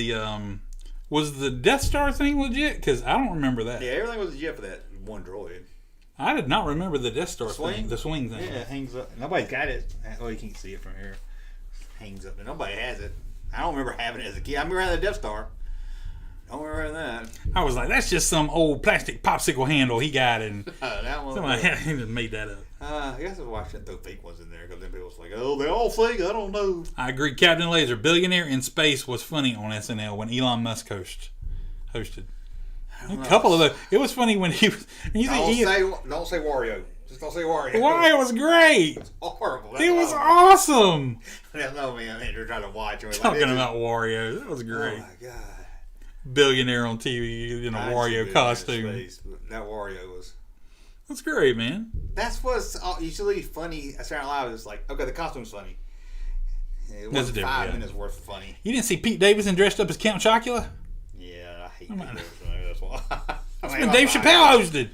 [SPEAKER 2] was the Death Star thing legit? Because I don't remember that.
[SPEAKER 1] Yeah, everything was legit for that one droid.
[SPEAKER 2] I did not remember the Death Star thing. The swing thing.
[SPEAKER 1] Yeah, it hangs up. Nobody's got it. Oh, you can't see it from here. It hangs up. Nobody has it. I don't remember having it as a kid. I remember having the Death Star. Don't remember that.
[SPEAKER 2] I was like, that's just some old plastic popsicle handle he got, and
[SPEAKER 1] that one.
[SPEAKER 2] Somebody just made that up.
[SPEAKER 1] I guess I was watching throw fake ones in there because then people was like, oh, they're all fake. I don't know.
[SPEAKER 2] I agree. Captain Laser, Billionaire in Space, was funny on SNL when Elon Musk hosted. A couple of those. It was funny when he was.
[SPEAKER 1] Don't say Wario. Just don't say Wario.
[SPEAKER 2] Wario was great.
[SPEAKER 1] It's horrible.
[SPEAKER 2] It was awesome.
[SPEAKER 1] No, man. You're trying to watch.
[SPEAKER 2] Talking about Wario. That was great.
[SPEAKER 1] Oh, my God.
[SPEAKER 2] Billionaire on TV in a Wario costume.
[SPEAKER 1] That Wario was.
[SPEAKER 2] That's great, man.
[SPEAKER 1] That's what's usually funny. Saturday Night Live is like, okay, the costume's funny. It was 5 minutes worth of funny.
[SPEAKER 2] You didn't see Pete Davidson dressed up as Count Chocula?
[SPEAKER 1] Yeah, I hate Pete Davidson. That's why.
[SPEAKER 2] That's when Dave Chappelle hosted.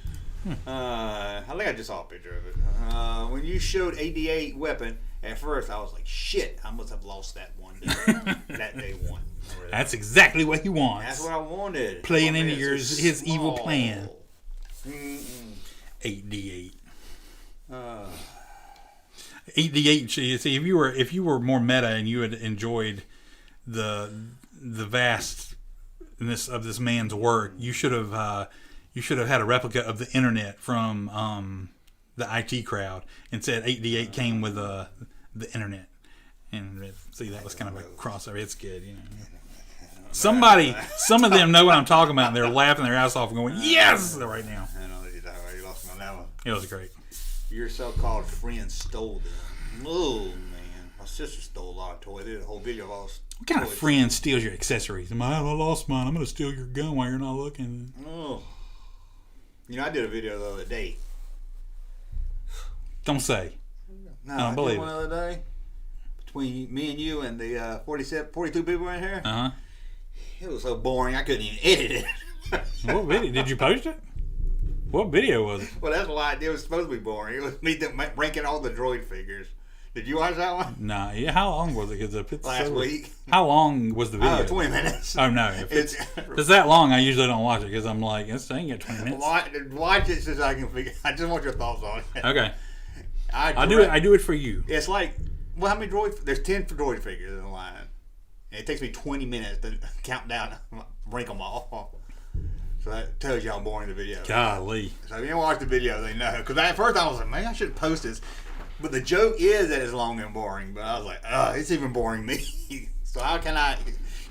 [SPEAKER 1] I think I just saw a picture of it. When you showed AD-8 weapon, at first I was like, shit, I must have lost that one day. That day one.
[SPEAKER 2] That's exactly what he wants.
[SPEAKER 1] That's what I wanted.
[SPEAKER 2] Playing into his evil plan. 8D8. 8D8. See, if you were more meta and you had enjoyed the vastness of this man's work, you should have had a replica of the internet from the IT crowd and said 8D8 came with the internet. And see, that was kind of a crossover. It's good, you know. Some of them know what I'm talking about, and they're laughing their ass off and going, yes, right now.
[SPEAKER 1] I know you lost me on that one.
[SPEAKER 2] It was great.
[SPEAKER 1] Your so-called friend stole them. Oh, man. My sister stole a lot of toys. They did a whole video of all
[SPEAKER 2] What kind of friend steals your accessories? I lost mine. I'm going to steal your gun while you're not looking.
[SPEAKER 1] Oh. You know, I did a video the other day.
[SPEAKER 2] Don't say.
[SPEAKER 1] No,
[SPEAKER 2] I don't believe
[SPEAKER 1] one the other day. Between me and you and the 42 people in here.
[SPEAKER 2] Uh-huh.
[SPEAKER 1] It was so boring, I couldn't even edit it.
[SPEAKER 2] What video? Did you post it? What video was it?
[SPEAKER 1] Well, that's why it was supposed to be boring. It was me ranking all the droid figures. Did you watch that one?
[SPEAKER 2] Nah. Yeah. How long was it? Cause
[SPEAKER 1] last week.
[SPEAKER 2] How long was the video?
[SPEAKER 1] 20 minutes.
[SPEAKER 2] Oh, no. If it's that long, I usually don't watch it because I'm like, this ain't got 20 minutes.
[SPEAKER 1] Watch it so I can figure. I just want your thoughts on it.
[SPEAKER 2] Okay. I do it for you.
[SPEAKER 1] It's like, well, how many there's 10 droid figures in the line. And it takes me 20 minutes to count down, rank them all. So that tells you how boring the video is.
[SPEAKER 2] Golly.
[SPEAKER 1] So if you watch the video, they know. Because at first I was like, man, I should post this. But the joke is that it's long and boring. But I was like, it's even boring me. So how can I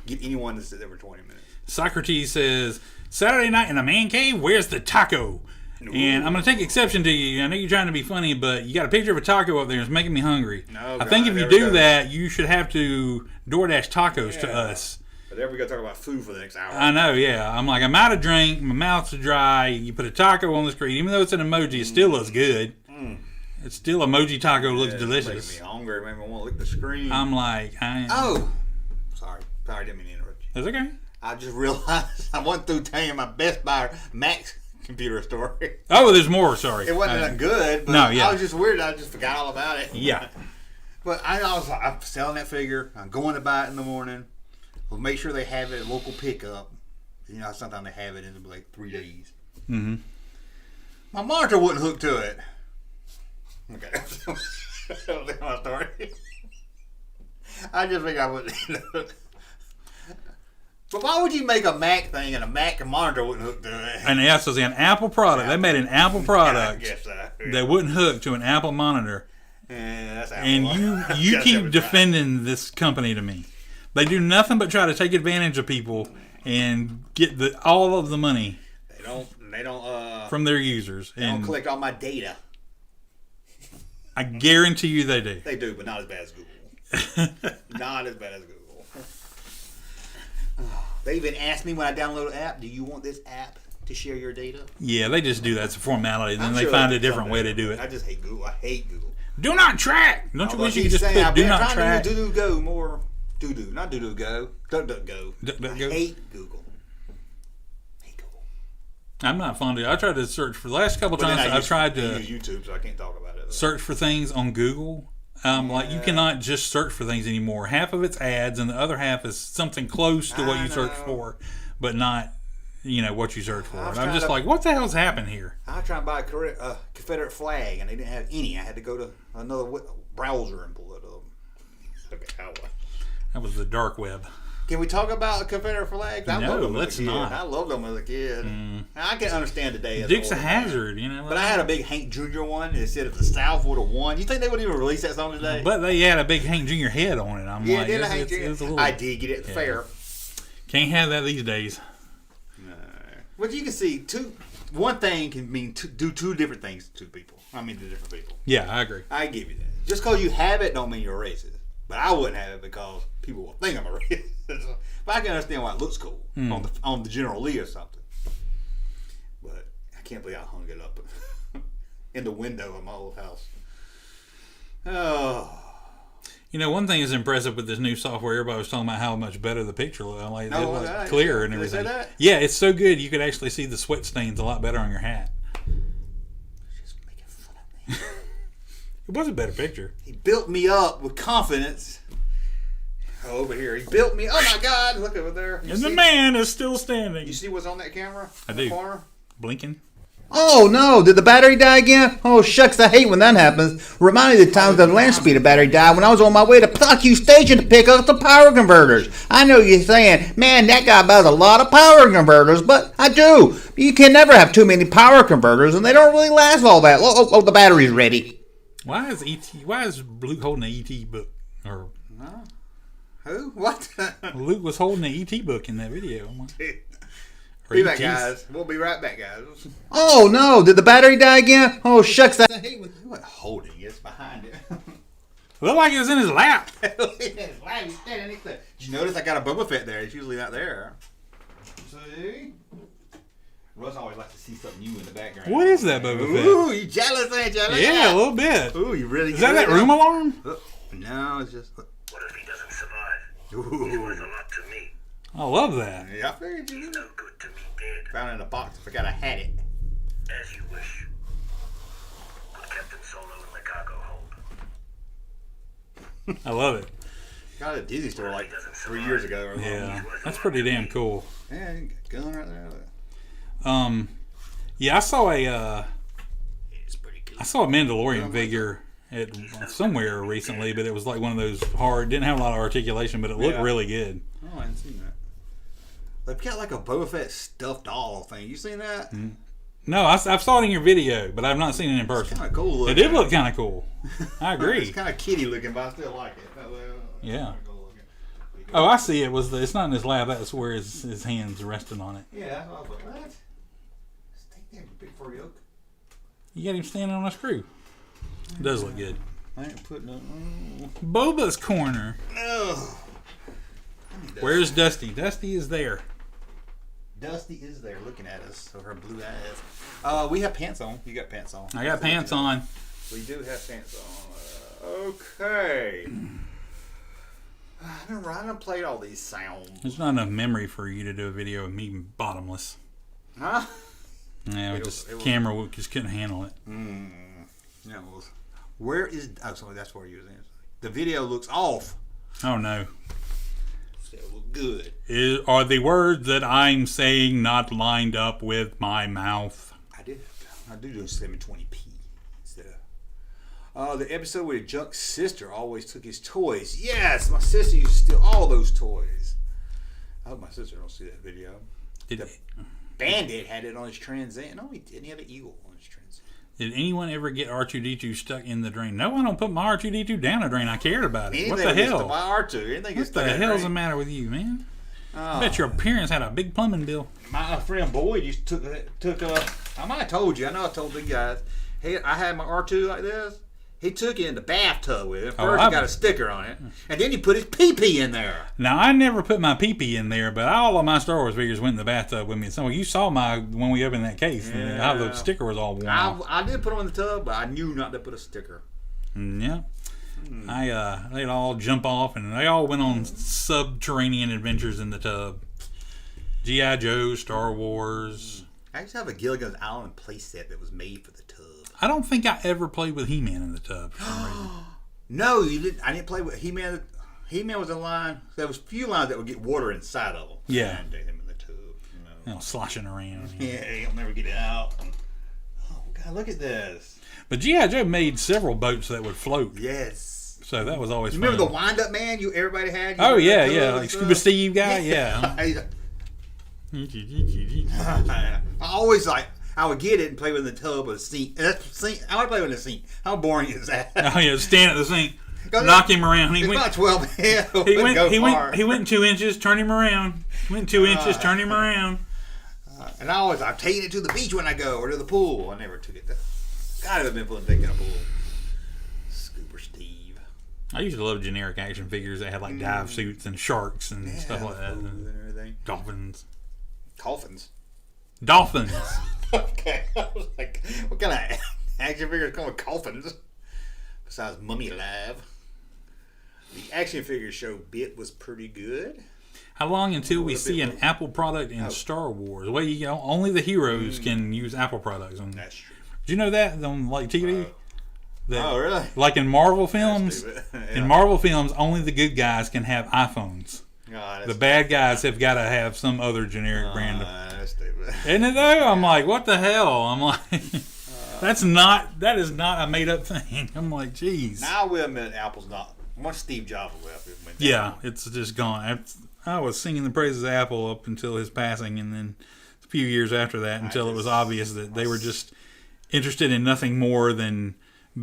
[SPEAKER 1] get anyone to sit there for 20 minutes?
[SPEAKER 2] Socrates says, Saturday night in a man cave, where's the taco? Ooh. And I'm going to take exception to you. I know you're trying to be funny, but you got a picture of a taco up there. It's making me hungry.
[SPEAKER 1] No,
[SPEAKER 2] I think if you do that, you should have to DoorDash tacos to us.
[SPEAKER 1] But there we go, talk about food for the next hour.
[SPEAKER 2] I know, yeah. I'm like, I'm out of drink. My mouth's dry. You put a taco on the screen. Even though it's an emoji, it still looks good. It's still emoji taco looks delicious.
[SPEAKER 1] It's making me hungry. It made me want to lick the screen.
[SPEAKER 2] I'm like,
[SPEAKER 1] Sorry, didn't mean to interrupt you.
[SPEAKER 2] That's okay.
[SPEAKER 1] I just realized I went through telling my Best Buy Max computer story.
[SPEAKER 2] Oh, there's more. Sorry,
[SPEAKER 1] it wasn't that good. But I was just weird. I just forgot all about it.
[SPEAKER 2] Yeah.
[SPEAKER 1] But I'm selling that figure. I'm going to buy it in the morning. We'll make sure they have it at local pickup. You know, sometimes they have it in like 3 days.
[SPEAKER 2] Mm-hmm.
[SPEAKER 1] My monitor wouldn't hook to it. Okay, that's my story. I just think I would. But why would you make a Mac thing and a Mac monitor wouldn't hook to it?
[SPEAKER 2] And yes, it's an Apple product. They made an Apple product that wouldn't hook to an Apple monitor.
[SPEAKER 1] Yeah, that's Apple.
[SPEAKER 2] And you keep defending this company to me. They do nothing but try to take advantage of people and get all of the money.
[SPEAKER 1] They don't
[SPEAKER 2] from their users.
[SPEAKER 1] They don't collect all my data.
[SPEAKER 2] I guarantee you they do.
[SPEAKER 1] They do, but not as bad as Google. Not as bad as Google. They even asked me when I download an app, do you want this app to share your data?
[SPEAKER 2] Yeah, they just do that. It's a formality. Then they find a different way to do it.
[SPEAKER 1] I just hate Google. I hate Google.
[SPEAKER 2] Do not track. Don't you wish you could just put do not track?
[SPEAKER 1] Do go more. Do not do go. Don't go.
[SPEAKER 2] I
[SPEAKER 1] hate Google.
[SPEAKER 2] I'm not fond of it. I tried to search for the last couple times. I've tried to
[SPEAKER 1] use YouTube, so I can't talk about it.
[SPEAKER 2] Search for things on Google. Like you cannot just search for things anymore. Half of it's ads, and the other half is something close to what you search for, but not, what you search for. And I'm just like, what the hell's happened here?
[SPEAKER 1] I was trying to buy a Confederate flag, and they didn't have any. I had to go to another browser and pull it up. Okay,
[SPEAKER 2] that was the dark web.
[SPEAKER 1] Can we talk about Confederate flags?
[SPEAKER 2] No, let's not.
[SPEAKER 1] I loved them as a kid. I can understand today.
[SPEAKER 2] Dukes of Hazzard,
[SPEAKER 1] But I had a big Hank Jr. one that said if the South would have won. You think they wouldn't even release that song today?
[SPEAKER 2] But they had a big Hank Jr. head on it. I'm like,
[SPEAKER 1] I did get it at the fair.
[SPEAKER 2] Can't have that these days.
[SPEAKER 1] No. But you can see, one thing can mean do two different things to people. To different people.
[SPEAKER 2] Yeah, I agree.
[SPEAKER 1] I give you that. Just because you have it don't mean you're racist. But I wouldn't have it because people will think I'm a racist. But I can understand why it looks cool on the General Lee or something. But I can't believe I hung it up in the window of my old house. Oh.
[SPEAKER 2] One thing is impressive with this new software. Everybody was talking about how much better the picture looked. It looked clearer and everything.
[SPEAKER 1] Did they say that?
[SPEAKER 2] Yeah, it's so good. You could actually see the sweat stains a lot better on your hat.
[SPEAKER 1] Just making fun of me.
[SPEAKER 2] It was a better picture.
[SPEAKER 1] He built me up with confidence. Over here. He built me. Oh, my God. Look over there.
[SPEAKER 2] And the man is still standing.
[SPEAKER 1] You see what's on that camera?
[SPEAKER 2] I do.
[SPEAKER 1] Corner?
[SPEAKER 2] Blinking.
[SPEAKER 9] Oh, no. Did the battery die again? Oh, shucks. I hate when that happens. Remind me of the times the land speeder battery died when I was on my way to Puckyu Station to pick up the power converters. I know you're saying, man, that guy buys a lot of power converters, but I do. You can never have too many power converters, and they don't really last all that. Oh, the battery's ready.
[SPEAKER 2] Why is Luke holding an ET book? Or
[SPEAKER 1] Huh? Who? What?
[SPEAKER 2] Luke was holding the ET book in that video.
[SPEAKER 1] Be back, guys. We'll be right back, guys.
[SPEAKER 9] Oh no! Did the battery die again? Oh shucks! I hate when
[SPEAKER 1] you holding it. It's behind it.
[SPEAKER 2] Looked like it was in his lap.
[SPEAKER 1] Did you notice I got a Boba Fett there? It's usually not there. See? Russ always likes to see something new in the background.
[SPEAKER 2] What is that, Boba Fett?
[SPEAKER 1] Ooh, you jealous, ain't you?
[SPEAKER 2] Yeah, a little bit.
[SPEAKER 1] Ooh, you really?
[SPEAKER 2] Is that room alarm?
[SPEAKER 1] No, it's just.
[SPEAKER 17] What if he doesn't survive?
[SPEAKER 1] Ooh.
[SPEAKER 17] He's worth a lot to me.
[SPEAKER 2] I love that.
[SPEAKER 1] Yeah, I figured you.
[SPEAKER 17] He's no good to me dead.
[SPEAKER 1] Found it in a box. I forgot I had it.
[SPEAKER 17] As you wish. Put Captain Solo in the cargo hold.
[SPEAKER 2] I love it.
[SPEAKER 1] Got it at a Disney store like 3 years ago.
[SPEAKER 2] Yeah, that's pretty damn cool.
[SPEAKER 1] Yeah, you got a gun right there.
[SPEAKER 2] Yeah, I saw a Mandalorian figure at somewhere recently, but it was like one of those hard, didn't have a lot of articulation, but it looked really good.
[SPEAKER 1] Oh, I hadn't seen that. They've got like a Boba Fett stuffed doll thing. You seen that?
[SPEAKER 2] No, I saw it in your video, but I've not seen it in person.
[SPEAKER 1] Kind of cool looking.
[SPEAKER 2] It did look kind of cool. I agree.
[SPEAKER 1] It's kind of kitty looking, but I still like it.
[SPEAKER 2] Yeah. Oh, I see. It's not in his lap. That's where his hands resting on it.
[SPEAKER 1] Yeah, that's what I was like, what? Take that big for yoke.
[SPEAKER 2] You got him standing on a screw. It does look good.
[SPEAKER 1] I ain't putting no.
[SPEAKER 2] Boba's corner.
[SPEAKER 1] Ugh.
[SPEAKER 2] Where's Dusty? Dusty is there.
[SPEAKER 1] Dusty is there looking at us with her blue eyes. We have pants on. You got pants on.
[SPEAKER 2] I got pants on.
[SPEAKER 1] We do have pants on. Okay. I done played all these sounds.
[SPEAKER 2] There's not enough memory for you to do a video of me bottomless.
[SPEAKER 1] Huh?
[SPEAKER 2] Yeah, camera just couldn't handle it.
[SPEAKER 1] Yeah, it was. Where is? Oh, sorry, that's where you was in. The video looks off.
[SPEAKER 2] Oh no.
[SPEAKER 1] Still look good.
[SPEAKER 2] Are the words that I'm saying not lined up with my mouth?
[SPEAKER 1] I do 720p. The episode where Junk's sister always took his toys. Yes, my sister used to steal all those toys. I hope my sister don't see that video. The Bandit had it on his Trans Am. No, he didn't. He had an Eagle on his Trans Am.
[SPEAKER 2] Did anyone ever get R2-D2 stuck in the drain? No, I don't put my R2-D2 down the drain. I cared about it. What the hell?
[SPEAKER 1] My R2.
[SPEAKER 2] What the hell's the matter with you, man? I bet your parents had a big plumbing bill.
[SPEAKER 1] My friend Boyd used to took I might have told you. I know I told the guys. Hey, I had my R2 like this. He took it in the bathtub with it. First, he got a sticker on it, and then he put his pee-pee in there.
[SPEAKER 2] Now, I never put my pee-pee in there, but all of my Star Wars figures went in the bathtub with me. So you saw when we opened that case, and how the sticker was all worn off.
[SPEAKER 1] I did put them in the tub, but I knew not to put a sticker.
[SPEAKER 2] Yeah. They'd all jump off, and they all went on subterranean adventures in the tub. G.I. Joe, Star Wars.
[SPEAKER 1] I used to have a Gilligan's Island playset that was made for the tub.
[SPEAKER 2] I don't think I ever played with He-Man in the tub for some reason.
[SPEAKER 1] No, you didn't. I didn't play with He-Man. He-Man was a line. There was a few lines that would get water inside of them.
[SPEAKER 2] Yeah.
[SPEAKER 1] And him in the tub.
[SPEAKER 2] You know, sloshing around.
[SPEAKER 1] Yeah, he'll never get it out. Oh, God, look at this.
[SPEAKER 2] But G.I. Joe made several boats that would float.
[SPEAKER 1] Yes.
[SPEAKER 2] So that was always
[SPEAKER 1] fun.
[SPEAKER 2] You
[SPEAKER 1] remember the wind-up man everybody had?
[SPEAKER 2] Oh, yeah. Like Scuba Steve guy, yeah.
[SPEAKER 1] I would get it and play with the tub or the sink. I would play with the sink. How boring is that?
[SPEAKER 2] Oh yeah, stand at the sink, knock him around. He went
[SPEAKER 1] about 12.
[SPEAKER 2] He went 2 inches, turn him around. Went 2 inches, turn him around.
[SPEAKER 1] And I'm taking it to the beach when I go or to the pool. I never took it there. God, it would have been fun to take it to a pool. Scuba Steve.
[SPEAKER 2] I used to love generic action figures that had like dive suits and sharks and stuff like that.
[SPEAKER 1] And everything.
[SPEAKER 2] Dolphins.
[SPEAKER 1] Dolphins. Okay. I was like, what kind of action figures come with coffins? Besides Mummy Alive. The action figure show bit was pretty good.
[SPEAKER 2] How long until we see an Apple product in Star Wars? Well, only the heroes can use Apple products.
[SPEAKER 1] That's true.
[SPEAKER 2] Did you know that on like TV?
[SPEAKER 1] Oh, really?
[SPEAKER 2] Like in Marvel films, in Marvel films, only the good guys can have iPhones. The bad guys have got to have some other generic brand.
[SPEAKER 1] That's stupid.
[SPEAKER 2] Isn't it though? I'm like, what the hell? I'm like, that is not a made up thing. I'm like, geez.
[SPEAKER 1] Now I will admit Apple's not. Once Steve Jobs left, it went down.
[SPEAKER 2] Yeah, it's just gone. I was singing the praises of Apple up until his passing, and then a few years after that, until it was obvious that they were just interested in nothing more than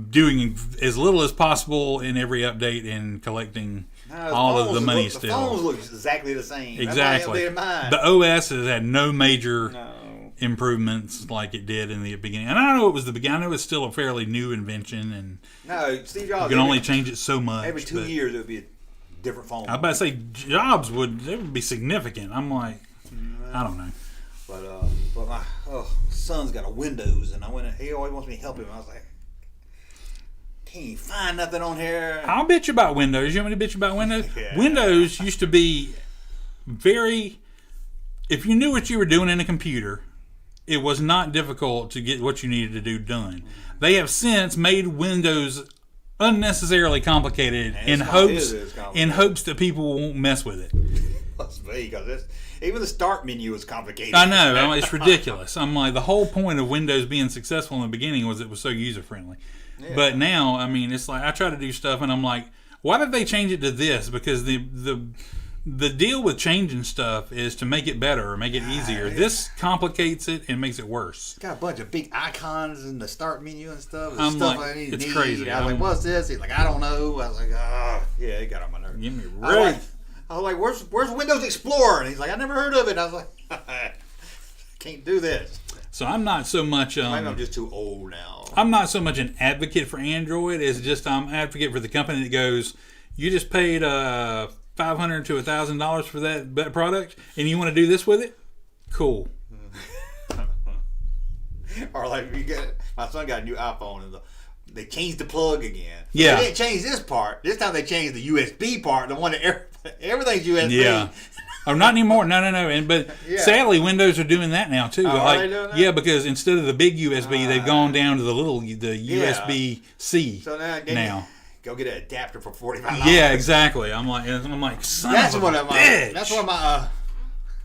[SPEAKER 2] doing as little as possible in every update and collecting all of the money still.
[SPEAKER 1] The phones look exactly the same.
[SPEAKER 2] Exactly. The OS has had no major improvements like it did in the beginning. And I know it was the beginning. I know it's still a fairly new invention, and
[SPEAKER 1] Steve Jobs,
[SPEAKER 2] you can only change it so much.
[SPEAKER 1] Every 2 years it would be a different phone.
[SPEAKER 2] I was about to say Jobs would be significant. I'm like, I don't know.
[SPEAKER 1] But my son's got a Windows, and he always wants me to help him. I was like, can't find nothing on here.
[SPEAKER 2] I'll bitch about Windows. You want me to bitch about Windows?
[SPEAKER 1] Yeah.
[SPEAKER 2] Windows used to be very... If you knew what you were doing in a computer, it was not difficult to get what you needed to do done. They have since made Windows unnecessarily complicated in hopes that people won't mess with it.
[SPEAKER 1] Must be, because even the start menu is complicated.
[SPEAKER 2] I know. It's ridiculous. I'm like, the whole point of Windows being successful in the beginning was it was so user-friendly. Yeah. But now, I mean, it's like I try to do stuff and I'm like, why did they change it to this? Because the deal with changing stuff is to make it better or make it easier. This complicates it and makes it worse.
[SPEAKER 1] It's got a bunch of big icons in the start menu and stuff.
[SPEAKER 2] I'm
[SPEAKER 1] stuff
[SPEAKER 2] like,
[SPEAKER 1] I need.
[SPEAKER 2] It's crazy.
[SPEAKER 1] I was like, what's this? He's like, I don't know. I was like, yeah, it got on my nerves.
[SPEAKER 2] Give me right.
[SPEAKER 1] I was like, where's Windows Explorer? And he's like, I never heard of it. I was like, can't do this.
[SPEAKER 2] So I'm not so much.
[SPEAKER 1] Maybe I'm just too old now.
[SPEAKER 2] I'm not so much an advocate for Android as just I'm an advocate for the company that goes, you just paid $500 to $1,000 for that product, and you want to do this with it? Cool.
[SPEAKER 1] Or like my son got a new iPhone and they changed the plug again.
[SPEAKER 2] Yeah.
[SPEAKER 1] They didn't change this part. This time they changed the USB part, the one that everything's USB.
[SPEAKER 2] Yeah. Oh, not anymore. No. But sadly, Windows are doing that now too.
[SPEAKER 1] Are they doing that?
[SPEAKER 2] Yeah, because instead of the big USB, they've gone down to the USB-C
[SPEAKER 1] so now. Go get an adapter for $45.
[SPEAKER 2] Yeah, exactly. I'm like, son of a bitch.
[SPEAKER 1] That's one of my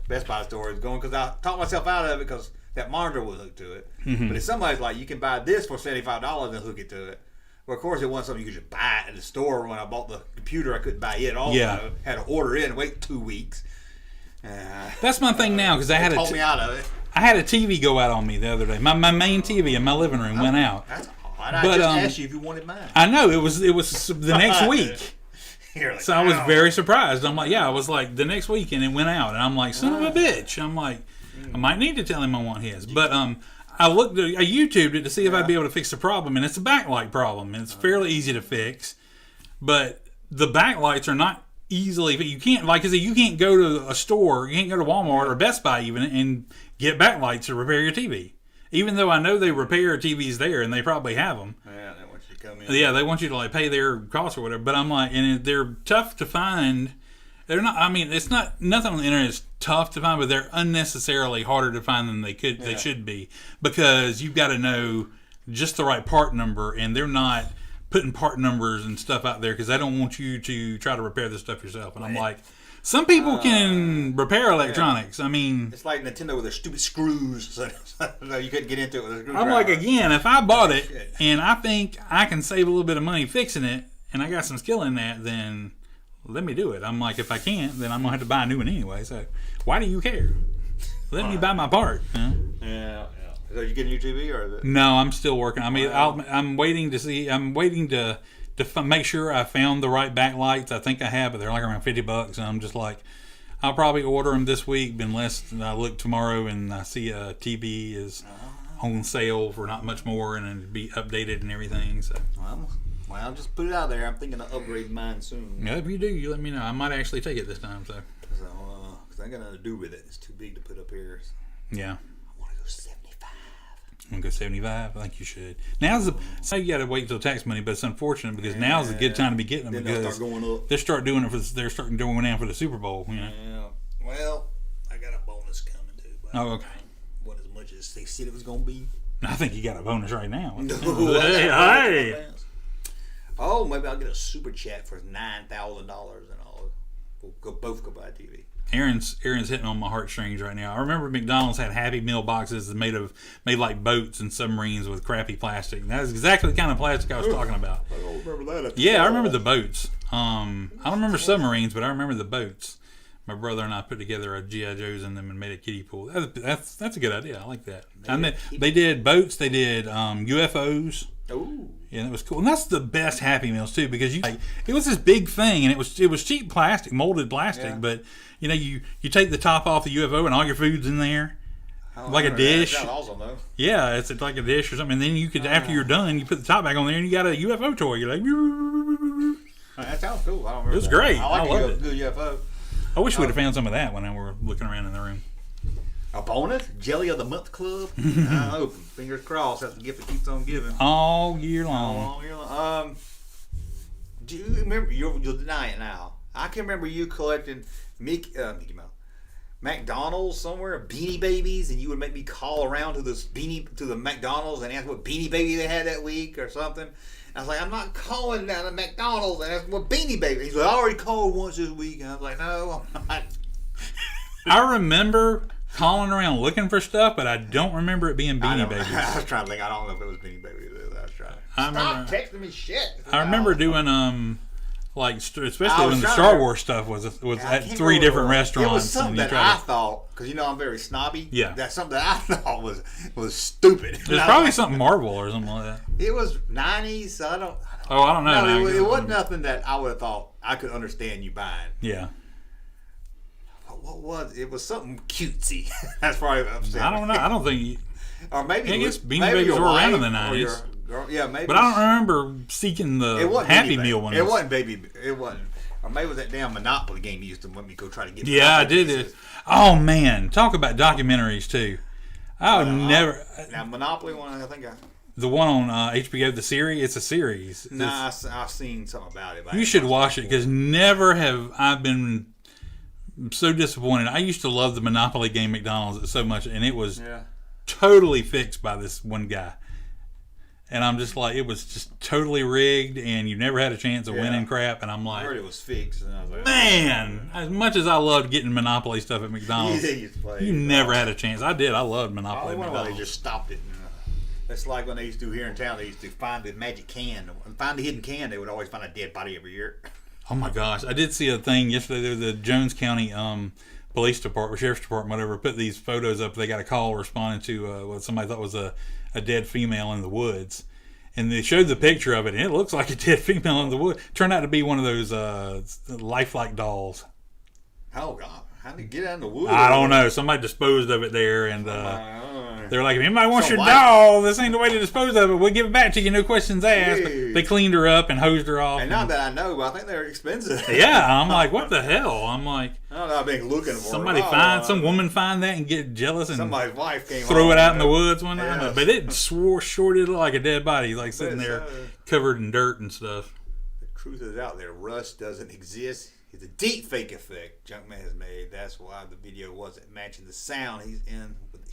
[SPEAKER 1] Best Buy stores going, because I talked myself out of it because that monitor was hooked to it.
[SPEAKER 2] Mm-hmm.
[SPEAKER 1] But if somebody's like, you can buy this for $75 and hook it to it. Well, of course, it wasn't something you could just buy at the store. When I bought the computer, I couldn't buy it also.
[SPEAKER 2] Yeah.
[SPEAKER 1] Had to order it and wait 2 weeks.
[SPEAKER 2] That's my thing now, because I had
[SPEAKER 1] me out of it.
[SPEAKER 2] I had a TV go out on me the other day. My main TV in my living room went out.
[SPEAKER 1] That's odd. I just asked you if you wanted mine.
[SPEAKER 2] I know it was the next week.
[SPEAKER 1] Like,
[SPEAKER 2] so I was very surprised. I'm like, I was like the next week, and it went out, and I'm like, son of a bitch. I'm like, I might need to tell him I want his, but I YouTubed it to see if I'd be able to fix the problem, and it's a backlight problem, and it's fairly easy to fix, but the backlights are not easily. You can't you can't go to a store, you can't go to Walmart or Best Buy even and get backlights to repair your TV. Even though I know they repair TVs there, and they probably have them.
[SPEAKER 1] Yeah, they want you to come in.
[SPEAKER 2] Yeah, they want you to like pay their costs or whatever. But I'm like, and they're tough to find. They're not. I mean, it's not nothing on the internet is tough to find, but they're unnecessarily harder to find than they should be, because you've got to know just the right part number, and they're not putting part numbers and stuff out there because they don't want you to try to repair this stuff yourself. And I'm like, some people can repair electronics. I mean,
[SPEAKER 1] it's like Nintendo with their stupid screws, so you couldn't get into it with a screwdriver.
[SPEAKER 2] I'm like, again, if I bought it and I think I can save a little bit of money fixing it, and I got some skill in that, then let me do it. I'm like, if I can't, then I'm gonna have to buy a new one anyway. So why do you care? Let me buy my part.
[SPEAKER 1] Yeah. So you getting a new TV or?
[SPEAKER 2] No, I'm still working. I mean, I'm waiting to see. I'm waiting to make sure I found the right backlights. I think I have, but they're like around $50, and I'm just like, I'll probably order them this week. Unless I look tomorrow and I see a TV is on sale for not much more, and it'll be updated and everything. So.
[SPEAKER 1] Well, just put it out there. I'm thinking of upgrading mine soon.
[SPEAKER 2] Yeah, if you do, you let me know. I might actually take it this time. So,
[SPEAKER 1] because I ain't got nothing to do with it. It's too big to put up here. So.
[SPEAKER 2] Yeah.
[SPEAKER 1] I want to go 75.
[SPEAKER 2] I'm gonna go 75. I think you should. Now's so you got to wait until tax money, but it's unfortunate because now's a good time to be getting them, because
[SPEAKER 1] start going up.
[SPEAKER 2] They're starting going down for the Super Bowl. You know.
[SPEAKER 1] Yeah. Well, I got a bonus coming too. But
[SPEAKER 2] okay.
[SPEAKER 1] What as much as they said it was gonna be?
[SPEAKER 2] I think you got a bonus right now.
[SPEAKER 1] Hey. Oh, maybe I'll get a super chat for $9,000 and we'll both go buy a TV.
[SPEAKER 2] Aaron's hitting on my heartstrings right now. I remember McDonald's had Happy Meal boxes that made like boats and submarines with crappy plastic. And that was exactly the kind of plastic I was talking about.
[SPEAKER 1] I don't remember that.
[SPEAKER 2] Yeah, I remember the boats. I don't remember submarines, but I remember the boats. My brother and I put together a G.I. Joe's in them and made a kiddie pool. That's a good idea. I like that. They did boats. They did UFOs.
[SPEAKER 1] Ooh.
[SPEAKER 2] Yeah, it was cool. And that's the best Happy Meals too, because it was this big thing, and it was cheap plastic, molded plastic, but you take the top off the UFO and all your food's in there. Like a dish.
[SPEAKER 1] That's awesome, though.
[SPEAKER 2] Yeah, it's like a dish or something. And then you could, after you're done, you put the top back on there and you got a UFO toy. You're like,
[SPEAKER 1] that sounds cool. I don't remember.
[SPEAKER 2] It was great.
[SPEAKER 1] I
[SPEAKER 2] loved it.
[SPEAKER 1] Good UFO.
[SPEAKER 2] I wish we'd have found some of that when we were looking around in the room.
[SPEAKER 1] A bonus? Jelly of the Month Club? I hope. Fingers crossed. That's the gift that keeps on giving.
[SPEAKER 2] All year long.
[SPEAKER 1] All year long. Do you remember? You'll deny it now. I can remember you collecting Mickey Mouse. McDonald's somewhere, Beanie Babies, and you would make me call around to the McDonald's and ask what Beanie Baby they had that week or something. I was like, I'm not calling down to McDonald's and ask what Beanie Baby. He's like, I already called once this week. And I was like, no, I'm not.
[SPEAKER 2] I remember calling around looking for stuff, but I don't remember it being Beanie Babies.
[SPEAKER 1] I was trying to think. I don't know if it was Beanie Babies. I was trying.
[SPEAKER 2] Stop
[SPEAKER 1] texting me shit.
[SPEAKER 2] I remember doing especially when the Star Wars stuff was at 3 different restaurants.
[SPEAKER 1] It was something that I thought, because I'm very snobby. Yeah, that's something that I thought was stupid.
[SPEAKER 2] It was probably something Marvel or something like that.
[SPEAKER 1] It was 90s, so I don't
[SPEAKER 2] know.
[SPEAKER 1] No, it wasn't nothing that I would have thought I could understand you buying.
[SPEAKER 2] Yeah.
[SPEAKER 1] What was it? Was something cutesy. That's probably what I'm saying.
[SPEAKER 2] I don't know. I don't think.
[SPEAKER 1] Or maybe
[SPEAKER 2] I guess Beanie Babies were around in the 90s.
[SPEAKER 1] Yeah, maybe.
[SPEAKER 2] But I don't remember seeking the Happy Meal one.
[SPEAKER 1] It wasn't Baby. It wasn't. Or maybe it was that damn Monopoly game you used to let me go try to get.
[SPEAKER 2] Yeah, I did it. Oh man, talk about documentaries too. I would never.
[SPEAKER 1] Now Monopoly one, I think
[SPEAKER 2] the one on HBO, the series. It's a series.
[SPEAKER 1] Nah, I've seen something about it.
[SPEAKER 2] You should watch it, because never have I been so disappointed. I used to love the Monopoly game McDonald's so much, and it was totally fixed by this one guy. And I'm just like, it was just totally rigged, and you never had a chance of winning crap. And I'm like,
[SPEAKER 1] I heard it was fixed. And I was like,
[SPEAKER 2] man, as much as I loved getting Monopoly stuff at McDonald's, you never had a chance. I did. I loved Monopoly.
[SPEAKER 1] I wonder why they just stopped it. It's like when they used to here in town, they used to find the magic can, find the hidden can. They would always find a dead body every year.
[SPEAKER 2] Oh my gosh! I did see a thing yesterday. The Jones County Police Department, Sheriff's Department, whatever, put these photos up. They got a call responding to what somebody thought was a dead female in the woods, and they showed the picture of it, and it looks like a dead female in the woods. Turned out to be one of those lifelike dolls.
[SPEAKER 1] Oh God! How did it get out in the woods?
[SPEAKER 2] I don't know. Somebody disposed of it there, and they're like, if anybody wants your doll, this ain't the way to dispose of it. We'll give it back to you, no questions asked. But they cleaned her up and hosed her off.
[SPEAKER 1] And not that I know, but I think they're expensive.
[SPEAKER 2] Yeah, I'm like, what the hell? I'm like,
[SPEAKER 1] I don't know. I've been looking for
[SPEAKER 2] some woman find that and get jealous and
[SPEAKER 1] somebody's wife came
[SPEAKER 2] throw it out in the woods one night. Yes. But it shorted like a dead body, like sitting there covered in dirt and stuff.
[SPEAKER 1] The truth is out there. Russ doesn't exist. It's a deep fake effect Junkman has made. That's why the video wasn't matching the sound he's in with the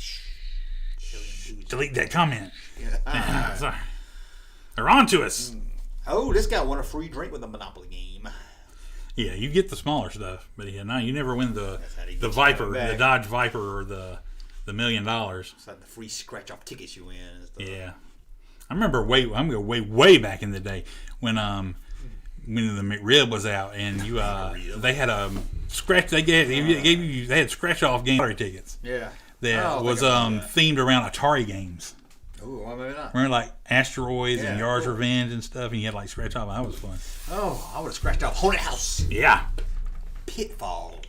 [SPEAKER 2] delete that comment. Yeah. Sorry. They're on to us.
[SPEAKER 1] Oh, this guy won a free drink with a Monopoly game.
[SPEAKER 2] Yeah, you get the smaller stuff, but you never win the Viper, the Dodge Viper, or the $1 million.
[SPEAKER 1] It's like the free scratch off tickets you win. And stuff.
[SPEAKER 2] Yeah, I remember I'm going way back in the day when the McRib was out, and they had a scratch. They had scratch off game lottery tickets.
[SPEAKER 1] Yeah.
[SPEAKER 2] That was themed around Atari games.
[SPEAKER 1] Ooh, well, maybe not.
[SPEAKER 2] Remember, like Asteroids and Yard's Revenge and stuff, and you had like scratch off. That was fun.
[SPEAKER 1] Oh, I would have scratched off Haunted House.
[SPEAKER 2] Yeah.
[SPEAKER 1] Pitfall.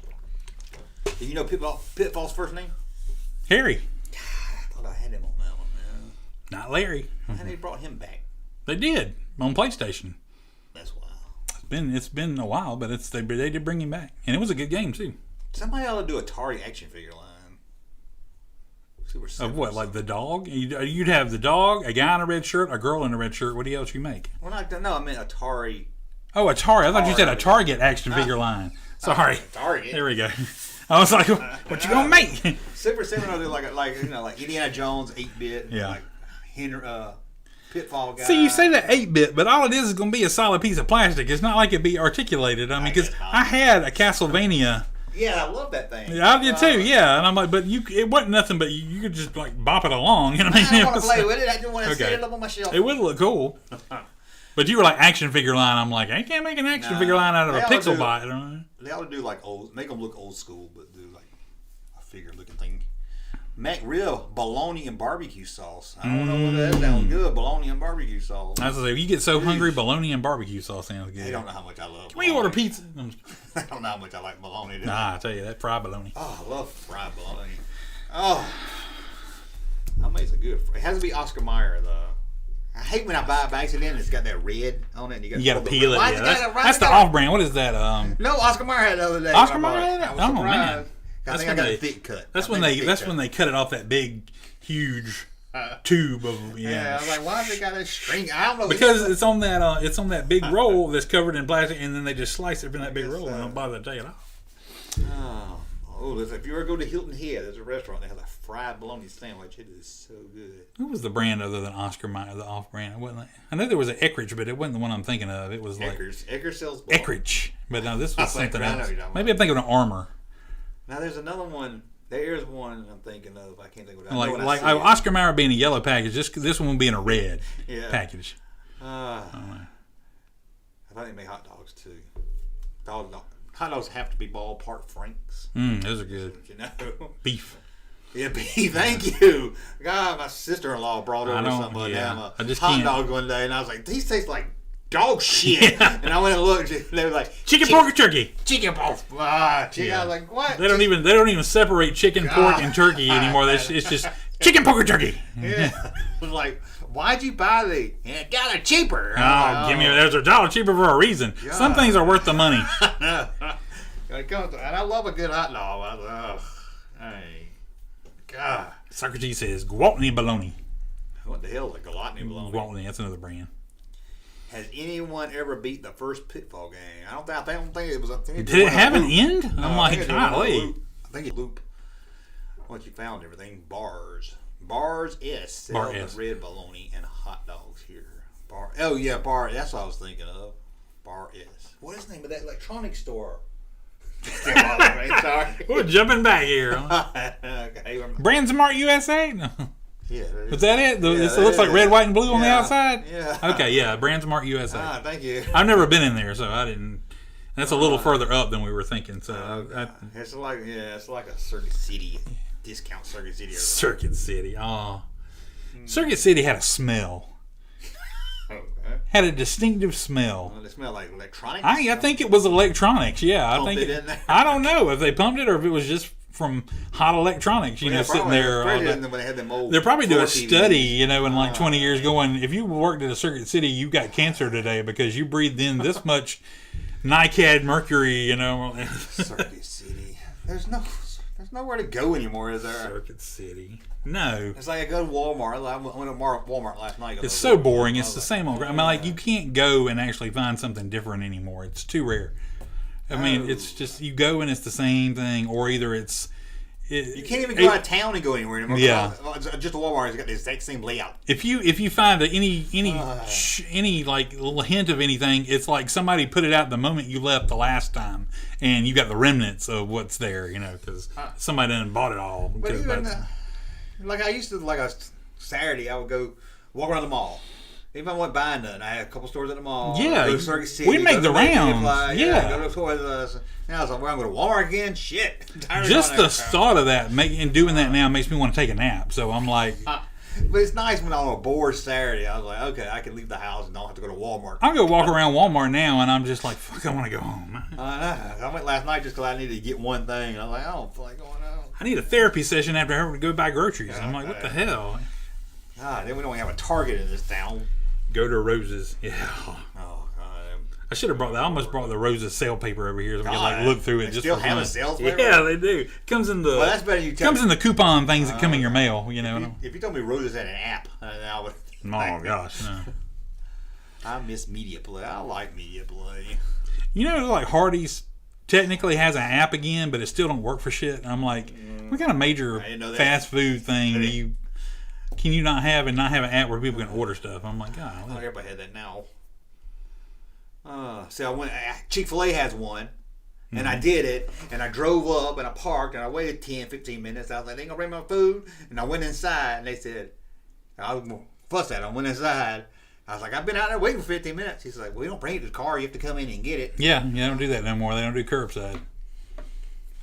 [SPEAKER 1] Do you know Pitfall's first name?
[SPEAKER 2] Harry.
[SPEAKER 1] I thought I had him on that one, man.
[SPEAKER 2] Not Larry.
[SPEAKER 1] And they brought him back.
[SPEAKER 2] They did on PlayStation.
[SPEAKER 1] That's wild.
[SPEAKER 2] It's been a while, but they did bring him back, and it was a good game too.
[SPEAKER 1] Somebody ought to do Atari action figure line.
[SPEAKER 2] Of what, like the dog? You'd have the dog, a guy in a red shirt, a girl in a red shirt. What else you make?
[SPEAKER 1] Well, no, I meant Atari.
[SPEAKER 2] Oh, Atari. I thought you said a Target action figure line. Sorry.
[SPEAKER 1] Target.
[SPEAKER 2] There we go. I was like, what you gonna make?
[SPEAKER 1] Super similar to like Indiana Jones 8-bit.
[SPEAKER 2] Yeah.
[SPEAKER 1] Like Henry, Pitfall guy.
[SPEAKER 2] See, you say that 8-bit, but all it is going to be a solid piece of plastic. It's not like it be articulated. I mean, because I had a Castlevania.
[SPEAKER 1] Yeah, I love that thing.
[SPEAKER 2] Yeah, I did too. Yeah, and I'm like, but it wasn't nothing. But you could just like bop it along. You know what I mean?
[SPEAKER 1] I don't want to play with it. I just want to set it up on my shelf.
[SPEAKER 2] It would look cool. But you were like action figure line. I'm like, I can't make an action figure line out of a pixel bot.
[SPEAKER 1] They ought to do like make them look old school, but do like a figure looking thing. McRib bologna and barbecue sauce. I don't know whether that sounds good. Bologna and barbecue sauce.
[SPEAKER 2] I was gonna say, you get so hungry, bologna and barbecue sauce sounds good.
[SPEAKER 1] They don't know how much I love.
[SPEAKER 2] Can we order pizza?
[SPEAKER 1] I don't know how much I like bologna.
[SPEAKER 2] Nah, I tell you that fried bologna.
[SPEAKER 1] Oh, I love fried bologna. Oh, I made some good. It has to be Oscar Mayer though. I hate when I buy it by accident and it's got that red on it. And you got to
[SPEAKER 2] peel it. Yeah. That's the off-brand. What is that?
[SPEAKER 1] No, Oscar Mayer had the other day.
[SPEAKER 2] Oscar Mayer had it? Oh, man.
[SPEAKER 1] I think I got a thick cut.
[SPEAKER 2] That's when they cut it off that big, huge tube of
[SPEAKER 1] Yeah, I was like, why has it got a string? I don't know.
[SPEAKER 2] Because it's on that big roll that's covered in plastic, and then they just slice it from that big roll and don't bother to take it off.
[SPEAKER 1] If you ever go to Hilton Head, there's a restaurant that has a fried bologna sandwich. It is so good.
[SPEAKER 2] What was the brand other than Oscar Mayer, the off-brand? It wasn't. I know there was an Eckrich, but it wasn't the one I'm thinking of. It was like
[SPEAKER 1] Eckrich sells
[SPEAKER 2] Eckrich, but no, this was something else. Maybe I'm thinking of Armor.
[SPEAKER 1] Now there's another one. There's one I'm thinking of. I can't think of it.
[SPEAKER 2] Like Oscar Mayer being a yellow package. This one being a red package.
[SPEAKER 1] I thought they made hot dogs too. Hot dogs have to be ballpark franks.
[SPEAKER 2] Those are good.
[SPEAKER 1] You know,
[SPEAKER 2] beef.
[SPEAKER 1] Yeah, beef. Thank you. God, my sister-in-law brought over something like that. Hot dog one day, and I was like, these taste like dog shit.
[SPEAKER 2] Yeah.
[SPEAKER 1] And I went and looked, and they were like,
[SPEAKER 2] chicken, pork, or turkey.
[SPEAKER 1] Chicken, pork. Chicken. I was like, what?
[SPEAKER 2] They don't even separate chicken, pork, and turkey anymore. It's just chicken, pork, or turkey.
[SPEAKER 1] Yeah. It was like, why'd you buy these? Yeah, $1 cheaper.
[SPEAKER 2] Give me. There's $1 cheaper for a reason. God. Some things are worth the money.
[SPEAKER 1] And I love a good hot dog. I was like, hey, God.
[SPEAKER 2] Socrates says, Gwaltney bologna.
[SPEAKER 1] What the hell is a Gwaltney bologna?
[SPEAKER 2] Gwaltney, that's another brand.
[SPEAKER 1] Has anyone ever beat the first Pitfall game? I don't think it was.
[SPEAKER 2] Did it have an end? I'm like, golly.
[SPEAKER 1] I think it loop. Once you found everything, Bars S sells the red bologna and hot dogs here. Bar. That's what I was thinking of. Bar S. What is the name of that electronics store? Sorry.
[SPEAKER 2] We're jumping back here.
[SPEAKER 1] Okay.
[SPEAKER 2] Brand Smart USA? No.
[SPEAKER 1] Yeah.
[SPEAKER 2] Was that it? It looks like red, white, and blue on the outside?
[SPEAKER 1] Yeah.
[SPEAKER 2] Okay, yeah. Brand Smart USA.
[SPEAKER 1] Thank you.
[SPEAKER 2] I've never been in there, so I didn't. That's a little further up than we were thinking. So
[SPEAKER 1] it's like a Circuit City discount. Circuit City.
[SPEAKER 2] Circuit City. Oh, Circuit City had a smell.
[SPEAKER 1] Okay.
[SPEAKER 2] Had a distinctive smell.
[SPEAKER 1] It smelled like electronics.
[SPEAKER 2] I think it was electronics. Yeah,
[SPEAKER 1] I think it in there.
[SPEAKER 2] I don't know if they pumped it or if it was just from hot electronics. Sitting there. They'll probably do a study. In like 20 years, going, if you worked at a Circuit City, you got cancer today because you breathed in this much NiCad mercury.
[SPEAKER 1] Circuit City. There's nowhere to go anymore, is there?
[SPEAKER 2] Circuit City. No.
[SPEAKER 1] It's like I go to Walmart. I went to Walmart last night.
[SPEAKER 2] It's so boring. It's the same old. I mean, like, you can't go and actually find something different anymore. It's too rare. I mean, it's just, you go and it's the same thing, or either it's...
[SPEAKER 1] you can't even go out of town and go anywhere anymore.
[SPEAKER 2] Yeah.
[SPEAKER 1] Just a Walmart has got the exact same layout.
[SPEAKER 2] If you find any like little hint of anything, it's like somebody put it out the moment you left the last time, and you got the remnants of what's there, because somebody done bought it all.
[SPEAKER 1] But even, like I used to, like a Saturday, I would go walk around the mall. Even if I wasn't buying nothing, I had a couple stores at the mall.
[SPEAKER 2] Yeah,
[SPEAKER 1] go to Circuit City,
[SPEAKER 2] we make the rounds.
[SPEAKER 1] Go to Toys R Us. Now I was like, well, I'm going to Walmart again. Shit.
[SPEAKER 2] Just the thought of that and doing that now makes me want to take a nap. So I'm like,
[SPEAKER 1] but it's nice when I'm on a bored Saturday. I was like, okay, I can leave the house and don't have to go to Walmart.
[SPEAKER 2] I'll go walk around Walmart now, and I'm just like, fuck, I want to go home.
[SPEAKER 1] I went last night just because I needed to get one thing. I was like, I don't feel like going out.
[SPEAKER 2] I need a therapy session after having to go buy groceries. I'm like, what the hell?
[SPEAKER 1] God, then we don't have a Target in this town.
[SPEAKER 2] Go to Rose's. Yeah.
[SPEAKER 1] Oh, God.
[SPEAKER 2] I should have brought that. I almost brought the Roses sale paper over here so we can look through it.
[SPEAKER 1] They
[SPEAKER 2] just
[SPEAKER 1] still
[SPEAKER 2] for
[SPEAKER 1] have
[SPEAKER 2] fun.
[SPEAKER 1] a sales paper?
[SPEAKER 2] Yeah, they do. Comes in the.
[SPEAKER 1] Well, that's better.
[SPEAKER 2] Comes in the coupon things that come in your mail.
[SPEAKER 1] If you told me Roses had an app, I would.
[SPEAKER 2] Oh gosh, no.
[SPEAKER 1] I miss Media Play. I like Media Play.
[SPEAKER 2] Like Hardee's technically has an app again, but it still don't work for shit. And I'm like, what kind of major fast food thing can you not have an app where people can order stuff? I'm like, God.
[SPEAKER 1] I thought everybody had that now. See, I went. Chick-fil-A has one, and I did it, and I drove up, and I parked, and I waited 10, 15 minutes. I was like, they ain't gonna bring my food, and I went inside, and they said, I went inside. I was like, I've been out there waiting for 15 minutes. He's like, well, you don't bring it to the car. You have to come in and get it.
[SPEAKER 2] Yeah, they don't do that no more. They don't do curbside.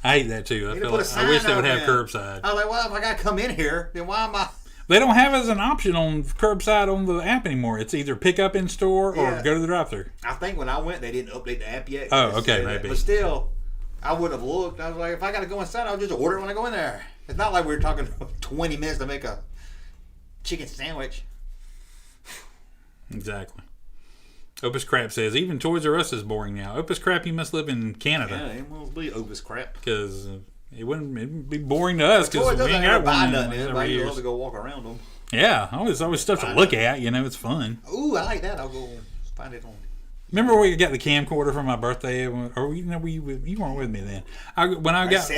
[SPEAKER 2] I hate that too. I wish they would have curbside.
[SPEAKER 1] I was like, well, if I got to come in here, then why am I?
[SPEAKER 2] They don't have it as an option on curbside on the app anymore. It's either pick up in store or go to the drive-thru.
[SPEAKER 1] I think when I went, they didn't update the app yet.
[SPEAKER 2] Oh, okay, maybe.
[SPEAKER 1] But still, I would have looked. I was like, if I got to go inside, I'll just order it when I go in there. It's not like we're talking 20 minutes to make a chicken sandwich.
[SPEAKER 2] Exactly. Opus Crap says, even Toys R Us is boring now. Opus Crap, you must live in Canada.
[SPEAKER 1] Yeah, it must be Opus Crap.
[SPEAKER 2] Because it'd be boring to us because we ain't got one.
[SPEAKER 1] Everybody loves to go walk around them.
[SPEAKER 2] Yeah, always stuff to look at. You know, it's fun.
[SPEAKER 1] Ooh, I like that. I'll go find it on.
[SPEAKER 2] Remember when we got the camcorder for my birthday? Or you weren't with me then. When I got a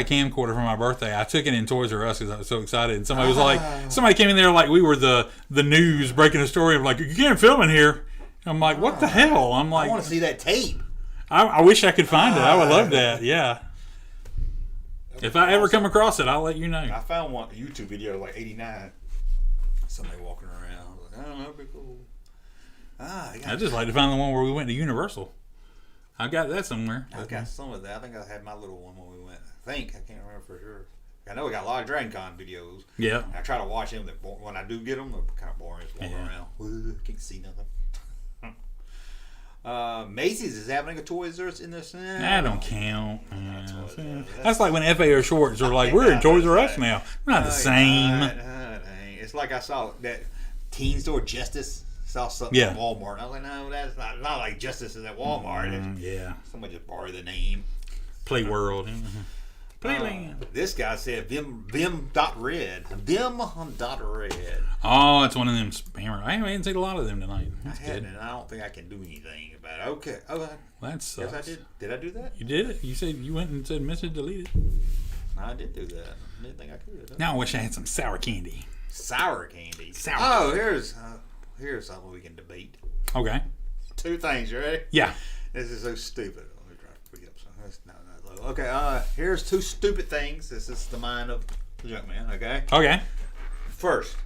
[SPEAKER 2] camcorder for my birthday, I took it in Toys R Us because I was so excited. And somebody came in there like we were the news breaking a story of like, you can't film in here. I'm like, what the hell? I'm like,
[SPEAKER 1] I want to see that tape.
[SPEAKER 2] I wish I could find it. I would love that. Yeah. If I ever come across it, I'll let you know.
[SPEAKER 1] I found one YouTube video like '89. Somebody walking around. I was like, I don't know, it'd be cool.
[SPEAKER 2] I'd just like to find the one where we went to Universal. I got that somewhere.
[SPEAKER 1] I got some of that. I think I had my little one when we went. I can't remember for sure. I know we got a lot of Dragon Con videos.
[SPEAKER 2] Yeah.
[SPEAKER 1] I try to watch them. When I do get them, they're kind of boring. Just walking around. Can't see nothing. Macy's is having a Toys R Us in this.
[SPEAKER 2] That don't count. That's like when FAO Shorts are like, we're in Toys R Us now. Not the same.
[SPEAKER 1] It's like I saw that teen store Justice. Saw something at Walmart. I was like, no, that's not like Justice is at Walmart.
[SPEAKER 2] Yeah.
[SPEAKER 1] Somebody just borrowed the name.
[SPEAKER 2] Play World. Playland.
[SPEAKER 1] This guy said Vim.red. Vim.red.
[SPEAKER 2] Oh, it's one of them spammer. I haven't seen a lot of them tonight.
[SPEAKER 1] That's good. And I don't think I can do anything about it. Okay. Oh,
[SPEAKER 2] that sucks.
[SPEAKER 1] Yes, I did. Did I do that?
[SPEAKER 2] You did it. You said you went and said message deleted.
[SPEAKER 1] I did do that. I didn't think I could.
[SPEAKER 2] Now I wish I had some sour candy.
[SPEAKER 1] Sour candy? Here's something we can debate.
[SPEAKER 2] Okay.
[SPEAKER 1] Two things, you ready?
[SPEAKER 2] Yeah.
[SPEAKER 1] This is so stupid. Let me try to pick up some. Okay, here's two stupid things. This is the mind of the Junkman, okay?
[SPEAKER 2] Okay.
[SPEAKER 1] First,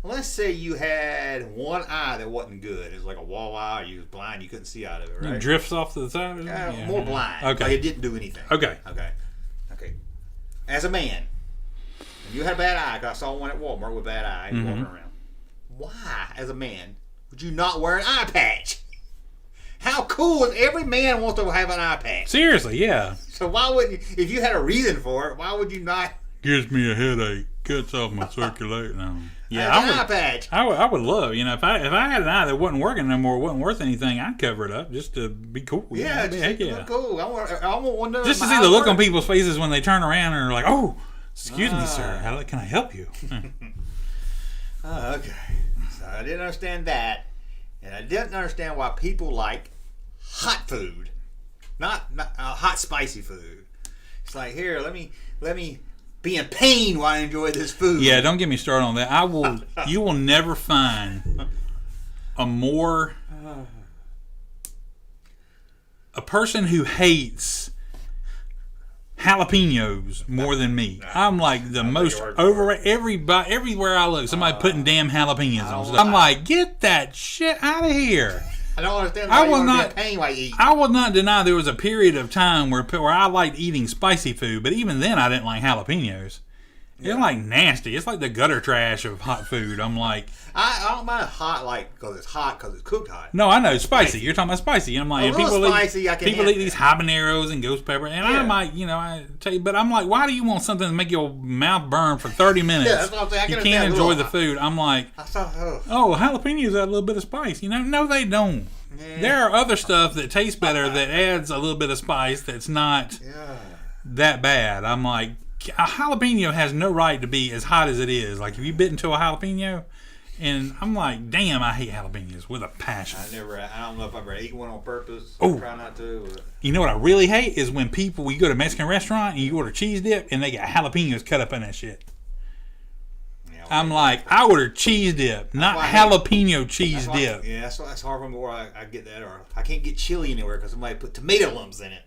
[SPEAKER 1] let's say you had one eye that wasn't good. It was like a wall eye, or you was blind, you couldn't see out of it, right?
[SPEAKER 2] It drifts off to the side?
[SPEAKER 1] More blind.
[SPEAKER 2] Okay.
[SPEAKER 1] Like it didn't do anything.
[SPEAKER 2] Okay.
[SPEAKER 1] As a man, and you had a bad eye, because I saw one at Walmart with a bad eye and walking around. Why, as a man, would you not wear an eye patch? How cool is every man wants to have an eye patch?
[SPEAKER 2] Seriously, yeah.
[SPEAKER 1] So why wouldn't you, if you had a reason for it, why would you not?
[SPEAKER 2] Gives me a headache, cuts off my circulation. Yeah,
[SPEAKER 1] an eye patch.
[SPEAKER 2] I would love, if I had an eye that wasn't working no more, wasn't worth anything, I'd cover it up just to be cool.
[SPEAKER 1] Yeah, just to look cool. I want one
[SPEAKER 2] just to see the look on people's faces when they turn around and are like, "Oh, excuse me, sir, how can I help you?"
[SPEAKER 1] Okay. So I didn't understand that, and I didn't understand why people like hot food, not hot spicy food. It's like, here, let me be in pain while I enjoy this food.
[SPEAKER 2] Yeah, don't get me started on that. You will never find a person who hates jalapenos more than me. I'm like the most everywhere I look, somebody putting damn jalapenos on stuff. I'm like, get that shit out of here.
[SPEAKER 1] I don't understand why you want to be in pain while you eat.
[SPEAKER 2] I will not deny there was a period of time where I liked eating spicy food, but even then I didn't like jalapenos. It's like nasty. It's like the gutter trash of hot food. I'm like,
[SPEAKER 1] I don't mind hot because it's cooked hot.
[SPEAKER 2] No, I know spicy. You're talking about spicy. And I'm like, people eat these habaneros and ghost pepper, and I might, I tell you, but I'm like, why do you want something to make your mouth burn for 30 minutes?
[SPEAKER 1] Yeah, that's what I'm saying.
[SPEAKER 2] You can't enjoy the food. I'm like, jalapenos add a little bit of spice. No, they don't. Yeah. There are other stuff that tastes better that adds a little bit of spice that's not that bad. I'm like, a jalapeno has no right to be as hot as it is. Like, if you bit into a jalapeno, and I'm like, damn, I hate jalapenos with a passion.
[SPEAKER 1] I don't know if I've ever eaten one on purpose. I try not to.
[SPEAKER 2] You know what I really hate is when you go to a Mexican restaurant and you order cheese dip and they got jalapenos cut up in that shit. Yeah, I'm like, I order cheese dip, not jalapeno cheese dip.
[SPEAKER 1] Yeah, that's hard for me where I get that, or I can't get chili anywhere because somebody put tomato lumps in it.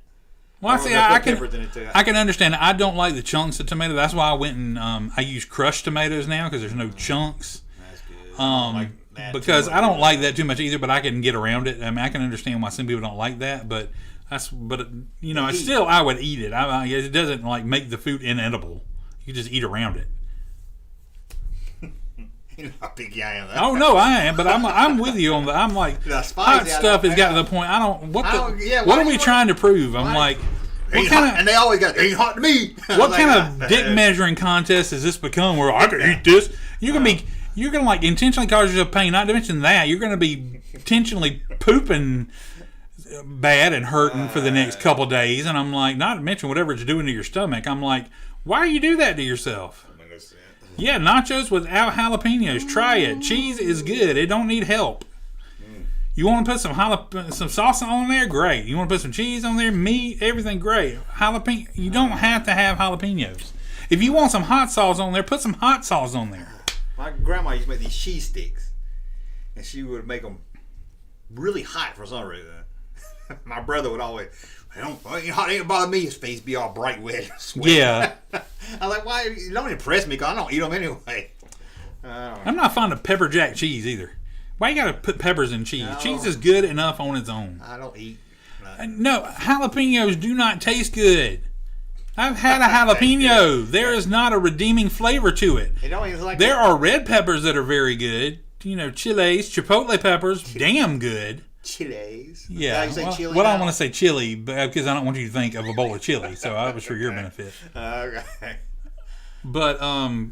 [SPEAKER 2] Well, I can understand. I don't like the chunks of tomato. That's why I went and I use crushed tomatoes now because there's no chunks.
[SPEAKER 1] That's good.
[SPEAKER 2] Because I don't like that too much either, but I can get around it. I mean, I can understand why some people don't like that, but But you know, I would eat it. It doesn't like make the food inedible. You just eat around it.
[SPEAKER 1] You know how big I am.
[SPEAKER 2] Oh no, I am, but I'm with you on the. I'm like hot stuff has gotten to the point. What are we trying to prove? I'm like, what kind of?
[SPEAKER 1] And they always got ain't hot to me.
[SPEAKER 2] What kind of dick measuring contest has this become? Where I can eat this? You're gonna like intentionally cause yourself pain. Not to mention that you're gonna be intentionally pooping bad and hurting for the next couple of days. And I'm like, not to mention whatever it's doing to your stomach. I'm like, why do you do that to yourself? Yeah, nachos without jalapenos. Try it. Cheese is good. It don't need help. You want to put some salsa on there? Great. You want to put some cheese on there? Meat? Everything? Great. Jalapeno. You don't have to have jalapenos. If you want some hot sauce on there, put some hot sauce on there.
[SPEAKER 1] My grandma used to make these cheese sticks, and she would make them really hot for some reason. My brother would always, ain't bother me. His face be all bright red.
[SPEAKER 2] Yeah.
[SPEAKER 1] I was like, why? You don't impress me because I don't eat them anyway.
[SPEAKER 2] I'm not fond of pepper jack cheese either. Why you gotta put peppers in cheese? No. Cheese is good enough on its own.
[SPEAKER 1] I don't eat.
[SPEAKER 2] No, jalapenos do not taste good. I've had a jalapeno. There is not a redeeming flavor to it. There are red peppers that are very good. You know, chiles, chipotle peppers, damn good.
[SPEAKER 1] Chiles.
[SPEAKER 2] Yeah. Well, I don't want to say chili because I don't want you to think of a bowl of chili. So I was for your benefit.
[SPEAKER 1] Okay.
[SPEAKER 2] But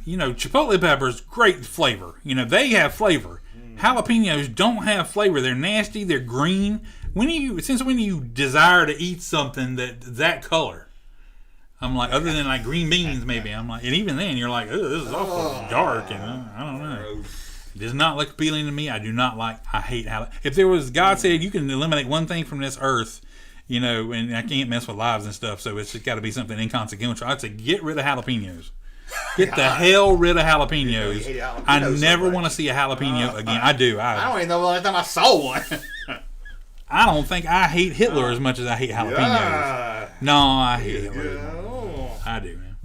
[SPEAKER 2] you know, chipotle peppers, great flavor. You know, they have flavor. Jalapenos don't have flavor. They're nasty. They're green. When you desire to eat something that color, I'm like, other than like green beans, maybe I'm like, and even then you're like, oh, this is awful dark, and I don't know. It does not look appealing to me. I do not like. I hate jalapenos. If there was God said you can eliminate one thing from this earth, you know, and I can't mess with lives and stuff, so it's got to be something inconsequential. I'd say get rid of jalapenos. Get the hell rid of jalapenos. I never want to see a jalapeno again. I do.
[SPEAKER 1] I don't even know the last time I saw one.
[SPEAKER 2] I don't think I hate Hitler as much as I hate jalapenos. Yeah. No, I hate Hitler. I do, man.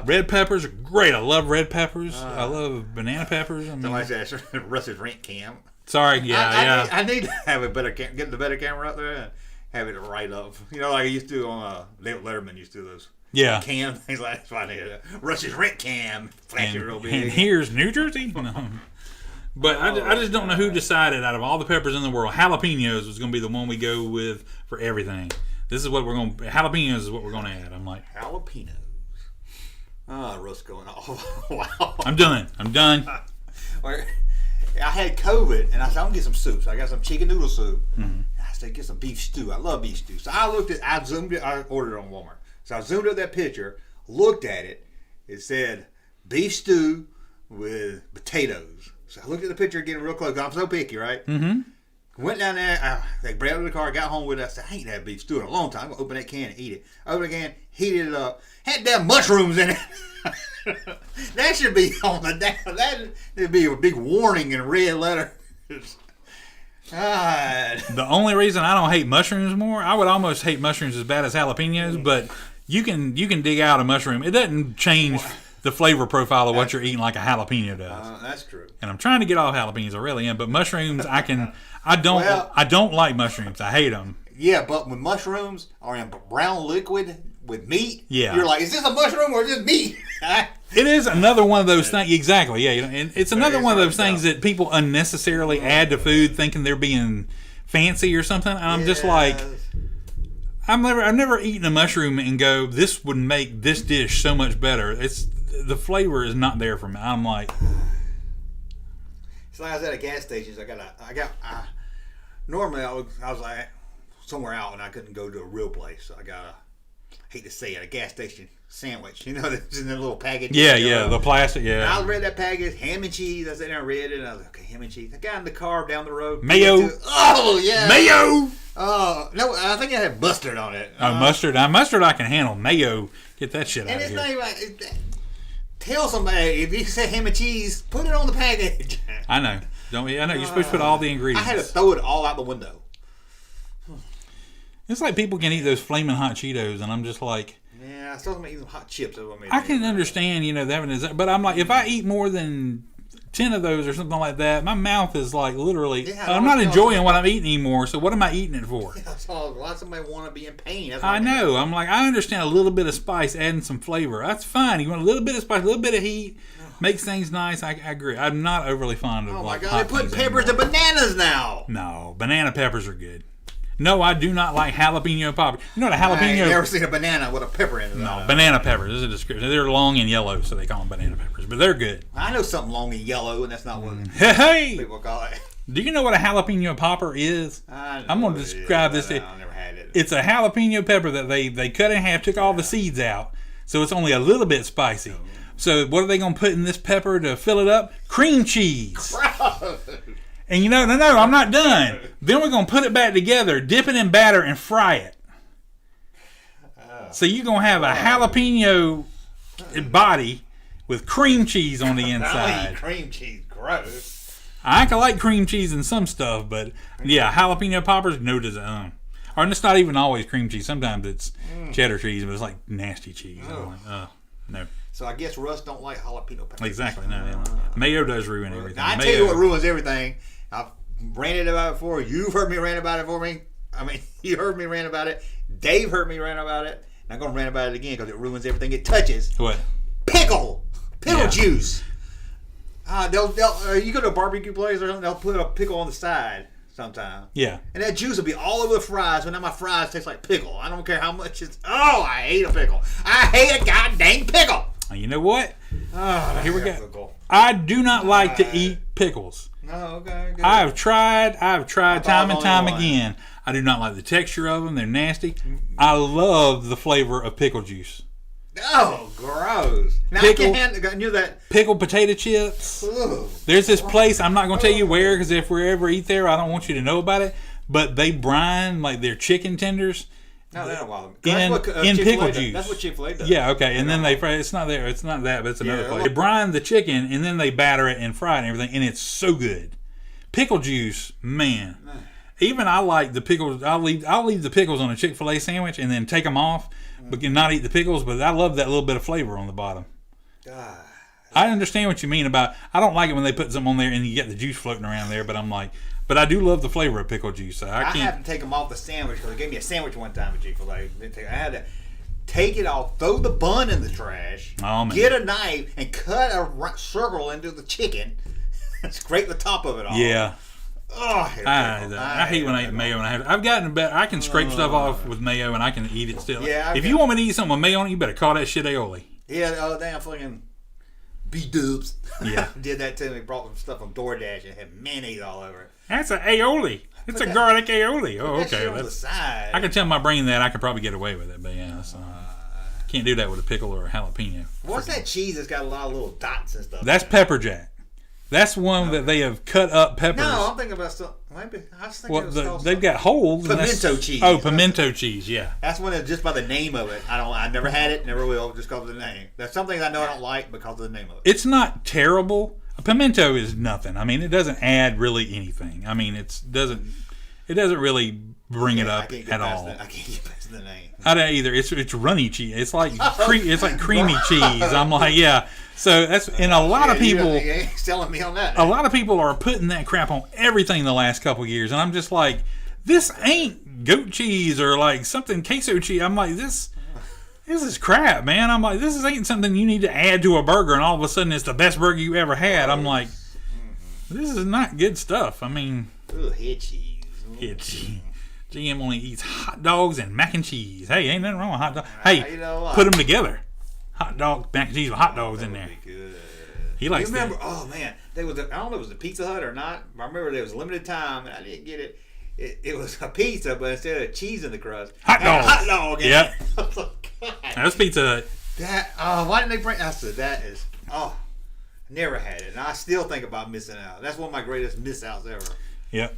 [SPEAKER 2] Red peppers are great. I love red peppers. I love banana peppers. I mean,
[SPEAKER 1] somebody said Russ's rent cam.
[SPEAKER 2] Sorry, yeah.
[SPEAKER 1] I need to have a better get the better camera out there and have it right up. You know, like I used to on Letterman used to do those.
[SPEAKER 2] Yeah.
[SPEAKER 1] Cam things like that's why I need Russ's rent cam. Flash it real big.
[SPEAKER 2] And here's New Jersey. No. But I just don't know who decided out of all the peppers in the world, jalapenos was going to be the one we go with for everything. This is what we're going. Jalapenos is what we're going to add. I'm like
[SPEAKER 1] jalapenos. Russ going off. Wow.
[SPEAKER 2] I'm done.
[SPEAKER 1] I had COVID, and I said, I'm going to get some soup. So I got some chicken noodle soup. Mm-hmm. I said, get some beef stew. I love beef stew. So I zoomed it. I ordered it on Walmart. So I zoomed up that picture, looked at it. It said beef stew with potatoes. So I looked at the picture getting real close. I'm so picky, right?
[SPEAKER 2] Mm-hmm.
[SPEAKER 1] Went down there. They grabbed it in the car, got home with it. I said, I ain't had beef stew in a long time. I'm going to open that can and eat it. Open the can, heated it up. Had damn mushrooms in it. That should be on the down. That would be a big warning in red letters. God.
[SPEAKER 2] The only reason I don't hate mushrooms more, I would almost hate mushrooms as bad as jalapenos, but you can dig out a mushroom. It doesn't change the flavor profile of what you're eating like a jalapeno does.
[SPEAKER 1] That's true.
[SPEAKER 2] And I'm trying to get off jalapenos. I really am, but mushrooms I don't like mushrooms. I hate them.
[SPEAKER 1] Yeah, but when mushrooms are in brown liquid with meat,
[SPEAKER 2] yeah,
[SPEAKER 1] you're like, is this a mushroom or is this meat?
[SPEAKER 2] It is another one of those things. Exactly, yeah. And it's another one of those things that people unnecessarily add to food thinking they're being fancy or something. And I'm just like, I've never eaten a mushroom and go, this would make this dish so much better. The flavor is not there for me. I'm like,
[SPEAKER 1] it's like I was at a gas station. Normally I was like somewhere out and I couldn't go to a real place, so I got hate to say it, a gas station sandwich. You know, that's in the little package.
[SPEAKER 2] Yeah, the plastic. Yeah.
[SPEAKER 1] And I read that package, ham and cheese. I sat there and read it, and I was like, okay, ham and cheese. I got in the car down the road.
[SPEAKER 2] Mayo.
[SPEAKER 1] Oh yeah.
[SPEAKER 2] Mayo.
[SPEAKER 1] Oh no, I think it had mustard on it.
[SPEAKER 2] Mustard. Mustard I can handle. Mayo, get that shit out of here.
[SPEAKER 1] And it's not even. Tell somebody if you say ham and cheese, put it on the package.
[SPEAKER 2] I know. I know you're supposed to put all the ingredients.
[SPEAKER 1] I had to throw it all out the window.
[SPEAKER 2] It's like people can eat those flaming hot Cheetos, and I'm just like,
[SPEAKER 1] yeah, I still want to eat some hot chips.
[SPEAKER 2] I can understand, that, but I'm like, if I eat more than 10 of those or something like that, my mouth is like literally,
[SPEAKER 1] Yeah,
[SPEAKER 2] I'm not enjoying what I'm eating anymore, so what am I eating it for?
[SPEAKER 1] That's all. Why somebody want to be in pain? That's
[SPEAKER 2] I know. I'm like, I understand a little bit of spice adding some flavor. That's fine. You want a little bit of spice, a little bit of heat, makes things nice. I agree. I'm not overly fond of like hot
[SPEAKER 1] they're putting
[SPEAKER 2] things
[SPEAKER 1] peppers
[SPEAKER 2] anymore.
[SPEAKER 1] and bananas now.
[SPEAKER 2] No, banana peppers are good. No, I do not like jalapeno poppers. You know what a jalapeno?
[SPEAKER 1] I ain't never seen a banana with a pepper in it.
[SPEAKER 2] No, banana peppers. This is a description. They're long and yellow, so they call them banana peppers. But they're good.
[SPEAKER 1] I know something long and yellow, and that's not what
[SPEAKER 2] Hey!
[SPEAKER 1] people call it.
[SPEAKER 2] Do you know what a jalapeno popper is? I'm going to describe this.
[SPEAKER 1] I've never had it.
[SPEAKER 2] It's a jalapeno pepper that they cut in half, took all the seeds out, so it's only a little bit spicy. So what are they going to put in this pepper to fill it up? Cream cheese. And you know, no, I'm not done. Then we're going to put it back together, dip it in batter, and fry it. So you're going to have a jalapeno body with cream cheese on the
[SPEAKER 1] I
[SPEAKER 2] inside.
[SPEAKER 1] eat cream cheese. Gross.
[SPEAKER 2] I can like cream cheese and some stuff, but yeah, jalapeno poppers, no to the Or it's not even always cream cheese. Sometimes it's cheddar cheese, but it's like nasty cheese. I'm like, no.
[SPEAKER 1] So I guess Russ don't like jalapeno peppers.
[SPEAKER 2] Exactly. No. Mayo does ruin everything.
[SPEAKER 1] Now, I tell you what ruins everything. I've ranted about it before. You've heard me rant about it for me. I mean, you heard me rant about it. Dave heard me rant about it. And I'm going to rant about it again because it ruins everything it touches.
[SPEAKER 2] What?
[SPEAKER 1] Pickle juice. You go to a barbecue place or something, they'll put a pickle on the side sometime.
[SPEAKER 2] Yeah.
[SPEAKER 1] And that juice will be all over the fries, but now my fries taste like pickle. I don't care how much it's... Oh, I hate a pickle. I hate a goddamn pickle.
[SPEAKER 2] You know what?
[SPEAKER 1] Oh,
[SPEAKER 2] here we go. I do not like to eat pickles.
[SPEAKER 1] No, okay. Good.
[SPEAKER 2] I've tried time and time again. I do not like the texture of them. They're nasty. I love the flavor of pickle juice.
[SPEAKER 1] Oh, gross. Now
[SPEAKER 2] Pickle,
[SPEAKER 1] I knew that.
[SPEAKER 2] Pickled potato chips.
[SPEAKER 1] Ugh.
[SPEAKER 2] There's this place, I'm not going to tell you where, because if we ever eat there, I don't want you to know about it, but they brine like their chicken tenders
[SPEAKER 1] No, that don't bother me.
[SPEAKER 2] in pickle juice.
[SPEAKER 1] That's what Chick-fil-A does.
[SPEAKER 2] Yeah, okay. And then they fry. It's not there. It's not that, but it's another place. They brine the chicken and then they batter it and fry it and everything, and it's so good. Pickle juice, man. Even I like the pickles. I'll leave the pickles on a Chick-fil-A sandwich and then take them off, but not eat the pickles. But I love that little bit of flavor on the bottom. I understand what you mean about. I don't like it when they put something on there and you get the juice floating around there. But I'm like, but I do love the flavor of pickle juice. So I
[SPEAKER 1] have to take them off the sandwich because they gave me a sandwich one time at Chick-fil-A. I had to take it off, throw the bun in the trash, get a knife, and cut a circle into the chicken. Scrape the top of it off.
[SPEAKER 2] Yeah.
[SPEAKER 1] Oh,
[SPEAKER 2] I hate when I eat mayo. And I've gotten better. I can scrape stuff off with mayo and I can eat it still.
[SPEAKER 1] Yeah,
[SPEAKER 2] if you want me to eat something with mayo on it, you better call that shit aioli.
[SPEAKER 1] Yeah, the other day I'm fucking B-dubs.
[SPEAKER 2] Yeah.
[SPEAKER 1] Did that to me. Brought some stuff from DoorDash and had mayonnaise all over it.
[SPEAKER 2] That's an aioli. It's a garlic aioli. Oh,
[SPEAKER 1] That
[SPEAKER 2] okay.
[SPEAKER 1] shit on the side.
[SPEAKER 2] I can tell my brain that I could probably get away with it, but yeah, so, can't do that with a pickle or a jalapeno.
[SPEAKER 1] What's that cheese that's got a lot of little dots and stuff?
[SPEAKER 2] That's pepper jack. That's one that they have cut up peppers.
[SPEAKER 1] No, I'm thinking about stuff. Maybe I was thinking it was called
[SPEAKER 2] they've got holes.
[SPEAKER 1] Pimento cheese.
[SPEAKER 2] Oh, pimento cheese. Yeah.
[SPEAKER 1] That's when it's just by the name of it. I never had it, never will, just because of the name. There's some things I know I don't like because of the name of it.
[SPEAKER 2] It's not terrible. A pimento is nothing. I mean, it doesn't add really anything. I mean, it doesn't really bring it up at all.
[SPEAKER 1] I can't get past the name.
[SPEAKER 2] I don't either. It's runny cheese. It's like creamy cheese. I'm like, yeah. So that's and a lot of people.
[SPEAKER 1] You ain't selling me on that.
[SPEAKER 2] A lot of people are putting that crap on everything the last couple of years, and I'm just like, this ain't goat cheese or like something queso cheese. I'm like, this is crap, man. I'm like, this ain't something you need to add to a burger, and all of a sudden it's the best burger you ever had. I'm like, this is not good stuff. I mean,
[SPEAKER 1] head cheese.
[SPEAKER 2] Head cheese. GM only eats hot dogs and mac and cheese. Hey, ain't nothing wrong with hot dogs. Hey, put them together. Hot dog, mac and cheese with hot dogs in there. He likes that.
[SPEAKER 1] Remember? Oh man, I don't know if it was a Pizza Hut or not. I remember there was a limited time and I didn't get it. It was a pizza, but instead of cheese in the crust,
[SPEAKER 2] hot
[SPEAKER 1] dog.
[SPEAKER 2] Yep.
[SPEAKER 1] God.
[SPEAKER 2] That's Pizza Hut.
[SPEAKER 1] Why didn't they bring? I said that is. Never had it, and I still think about missing out. That's one of my greatest miss outs ever.
[SPEAKER 2] Yep.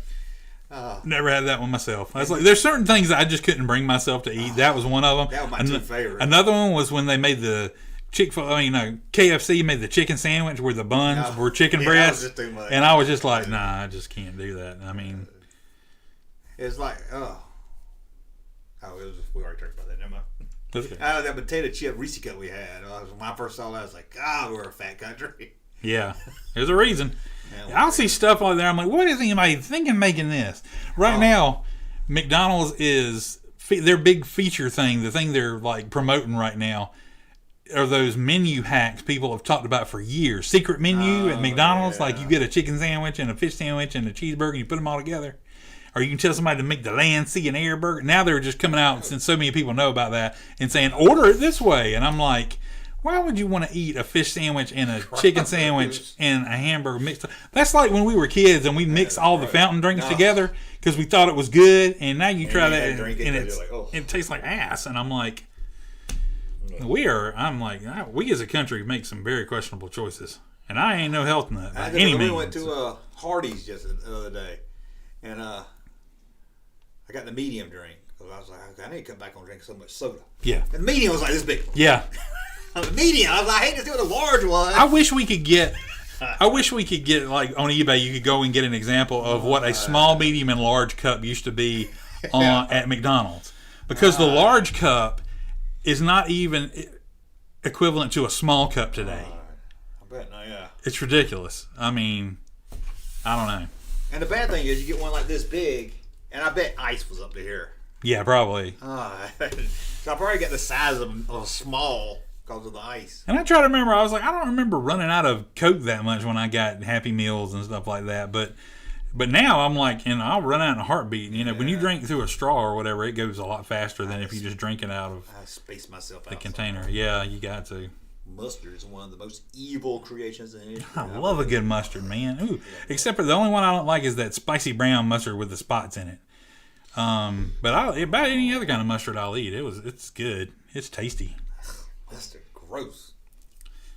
[SPEAKER 2] Never had that one myself. I was like, there's certain things that I just couldn't bring myself to eat. That was one of them.
[SPEAKER 1] That was my two favorites.
[SPEAKER 2] Another one was when they made the KFC made the chicken sandwich where the buns were chicken breasts.
[SPEAKER 1] That was just too much.
[SPEAKER 2] And I was just like, nah, I just can't do that. I mean,
[SPEAKER 1] it's like, we already talked about that. Never mind.
[SPEAKER 2] Okay.
[SPEAKER 1] That potato chip Reese cut we had. When I first saw that, I was like, God, we're a fat country.
[SPEAKER 2] Yeah, there's a reason. I'll see stuff on there. I'm like, what is anybody thinking making this? Right now, McDonald's is their big feature thing. The thing they're like promoting right now are those menu hacks people have talked about for years. Secret menu at McDonald's, like you get a chicken sandwich and a fish sandwich and a cheeseburger, and you put them all together. Or you can tell somebody to make the land, sea, and air burger. Now they're just coming out, since so many people know about that, and saying, order it this way. And I'm like, why would you want to eat a fish sandwich and a chicken sandwich and a hamburger mixed up? That's like when we were kids and we mixed all the fountain drinks together because we thought it was good. And now you try that and it tastes like ass. And I'm like, we as a country make some very questionable choices. And I ain't no health nut by any means.
[SPEAKER 1] We went to Hardee's just the other day. And I got the medium drink. I was like, okay, I need to cut back on drinking so much soda.
[SPEAKER 2] Yeah.
[SPEAKER 1] And the medium was like this big.
[SPEAKER 2] Yeah.
[SPEAKER 1] The medium. I was like, I hate to do the large one.
[SPEAKER 2] I wish we could get like on eBay. You could go and get an example of what a small, medium, and large cup used to be at McDonald's, because the large cup is not even equivalent to a small cup today.
[SPEAKER 1] I bet not. Yeah.
[SPEAKER 2] It's ridiculous. I mean, I don't know.
[SPEAKER 1] And the bad thing is, you get one like this big, and I bet ice was up to here.
[SPEAKER 2] Yeah, probably.
[SPEAKER 1] So I probably got the size of a small because of the ice.
[SPEAKER 2] And I try to remember, I was like, I don't remember running out of Coke that much when I got Happy Meals and stuff like that. But now I'm like, and I'll run out in a heartbeat. You know, when you drink through a straw or whatever, it goes a lot faster than if you just drink it out of the container. Somewhere. Yeah, you got to.
[SPEAKER 1] Mustard is one of the most evil creations in history.
[SPEAKER 2] I love a good mustard, man. Ooh, except for the only one I don't like is that spicy brown mustard with the spots in it. But about any other kind of mustard I'll eat. It's good. It's tasty.
[SPEAKER 1] Mustard, gross.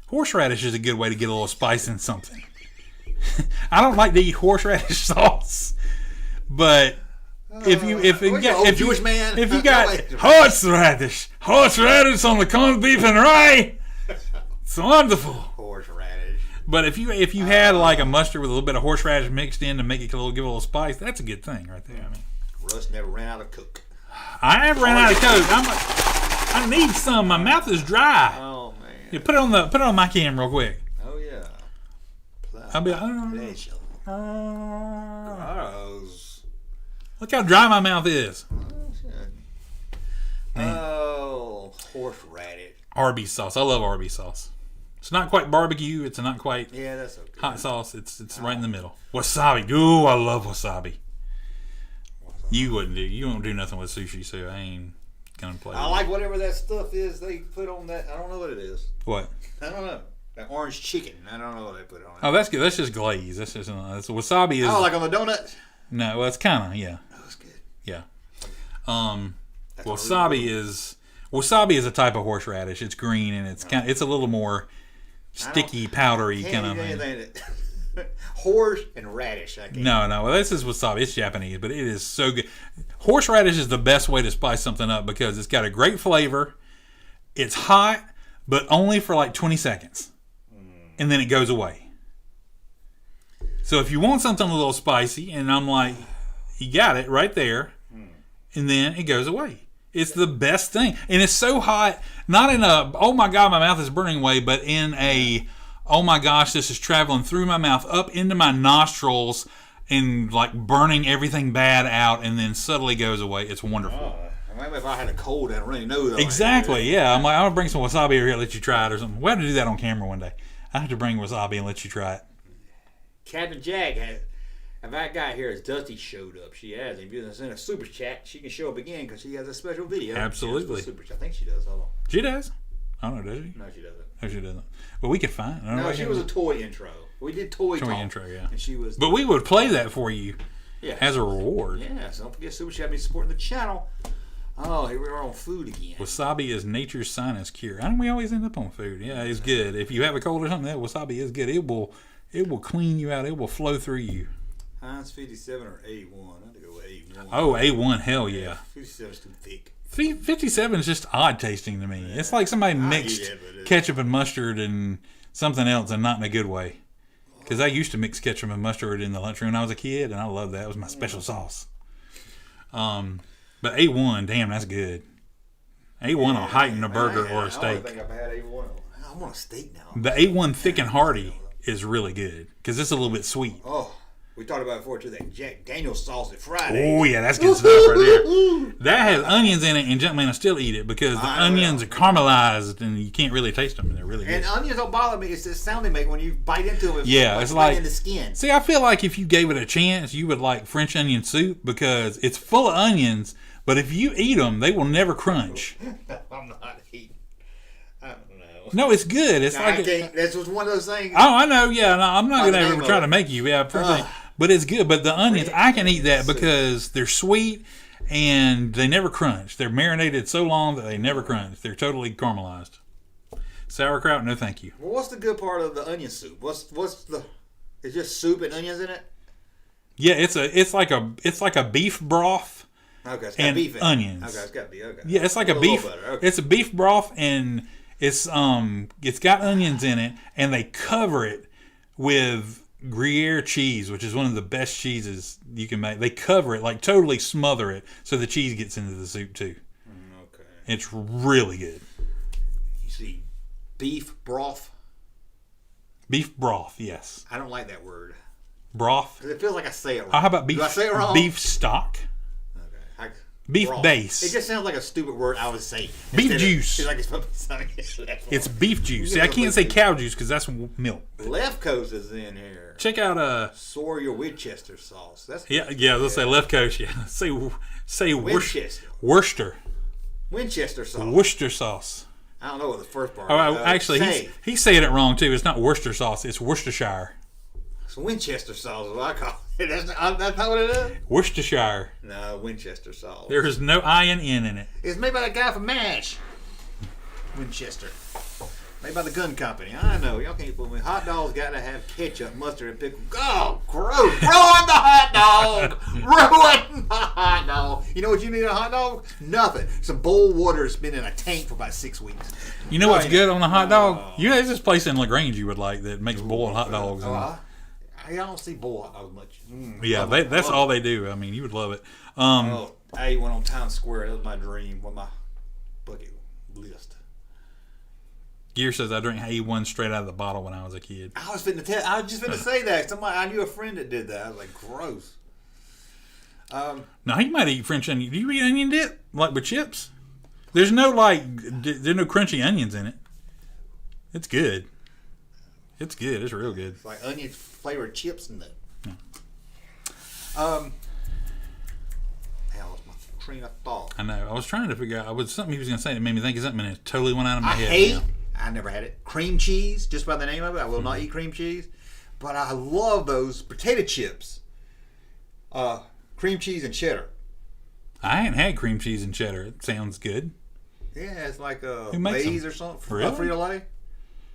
[SPEAKER 2] Horseradish is a good way to get a little spice in something. I don't like to eat horseradish sauce, but if you got horseradish on the corned beef and rye, it's wonderful.
[SPEAKER 1] Horseradish.
[SPEAKER 2] But if you had like a mustard with a little bit of horseradish mixed in to make it give a little spice, that's a good thing right there. I mean,
[SPEAKER 1] Russ never ran out of Coke.
[SPEAKER 2] I never ran out of Coke. I need some. My mouth is dry.
[SPEAKER 1] Oh man.
[SPEAKER 2] Yeah, put it on my cam real quick.
[SPEAKER 1] Oh yeah.
[SPEAKER 2] I'll be.
[SPEAKER 1] Gross.
[SPEAKER 2] Look how dry my mouth is.
[SPEAKER 1] Oh, horseradish.
[SPEAKER 2] Arby's sauce. I love Arby's sauce. It's not quite barbecue. It's not quite
[SPEAKER 1] that's okay.
[SPEAKER 2] hot sauce. It's right in the middle. Wasabi. Ooh, I love wasabi. You wouldn't do. You don't do nothing with sushi, so I ain't gonna play.
[SPEAKER 1] I like whatever that stuff is they put on that. I don't know what it is.
[SPEAKER 2] What?
[SPEAKER 1] I don't know. That orange chicken. I don't know what they put on it.
[SPEAKER 2] Oh, that's good. That's just glaze. That's just wasabi is.
[SPEAKER 1] Oh, like on the donuts.
[SPEAKER 2] No, well, it's kind of yeah.
[SPEAKER 1] Oh, that's good.
[SPEAKER 2] Yeah. Wasabi is a type of horseradish. It's green and it's a little more sticky, powdery kind of thing.
[SPEAKER 1] Horse and radish.
[SPEAKER 2] No. Well, this is wasabi. It's Japanese, but it is so good. Horseradish is the best way to spice something up because it's got a great flavor. It's hot, but only for like 20 seconds, and then it goes away. So if you want something a little spicy, and I'm like, you got it right there, and then it goes away. It's the best thing, and it's so hot. Not in a oh my god, my mouth is burning way, but in a oh my gosh, this is traveling through my mouth up into my nostrils and like burning everything bad out, and then suddenly goes away. It's wonderful.
[SPEAKER 1] Maybe if I had a cold, I don't really know that.
[SPEAKER 2] Exactly, yeah. I'm like, I'm gonna bring some wasabi over here and let you try it or something. We'll have to do that on camera one day. I have to bring wasabi and let you try it.
[SPEAKER 1] Captain Jack had. If that guy here is Dusty showed up, she has. If you're in a super chat, she can show up again because she has a special video.
[SPEAKER 2] Absolutely.
[SPEAKER 1] Super chat. I think she does. Hold on.
[SPEAKER 2] She does? I don't know, does she?
[SPEAKER 1] No, she doesn't.
[SPEAKER 2] No, she doesn't. Well, we could find.
[SPEAKER 1] No, she was a toy intro. We did toy talk.
[SPEAKER 2] Intro, yeah.
[SPEAKER 1] And she was.
[SPEAKER 2] But we would play that for you.
[SPEAKER 1] Yeah.
[SPEAKER 2] As a reward.
[SPEAKER 1] Yeah. So don't forget super chat means supporting the channel. Oh, here we are on food again.
[SPEAKER 2] Wasabi is nature's sinus cure. And we always end up on food. Yeah, it's good. If you have a cold or something, that wasabi is good. It will clean you out. It will flow through you.
[SPEAKER 1] Heinz 57 or A1? I have to go with A1.
[SPEAKER 2] Oh, A1, hell yeah.
[SPEAKER 1] 57 is too thick.
[SPEAKER 2] 57 is just odd tasting to me. Yeah. It's like somebody mixed ketchup and mustard and something else, and not in a good way. Because I used to mix ketchup and mustard in the lunchroom when I was a kid, and I loved that. It was my special sauce. But A1, damn, that's good. A1 will heighten a burger or a steak.
[SPEAKER 1] I don't think I've had A1. I want a steak now.
[SPEAKER 2] The A1 thick and hearty is really good because it's a little bit sweet.
[SPEAKER 1] Oh, we talked about it before too. That Jack Daniel's sauce at Friday.
[SPEAKER 2] Oh yeah, that's good stuff right there. That has onions in it, and Junkman will still eat it because the onions are caramelized and you can't really taste them. They're really good.
[SPEAKER 1] And onions don't bother me. It's the sound they make when you bite into them.
[SPEAKER 2] It's like
[SPEAKER 1] in the skin.
[SPEAKER 2] See, I feel like if you gave it a chance, you would like French onion soup because it's full of onions. But if you eat them, they will never crunch.
[SPEAKER 1] I'm not eating. I don't know.
[SPEAKER 2] No, it's good. It's
[SPEAKER 1] This was one of those things.
[SPEAKER 2] Oh, I know. Yeah, no, I'm not gonna ever try to make you. Yeah, but it's good. But the onions, I can eat that because they're sweet and they never crunch. They're marinated so long that they never crunch. They're totally caramelized. Sauerkraut, no, thank you.
[SPEAKER 1] Well, what's the good part of the onion soup? What's the? It's just soup and onions in it.
[SPEAKER 2] Yeah, it's like a beef broth.
[SPEAKER 1] Okay, it's
[SPEAKER 2] and
[SPEAKER 1] got beef in
[SPEAKER 2] onions.
[SPEAKER 1] It. Okay, it's got beef. Okay.
[SPEAKER 2] Yeah, it's like a beef. Okay. It's a beef broth, and it's got onions in it, and they cover it with Gruyere cheese, which is one of the best cheeses you can make. They cover it, like totally smother it, so the cheese gets into the soup too.
[SPEAKER 1] Okay.
[SPEAKER 2] It's really good.
[SPEAKER 1] You see, beef broth.
[SPEAKER 2] Beef broth, yes.
[SPEAKER 1] I don't like that word.
[SPEAKER 2] Broth.
[SPEAKER 1] Because it feels like I say it wrong.
[SPEAKER 2] How about beef?
[SPEAKER 1] Do I say it wrong?
[SPEAKER 2] Beef stock. Beef
[SPEAKER 1] broth.
[SPEAKER 2] base.
[SPEAKER 1] It just sounds like a stupid word I would say.
[SPEAKER 2] Beef juice.
[SPEAKER 1] Like it's,
[SPEAKER 2] it's beef juice. See, I can't say cow juice because that's milk.
[SPEAKER 1] Left Coast is in here.
[SPEAKER 2] Check out
[SPEAKER 1] Sawyer Winchester sauce. That's
[SPEAKER 2] yeah. Let's say left coast. Yeah. Say
[SPEAKER 1] Winchester.
[SPEAKER 2] Winchester
[SPEAKER 1] sauce.
[SPEAKER 2] Worcester sauce.
[SPEAKER 1] I don't know what the first part.
[SPEAKER 2] Actually, he's saying it wrong too. It's not Worcester sauce. It's Worcestershire.
[SPEAKER 1] It's Winchester sauce is what I call it. That's not what it is?
[SPEAKER 2] Worcestershire.
[SPEAKER 1] No, Winchester sauce.
[SPEAKER 2] There is no I and N in it.
[SPEAKER 1] It's made by that guy from MASH. Winchester. Made by the gun company. I know. Y'all can't fool me. Hot dogs got to have ketchup, mustard, and pickle. Oh, gross. Ruin the hot dog. Ruin the hot dog. You know what you need in a hot dog? Nothing. Some boiled water that's been in a tank for about 6 weeks.
[SPEAKER 2] You know what's good on a hot dog? There's this place in LaGrange you would like that makes boiled hot dogs.
[SPEAKER 1] I don't see boiled hot dogs much.
[SPEAKER 2] Yeah, that's all they do. I mean, you would love it.
[SPEAKER 1] I ate one on Times Square. That was my dream. On my bucket list.
[SPEAKER 2] Gear says I drank A1 straight out of the bottle when I was a kid.
[SPEAKER 1] I was just finna say that. I knew a friend that did that. I was like, gross.
[SPEAKER 2] Now he might eat French onion. Do you eat onion dip like with chips? There's no there's no crunchy onions in it. It's good. It's good. It's real good.
[SPEAKER 1] It's like onion flavored chips and that.
[SPEAKER 2] Yeah.
[SPEAKER 1] Hell, it's my train of thought.
[SPEAKER 2] I know. I was trying to figure out. Something he was going to say that made me think of something and it totally went out of my head.
[SPEAKER 1] I never had it. Cream cheese, just by the name of it. I will not eat cream cheese. But I love those potato chips. Cream cheese and cheddar.
[SPEAKER 2] I ain't had cream cheese and cheddar. It sounds good.
[SPEAKER 1] Yeah, it's like Lay's or something.
[SPEAKER 2] Really?
[SPEAKER 1] Frito-Lay.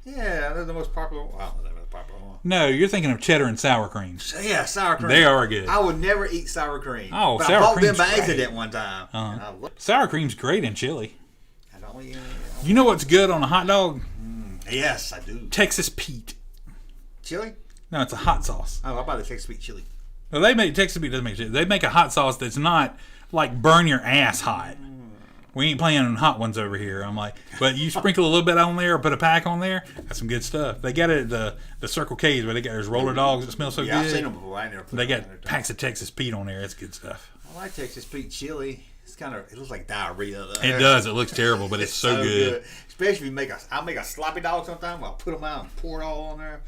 [SPEAKER 1] Yeah, they're the most popular one. Well, they're the most popular one.
[SPEAKER 2] No, you're thinking of cheddar and sour cream.
[SPEAKER 1] Yeah, sour cream.
[SPEAKER 2] They are good.
[SPEAKER 1] I would never eat sour cream.
[SPEAKER 2] Oh,
[SPEAKER 1] but
[SPEAKER 2] sour
[SPEAKER 1] I bought
[SPEAKER 2] cream's
[SPEAKER 1] them by
[SPEAKER 2] great.
[SPEAKER 1] accident one time.
[SPEAKER 2] Sour cream's great in chili.
[SPEAKER 1] I don't eat
[SPEAKER 2] You know what's good on a hot dog?
[SPEAKER 1] Yes, I do.
[SPEAKER 2] Texas Pete.
[SPEAKER 1] Chili?
[SPEAKER 2] No, it's a hot sauce.
[SPEAKER 1] Oh, I buy the Texas Pete chili.
[SPEAKER 2] Well, Texas Pete doesn't make chili. They make a hot sauce that's not like burn your ass hot. We ain't playing on hot ones over here. I'm like, but you sprinkle a little bit on there or put a pack on there, that's some good stuff. They got it at the Circle K's where they got those roller dogs that smell so good.
[SPEAKER 1] I've seen them before. I never put
[SPEAKER 2] They
[SPEAKER 1] them
[SPEAKER 2] got
[SPEAKER 1] on there.
[SPEAKER 2] packs of Texas Pete on there. That's good stuff.
[SPEAKER 1] I like Texas Pete chili. It's it looks like diarrhea.
[SPEAKER 2] It does. It looks terrible, but it's so good.
[SPEAKER 1] Especially if I'll make a sloppy dog sometime. I'll put them out and pour it all on there.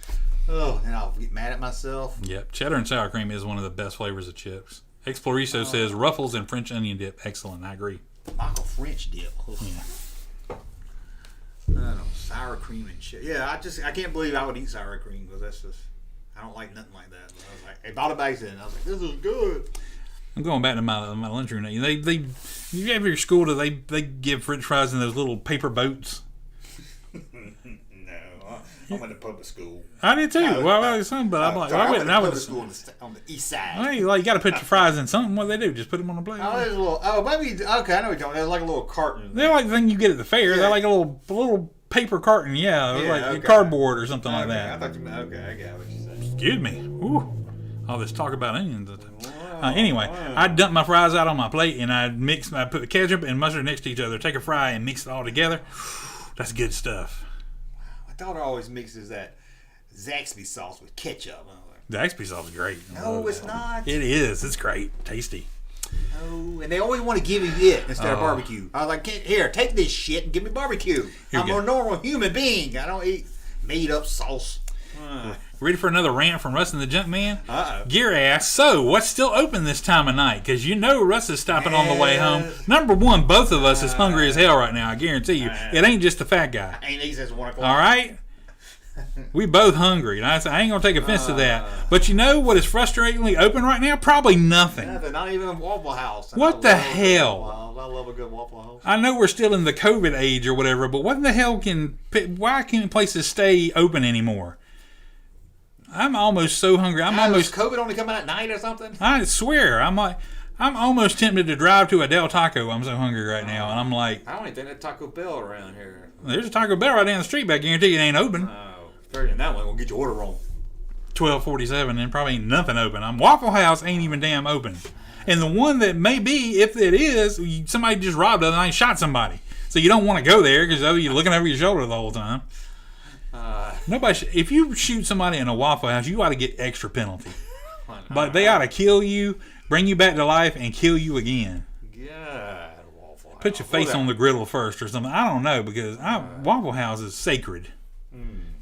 [SPEAKER 1] Oh, and I'll get mad at myself.
[SPEAKER 2] Yep. Cheddar and sour cream is one of the best flavors of chips. Exploriso says Ruffles and French onion dip. Excellent. I agree.
[SPEAKER 1] Michael French dip.
[SPEAKER 2] Yeah.
[SPEAKER 1] I don't know, sour cream and shit. Yeah, I can't believe I would eat sour cream because that's just, I don't like nothing like that. But I was like, I bought it back then. I was like, this is good.
[SPEAKER 2] I'm going back to my lunchroom. You have your school, they give French fries in those little paper boats?
[SPEAKER 1] No, I'm in the public school.
[SPEAKER 2] I did too. But I'm like, I went
[SPEAKER 1] to school on the east side.
[SPEAKER 2] Hey, you got to put your fries in something. What do they do? Just put them on a plate.
[SPEAKER 1] Oh, there's a little. Maybe. Okay, I know what you're talking. There's like a little carton.
[SPEAKER 2] They're like the thing you get at the fair. Yeah. They're like a little paper carton. Yeah, like cardboard or something like that.
[SPEAKER 1] I thought you meant. Okay, I got what you said.
[SPEAKER 2] Excuse me. Ooh, all this talk about onions. Anyway, I dumped my fries out on my plate and I put the ketchup and mustard next to each other. Take a fry and mix it all together. That's good stuff.
[SPEAKER 1] My daughter always mixes that Zaxby sauce with ketchup.
[SPEAKER 2] Zaxby sauce is great.
[SPEAKER 1] No, it's not.
[SPEAKER 2] It is. It's great. Tasty.
[SPEAKER 1] No, and they always want to give you it instead of barbecue. I was like, here, take this shit and give me barbecue. I'm a normal human being. I don't eat made up sauce.
[SPEAKER 2] Ready for another rant from Russ and the Junkman?
[SPEAKER 1] Uh-oh.
[SPEAKER 2] Gear asks, so what's still open this time of night? Because you know Russ is stopping on the way home. Number one, both of us is hungry as hell right now. I guarantee you. It ain't just the fat guy.
[SPEAKER 1] Ain't easy as 1 o'clock.
[SPEAKER 2] All right? We both hungry. And I ain't going to take offense to that. But you know what is frustratingly open right now? Probably nothing.
[SPEAKER 1] Nothing. Not even a Waffle House.
[SPEAKER 2] What the hell?
[SPEAKER 1] I love a good Waffle House.
[SPEAKER 2] I know we're still in the COVID age or whatever, but what the hell why can't places stay open anymore? I'm almost so hungry.
[SPEAKER 1] Is COVID only coming at night or something?
[SPEAKER 2] I swear. I'm almost tempted to drive to a Del Taco. I'm so hungry right now. And I'm like,
[SPEAKER 1] I don't even think there's Taco Bell around here.
[SPEAKER 2] There's a Taco Bell right down the street, but I guarantee it ain't open.
[SPEAKER 1] That one will get your order wrong.
[SPEAKER 2] 12:47 and probably ain't nothing open. Waffle House ain't even damn open. And the one that may be, if it is, somebody just robbed it and I shot somebody. So you don't want to go there because you're looking over your shoulder the whole time. If you shoot somebody in a Waffle House, you ought to get extra penalty. But they ought to kill you, bring you back to life, and kill you again.
[SPEAKER 1] God, Waffle House.
[SPEAKER 2] Put your face on the griddle first or something. I don't know because Waffle House is sacred.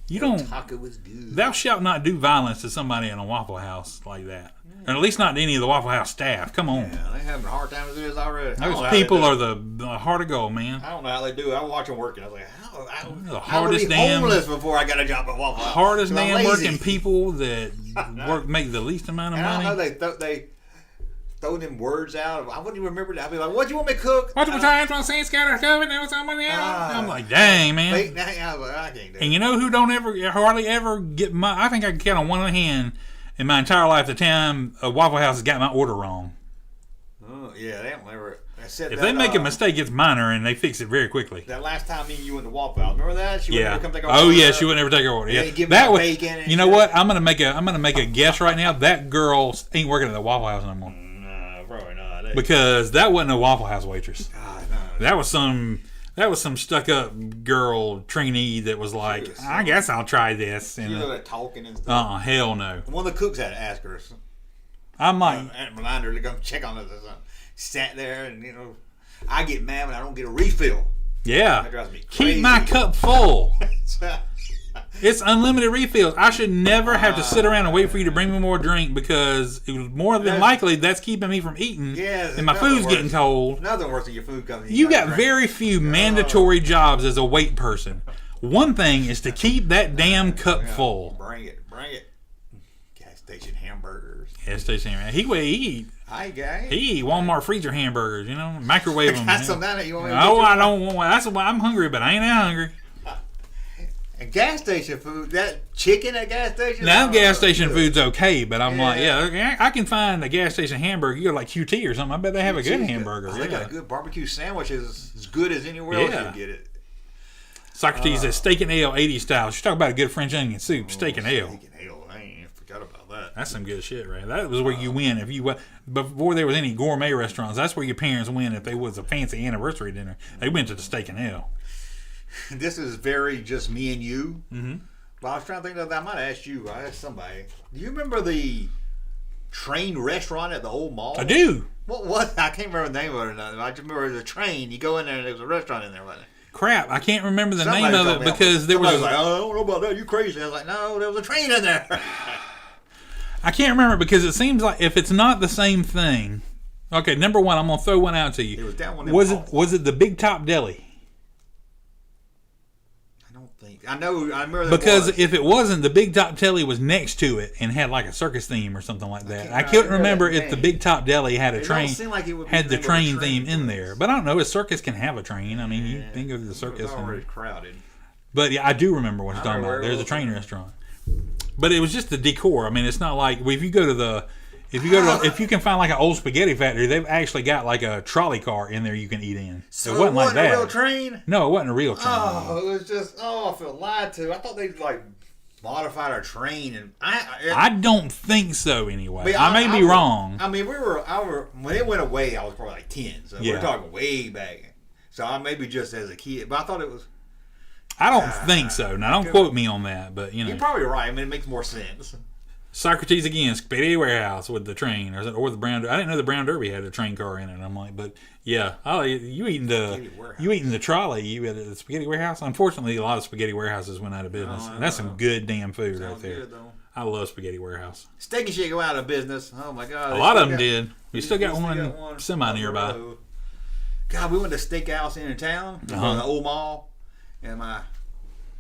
[SPEAKER 2] You don't.
[SPEAKER 1] Taco is good.
[SPEAKER 2] Thou shalt not do violence to somebody in a Waffle House like that. Or at least not to any of the Waffle House staff. Come on.
[SPEAKER 1] Yeah, they having a hard time as it is already.
[SPEAKER 2] Those people are the heart of gold, man.
[SPEAKER 1] I don't know how they do it. I watch them working. I was like,
[SPEAKER 2] how would I be
[SPEAKER 1] homeless before I got a job at Waffle House?
[SPEAKER 2] Hardest damn working people that make the least amount of money.
[SPEAKER 1] I know they throw them words out. I wouldn't even remember that. I'd be like, what do you want me to cook?
[SPEAKER 2] Multiple times on Saints Scatter Coven. I'm like, dang, man.
[SPEAKER 1] I can't do it.
[SPEAKER 2] And you know who hardly ever get I think I can count on one hand in my entire life the time a Waffle House has got my order wrong.
[SPEAKER 1] Oh, yeah, they don't ever.
[SPEAKER 2] If they make a mistake, it's minor, and they fix it very quickly.
[SPEAKER 1] That last time me and you went to Waffle House, remember that? She would never come take our
[SPEAKER 2] order.
[SPEAKER 1] Oh
[SPEAKER 2] yeah, she would never take our order. Yeah, that was. You know what? I'm gonna make a guess right now. That girl ain't working at the Waffle House no more.
[SPEAKER 1] No, probably not.
[SPEAKER 2] Because that wasn't a Waffle House waitress. No. That was some stuck-up girl trainee that was like, I guess I'll try this.
[SPEAKER 1] And, talking and stuff.
[SPEAKER 2] Hell no.
[SPEAKER 1] One of the cooks had to ask her.
[SPEAKER 2] I might.
[SPEAKER 1] Remind her to go check on us or something. Sat there and, I get mad when I don't get a refill.
[SPEAKER 2] Yeah.
[SPEAKER 1] That drives me crazy.
[SPEAKER 2] Keep my cup full. It's unlimited refills. I should never have to sit around and wait for you to bring me more drink because it was more than likely that's keeping me from eating. And my food's getting cold.
[SPEAKER 1] Nothing worse than your food coming.
[SPEAKER 2] You got very few mandatory jobs as a wait person. One thing is to keep that damn cup full.
[SPEAKER 1] Bring it. Gas station hamburgers.
[SPEAKER 2] Gas station hamburgers. He eat Walmart freezer hamburgers, microwave them.
[SPEAKER 1] That's something you want me to
[SPEAKER 2] I don't want. That's why I'm hungry, but I ain't that hungry.
[SPEAKER 1] And gas station food, that chicken at gas station?
[SPEAKER 2] Now, gas station food's okay, but I'm like, I can find a gas station hamburger. You go like QT or something. I bet they have a good hamburger.
[SPEAKER 1] They got a good barbecue sandwich as good as anywhere else you get it.
[SPEAKER 2] Socrates says steak and ale 80s style. She's talking about a good French onion soup, steak and ale.
[SPEAKER 1] Steak and ale, I ain't forgot about that.
[SPEAKER 2] That's some good shit, right? That was where you win. Before there was any gourmet restaurants, that's where your parents win if there was a fancy anniversary dinner. They went to the steak and ale.
[SPEAKER 1] This is very just me and you. Mm-hmm. But I was trying to think of that. I might ask you. I asked somebody. Do you remember the train restaurant at the old mall?
[SPEAKER 2] I do.
[SPEAKER 1] What was I can't remember the name of it or nothing. I just remember it was a train. You go in there and there was a restaurant in there, wasn't it?
[SPEAKER 2] Crap, I can't remember the name of it because there was.
[SPEAKER 1] Like, I don't know about that. You crazy? I was like, no, there was a train in there.
[SPEAKER 2] I can't remember because it seems like if it's not the same thing. Okay, number one, I'm gonna throw one out to you.
[SPEAKER 1] It was down one.
[SPEAKER 2] Was it the Big Top Deli?
[SPEAKER 1] I remember that
[SPEAKER 2] because if it wasn't, the Big Top Deli was next to it and had like a circus theme or something like that. I couldn't remember if the Big Top Deli had a train, had the train theme in there. But I don't know. A circus can have a train. I mean, you think of the circus.
[SPEAKER 1] It was already crowded.
[SPEAKER 2] But yeah, I do remember what you're talking about. There's a train restaurant. But it was just the decor. I mean, it's not like if you can find like an old spaghetti factory, they've actually got like a trolley car in there you can eat in.
[SPEAKER 1] So it wasn't like that. A real train?
[SPEAKER 2] No, it wasn't a real train.
[SPEAKER 1] Oh, it was just I feel lied to. I thought they'd like modified our train, and
[SPEAKER 2] I don't think so. Anyway, I may be wrong.
[SPEAKER 1] I mean, when it went away, I was probably like 10. So we're talking way back. So I maybe just as a kid, but I thought it was.
[SPEAKER 2] I don't think so. Now, don't quote me on that, but you know.
[SPEAKER 1] You're probably right. I mean, it makes more sense.
[SPEAKER 2] Socrates again, Spaghetti Warehouse with the train, or the Brown. I didn't know the Brown Derby had a train car in it. I'm like, but yeah, you eating the trolley? You at the Spaghetti Warehouse? Unfortunately, a lot of Spaghetti Warehouses went out of business. And that's some good damn food right there. Good, I love Spaghetti Warehouse.
[SPEAKER 1] Steak and Shake go out of business. Oh my god!
[SPEAKER 2] A lot of them did. We still got one semi nearby.
[SPEAKER 1] God, we went to steakhouse in town, the old mall, and my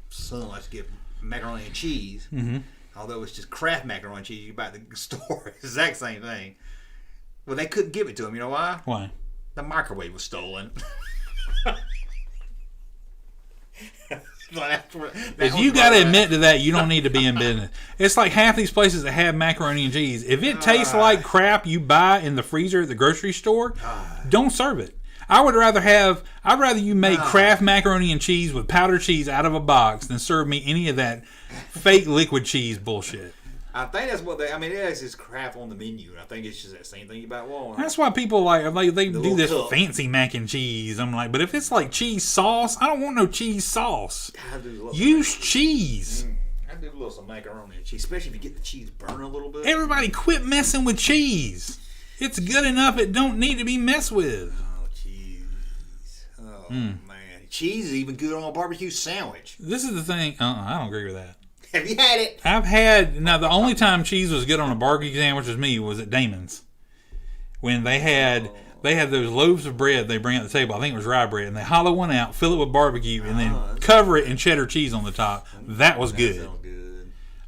[SPEAKER 1] son likes to get macaroni and cheese. Mm-hmm. Although it's just Kraft macaroni and cheese you buy at the store. Exact same thing. Well, they couldn't give it to him. You know why?
[SPEAKER 2] Why?
[SPEAKER 1] The microwave was stolen.
[SPEAKER 2] If you got to admit to that, you don't need to be in business. It's like half these places that have macaroni and cheese. If it tastes like crap you buy in the freezer at the grocery store, don't serve it. I'd rather you make Kraft macaroni and cheese with powdered cheese out of a box than serve me any of that fake liquid cheese bullshit.
[SPEAKER 1] I think that's what it is just Kraft on the menu. I think it's just that same thing you buy at Walmart.
[SPEAKER 2] That's why people they do this fancy mac and cheese. I'm like, but if it's like cheese sauce, I don't want no cheese sauce. Use cheese.
[SPEAKER 1] I do love some macaroni and cheese, especially if you get the cheese burned a little bit.
[SPEAKER 2] Everybody quit messing with cheese. It's good enough. It don't need to be messed with.
[SPEAKER 1] Oh, man. Cheese is even good on a barbecue sandwich.
[SPEAKER 2] This is the thing. I don't agree with that.
[SPEAKER 1] Have you had it?
[SPEAKER 2] I've had. Now, the only time cheese was good on a barbecue sandwich was at Damon's. When they had those loaves of bread they bring at the table. I think it was rye bread. And they hollow one out, fill it with barbecue, and then cover it in cheddar cheese on the top. That was good.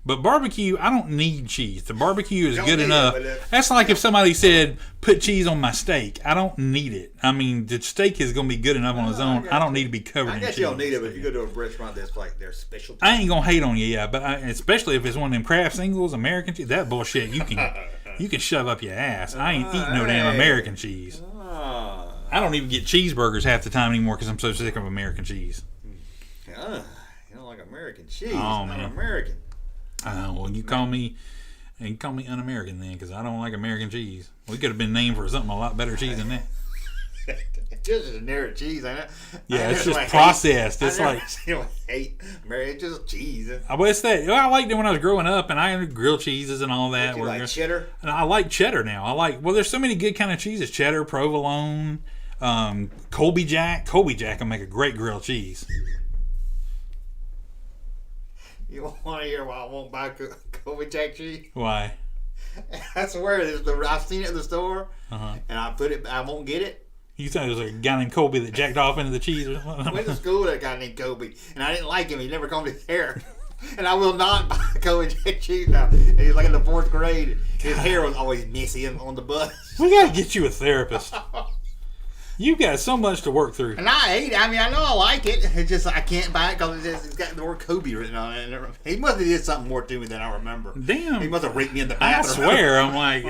[SPEAKER 2] But barbecue, I don't need cheese. The barbecue is good enough. That's like if somebody said, put cheese on my steak. I don't need it. I mean, the steak is going to be good enough on its own. I don't need to be covered in cheese.
[SPEAKER 1] I guess you don't need it, but if you go to a restaurant that's like their specialty.
[SPEAKER 2] I ain't going to hate on you, yeah. But especially if it's one of them Kraft singles, American cheese, that bullshit, you can shove up your ass. I ain't eating no damn American cheese. I don't even get cheeseburgers half the time anymore because I'm so sick of American cheese.
[SPEAKER 1] You don't like American cheese.
[SPEAKER 2] Oh,
[SPEAKER 1] it's
[SPEAKER 2] man.
[SPEAKER 1] Not American.
[SPEAKER 2] Well, you call me un-American then, because I don't like American cheese. We could have been named for something a lot better cheese than that.
[SPEAKER 1] It's just generic cheese, ain't it?
[SPEAKER 2] Yeah, it's just processed. It's like
[SPEAKER 1] hate American. It's just cheese.
[SPEAKER 2] Well, it's that. I liked it when I was growing up, and I had grilled cheeses and all that.
[SPEAKER 1] You like cheddar?
[SPEAKER 2] And I like cheddar now. There's so many good kind of cheeses: cheddar, provolone, Colby Jack. Colby Jack will make a great grilled cheese.
[SPEAKER 1] You want to hear why I won't buy Colby Jack cheese?
[SPEAKER 2] Why?
[SPEAKER 1] I swear, I've seen it in the store, and I won't get it.
[SPEAKER 2] You thought it was a guy named Colby that jacked off into the cheese or something?
[SPEAKER 1] I went to school with a guy named Colby, and I didn't like him. He never combed his hair. And I will not buy Colby Jack cheese now. He was like in the 4th grade. His hair was always messy on the bus.
[SPEAKER 2] We got to get you a therapist. You got so much to work through.
[SPEAKER 1] And I hate it. I mean, I know I like it. It's just I can't buy it because it's got the word Kobe written on it. And he must have did something more to me than I remember.
[SPEAKER 2] Damn.
[SPEAKER 1] He must have raped me in the bathroom.
[SPEAKER 2] I swear. I'm like,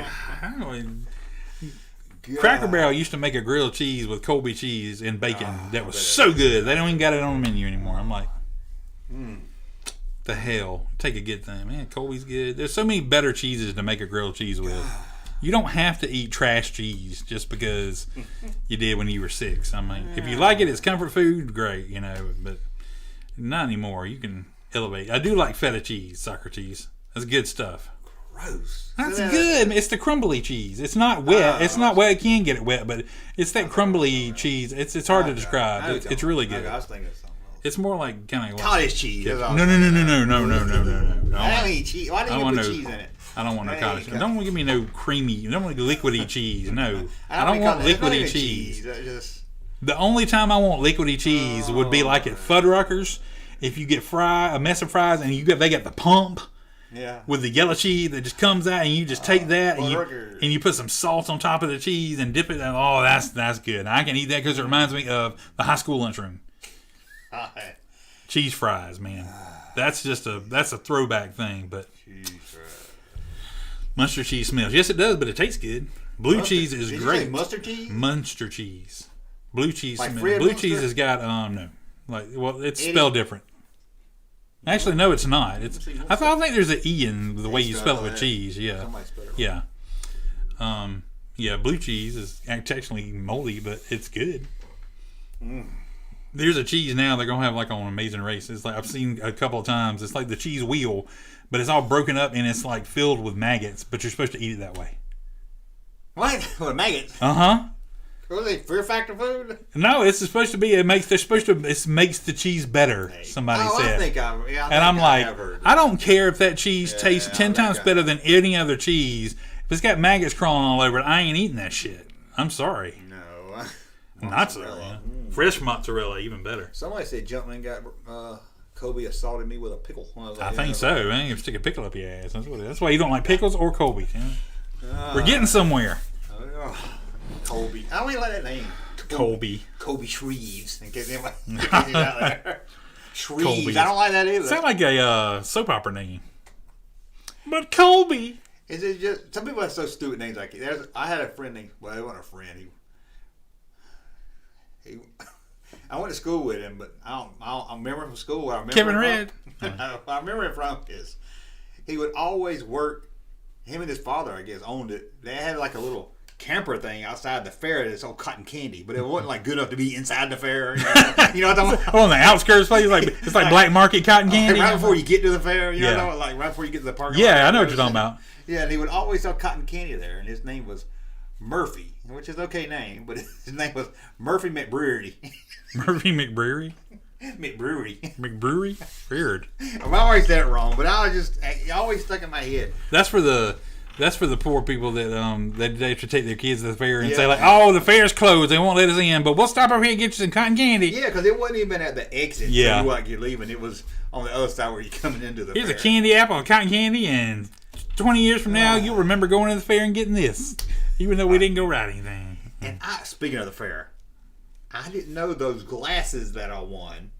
[SPEAKER 2] Cracker Barrel used to make a grilled cheese with Colby cheese and bacon that was so good. They don't even got it on the menu anymore. I'm like, the hell? Take a good thing, man. Colby's good. There's so many better cheeses to make a grilled cheese with. You don't have to eat trash cheese just because you did when you were 6. I mean, if you like it, it's comfort food, great, but not anymore. You can elevate. I do like feta cheese, Socrates. That's good stuff.
[SPEAKER 1] Gross.
[SPEAKER 2] That's good. It's the crumbly cheese. It's not wet. It's not wet. You can get it wet, but it's that crumbly cheese. It's hard to describe. It's really good.
[SPEAKER 1] I was thinking of something else.
[SPEAKER 2] It's more like kind of
[SPEAKER 1] cottage cheese.
[SPEAKER 2] No.
[SPEAKER 1] I don't eat cheese. Why didn't you put cheese in it?
[SPEAKER 2] I don't want no cottage. Don't give me no creamy. Don't want liquidy cheese. No, I don't want liquidy cheese. The only time I want liquidy cheese would be like at Fuddruckers. If you get a mess of fries, and they got the pump with the yellow cheese that just comes out, and you just take that and you put some salt on top of the cheese and dip it. Oh, that's good. I can eat that because it reminds me of the high school lunchroom. Cheese fries, man. That's a throwback thing, but. Munster cheese smells. Yes, it does, but it tastes good. Blue cheese is great.
[SPEAKER 1] You say mustard cheese?
[SPEAKER 2] Munster cheese. Blue cheese
[SPEAKER 1] like
[SPEAKER 2] smells. Blue cheese has got no. It's spelled different. Actually, no, it's not. I think there's an E in the way you spell it with cheese. Yeah. Yeah. Blue cheese is actually moldy, but it's good. There's a cheese now they're gonna have like on Amazing Race. It's like I've seen a couple of times. It's like the cheese wheel, but it's all broken up and it's like filled with maggots. But you're supposed to eat it that way.
[SPEAKER 1] What? With maggots? What are they? Fear Factor food?
[SPEAKER 2] No, it's supposed to be. It makes the cheese better. Somebody said.
[SPEAKER 1] I think
[SPEAKER 2] I don't care if that cheese tastes 10 times better than any other cheese. If it's got maggots crawling all over it, I ain't eating that shit. I'm sorry.
[SPEAKER 1] No.
[SPEAKER 2] Mozzarella. Fresh mozzarella, even better.
[SPEAKER 1] Somebody said Junkman got Kobe assaulted me with a pickle.
[SPEAKER 2] I think so. Man, you stick a pickle up your ass. That's why you don't like pickles or Kobe. We're getting somewhere.
[SPEAKER 1] Colby. I don't even like that name.
[SPEAKER 2] Colby.
[SPEAKER 1] Colby Shreves. In case anybody's out there. Shreves. Colby. I don't like that either.
[SPEAKER 2] Sound like a soap opera name. But Colby.
[SPEAKER 1] Is it just some people have so stupid names like it? I had a friend named. Well, he wasn't a friend. I went to school with him, but I remember him from school.
[SPEAKER 2] Kevin Red.
[SPEAKER 1] I remember him from his. He would always work. Him and his father, I guess, owned it. They had like a little camper thing outside the fair that's all cotton candy, but it wasn't like good enough to be inside the fair. You know what I'm talking about?
[SPEAKER 2] On the outskirts, it's like black market cotton candy.
[SPEAKER 1] Right before you get to the fair, you know, like right before you get to the parking lot.
[SPEAKER 2] Yeah, I know what you're talking about.
[SPEAKER 1] Yeah, and he would always sell cotton candy there, and his name was Murphy, which is an okay name, but his name was Murphy McBrewery.
[SPEAKER 2] Murphy McBrewery?
[SPEAKER 1] McBrewery.
[SPEAKER 2] Weird.
[SPEAKER 1] I always said it wrong, but it always stuck in my head.
[SPEAKER 2] That's for the poor people that they have to take their kids to the fair and say like, oh, the fair's closed, they won't let us in, but we'll stop over here and get you some cotton candy.
[SPEAKER 1] Yeah, because it wasn't even at the exit.
[SPEAKER 2] Yeah,
[SPEAKER 1] so you're leaving. It was on the other side where you're coming into the.
[SPEAKER 2] Here's
[SPEAKER 1] fair.
[SPEAKER 2] A candy apple, cotton candy, and 20 years from now, you'll remember going to the fair and getting this, even though we didn't go ride anything.
[SPEAKER 1] And speaking of the fair, I didn't know those glasses that I won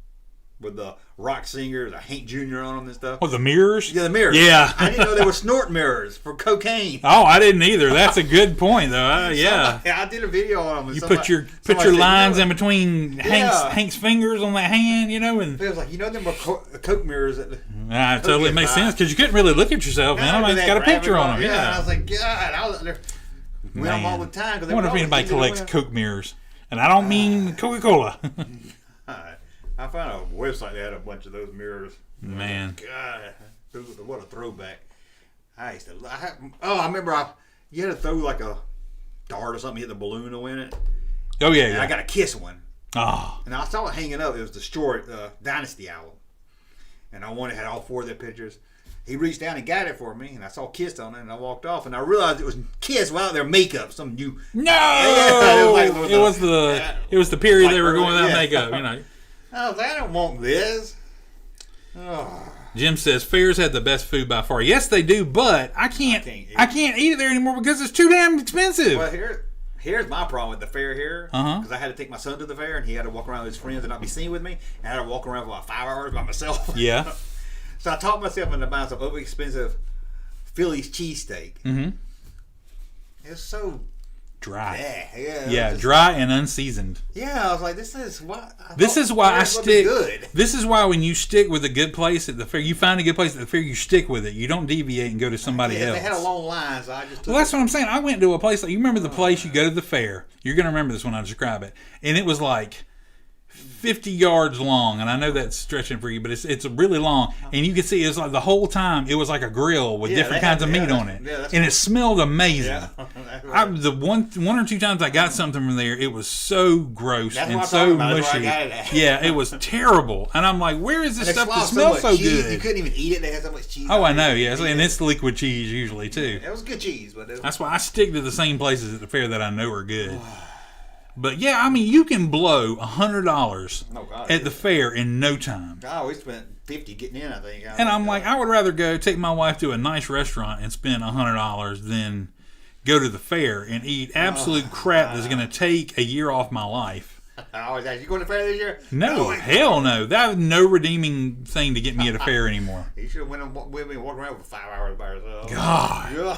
[SPEAKER 1] with the rock singer, the Hank Jr. on them and stuff.
[SPEAKER 2] Oh, the mirrors?
[SPEAKER 1] Yeah, the mirrors.
[SPEAKER 2] Yeah.
[SPEAKER 1] I didn't know they were snort mirrors for cocaine.
[SPEAKER 2] Oh, I didn't either. That's a good point, though. Yeah.
[SPEAKER 1] I did a video on them.
[SPEAKER 2] You put your lines in between Hank's fingers on that hand, and
[SPEAKER 1] it was like, them were Coke mirrors. That
[SPEAKER 2] it totally makes sense because you couldn't really look at yourself, man. I got a picture on them.
[SPEAKER 1] Yeah. And I was like, God, I was there. Went on all the time.
[SPEAKER 2] I wonder if anybody collects Coke mirrors. And I don't mean Coca-Cola.
[SPEAKER 1] I found a website that had a bunch of those mirrors.
[SPEAKER 2] Man.
[SPEAKER 1] God, what a throwback. I remember you had to throw like a dart or something, hit the balloon to win it.
[SPEAKER 2] Oh, yeah,
[SPEAKER 1] and I got a Kiss one.
[SPEAKER 2] Oh.
[SPEAKER 1] And I saw it hanging up. It was the Short Dynasty album. And I wanted, had all 4 of their pictures. He reached down and got it for me, and I saw Kiss on it, and I walked off, and I realized it was Kiss without their makeup. Some new.
[SPEAKER 2] No, it was the period they were going without makeup.
[SPEAKER 1] I was like, I don't want this. Oh.
[SPEAKER 2] Jim says fairs had the best food by far. Yes, they do, but I can't eat it there anymore because it's too damn expensive.
[SPEAKER 1] Well, here's my problem with the fair here, because I had to take my son to the fair, and he had to walk around with his friends and not be seen with me, and I had to walk around for about 5 hours by myself.
[SPEAKER 2] Yeah.
[SPEAKER 1] So I talked myself into buying some over expensive Philly's cheesesteak.
[SPEAKER 2] Mm-hmm.
[SPEAKER 1] It's so
[SPEAKER 2] dry. Yeah, dry and unseasoned.
[SPEAKER 1] Yeah, I was like, this is why
[SPEAKER 2] I stick. This is why when you stick with a good place at the fair, you find a good place at the fair, you stick with it. You don't deviate and go to somebody else.
[SPEAKER 1] They had a long line, so I just took
[SPEAKER 2] that's what I'm saying. I went to a place like, you remember the place you go to the fair. You're going to remember this when I describe it. And it was like 50 yards long, and I know that's stretching for you, but it's really long, and you can see it's like the whole time it was like a grill with different kinds of meat on it, and it smelled amazing. Yeah. The one or two times I got something from there, it was so gross and so mushy. Yeah, it was terrible, and I'm like, where is this stuff that smells so good?
[SPEAKER 1] You couldn't even eat it. They had so much cheese.
[SPEAKER 2] Oh, I know. Yeah, and it's liquid cheese usually too.
[SPEAKER 1] It was good cheese, but
[SPEAKER 2] that's why I stick to the same places at the fair that I know are good. But yeah, I mean, you can blow $100 at the fair in no time.
[SPEAKER 1] Oh, we spent $50 getting in, I think.
[SPEAKER 2] And I'm like, I would rather go take my wife to a nice restaurant and spend $100 than go to the fair and eat absolute crap that's going to take a year off my life.
[SPEAKER 1] I always ask, you going to the fair this year?
[SPEAKER 2] No, hell no. That was no redeeming thing to get me at a fair anymore.
[SPEAKER 1] You should have went with me and walked around for 5 hours by yourself.
[SPEAKER 2] God.
[SPEAKER 1] Yeah.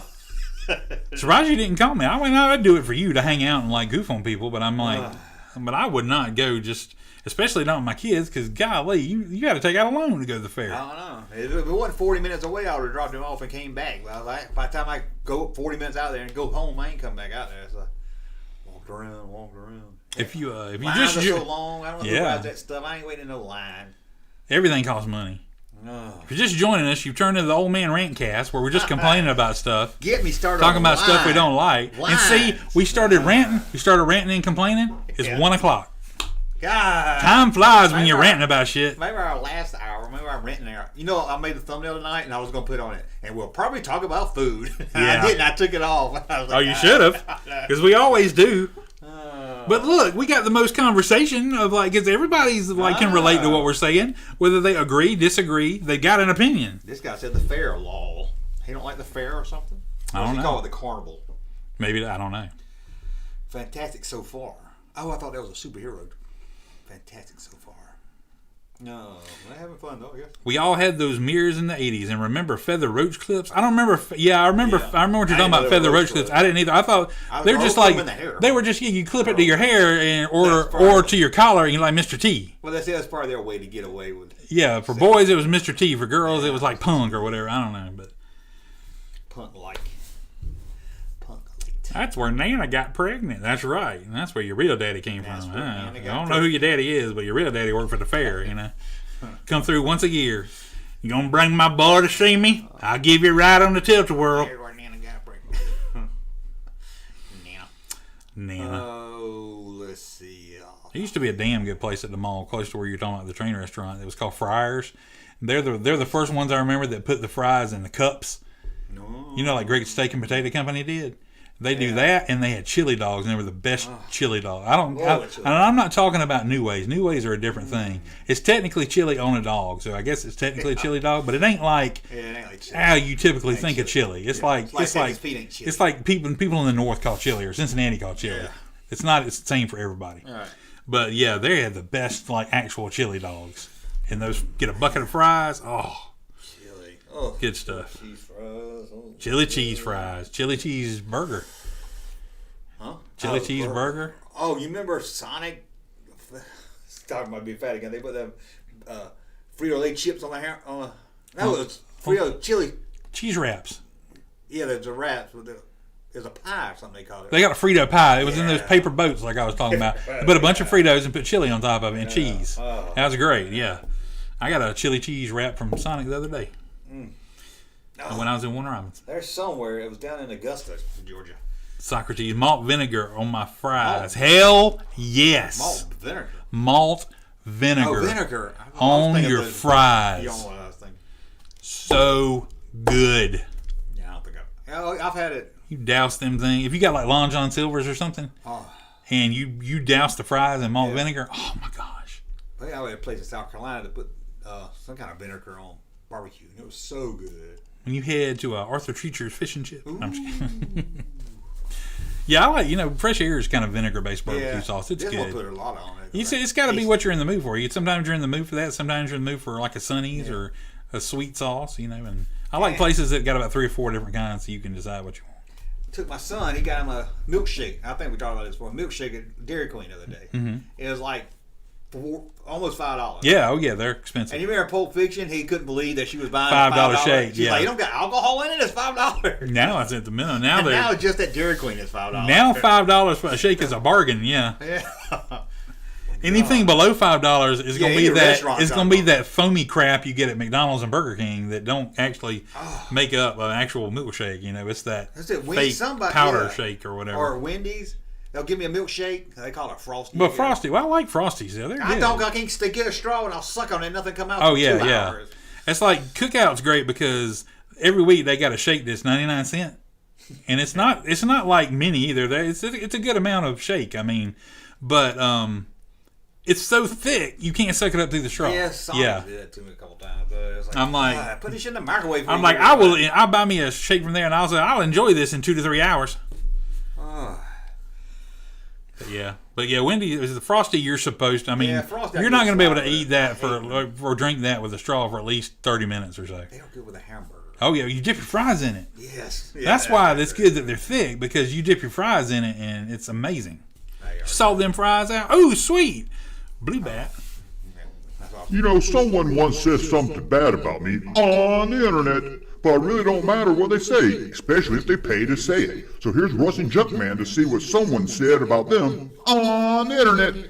[SPEAKER 2] Surprised you didn't call me. I mean, I'd do it for you to hang out and like goof on people, but I'm like, but I would not go just, especially not with my kids, because golly, you got to take out a loan to go to the fair.
[SPEAKER 1] I don't know. If it wasn't 40 minutes away, I would have dropped him off and came back. But I was like, by the time I go 40 minutes out there and go home, I ain't come back out there. So I walked around.
[SPEAKER 2] If you
[SPEAKER 1] Lines are so long. I don't know who buys that stuff. I ain't waiting in no line.
[SPEAKER 2] Everything costs money. If you're just joining us, you've turned into the Old Man Rant Cast, where we're just complaining about stuff.
[SPEAKER 1] Get me started.
[SPEAKER 2] Talking about stuff we don't like. And see, we started ranting. We started ranting and complaining. It's 1 o'clock.
[SPEAKER 1] God.
[SPEAKER 2] Time flies when you're ranting about shit.
[SPEAKER 1] Maybe our last hour. Maybe our ranting hour. You know, I made a thumbnail tonight, and I was going to put on it. And we'll probably talk about food.
[SPEAKER 2] Yeah.
[SPEAKER 1] I didn't. I took it off.
[SPEAKER 2] Oh, you should have. Because we always do. But look, we got the most conversation of because everybody's can relate to what we're saying, whether they agree, disagree. They got an opinion.
[SPEAKER 1] This guy said the fair law. He don't like the fair or something.
[SPEAKER 2] I don't know.
[SPEAKER 1] Call it the carnival.
[SPEAKER 2] Maybe I don't know.
[SPEAKER 1] Fantastic so far. Oh, I thought that was a superhero. Fantastic so far. No, we're having fun though. I guess.
[SPEAKER 2] We all had those mirrors in the '80s, and remember feather roach clips. I don't remember. I remember what you're talking about. Feather roach clips. I didn't either. I thought they're just they were just you clip it to your hair or to your collar, and you're like Mr. T.
[SPEAKER 1] Well, that's part of their way to get away with.
[SPEAKER 2] Yeah, for boys it was Mr. T. For girls it was like punk or whatever. I don't know, but
[SPEAKER 1] punk like.
[SPEAKER 2] That's where Nana got pregnant. That's right. And that's where your real daddy came from. I don't know who your daddy is, but your real daddy worked for the fair, Come through once a year. You gonna bring my boy to see me? I'll give you a ride on the tilt-a-whirl.
[SPEAKER 1] Here's where Nana got pregnant.
[SPEAKER 2] Nana.
[SPEAKER 1] Oh, let's see.
[SPEAKER 2] There used to be a damn good place at the mall close to where you're talking about the train restaurant. It was called Friars. They're the first ones I remember that put the fries in the cups.
[SPEAKER 1] No.
[SPEAKER 2] Like Great Steak and Potato Company did. They do that, and they had chili dogs, and they were the best chili dogs. I'm not talking about New Ways. New Ways are a different thing. It's technically chili on a dog, so I guess it's technically a chili dog, but it ain't like how you typically think of chili. It's like people in the North call chili, or Cincinnati call chili. Yeah. It's not. It's the same for everybody.
[SPEAKER 1] Right.
[SPEAKER 2] But yeah, they had the best actual chili dogs, and those get a bucket of fries. Oh,
[SPEAKER 1] chili.
[SPEAKER 2] Good stuff.
[SPEAKER 1] Cheese fries.
[SPEAKER 2] Chili cheese fries. Chili cheese burger.
[SPEAKER 1] Huh?
[SPEAKER 2] Chili cheese burger.
[SPEAKER 1] Oh, you remember Sonic? Talking about being fat again. They put them Frito-Lay chips on the hair. That was Frito chili
[SPEAKER 2] cheese wraps.
[SPEAKER 1] Yeah, there's a wraps with there's a pie or something they call it.
[SPEAKER 2] They got a Frito pie. It was in those paper boats like I was talking about. They put a bunch of Fritos and put chili on top of it and cheese. That was great. Yeah, I got a chili cheese wrap from Sonic the other day. When I was in Warner Robins.
[SPEAKER 1] There's somewhere. It was down in Augusta, Georgia.
[SPEAKER 2] Socrates, malt vinegar on my fries. Hell yes.
[SPEAKER 1] Malt vinegar.
[SPEAKER 2] Malt vinegar.
[SPEAKER 1] Oh, vinegar.
[SPEAKER 2] On your fries.
[SPEAKER 1] You don't know what I was thinking.
[SPEAKER 2] So good.
[SPEAKER 1] Yeah, I don't think I've had it.
[SPEAKER 2] You douse them things. If you got like Long John Silver's or something, and you douse the fries in malt vinegar, oh my gosh.
[SPEAKER 1] I had a place in South Carolina to put some kind of vinegar on barbecue. It was so good.
[SPEAKER 2] When you head to Arthur Treacher's Fish and Chip. I'm just kidding. Yeah, I like, Fresh Air's kind of vinegar-based barbecue sauce. It's good.
[SPEAKER 1] Put a lot on it.
[SPEAKER 2] You see, it's got to be what you're in the mood for. Sometimes you're in the mood for that. Sometimes you're in the mood for like a Sonny's or a sweet sauce, And I like places that got about 3 or 4 different kinds, so you can decide what you want.
[SPEAKER 1] Took my son. He got him a milkshake. I think we talked about this before. A milkshake at Dairy Queen the other day.
[SPEAKER 2] Mm-hmm.
[SPEAKER 1] It was like almost $5.
[SPEAKER 2] Yeah, they're expensive.
[SPEAKER 1] And you remember Pulp Fiction? He couldn't believe that she was buying
[SPEAKER 2] $5 shake.
[SPEAKER 1] She's like, you don't got alcohol in it? It's $5.
[SPEAKER 2] Now it's at the minimum.
[SPEAKER 1] Now it's just at Dairy Queen is $5.
[SPEAKER 2] Now $5 for a shake is a bargain. Yeah. Anything below $5 is going to be that. It's going to be that foamy crap you get at McDonald's and Burger King that don't actually make up an actual milkshake. It's that fake powder shake or whatever.
[SPEAKER 1] Or Wendy's. They'll give me a milkshake. They call it Frosty.
[SPEAKER 2] But Frosty, I like Frosties. Yeah, they're good.
[SPEAKER 1] I can't get a straw and I'll suck on it and nothing come out.
[SPEAKER 2] Oh, yeah, yeah. It's like Cookout's great because every week they got a shake that's 99 cents. And it's not like mini either. It's a good amount of shake. But it's so thick you can't suck it up through the straw.
[SPEAKER 1] Yeah, Sonic did that to me a couple times. Like,
[SPEAKER 2] I'm like,
[SPEAKER 1] put this shit in the microwave.
[SPEAKER 2] I'm like, I'll buy me a shake from there and I'll enjoy this in 2 to 3 hours. But Wendy is the Frosty. You're supposed to. You're not going to be able to eat that or drink that with a straw for at least 30 minutes or so.
[SPEAKER 1] They don't go with a hamburger.
[SPEAKER 2] Oh yeah, you dip your fries in it.
[SPEAKER 1] Yes. Yeah,
[SPEAKER 2] that's why it's good that they're thick because you dip your fries in it and it's amazing. Salt them fries out. Oh, sweet. Blue bat.
[SPEAKER 13] Someone once said something bad about me on the internet,
[SPEAKER 18] but it really don't matter what they say, especially if they pay to say it. So here's Russ and Junkman to see what someone said about them on the internet.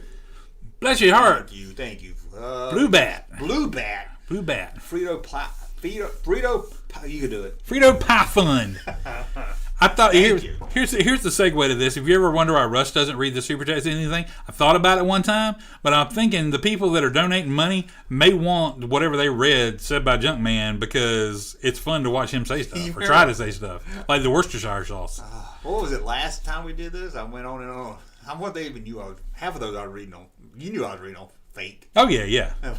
[SPEAKER 2] Bless your heart.
[SPEAKER 1] Thank you.
[SPEAKER 2] Blue Bat.
[SPEAKER 1] Frito, you can do it.
[SPEAKER 2] Frito Pie Fun. I thought here's the segue to this. If you ever wonder why Russ doesn't read the super chats or anything, I thought about it one time, but I'm thinking the people that are donating money may want whatever they read said by Junkman because it's fun to watch him say stuff or try to say stuff, like the Worcestershire sauce.
[SPEAKER 1] What was it last time we did this? I went on and on. I wonder they even knew half of those I was reading on. You knew I was reading on fake.
[SPEAKER 2] Oh yeah.
[SPEAKER 1] I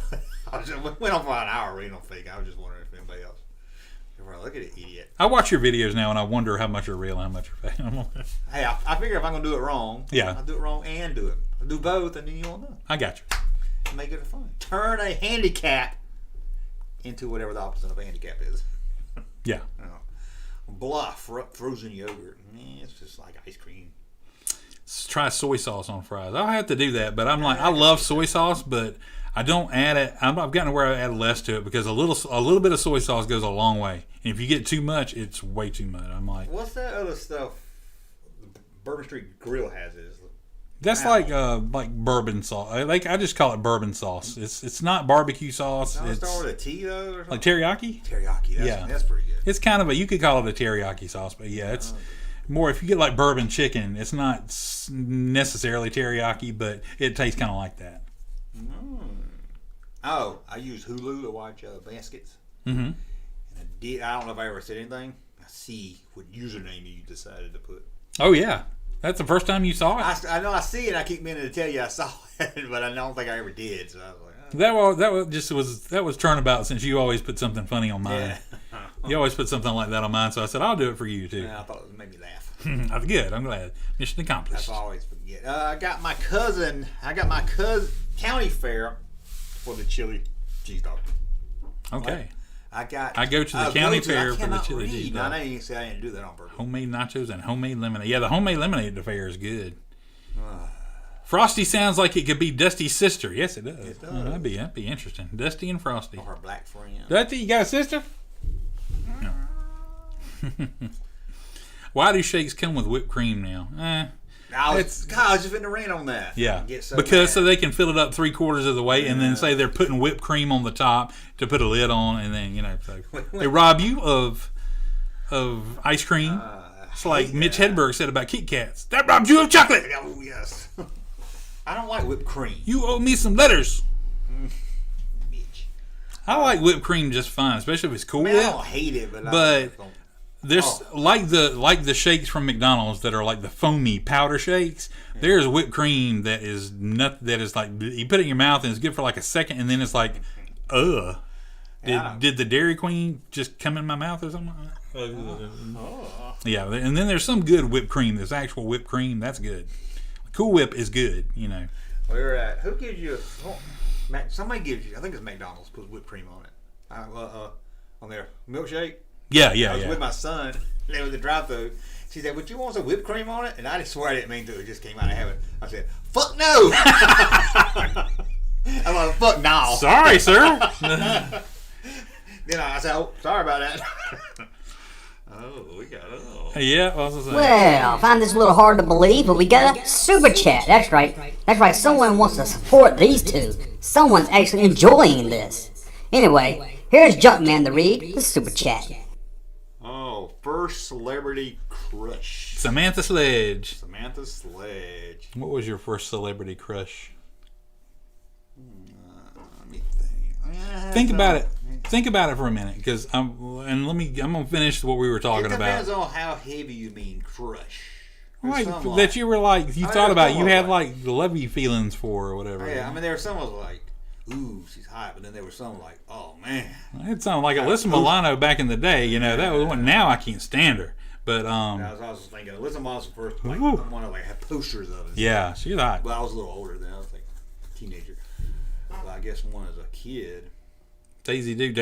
[SPEAKER 1] went on for an hour reading on fake. I was just wondering if anybody else. Look at it, idiot.
[SPEAKER 2] I watch your videos now and I wonder how much are real and how much are fake.
[SPEAKER 1] Hey, I figure if I'm going to do it wrong, I'll do it wrong and do it. I'll do both and then you won't know.
[SPEAKER 2] I got you.
[SPEAKER 1] Make it fun. Turn a handicap into whatever the opposite of a handicap is.
[SPEAKER 2] Yeah.
[SPEAKER 1] Bluff, frozen yogurt. It's just like ice cream.
[SPEAKER 2] Let's try soy sauce on fries. I'll have to do that, but I'm like, I love soy sauce, but I don't add it. I've gotten to where I add less to it because a little bit of soy sauce goes a long way. And if you get too much, it's way too much. I'm like,
[SPEAKER 1] what's that other stuff? Bourbon Street Grill has it.
[SPEAKER 2] That's like bourbon sauce. I just call it bourbon sauce. It's not barbecue sauce.
[SPEAKER 1] It's start with a T though, or
[SPEAKER 2] like teriyaki.
[SPEAKER 1] Teriyaki. That's pretty good.
[SPEAKER 2] It's kind of you could call it a teriyaki sauce, but yeah, it's more if you get like bourbon chicken. It's not necessarily teriyaki, but it tastes kind of like that.
[SPEAKER 1] Oh, I use Hulu to watch baskets.
[SPEAKER 2] Mm-hmm.
[SPEAKER 1] And I don't know if I ever said anything. I see what username you decided to put.
[SPEAKER 2] Oh yeah, that's the first time you saw it.
[SPEAKER 1] I know I see it. I keep meaning to tell you I saw it, but I don't think I ever did. So I was like,
[SPEAKER 2] that was turnabout since you always put something funny on mine. Yeah. You always put something like that on mine, so I said I'll do it for you too.
[SPEAKER 1] Yeah, I thought it made me laugh.
[SPEAKER 2] That's good. I'm glad. Mission accomplished.
[SPEAKER 1] That's I always forget. I got my cousin county fair for the chili cheese dog.
[SPEAKER 2] Okay.
[SPEAKER 1] I
[SPEAKER 2] go to the county fair for the chili cheese dog.
[SPEAKER 1] I didn't say I didn't do that on purpose.
[SPEAKER 2] Homemade nachos and homemade lemonade. Yeah, the homemade lemonade at the fair is good. Frosty sounds like it could be Dusty's sister. Yes, it does.
[SPEAKER 1] It does.
[SPEAKER 2] That'd be interesting. Dusty and Frosty.
[SPEAKER 1] Or her black friend.
[SPEAKER 2] Dusty, you got a sister? No. Why do shakes come with whipped cream now?
[SPEAKER 1] I was just in the rant on that.
[SPEAKER 2] Yeah, so they can fill it up 3/4 of the way, and then say they're putting whipped cream on the top to put a lid on, and then so they rob you of ice cream. It's like Mitch Hedberg said about Kit Kats. That robs you of chocolate.
[SPEAKER 1] Oh yes. I don't like whipped cream.
[SPEAKER 2] You owe me some letters. Mitch. I like whipped cream just fine, especially if it's cool.
[SPEAKER 1] I don't hate it,
[SPEAKER 2] but there's like the shakes from McDonald's that are like the foamy powder shakes. Yeah. There's whipped cream that is like you put it in your mouth and it's good for like a second, and then it's like, Did the Dairy Queen just come in my mouth or something? Yeah, and then there's some good whipped cream. There's actual whipped cream that's good. Cool Whip is good,
[SPEAKER 1] Where at? Who gives you? Somebody gives you. I think it's McDonald's puts whipped cream on it. On their milkshake.
[SPEAKER 2] Yeah.
[SPEAKER 1] I was with my son. They was the drive-thru. She said, "Would you want some whipped cream on it?" And I just swear I didn't mean to. It just came out of habit. I said, "Fuck no." I'm like, "Fuck no."
[SPEAKER 2] Sorry, sir.
[SPEAKER 1] Then I said, "Oh, sorry about that." We got it.
[SPEAKER 2] Yeah.
[SPEAKER 4] Well, I find this a little hard to believe, but we got a super chat. That's right. Someone wants to support these two. Someone's actually enjoying this. Anyway, here's Junkman to read the super chat.
[SPEAKER 1] First celebrity crush.
[SPEAKER 2] Samantha Sledge.
[SPEAKER 1] What
[SPEAKER 2] was your first celebrity crush?
[SPEAKER 1] Let me think.
[SPEAKER 2] Think about it. Think about it for a minute, because I'm gonna finish what we were talking about.
[SPEAKER 1] It depends on how heavy you mean crush.
[SPEAKER 2] Right, that you were like you thought about. You had like lovey feelings for or whatever.
[SPEAKER 1] Yeah, I mean there were some was like, ooh, she's hot, but then there were some like, oh man.
[SPEAKER 2] It sounded like Alyssa Milano back in the day. That was one. Now I can't stand her. But
[SPEAKER 1] I was thinking Alyssa Milano's first one of had posters of it.
[SPEAKER 2] Yeah, she's hot.
[SPEAKER 1] Well, I was a little older then. I was like a teenager. But I guess one as a kid.
[SPEAKER 2] Daisy Duke.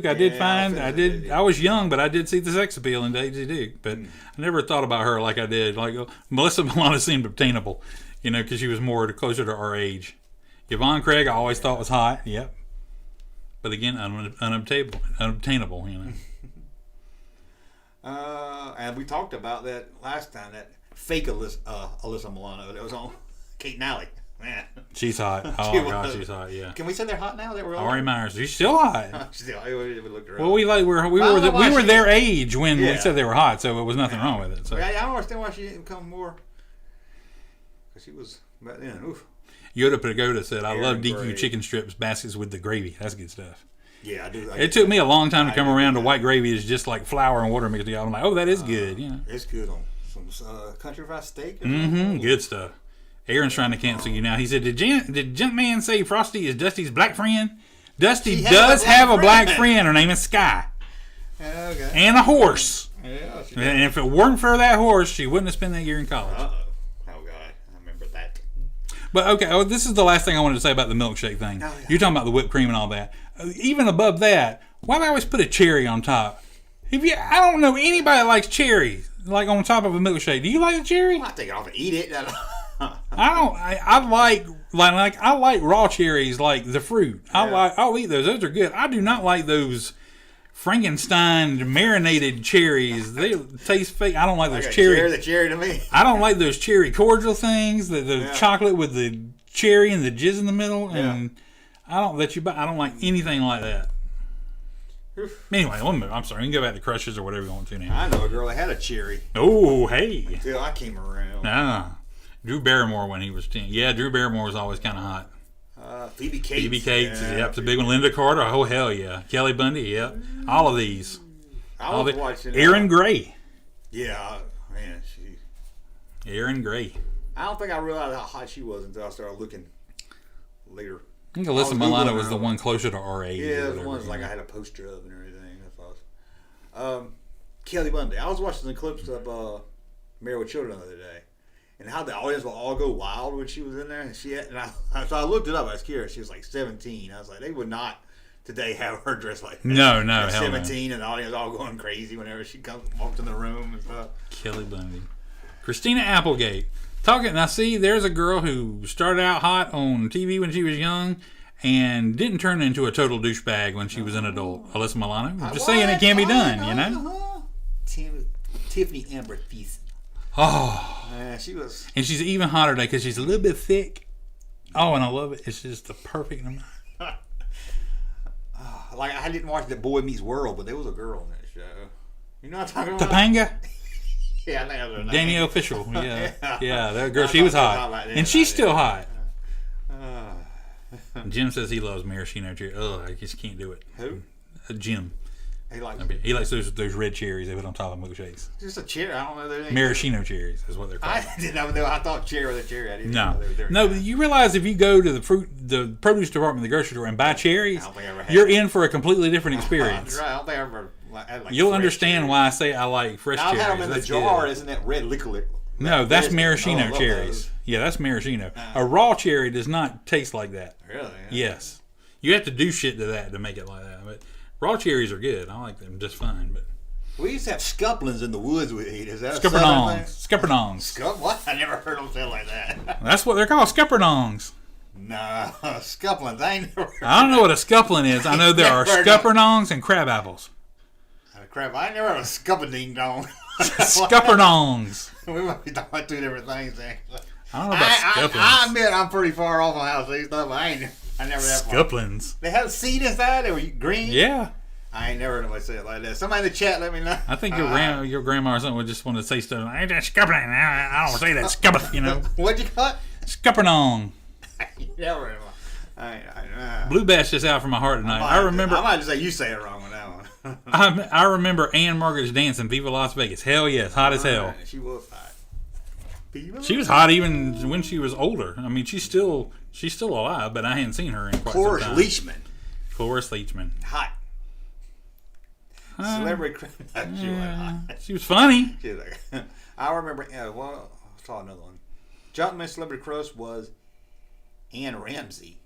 [SPEAKER 2] I was young, but I did see the sex appeal in Daisy Duke. But I never thought about her like I did. Like Melissa Milano seemed obtainable, because she was more closer to our age. Yvonne Craig, I always thought was hot. Yep. But again, unobtainable.
[SPEAKER 1] And we talked about that last time. That fake Alyssa Milano that was on Kate Nally. Man,
[SPEAKER 2] she's hot. Oh my gosh, she's hot. Yeah.
[SPEAKER 1] Can we say they're hot now? That we're
[SPEAKER 2] Ari Myers. She's still hot.
[SPEAKER 1] Still, we looked her up.
[SPEAKER 2] Well, we were their age when we said they were hot, so it was nothing wrong with it. So.
[SPEAKER 1] I don't understand why she didn't become more. Because she was back then. Oof.
[SPEAKER 2] Yoda Pagoda said, "I love DQ chicken strips baskets with the gravy. That's good stuff."
[SPEAKER 1] Yeah, I do.
[SPEAKER 2] It took me a long time to come around to white gravy is just like flour and water mixed together. I'm like, oh, that is good. You know,
[SPEAKER 1] it's good on some country fried steak.
[SPEAKER 2] Good stuff. Aaron's trying to cancel you now. He said, "Did Junkman say Frosty is Dusty's black friend? Dusty does have a black friend. Her name is Sky,
[SPEAKER 1] okay.
[SPEAKER 2] And a horse.
[SPEAKER 1] Yeah,
[SPEAKER 2] and if it weren't for that horse, she wouldn't have spent that year in college."
[SPEAKER 1] Oh God, I remember that.
[SPEAKER 2] But okay, this is the last thing I wanted to say about the milkshake thing. Oh, yeah. You're talking about the whipped cream and all that. Even above that, why do they always put a cherry on top? I don't know anybody that likes cherry like on top of a milkshake. Do you like the cherry?
[SPEAKER 1] I take it off and eat it.
[SPEAKER 2] I like raw cherries, like the fruit. Yeah. I'll eat those. Those are good. I do not like those Frankenstein marinated cherries. They taste fake. I don't like those cherry.
[SPEAKER 1] The cherry to me.
[SPEAKER 2] I don't like those cherry cordial things. The chocolate with the cherry and the jizz in the middle. And I don't like anything like that. Anyway, I'm sorry. You can go back to Crushes or whatever you want to now.
[SPEAKER 1] I know a girl that had a cherry.
[SPEAKER 2] Oh, hey.
[SPEAKER 1] Until I came around.
[SPEAKER 2] Nah. Drew Barrymore when he was 10. Yeah, Drew Barrymore was always kind of hot.
[SPEAKER 1] Phoebe Cates.
[SPEAKER 2] Phoebe Cates, yep, it's a big one. Linda Carter, oh hell yeah. Kelly Bundy, yep. All of these.
[SPEAKER 1] I was watching
[SPEAKER 2] Erin Gray.
[SPEAKER 1] Yeah, man,
[SPEAKER 2] Erin Gray.
[SPEAKER 1] I don't think I realized how hot she was until I started looking later.
[SPEAKER 2] I think Alyssa Milano was the one closer to our age.
[SPEAKER 1] Yeah, the ones like I had a poster of and everything. That's awesome. Kelly Bundy. I was watching the clips of Married with Children the other day. And how the audience will all go wild when she was in there. And so I looked it up. I was curious. She was like 17. I was like, they would not today have her dressed like that.
[SPEAKER 2] No, hell
[SPEAKER 1] 17
[SPEAKER 2] no.
[SPEAKER 1] And the audience all going crazy whenever she walked in the room and stuff.
[SPEAKER 2] Kelly Bundy. Christina Applegate. Now see, there's a girl who started out hot on TV when she was young and didn't turn into a total douchebag when she was an adult. Alyssa Milano. I'm just saying it can be done, you know?
[SPEAKER 1] Tiffany Amber Thiessen.
[SPEAKER 2] Oh,
[SPEAKER 1] she was,
[SPEAKER 2] and she's even hotter today because she's a little bit thick. Oh, and I love it. It's just the perfect amount.
[SPEAKER 1] Like I didn't watch The Boy Meets World, but there was a girl on that show. You know what I'm talking about?
[SPEAKER 2] Topanga.
[SPEAKER 1] Yeah, I think that was her name.
[SPEAKER 2] Danielle Fishel. Yeah, that girl. She was hot, and she's still hot. Jim says he loves maraschino cherry. Oh, I just can't do it.
[SPEAKER 1] Who?
[SPEAKER 2] Jim.
[SPEAKER 1] He likes
[SPEAKER 2] those red cherries they put on top of milkshakes.
[SPEAKER 1] Just a cherry. I don't know.
[SPEAKER 2] Maraschino cherries is what they're called.
[SPEAKER 1] I didn't know. I thought cherry was a cherry. I didn't know they were
[SPEAKER 2] No, but you realize if you go to the produce department of the grocery store and buy cherries, you're in for a completely different experience.
[SPEAKER 1] Right. I don't think I ever had
[SPEAKER 2] You'll understand
[SPEAKER 1] cherries.
[SPEAKER 2] why I say I like fresh cherries.
[SPEAKER 1] I've had them in the jar. Good. Isn't that red liquid?
[SPEAKER 2] No, that's maraschino cherries. Yeah, that's maraschino. A raw cherry does not taste like that.
[SPEAKER 1] Really? Yeah.
[SPEAKER 2] Yes. You have to do shit to that to make it like that. But raw cherries are good. I like them just fine. But
[SPEAKER 1] we used to have scuplins in the woods we eat. Is that
[SPEAKER 2] Scuppernongs.
[SPEAKER 1] What? I never heard them say like that.
[SPEAKER 2] That's what they're called, scuppernongs.
[SPEAKER 1] Nah, scuplins.
[SPEAKER 2] I don't know what a scuplin is. I know there are scuppernongs and crab apples.
[SPEAKER 1] Crap, I ain't never heard of a scupperding-dong.
[SPEAKER 2] Scuppernongs.
[SPEAKER 1] We might be talking about two different things there.
[SPEAKER 2] I don't know about scuplins.
[SPEAKER 1] I admit I'm pretty far off on how to say stuff. I never have
[SPEAKER 2] scuplins.
[SPEAKER 1] They have a seed inside. They were green.
[SPEAKER 2] Yeah.
[SPEAKER 1] I ain't never heard nobody say it like that. Somebody in the chat, let me know.
[SPEAKER 2] I think your grandma or something would just want to say stuff. I ain't that scuppling. I don't say that scuppling. You know.
[SPEAKER 1] What'd you call it?
[SPEAKER 2] Scuppernong.
[SPEAKER 1] Never.
[SPEAKER 2] Blue Bass just out from my heart tonight. I remember.
[SPEAKER 1] I might just say you say it wrong with that one.
[SPEAKER 2] I remember Ann Margaret's dance in Viva Las Vegas. Hell yes, hot as hell.
[SPEAKER 1] She was hot.
[SPEAKER 2] She was hot even when she was older. I mean, she's still alive, but I hadn't seen her in quite some time. Cloris Leachman.
[SPEAKER 1] Hot. Celebrity. She was hot.
[SPEAKER 2] She was funny.
[SPEAKER 1] She was like, I remember. I saw another one. Junkman Celebrity Crush was Ann Ramsey.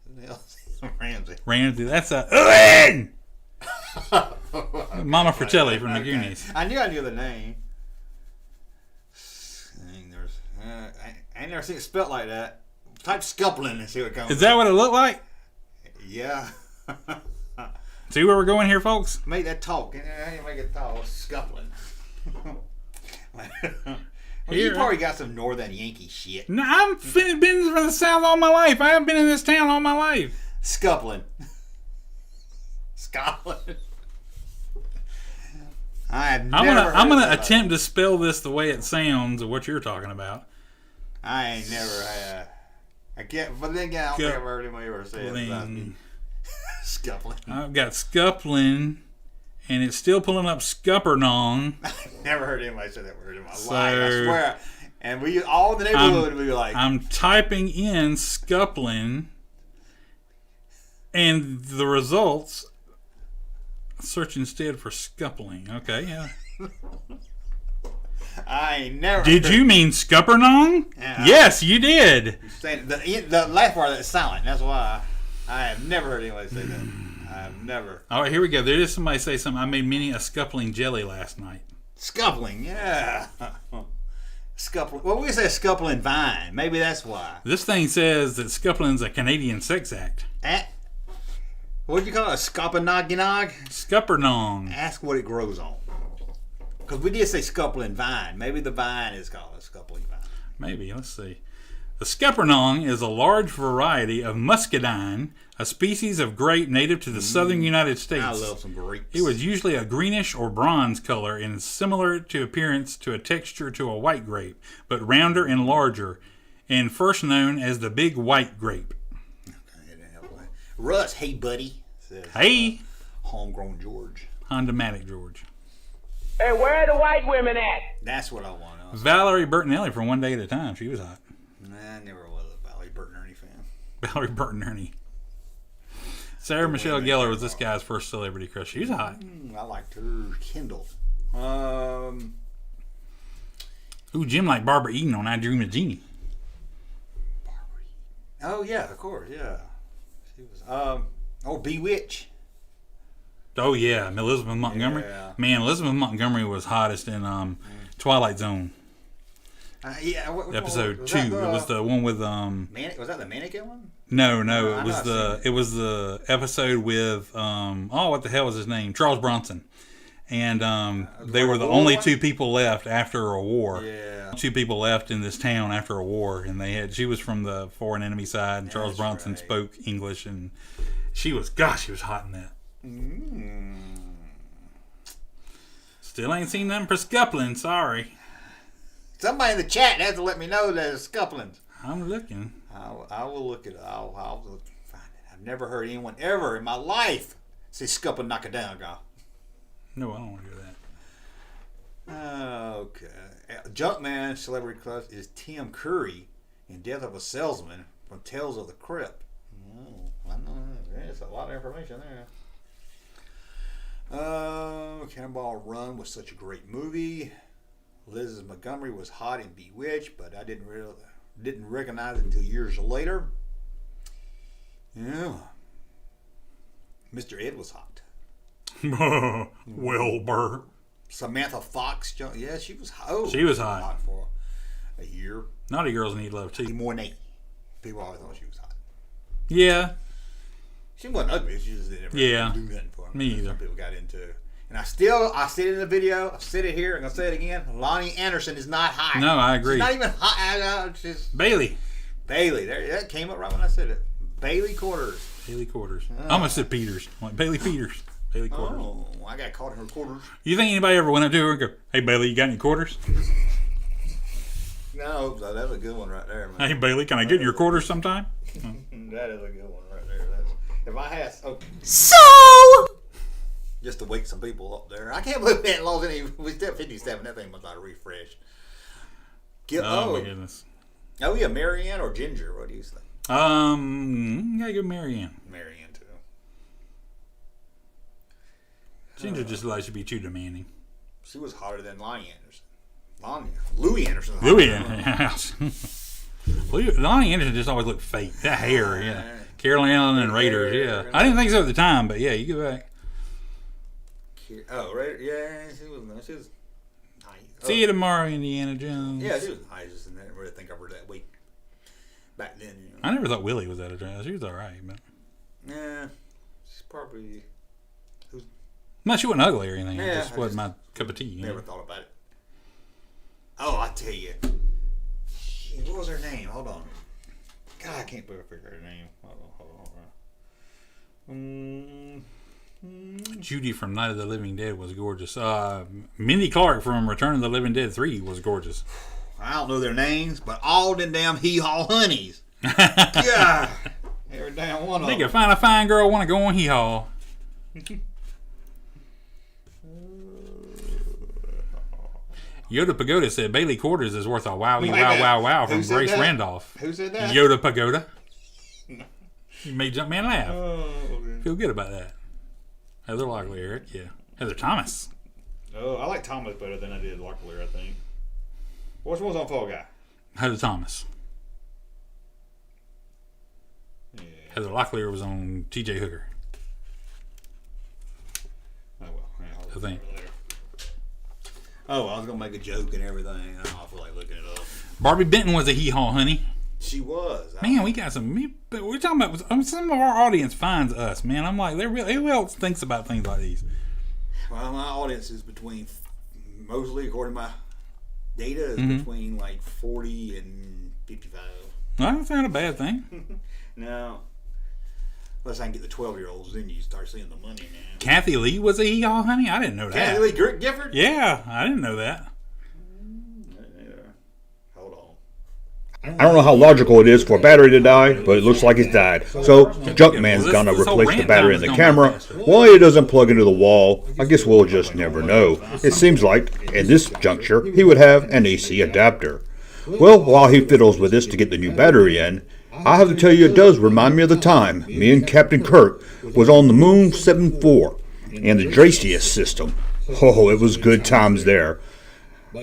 [SPEAKER 1] Who the hell is
[SPEAKER 2] Ramsey? That's a. Mama Fratelli from the Goonies.
[SPEAKER 1] I knew the name. I ain't never seen it spelled like that. Type scuppling and see what comes.
[SPEAKER 2] Is that what it looked like?
[SPEAKER 1] Yeah.
[SPEAKER 2] See where we're going here, folks?
[SPEAKER 1] Make that talk. Make it talk. Scuffling. Well, you probably got some northern Yankee shit.
[SPEAKER 2] No, I've been from the South all my life. I haven't been in this town all my life.
[SPEAKER 1] Scuffling. Scotland. I'm
[SPEAKER 2] gonna attempt to spell this the way it sounds of what you're talking about.
[SPEAKER 1] I ain't never. I can't. But then again, I don't think I've heard anybody ever say it about me. Scuffling.
[SPEAKER 2] I've got scuffling, and it's still pulling up scuppernong.
[SPEAKER 1] I've never heard anybody say that word in my life. I swear. And we all in the neighborhood would be like,
[SPEAKER 2] I'm typing in scuffling, and the results. Search instead for scuffling. Okay, yeah.
[SPEAKER 1] I ain't never.
[SPEAKER 2] Did you mean scuppernong?
[SPEAKER 1] Yeah,
[SPEAKER 2] yes, you did.
[SPEAKER 1] The last part that's silent. That's why I have never heard anybody say that. I have never.
[SPEAKER 2] All right, here we go. There is somebody say something. I made many a scuffling jelly last night.
[SPEAKER 1] Scuffling, yeah. Scuffling. Well, we say scuffling vine. Maybe that's why.
[SPEAKER 2] This thing says that scuffling's a Canadian sex act.
[SPEAKER 1] What do you call it? A scuppernong?
[SPEAKER 2] Scuppernong.
[SPEAKER 1] Ask what it grows on. Because we did say scuppling vine. Maybe the vine is called a scuppling vine.
[SPEAKER 2] Maybe. Let's see. The scuppernong is a large variety of muscadine, a species of grape native to the southern United States.
[SPEAKER 1] I love some grapes.
[SPEAKER 2] It was usually a greenish or bronze color and is similar to appearance to a texture to a white grape, but rounder and larger, and first known as the big white grape.
[SPEAKER 1] Russ, hey buddy. Says,
[SPEAKER 2] hey.
[SPEAKER 1] Homegrown George.
[SPEAKER 2] Honda-matic George.
[SPEAKER 15] Hey, where are the white women at?
[SPEAKER 1] That's what I want.
[SPEAKER 2] Valerie Bertinelli from One Day at a Time. She was hot.
[SPEAKER 1] Nah, I never was a Valerie Bertinelli fan.
[SPEAKER 2] Valerie Bertinelli. Sarah Michelle Gellar was this guy's first celebrity crush. She was hot.
[SPEAKER 1] I liked her. Kendall.
[SPEAKER 2] Ooh, Jim liked Barbara Eden on I Dream of Jeannie.
[SPEAKER 1] Oh, yeah, of course, yeah. She was, Bewitch.
[SPEAKER 2] Oh, yeah, Elizabeth Montgomery.
[SPEAKER 1] Yeah.
[SPEAKER 2] Man, Elizabeth Montgomery was hottest in Twilight Zone.
[SPEAKER 1] Yeah,
[SPEAKER 2] episode 2. It was the one with
[SPEAKER 1] was that the mannequin one?
[SPEAKER 2] No, it was the episode with what the hell was his name? Charles Bronson. And they were the only two people left after a war.
[SPEAKER 1] Yeah.
[SPEAKER 2] 2 people left in this town after a war, and she was from the foreign enemy side, and Charles Bronson spoke English, and she was hot in that. Still ain't seen nothing for scuffling, sorry.
[SPEAKER 1] Somebody in the chat has to let me know that it's scuffling.
[SPEAKER 2] I'm looking.
[SPEAKER 1] I will look it. I'll find it. I've never heard anyone ever in my life say scuffling knock it down, guy.
[SPEAKER 2] No, I don't want to do that.
[SPEAKER 1] Okay. Junkman celebrity crush is Tim Curry in Death of a Salesman from Tales of the Crypt. Oh, I know. There's a lot of information there. Cannonball Run was such a great movie. Liz Montgomery was hot in Bewitched, but I didn't recognize it until years later. Yeah. Mr. Ed was hot.
[SPEAKER 2] Wilbur.
[SPEAKER 1] Samantha Fox. Yeah, she was hot. Oh,
[SPEAKER 2] she was hot
[SPEAKER 1] for a year.
[SPEAKER 2] Naughty Girls Need Love too.
[SPEAKER 1] Mornay. People always thought she was hot.
[SPEAKER 2] Yeah.
[SPEAKER 1] She wasn't ugly. She just didn't do nothing for them.
[SPEAKER 2] Me either.
[SPEAKER 1] Some people got into it. And I said it in the video, I said it here, I'm going to say it again. Lonnie Anderson is not hot.
[SPEAKER 2] No, I agree.
[SPEAKER 1] She's not even hot.
[SPEAKER 2] Bailey.
[SPEAKER 1] That came up right when I said it. Bailey Quarters.
[SPEAKER 2] I almost said Peters. Like Bailey Peters. Bailey Quarters.
[SPEAKER 1] Oh, I got caught in her quarters.
[SPEAKER 2] You think anybody ever went up to her and go, "Hey Bailey, you got any quarters?"
[SPEAKER 1] No, that's a good one right there, man.
[SPEAKER 2] Hey Bailey, can I get your quarters sometime?
[SPEAKER 1] That is a good one right there. If I had just to wake some people up there. I can't believe we hadn't lost any. We still at 57. That thing must not refresh.
[SPEAKER 2] My goodness.
[SPEAKER 1] Oh yeah, Marianne or Ginger? What do you think?
[SPEAKER 2] Gotta go Marianne.
[SPEAKER 1] Marianne too.
[SPEAKER 2] Ginger just likes to be too demanding.
[SPEAKER 1] She was hotter than Lonnie Anderson. Louis Anderson.
[SPEAKER 2] Louis Anderson. Lonnie Anderson just always looked fake. That hair, yeah. Carol Allen and Raiders, yeah. I didn't think so at the time, but yeah, you go back.
[SPEAKER 1] Oh, Raiders, yeah, she was nice. She was nice.
[SPEAKER 2] See you tomorrow, Indiana Jones.
[SPEAKER 1] Yeah, she was nice. I didn't really think of her that week back then. You know.
[SPEAKER 2] I never thought Willie was that attractive. She was all right, but
[SPEAKER 1] yeah, she's probably
[SPEAKER 2] No, she wasn't ugly or anything.
[SPEAKER 1] Yeah,
[SPEAKER 2] It just wasn't my cup of tea. You
[SPEAKER 1] Never
[SPEAKER 2] know?
[SPEAKER 1] thought about it. Oh, I tell you. Shit, what was her name? Hold on. God, I can't figure her name. Hold on.
[SPEAKER 2] Judy from Night of the Living Dead was gorgeous. Mindy Clark from Return of the Living Dead 3 was gorgeous.
[SPEAKER 1] I don't know their names, but all them damn hee-haw honeys. Yeah. Every damn one of them.
[SPEAKER 2] They could find a fine girl want to go on hee-haw. Yoda Pagoda said Bailey Quarters is worth a wowie wow from Grace Randolph.
[SPEAKER 1] Who said that?
[SPEAKER 2] Yoda Pagoda. You made Junkman laugh. Feel good about that. Heather Lockley, Eric. Yeah. Heather Thomas.
[SPEAKER 1] Oh, I like Thomas better than I did Locklear, I think. Which one's on Fall Guy?
[SPEAKER 2] Heather Thomas.
[SPEAKER 1] Yeah.
[SPEAKER 2] Heather Locklear was on TJ Hooker.
[SPEAKER 1] Oh, well. Yeah,
[SPEAKER 2] I think.
[SPEAKER 1] Oh, I was going to make a joke and everything. I don't feel like looking it up.
[SPEAKER 2] Barbie Benton was a hee-haw honey.
[SPEAKER 1] She was.
[SPEAKER 2] Man, we got some. We're talking about. Some of our audience finds us, man. I'm like, who else thinks about things like these?
[SPEAKER 1] Well, my audience is between, mostly according to my data, is between like 40 and 55.
[SPEAKER 2] Well, that's not a bad thing.
[SPEAKER 1] No. Unless I can get the 12-year-olds, then you start seeing the money, man.
[SPEAKER 2] Kathy Lee was a hee-haw honey? I didn't know that.
[SPEAKER 1] Kathy Lee Gifford?
[SPEAKER 2] Yeah, I didn't know that.
[SPEAKER 1] Hold on.
[SPEAKER 13] I don't know how logical it is for a battery to die, but it looks like it's died. So Junkman's gonna replace the battery in the camera. Why it doesn't plug into the wall, I guess we'll just never know. It seems like, in this juncture, he would have an AC adapter. Well, while he fiddles with this to get the new battery in, I have to tell you it does remind me of the time me and Captain Kirk was on the Moon 7-4 and the Dracius system. Oh, it was good times there.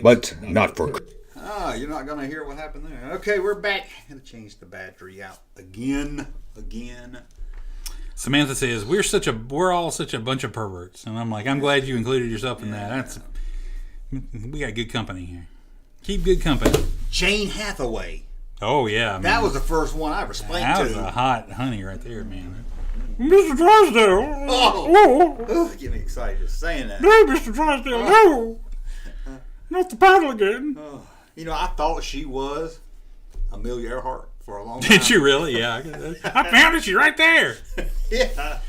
[SPEAKER 13] But not for...
[SPEAKER 1] Ah, you're not going to hear what happened there. Okay, we're back. I'm going to change the battery out again.
[SPEAKER 2] Samantha says, we're all such a bunch of perverts. And I'm like, I'm glad you included yourself in that. We got good company here. Keep good company.
[SPEAKER 1] Jane Hathaway.
[SPEAKER 2] Oh, yeah. Man.
[SPEAKER 1] That was the first one I ever explained to.
[SPEAKER 2] That was a hot honey right there, man. Mr. Drysdale.
[SPEAKER 1] Oh, get me excited just saying that.
[SPEAKER 2] No, Mr. Drysdale, no. Not the paddle again.
[SPEAKER 1] You know, I thought she was Amelia Earhart for a long time.
[SPEAKER 2] Did you really? Yeah. I found it. She's right there.
[SPEAKER 1] Yeah.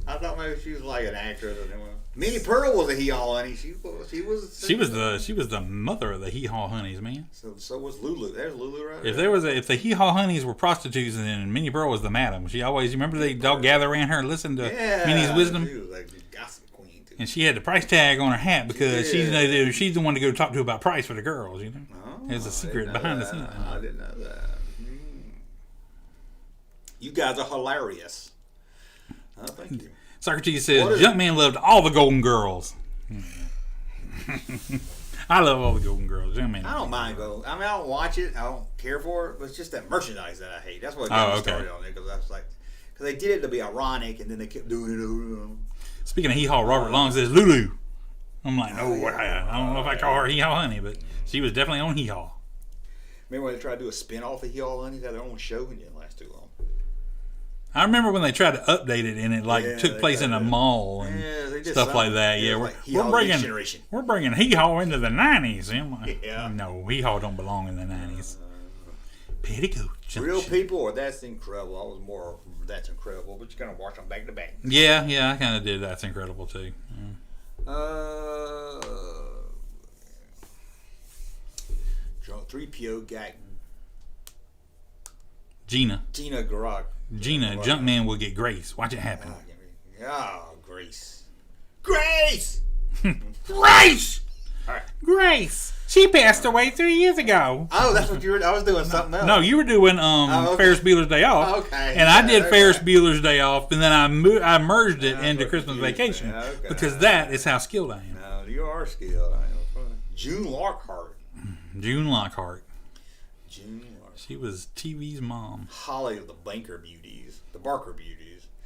[SPEAKER 1] I thought maybe she was like an actress or something. Minnie Pearl was a hee-haw honey. She was
[SPEAKER 2] the mother of the hee-haw honeys, man.
[SPEAKER 1] So was Lulu. There's Lulu right
[SPEAKER 2] If the hee-haw honeys were prostitutes, then Minnie Pearl was the madam. She always, remember they'd all gather around her and listen to Minnie's wisdom?
[SPEAKER 1] She was like the gossip queen too.
[SPEAKER 2] And she had the price tag on her hat because she's the one to go talk to about price for the girls, you know? There's a secret behind the scenes.
[SPEAKER 1] I didn't know that. You guys are hilarious. Oh, thank you.
[SPEAKER 2] Socrates says, Junkman loved all the Golden Girls. I love all the Golden Girls. Junkman.
[SPEAKER 1] I don't mind Golden. I mean, I don't watch it. I don't care for it. But it's just that merchandise that I hate. That's what got me started on it. Because I was like, because they did it to be ironic, and then they kept doing it.
[SPEAKER 2] Speaking of hee-haw, Robert Long says, Lulu. I'm like, no, I don't know if I call her hee-haw honey, but she was definitely on hee-haw.
[SPEAKER 1] Remember when they tried to do a spin-off of hee-haw honey? They had their own show, and it didn't last too long.
[SPEAKER 2] I remember when they tried to update it and it took place in a mall and stuff like that. Yeah, we're bringing hee-haw into the 90s. Like, no, hee-haw don't belong in the 90s. Petticoat Junction.
[SPEAKER 1] Real People or That's Incredible. I was more That's Incredible, but you kind of watch them back to back.
[SPEAKER 2] Yeah, I kind of did That's Incredible too. Yeah.
[SPEAKER 1] 3PO got
[SPEAKER 2] Gina
[SPEAKER 1] Garage.
[SPEAKER 2] Gina, Junkman will get Grace. Watch it happen.
[SPEAKER 1] Grace.
[SPEAKER 2] Grace! Grace! All right. Grace! She passed away 3 years ago.
[SPEAKER 1] Oh, that's what you were... I was doing something else.
[SPEAKER 2] No, you were doing Ferris Bueller's Day Off.
[SPEAKER 1] Okay.
[SPEAKER 2] And I did Ferris Bueller's Day Off, and then I merged it into Christmas Vacation. Because that is how skilled I am.
[SPEAKER 1] No, you are skilled. I am. June Lockhart.
[SPEAKER 2] June Lockhart. She was TV's mom.
[SPEAKER 1] Holly of the Barker Beauties.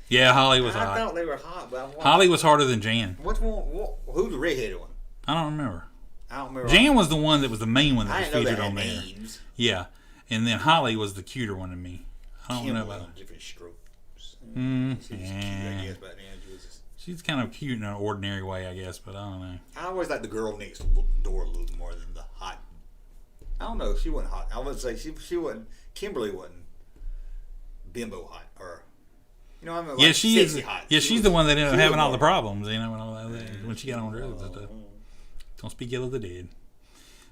[SPEAKER 2] Yeah, Holly was hot.
[SPEAKER 1] I thought they were hot, but
[SPEAKER 2] Holly was harder than Jan.
[SPEAKER 1] Which one? Who's the redheaded one?
[SPEAKER 2] I don't remember. Jan was the one that was the main one that was featured on there.
[SPEAKER 1] Names.
[SPEAKER 2] Yeah, and then Holly was the cuter one to me. I don't know about
[SPEAKER 1] different strokes.
[SPEAKER 2] She's kind of cute in an ordinary way, I guess, but I don't know.
[SPEAKER 1] I always like the girl next door a little more than the hot. I don't know. She wasn't hot. I would say she wasn't. Kimberly wasn't bimbo hot, or you know, I mean, like
[SPEAKER 2] she is.
[SPEAKER 1] Hot.
[SPEAKER 2] Yeah, she's the one that ended up having all the problems. You know, when she got on drugs and stuff. Don't speak ill of the dead.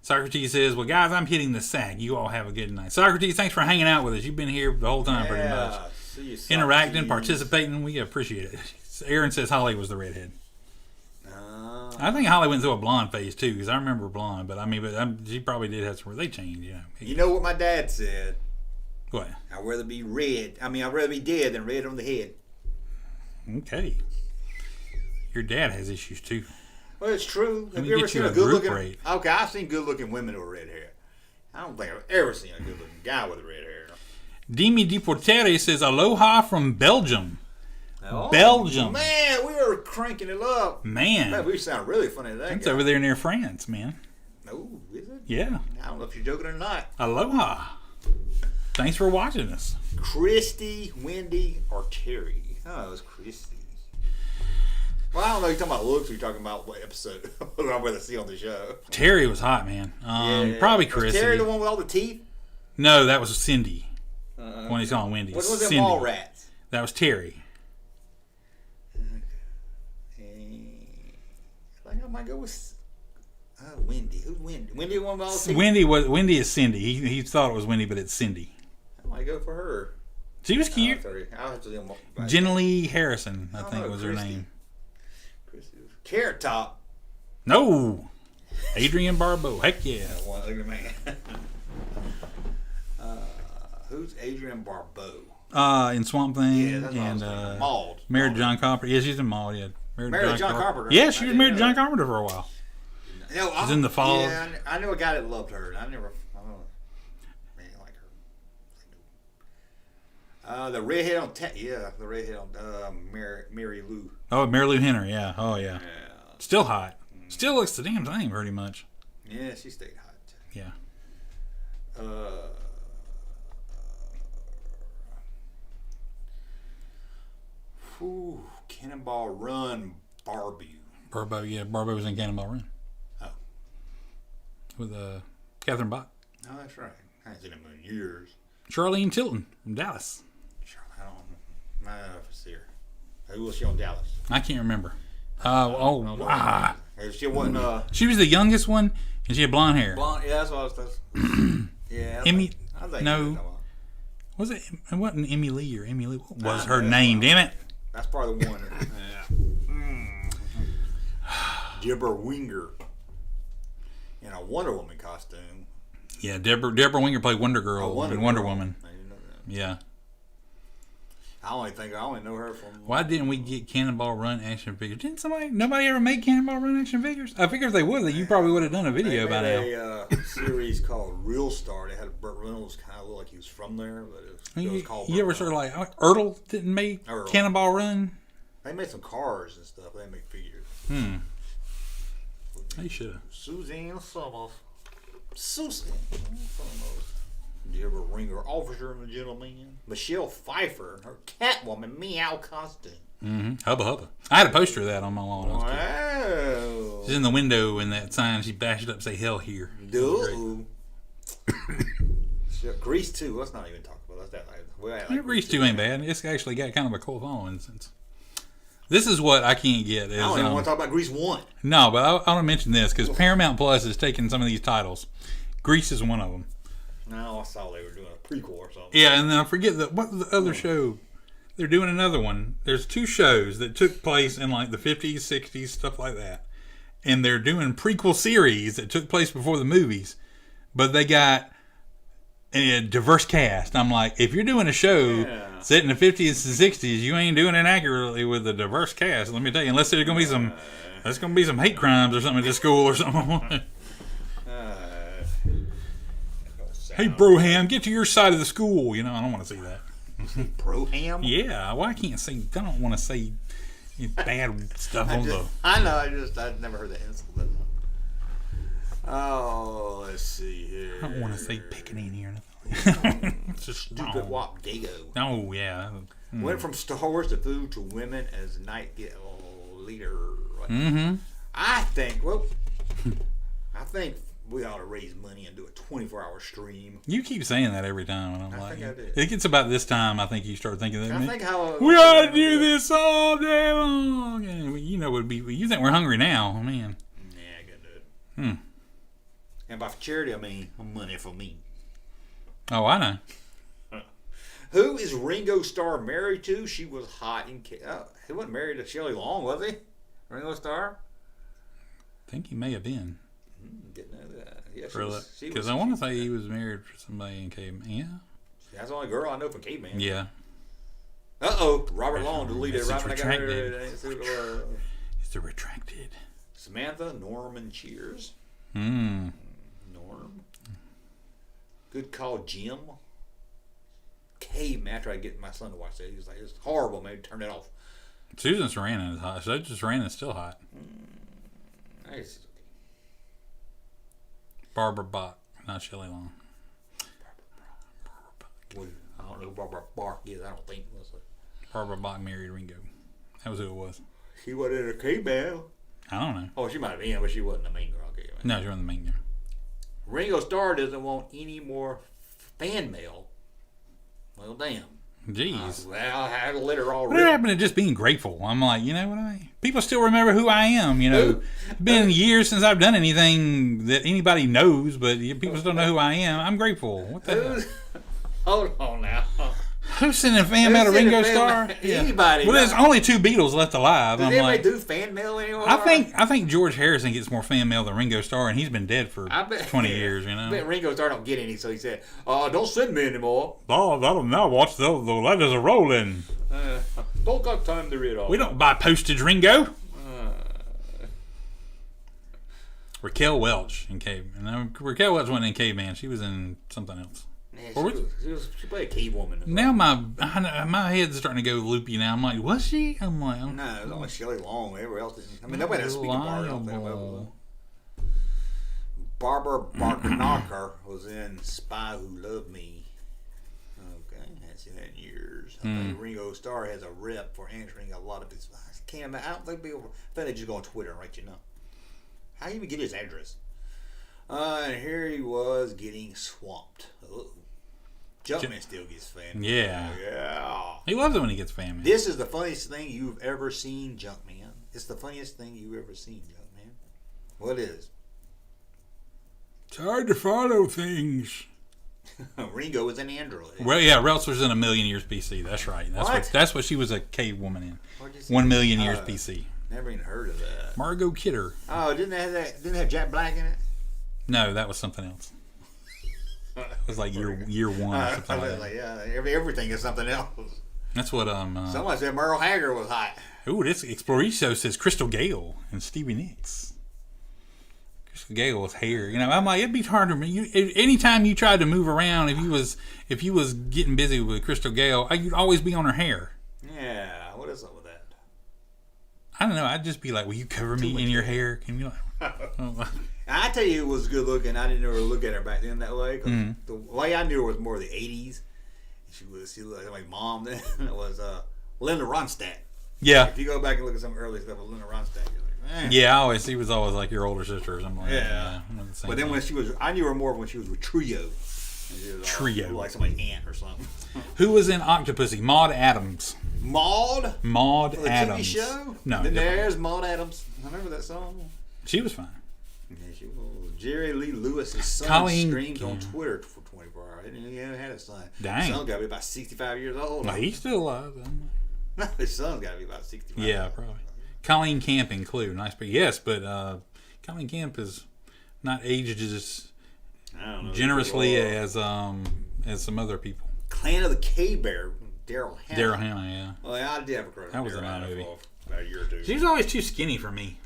[SPEAKER 2] Socrates says, "Well, guys, I'm hitting the sack. You all have a good night." Socrates, thanks for hanging out with us. You've been here the whole time, pretty much.
[SPEAKER 1] See you,
[SPEAKER 2] interacting, participating. We appreciate it. Aaron says Holly was the redhead. I think Holly went through a blonde phase too, because I remember blonde, but she probably did have some. They changed, you know.
[SPEAKER 1] You know what my dad said?
[SPEAKER 2] What?
[SPEAKER 1] I'd rather be red. I'd rather be dead than red on the head.
[SPEAKER 2] Okay. Your dad has issues too.
[SPEAKER 1] Well, it's true. Have you ever seen a good-looking? Okay, I've seen good-looking women with red hair. I don't think I've ever seen a good-looking guy with red hair.
[SPEAKER 2] Dimi Deportere says, "Aloha from Belgium."
[SPEAKER 1] Oh,
[SPEAKER 2] Belgium.
[SPEAKER 1] Man, we were cranking it up.
[SPEAKER 2] Man,
[SPEAKER 1] we sound really funny today.
[SPEAKER 2] It's over there near France, man.
[SPEAKER 1] Oh, is it?
[SPEAKER 2] Yeah.
[SPEAKER 1] I don't know if you're joking or not.
[SPEAKER 2] Aloha. Thanks for watching us.
[SPEAKER 1] Christy, Wendy, or Terry? Oh, it was Christy. Well, I don't know. You're talking about looks. Or you're talking about what episode? What I'd rather see on the show.
[SPEAKER 2] Terry was hot, man. Probably Christy.
[SPEAKER 1] Was Terry the one with all the teeth?
[SPEAKER 2] No, that was Cindy. When he's calling Wendy.
[SPEAKER 1] What was them mall rats?
[SPEAKER 2] That was Terry.
[SPEAKER 1] I think I might go with Wendy. Who's Wendy? Wendy the one with all the teeth?
[SPEAKER 2] Wendy is Cindy. He thought it was Wendy, but it's Cindy.
[SPEAKER 1] I might go for her.
[SPEAKER 2] She was cute.
[SPEAKER 1] I'll have to
[SPEAKER 2] Jenna Lee Harrison, I think was her name.
[SPEAKER 1] Carrot Top.
[SPEAKER 2] No. Adrienne Barbeau. Heck yeah.
[SPEAKER 1] Look at man. Who's Adrienne Barbeau?
[SPEAKER 2] In Swamp Thing.
[SPEAKER 1] Yeah, that's
[SPEAKER 2] and
[SPEAKER 1] Maud.
[SPEAKER 2] Married to John Carpenter. Yeah, she's in Maud. Yeah,
[SPEAKER 1] married to John Carpenter.
[SPEAKER 2] Yeah, she was married to John Carpenter for a while. She's in The Fall.
[SPEAKER 1] Yeah, I knew a guy that loved her. I don't know. Like her. The redhead on the redhead on Mary Lou.
[SPEAKER 2] Oh, Mary Lou Henner. Yeah. Oh yeah. Still hot. Still looks the damn thing pretty much.
[SPEAKER 1] Yeah, she stayed hot.
[SPEAKER 2] Yeah.
[SPEAKER 1] Cannonball Run Barbeau.
[SPEAKER 2] Barbeau was in Cannonball Run.
[SPEAKER 1] Oh.
[SPEAKER 2] With Catherine Bach.
[SPEAKER 1] Oh, that's right. I haven't seen them in years.
[SPEAKER 2] Charlene Tilton from Dallas.
[SPEAKER 1] I don't know. I see her. Who was she on Dallas?
[SPEAKER 2] I can't remember.
[SPEAKER 1] She wasn't.
[SPEAKER 2] She was the youngest one, and she had blonde hair.
[SPEAKER 1] Blonde, yeah, that's what I was. Yeah.
[SPEAKER 2] Emmy. No. Was it? It wasn't Emmy Lee or Emmy Lee. What was her name? Damn it.
[SPEAKER 1] That's probably the one. Deborah Winger in a Wonder Woman costume.
[SPEAKER 2] Yeah, Deborah Winger played Wonder Girl in Wonder Woman.
[SPEAKER 1] I didn't know that.
[SPEAKER 2] Yeah.
[SPEAKER 1] I only know her from.
[SPEAKER 2] Why didn't we get Cannonball Run action figures? Nobody ever make Cannonball Run action figures? I figured if they would, you probably would have done a video by now.
[SPEAKER 1] They made a series called Real Star. They had Burt Reynolds kind of look like he was from there, but it was called.
[SPEAKER 2] You ever sort of like Ertl didn't make Cannonball Run?
[SPEAKER 1] They made some cars and stuff. They make figures.
[SPEAKER 2] They should have.
[SPEAKER 1] Suzanne Summers. Deborah Winger, Officer and the Gentleman. Michelle Pfeiffer, her Catwoman meow costume.
[SPEAKER 2] Hubba Hubba. I had a poster of that on my wall.
[SPEAKER 1] Wow.
[SPEAKER 2] She's in the window in that sign. She bashed it up and say "Hell here."
[SPEAKER 1] Dude. Grease 2. Let's not even talk about that.
[SPEAKER 2] Grease 2 ain't bad. It's actually got kind of a cool following since. This is what I can't get.
[SPEAKER 1] I don't even want to talk about Grease 1.
[SPEAKER 2] No, but I want to mention this because Paramount Plus has taken some of these titles. Grease is one of them.
[SPEAKER 1] No, I saw they were doing a prequel or something.
[SPEAKER 2] Yeah, and then I forget what was the other show. They're doing another one. There's 2 shows that took place in like the 50s, 60s, stuff like that. And they're doing prequel series that took place before the movies. But they got a diverse cast. I'm like, if you're doing a show set in the 50s and 60s, you ain't doing it accurately with a diverse cast. Let me tell you, unless there's going to be some hate crimes or something at this school or something. Hey, Broham, get to your side of the school. You know, I don't want to see that.
[SPEAKER 1] Broham?
[SPEAKER 2] Yeah, well, I can't say. I don't want to say bad stuff on the.
[SPEAKER 1] I know. I've never heard that insult. Oh, let's see here.
[SPEAKER 2] I don't want to say Pickaninny or nothing.
[SPEAKER 1] It's just stupid wop dago.
[SPEAKER 2] Oh yeah.
[SPEAKER 1] Went from Star Wars to food to women as night get. Oh, leader.
[SPEAKER 2] Mm-hmm.
[SPEAKER 1] I think we ought to raise money and do a 24-hour stream.
[SPEAKER 2] You keep saying that every time, and I'm
[SPEAKER 1] I
[SPEAKER 2] like,
[SPEAKER 1] think I did.
[SPEAKER 2] it gets about this time. I think you start thinking that.
[SPEAKER 1] I think how
[SPEAKER 2] we ought to do this all day long. And you know, you think we're hungry now, man.
[SPEAKER 1] Yeah, I gotta do it.
[SPEAKER 2] Hmm.
[SPEAKER 1] And by charity, I mean money for me.
[SPEAKER 2] Oh, I know.
[SPEAKER 1] Who is Ringo Starr married to? She was hot in. He wasn't married to Shelley Long, was he? Ringo Starr?
[SPEAKER 2] I think he may have been.
[SPEAKER 1] Didn't know that. Yeah,
[SPEAKER 2] because I want to say he was married for somebody in Caveman. Yeah.
[SPEAKER 1] That's the only girl I know from Caveman.
[SPEAKER 2] Yeah.
[SPEAKER 1] Robert Long deleted it right when I got her.
[SPEAKER 2] It's retracted.
[SPEAKER 1] Samantha Norman Cheers.
[SPEAKER 2] Norm.
[SPEAKER 1] Good call, Jim. Caveman. I tried to get my son to watch that. He was like, "It's horrible, man. Turn it off."
[SPEAKER 2] Susan Sarandon is hot. Susan Sarandon is still hot.
[SPEAKER 1] Nice.
[SPEAKER 2] Barbara Bach, not Shelley Long.
[SPEAKER 1] Well, I don't know who Barbara Bach is. I don't think.
[SPEAKER 2] Barbara Bach married Ringo. That was who it was.
[SPEAKER 1] She wasn't in a Caveman.
[SPEAKER 2] I don't know.
[SPEAKER 1] Oh, she might have been, but she wasn't the main girl.
[SPEAKER 2] No, she wasn't the main girl.
[SPEAKER 1] Ringo Starr doesn't want any more fan mail. Well, damn.
[SPEAKER 2] Jeez.
[SPEAKER 1] Well, I had a letter already.
[SPEAKER 2] What happened to just being grateful? I'm like, you know what I mean? People still remember who I am, you know. It's been years since I've done anything that anybody knows, but people still know who I am. I'm grateful. What the hell?
[SPEAKER 1] Hold on now.
[SPEAKER 2] Who's sending fan mail to Ringo Starr?
[SPEAKER 1] Anybody.
[SPEAKER 2] Well, there's only 2 Beatles left alive.
[SPEAKER 1] Does anybody do fan mail anymore?
[SPEAKER 2] I think George Harrison gets more fan mail than Ringo Starr, and he's been dead for 20 years, you know.
[SPEAKER 1] I bet Ringo Starr don't get any, so he said, don't send me anymore.
[SPEAKER 2] Oh, I don't know. Watch the letters are rolling.
[SPEAKER 1] Don't got time to read all.
[SPEAKER 2] We don't buy postage, Ringo. Raquel Welch in Caveman. No, Raquel Welch wasn't in Caveman. She was in something else.
[SPEAKER 1] Yeah, she played a cave woman.
[SPEAKER 2] Now my head's starting to go loopy now. I'm like, was she? I'm like,
[SPEAKER 1] no, it was only Shelley Long. Everywhere else, nobody has to speak of Barbara. Barbara Barknocker was in Spy Who Loved Me. Okay, I haven't seen that in years. I think Ringo Starr has a rep for answering a lot of his. I don't think people. I think they just go on Twitter and write you know. How do you even get his address? And here he was getting swamped. Junkman still gets fan.
[SPEAKER 2] Yeah. He loves it when he gets fan mail.
[SPEAKER 1] This is the funniest thing you've ever seen, Junkman. It's the funniest thing you've ever seen, Junkman. What is?
[SPEAKER 2] It's hard to follow things.
[SPEAKER 1] Ringo was an android.
[SPEAKER 2] Well, yeah, Russ was in A Million Years BC. That's right. That's what she was a cave woman in. 1 million years BC.
[SPEAKER 1] Never even heard of that.
[SPEAKER 2] Margot Kidder.
[SPEAKER 1] Oh, didn't it have Jack Black in it?
[SPEAKER 2] No, that was something else. It was like year 1 or something like that.
[SPEAKER 1] Like, yeah, everything is something else.
[SPEAKER 2] That's what
[SPEAKER 1] someone said Merle Haggard was hot.
[SPEAKER 2] Ooh, this Exploriso says Crystal Gale and Stevie Nicks. Crystal Gale with hair. You know, I'm like, it'd be hard to me. Anytime you tried to move around, if you was getting busy with Crystal Gale, you'd always be on her hair.
[SPEAKER 1] Yeah, what is up with that?
[SPEAKER 2] I don't know. I'd just be like, will you cover me in your hair? Can you
[SPEAKER 1] I tell you, it was good looking. I didn't ever look at her back then that way. The way I knew her was more the '80s. She looked like mom then. It was Linda Ronstadt.
[SPEAKER 2] Yeah.
[SPEAKER 1] If you go back and look at some early stuff with Linda Ronstadt, you're like,
[SPEAKER 2] yeah, she was always like your older sister or something like
[SPEAKER 1] that. But then when she was, I knew her more when she was with Trio.
[SPEAKER 2] Trio.
[SPEAKER 1] Like somebody's aunt or something.
[SPEAKER 2] Who was in Octopussy? Maud Adams.
[SPEAKER 1] Maud
[SPEAKER 2] Adams.
[SPEAKER 1] TV show?
[SPEAKER 2] No.
[SPEAKER 1] Then there's Maud Adams. I remember that song.
[SPEAKER 2] She was fine.
[SPEAKER 1] Yeah, she was. Jerry Lee Lewis's son streams on Twitter for 24 hours. He hadn't had a son.
[SPEAKER 2] Dang.
[SPEAKER 1] His son's got to be about 65 years old.
[SPEAKER 2] No, he's still alive.
[SPEAKER 1] No, his son's got to be about 65.
[SPEAKER 2] Yeah, probably. Colleen Camp in Clue. Nice, but yes, but Colleen Camp is not aged as generously as some other people.
[SPEAKER 1] Clan of the K-Bear, Daryl Hannah.
[SPEAKER 2] Daryl Hannah, yeah.
[SPEAKER 1] Well, yeah, I did have a crush.
[SPEAKER 2] That was a nice movie.
[SPEAKER 1] About a year or two.
[SPEAKER 2] She was always too skinny for me.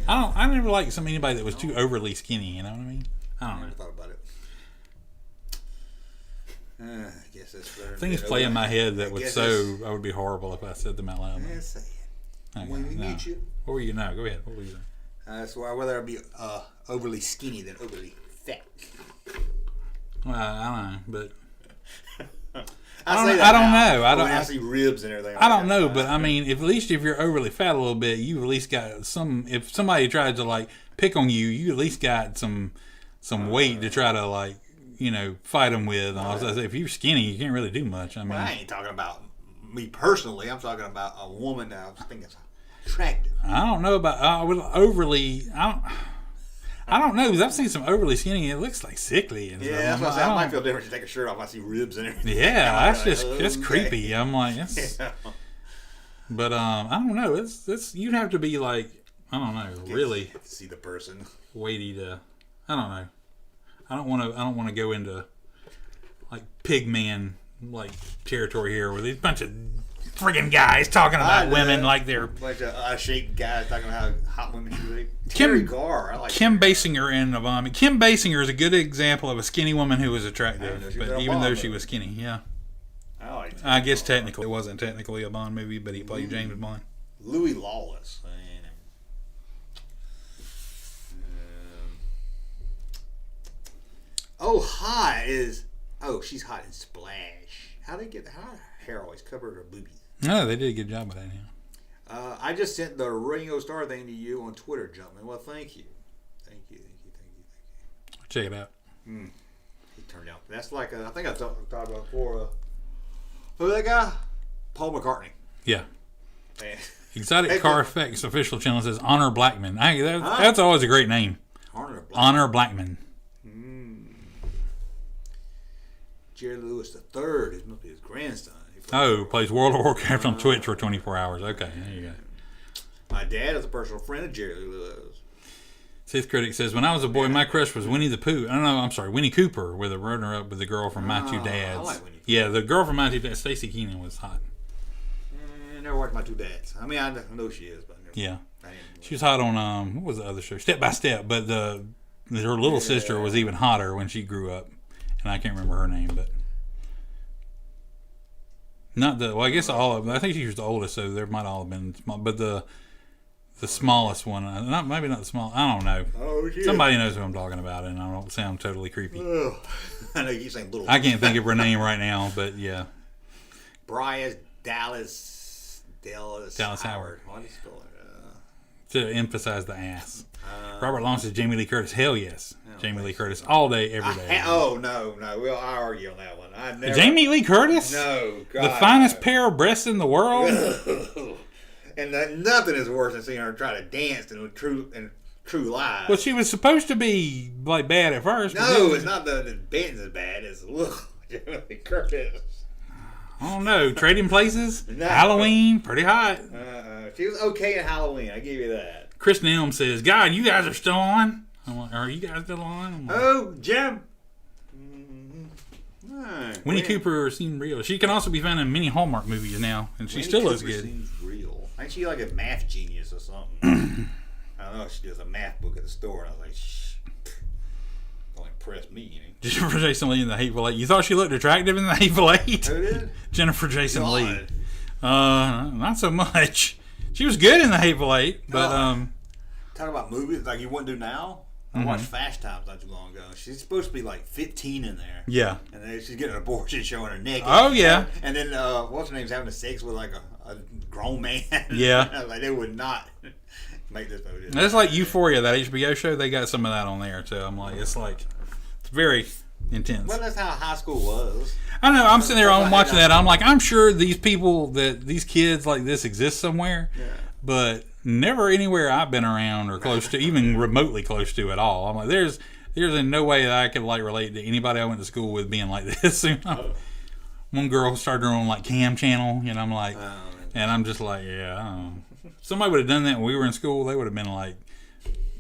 [SPEAKER 2] I never liked anybody that was too overly skinny. You know what I mean? I don't know.
[SPEAKER 1] I never thought about it. I guess that's better.
[SPEAKER 2] Things play in my head that I would be horrible if I said them out loud.
[SPEAKER 1] Yeah, say it.
[SPEAKER 2] Okay,
[SPEAKER 1] When we meet you.
[SPEAKER 2] What were you? No, go ahead. What were you saying?
[SPEAKER 1] That's why I'd rather be overly skinny than overly fat.
[SPEAKER 2] Well, I don't know, but I don't know.
[SPEAKER 1] I see ribs and everything.
[SPEAKER 2] I don't know, but I mean, at least if you're overly fat a little bit, you at least got some. If somebody tried to like pick on you, you at least got some weight to try to like fight them with. And I was like, if you're skinny, you can't really do much. I mean,
[SPEAKER 1] I ain't talking about me personally. I'm talking about a woman that I think is attractive.
[SPEAKER 2] I don't know about overly. I don't know, because I've seen some overly skinny. It looks like sickly. And
[SPEAKER 1] that's what I say. I might feel different to take a shirt off. I see ribs and everything.
[SPEAKER 2] Yeah, that's creepy. I'm like, but I don't know. It's you'd have to be like, I don't know, really
[SPEAKER 1] see the person
[SPEAKER 2] weighty to. I don't know. I don't want to go into like pig man like territory here, where these bunch of friggin' guys talking about women like they're
[SPEAKER 1] bunch of shaped guys talking about how hot women should be. Terry Garr, I like
[SPEAKER 2] Kim Basinger in the Bond. Kim Basinger is a good example of a skinny woman who was attractive, but even though she was skinny, yeah. I guess technically it wasn't technically a Bond movie, but he played James Bond.
[SPEAKER 1] Louis Lawless. She's hot in Splash. How her hair always covered her boobies?
[SPEAKER 2] No, they did a good job of that. Yeah.
[SPEAKER 1] I just sent the Ringo Starr thing to you on Twitter, Junkman. Well, thank you.
[SPEAKER 2] Check it out.
[SPEAKER 1] He turned out. That's like I think I talked about before. Who's that guy? Paul McCartney.
[SPEAKER 2] Yeah. Man. Exotic Car Effects official channel says Honor Blackman. That's always a great name. Honor Blackman.
[SPEAKER 1] Jerry Lewis III must be his grandson.
[SPEAKER 2] Plays World of Warcraft on Twitch for 24 hours. Okay, there you go.
[SPEAKER 1] My dad is a personal friend of Jerry Lewis.
[SPEAKER 2] Sith Critic says, when I was a boy, my crush was Winnie the Pooh. Winnie Cooper, with a runner up with the girl from My Two Dads.
[SPEAKER 1] I like Winnie Cooper.
[SPEAKER 2] Yeah, the girl from My Two Dads, Stacey Keenan, was hot.
[SPEAKER 1] I never watched My Two Dads. I mean, I know she is, but
[SPEAKER 2] yeah, she was hot on what was the other show? Step by Step. But her little sister was even hotter when she grew up, and I can't remember her name, but. Not the. Well, I guess all of them. I think she was the oldest, so there might all have been small. But the smallest one, maybe not the small. I don't know.
[SPEAKER 1] Oh shit!
[SPEAKER 2] Somebody knows who I'm talking about, and I don't sound totally creepy.
[SPEAKER 1] Ugh. I know you saying little.
[SPEAKER 2] I can't think of her name right now, but yeah.
[SPEAKER 1] Bryce Dallas Howard. Why do you spell it?
[SPEAKER 2] To emphasize the ass. Robert Long says Jamie Lee Curtis. Hell yes. Jamie Lee Curtis all day, every day.
[SPEAKER 1] No. We'll argue on that one.
[SPEAKER 2] Jamie Lee Curtis?
[SPEAKER 1] No. God,
[SPEAKER 2] the finest pair of breasts in the world?
[SPEAKER 1] And nothing is worse than seeing her try to dance in True Lies.
[SPEAKER 2] Well, she was supposed to be like bad at first.
[SPEAKER 1] No, it's not the Benton's as bad as Jamie Lee Curtis.
[SPEAKER 2] I don't know. Trading Places? No. Halloween? Pretty hot.
[SPEAKER 1] She was okay in Halloween. I give you that.
[SPEAKER 2] Chris Nelm says, God, you guys are still on? I'm like, are you guys still on?
[SPEAKER 1] Oh, Jim.
[SPEAKER 2] Winnie Cooper seemed real. She can also be found in many Hallmark movies now, and she still looks good.
[SPEAKER 1] Seems real. Ain't she like a math genius or something? I don't know. She does a math book at the store, and I was like, shh. Don't impress me.
[SPEAKER 2] Jennifer Jason Leigh in The Hateful Eight. You thought she looked attractive in The Hateful Eight?
[SPEAKER 1] Who did?
[SPEAKER 2] Jennifer Jason Leigh. Not so much. She was good in The Hateful Eight, but
[SPEAKER 1] talking about movies like you wouldn't do now. I watched Fast Times not too long ago. She's supposed to be like 15 in there.
[SPEAKER 2] Yeah.
[SPEAKER 1] And then she's getting an abortion showing her neck.
[SPEAKER 2] Oh, yeah.
[SPEAKER 1] And then, what's her name's having sex with like a grown man.
[SPEAKER 2] Yeah.
[SPEAKER 1] Like they would not make this movie.
[SPEAKER 2] It's like Euphoria, that HBO show. They got some of that on there, too. I'm like, it's very intense.
[SPEAKER 1] Well, that's how high school was.
[SPEAKER 2] I know. I'm sitting there watching that. I'm like, I'm sure these kids like this exist somewhere.
[SPEAKER 1] Yeah.
[SPEAKER 2] But never anywhere I've been around or close to, even remotely close to at all. I'm like, there's in no way that I could like relate to anybody I went to school with being like this. One girl started her own like cam channel, and I'm like, and I'm just like, yeah. Somebody would have done that when we were in school. They would have been like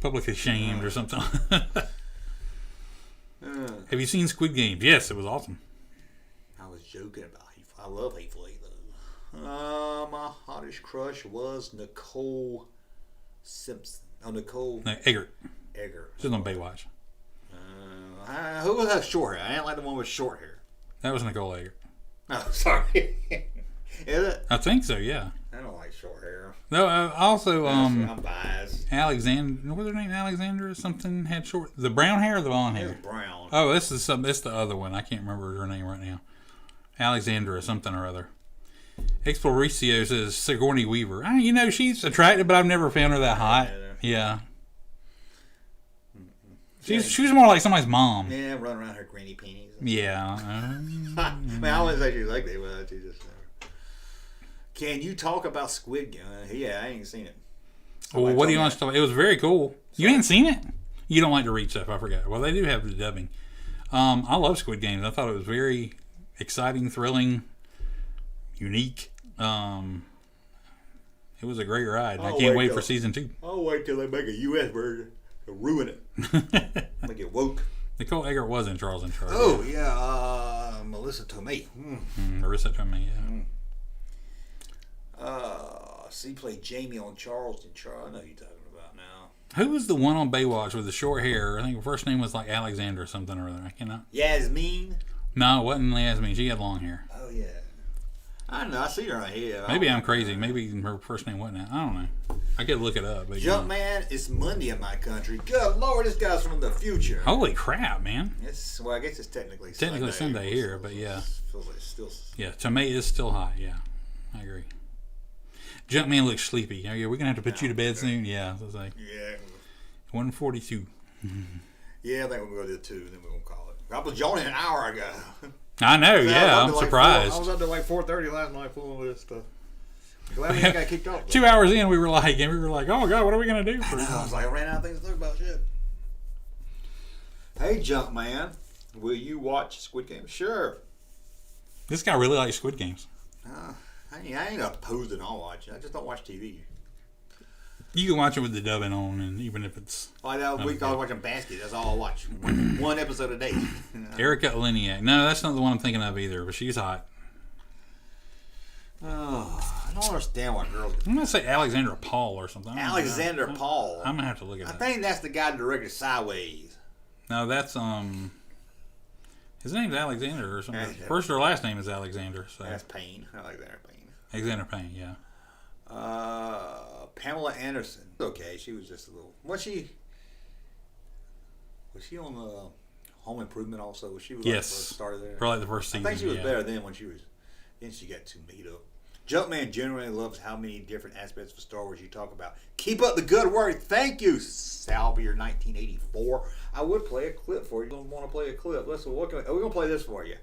[SPEAKER 2] publicly shamed or something. Have you seen Squid Games? Yes, it was awesome.
[SPEAKER 1] I was joking about I love Hateful Eight though. My hottest crush was Nicole Simpson. Nicole
[SPEAKER 2] Eggert.
[SPEAKER 1] Eggert.
[SPEAKER 2] She's on Baywatch.
[SPEAKER 1] Who was that short hair? I didn't like the one with short hair.
[SPEAKER 2] That was Nicole Eggert.
[SPEAKER 1] Oh, sorry. Is it?
[SPEAKER 2] I think so. Yeah.
[SPEAKER 1] I don't like short hair.
[SPEAKER 2] No. Also,
[SPEAKER 1] I'm biased.
[SPEAKER 2] Alexander. What's her name? Alexandra or something had short. The brown hair or the blonde hair?
[SPEAKER 1] It was brown.
[SPEAKER 2] Oh, this is the other one. I can't remember her name right now. Alexandra something or other. Exploracio says Sigourney Weaver. You know, she's attractive, but I've never found her that hot. Yeah. She was more like somebody's mom.
[SPEAKER 1] Yeah, running around her granny panties.
[SPEAKER 2] Yeah.
[SPEAKER 1] I mean, I wouldn't say she was like that, but she just. Can you talk about Squid Game? Yeah, I ain't seen it.
[SPEAKER 2] Well, what do you want to talk about? It was very cool. You ain't seen it? You don't like to read stuff, I forgot. Well, they do have the dubbing. I love Squid Games. I thought it was very exciting, thrilling, unique. It was a great ride. I can't wait for season 2.
[SPEAKER 1] I'll wait till they make a U.S. version to ruin it. Make it woke.
[SPEAKER 2] Nicole Eggert was in Charles in Charge.
[SPEAKER 1] Oh, yeah. Melissa Tomei.
[SPEAKER 2] Marissa Tomei,
[SPEAKER 1] yeah. She played Jamie on Charles in Charge. I know who you're talking about now.
[SPEAKER 2] Who was the one on Baywatch with the short hair? I think her first name was like Alexander or something or other. I cannot.
[SPEAKER 1] Yasmin?
[SPEAKER 2] No, it wasn't Yasmin. She had long hair.
[SPEAKER 1] Oh, yeah. I don't know. I see her right here.
[SPEAKER 2] Maybe I'm crazy. Maybe her first name wasn't that. I don't know. I could look it up. But
[SPEAKER 1] Junkman, it's Monday in my country. Good Lord, this guy's from the future.
[SPEAKER 2] Holy crap, man.
[SPEAKER 1] Well, I guess it's technically
[SPEAKER 2] Sunday here, but yeah.
[SPEAKER 1] Feels like still.
[SPEAKER 2] Yeah, Tomei is still hot. Yeah, I agree. Junkman looks sleepy. We're going to have to put you to bed soon. Yeah, so it's like 1:42.
[SPEAKER 1] Yeah, I think we're going to do 2, then we're going to call it. I was joining an hour ago.
[SPEAKER 2] I know, yeah, I'm surprised.
[SPEAKER 1] I was up to like 4:30 last night pulling this stuff. Glad we got kicked off.
[SPEAKER 2] 2 hours in, we were like, oh God, what are we going to do?
[SPEAKER 1] I was like, I ran out of things to talk about. Shit. Hey, Junkman, will you watch Squid Game? Sure.
[SPEAKER 2] This guy really likes Squid Games.
[SPEAKER 1] I ain't opposed to not watching. I just don't watch TV.
[SPEAKER 2] You can watch it with the dubbing on, and even if it's.
[SPEAKER 1] Like that week I was watching Basket. That's all I watch. One episode a day.
[SPEAKER 2] Erica Liniak. No, that's not the one I'm thinking of either, but she's hot.
[SPEAKER 1] Oh, I don't understand why girls.
[SPEAKER 2] I'm going to say Alexandra Paul or something.
[SPEAKER 1] Alexander Paul.
[SPEAKER 2] I'm going to have to look at that.
[SPEAKER 1] I think that's the guy that directed Sideways.
[SPEAKER 2] No, that's, his name's Alexander or something. First or last name is Alexander. So.
[SPEAKER 1] That's Payne. Alexander Payne.
[SPEAKER 2] Alexander Payne, yeah.
[SPEAKER 1] Pamela Anderson. Okay, she was just a little. Was she on the Home Improvement also? Was she?
[SPEAKER 2] Yes.
[SPEAKER 1] First started there?
[SPEAKER 2] Probably the first season.
[SPEAKER 1] I think she was better then when she was. Then she got too beat up. Junkman generally loves how many different aspects of Star Wars you talk about. Keep up the good work. Thank you, Salvier 1984. I would play a clip for you. You don't want to play a clip? Listen, we're gonna play this for you.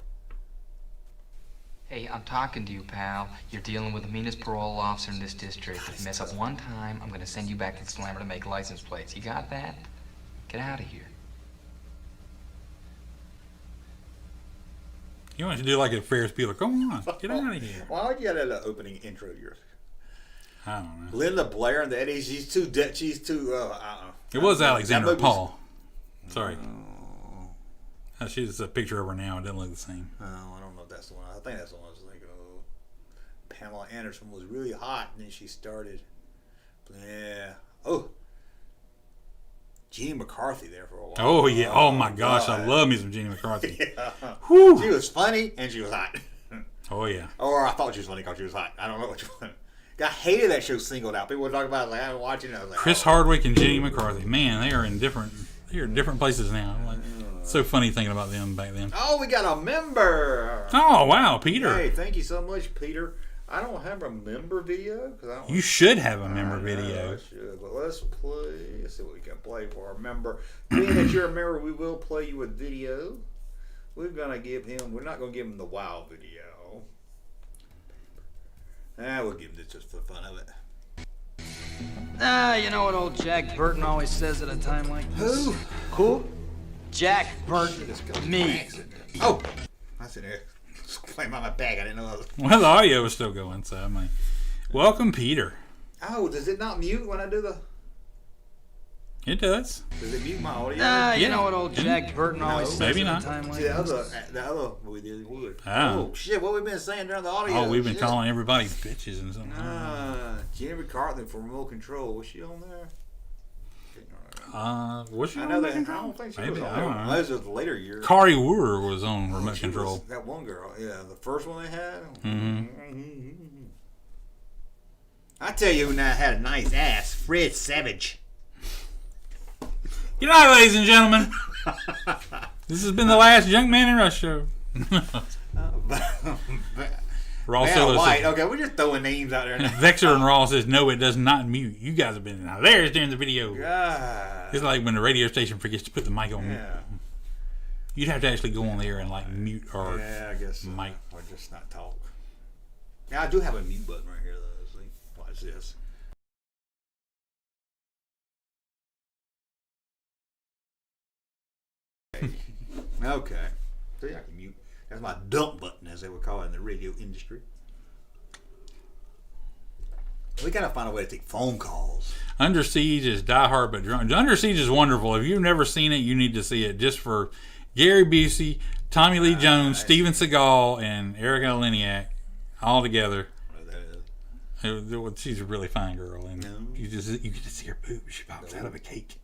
[SPEAKER 8] Hey, I'm talking to you, pal. You're dealing with the meanest parole officer in this district. If you mess up one time, I'm gonna send you back to the slammer to make license plates. You got that? Get out of here.
[SPEAKER 2] You want to do like a Ferris Bueller? Come on, get out of here.
[SPEAKER 1] Why would you have that opening intro of yours?
[SPEAKER 2] I don't know.
[SPEAKER 1] Linda Blair and the Eddie. She's too.
[SPEAKER 2] It was Alexandra Paul. Sorry. She's a picture of her now. It doesn't look the same.
[SPEAKER 1] Oh, I don't know if that's the one. I think that's the one I was thinking of. Pamela Anderson was really hot, and then she started. Yeah. Oh. Jeannie McCarthy there for a while.
[SPEAKER 2] Oh, yeah. Oh, my gosh. I love me some Jeannie McCarthy.
[SPEAKER 1] Yeah.
[SPEAKER 2] Whew.
[SPEAKER 1] She was funny, and she was hot.
[SPEAKER 2] Oh, yeah.
[SPEAKER 1] Or I thought she was funny because she was hot. I don't know which one. I hated that show Singled Out. People were talking about it like, I was watching it. I was like,
[SPEAKER 2] Chris Hardwick and Jeannie McCarthy. Man, they are in different places now. Like, it's so funny thinking about them back then.
[SPEAKER 1] Oh, we got a member.
[SPEAKER 2] Oh, wow, Peter.
[SPEAKER 1] Hey, thank you so much, Peter. I don't have a member video.
[SPEAKER 2] You should have a member video.
[SPEAKER 1] I should, but let's play. Let's see what we can play for our member. Being that you're a member, we will play you a video. We're not going to give him the WoW video. We'll give him this just for the fun of it.
[SPEAKER 6] You know what old Jack Burton always says at a time like this?
[SPEAKER 1] Who? Cool?
[SPEAKER 6] Jack Burton. Me.
[SPEAKER 1] Oh, I said there. Flame on my back. I didn't know that was.
[SPEAKER 2] Well, the audio was still going, so I mean, welcome, Peter.
[SPEAKER 1] Oh, does it not mute when I do the?
[SPEAKER 2] It does.
[SPEAKER 1] Does it mute my audio?
[SPEAKER 6] You know what old Jack Burton always says
[SPEAKER 2] maybe
[SPEAKER 6] at
[SPEAKER 2] not.
[SPEAKER 6] a time like
[SPEAKER 1] See,
[SPEAKER 6] this?
[SPEAKER 1] the other we did would.
[SPEAKER 2] Oh
[SPEAKER 1] shit! What we been saying during the audio?
[SPEAKER 2] Oh, we've been calling everybody bitches and something.
[SPEAKER 1] Jenny McCarthy from Remote Control. Was she on there?
[SPEAKER 2] Was she
[SPEAKER 1] I
[SPEAKER 2] on
[SPEAKER 1] know
[SPEAKER 2] Remote
[SPEAKER 1] that.
[SPEAKER 2] Control?
[SPEAKER 1] I don't think she
[SPEAKER 2] Maybe,
[SPEAKER 1] was
[SPEAKER 2] I don't
[SPEAKER 1] on
[SPEAKER 2] know.
[SPEAKER 1] there. Those was the later years.
[SPEAKER 2] Kari Wurr was on Remote Control.
[SPEAKER 1] That one girl, yeah, the first one they had.
[SPEAKER 2] Mm-hmm.
[SPEAKER 1] I tell you who now had a nice ass, Fred Savage.
[SPEAKER 2] Good night, ladies and gentlemen. This has been the last Junkman and Russ show. Ross
[SPEAKER 1] White. Okay, we're just throwing names out there now.
[SPEAKER 2] Vexer and Ross says, no, it does not mute. You guys have been hilarious during the video.
[SPEAKER 1] God.
[SPEAKER 2] It's like when the radio station forgets to put the mic on mute.
[SPEAKER 1] Yeah.
[SPEAKER 2] You'd have to actually go on there and like mute or
[SPEAKER 1] I guess
[SPEAKER 2] mic.
[SPEAKER 1] Or just not talk. Yeah, I do have a mute button right here, though. See? Watch this. Okay. See, I can mute. That's my dump button, as they would call it in the radio industry. We gotta find a way to take phone calls.
[SPEAKER 2] Under Siege is Die Hard but drunk. Under Siege is wonderful. If you've never seen it, you need to see it. Just for Gary Busey, Tommy Lee Jones, Steven Seagal, and Erica Leniak all together. She's a really fine girl, and you get to see her boobs. She pops out of a cake.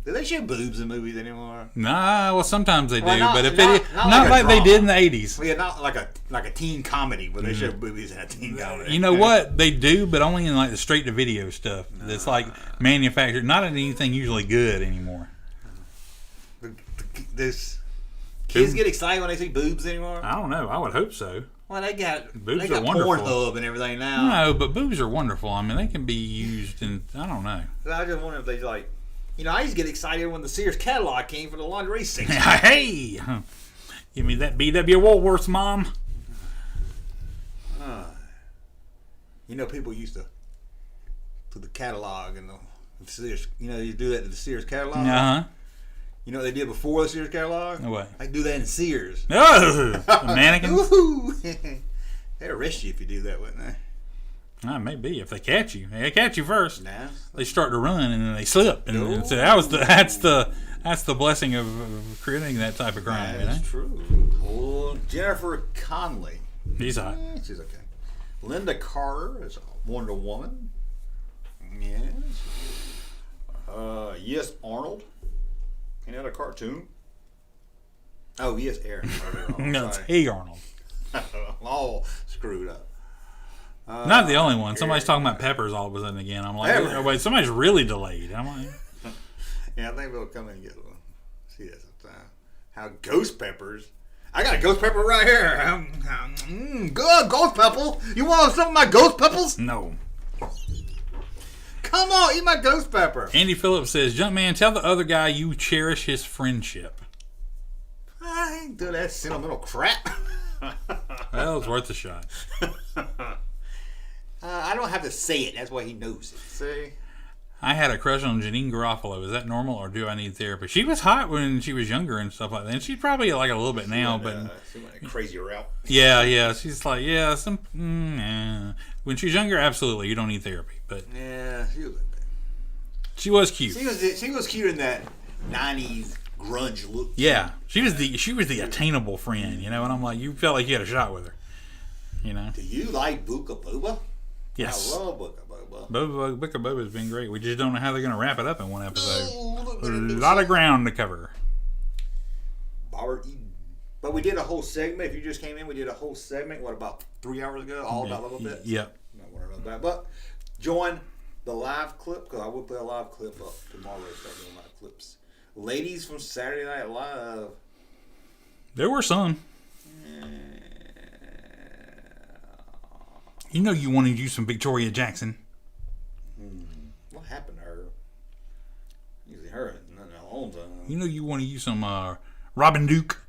[SPEAKER 1] Do they show boobs in movies anymore?
[SPEAKER 2] Nah, well sometimes they do,
[SPEAKER 1] not,
[SPEAKER 2] but if
[SPEAKER 1] not
[SPEAKER 2] like they did in the 80s.
[SPEAKER 1] Well, yeah, not like a teen comedy where they show boobies in a teen comedy.
[SPEAKER 2] You know what? They do, but only in like the straight to video stuff. That's like manufactured, not in anything usually good anymore.
[SPEAKER 1] Does kids get excited when they see boobs anymore?
[SPEAKER 2] I don't know. I would hope so.
[SPEAKER 1] Well, they got
[SPEAKER 2] wonderful.
[SPEAKER 1] Pornhub and everything now.
[SPEAKER 2] No, but boobs are wonderful. I mean, they can be used in, I don't know.
[SPEAKER 1] I just wonder if they like, I used to get excited when the Sears catalog came for the lingerie section.
[SPEAKER 2] Hey! Give me that B.W. Woolworth's, Mom.
[SPEAKER 1] People used to the catalog and the Sears, you do that to the Sears catalog.
[SPEAKER 2] Uh-huh.
[SPEAKER 1] You know what they did before the Sears catalog?
[SPEAKER 2] What?
[SPEAKER 1] They do that in Sears.
[SPEAKER 2] Oh! Mannequins?
[SPEAKER 1] They'd arrest you if you do that, wouldn't they?
[SPEAKER 2] Maybe if they catch you. They catch you first.
[SPEAKER 1] Nah.
[SPEAKER 2] They start to run and then they slip. And so that's the blessing of creating that type of crime.
[SPEAKER 1] That's true. Oh, Jennifer Connelly.
[SPEAKER 2] She's hot.
[SPEAKER 1] She's okay. Linda Carter is Wonder Woman. Yes. Yes, Arnold. Any other cartoon? Oh, yes, Aaron.
[SPEAKER 2] No, it's Hey Arnold.
[SPEAKER 1] All screwed up.
[SPEAKER 2] Not the only one. Somebody's talking about peppers all of a sudden again. I'm like, oh, wait, somebody's really delayed. I'm like,
[SPEAKER 1] yeah, I think we'll come in and get one. See that sometime. How ghost peppers? I got a ghost pepper right here. Good ghost pepper. You want some of my ghost peppers?
[SPEAKER 2] No.
[SPEAKER 1] Come on, eat my ghost pepper.
[SPEAKER 2] Andy Phillips says, Junkman, tell the other guy you cherish his friendship.
[SPEAKER 1] I ain't do that sentimental crap.
[SPEAKER 2] Well, it's worth a shot.
[SPEAKER 1] I don't have to say it. That's why he knows it. See?
[SPEAKER 2] I had a crush on Janine Garofalo. Is that normal, or do I need therapy? She was hot when she was younger and stuff like that. And she's probably like a little bit now, but
[SPEAKER 1] she went a crazy route.
[SPEAKER 2] Yeah. She's like, when she's younger, absolutely, you don't need therapy. But
[SPEAKER 1] yeah,
[SPEAKER 2] she was cute.
[SPEAKER 1] She was cute in that '90s grunge look.
[SPEAKER 2] Yeah, she was the attainable friend, and I'm like, you felt like you had a shot with her,
[SPEAKER 1] Do you like Buka Boba?
[SPEAKER 2] Yes.
[SPEAKER 1] I love Buka Boba.
[SPEAKER 2] Buka Boba's been great. We just don't know how they're going to wrap it up in one episode. A lot of ground to cover.
[SPEAKER 1] But we did a whole segment. If you just came in, we did a whole segment. What, about 3 hours ago? All about little bits.
[SPEAKER 2] Yep.
[SPEAKER 1] Not worry about that. But join the live clip, because I will play a live clip up tomorrow. Start doing live clips. Ladies from Saturday Night Live.
[SPEAKER 2] There were some. You know you wanted to use some Victoria Jackson.
[SPEAKER 1] What happened to her? Usually her and nothing else.
[SPEAKER 2] You know you want to use some Robin Duke.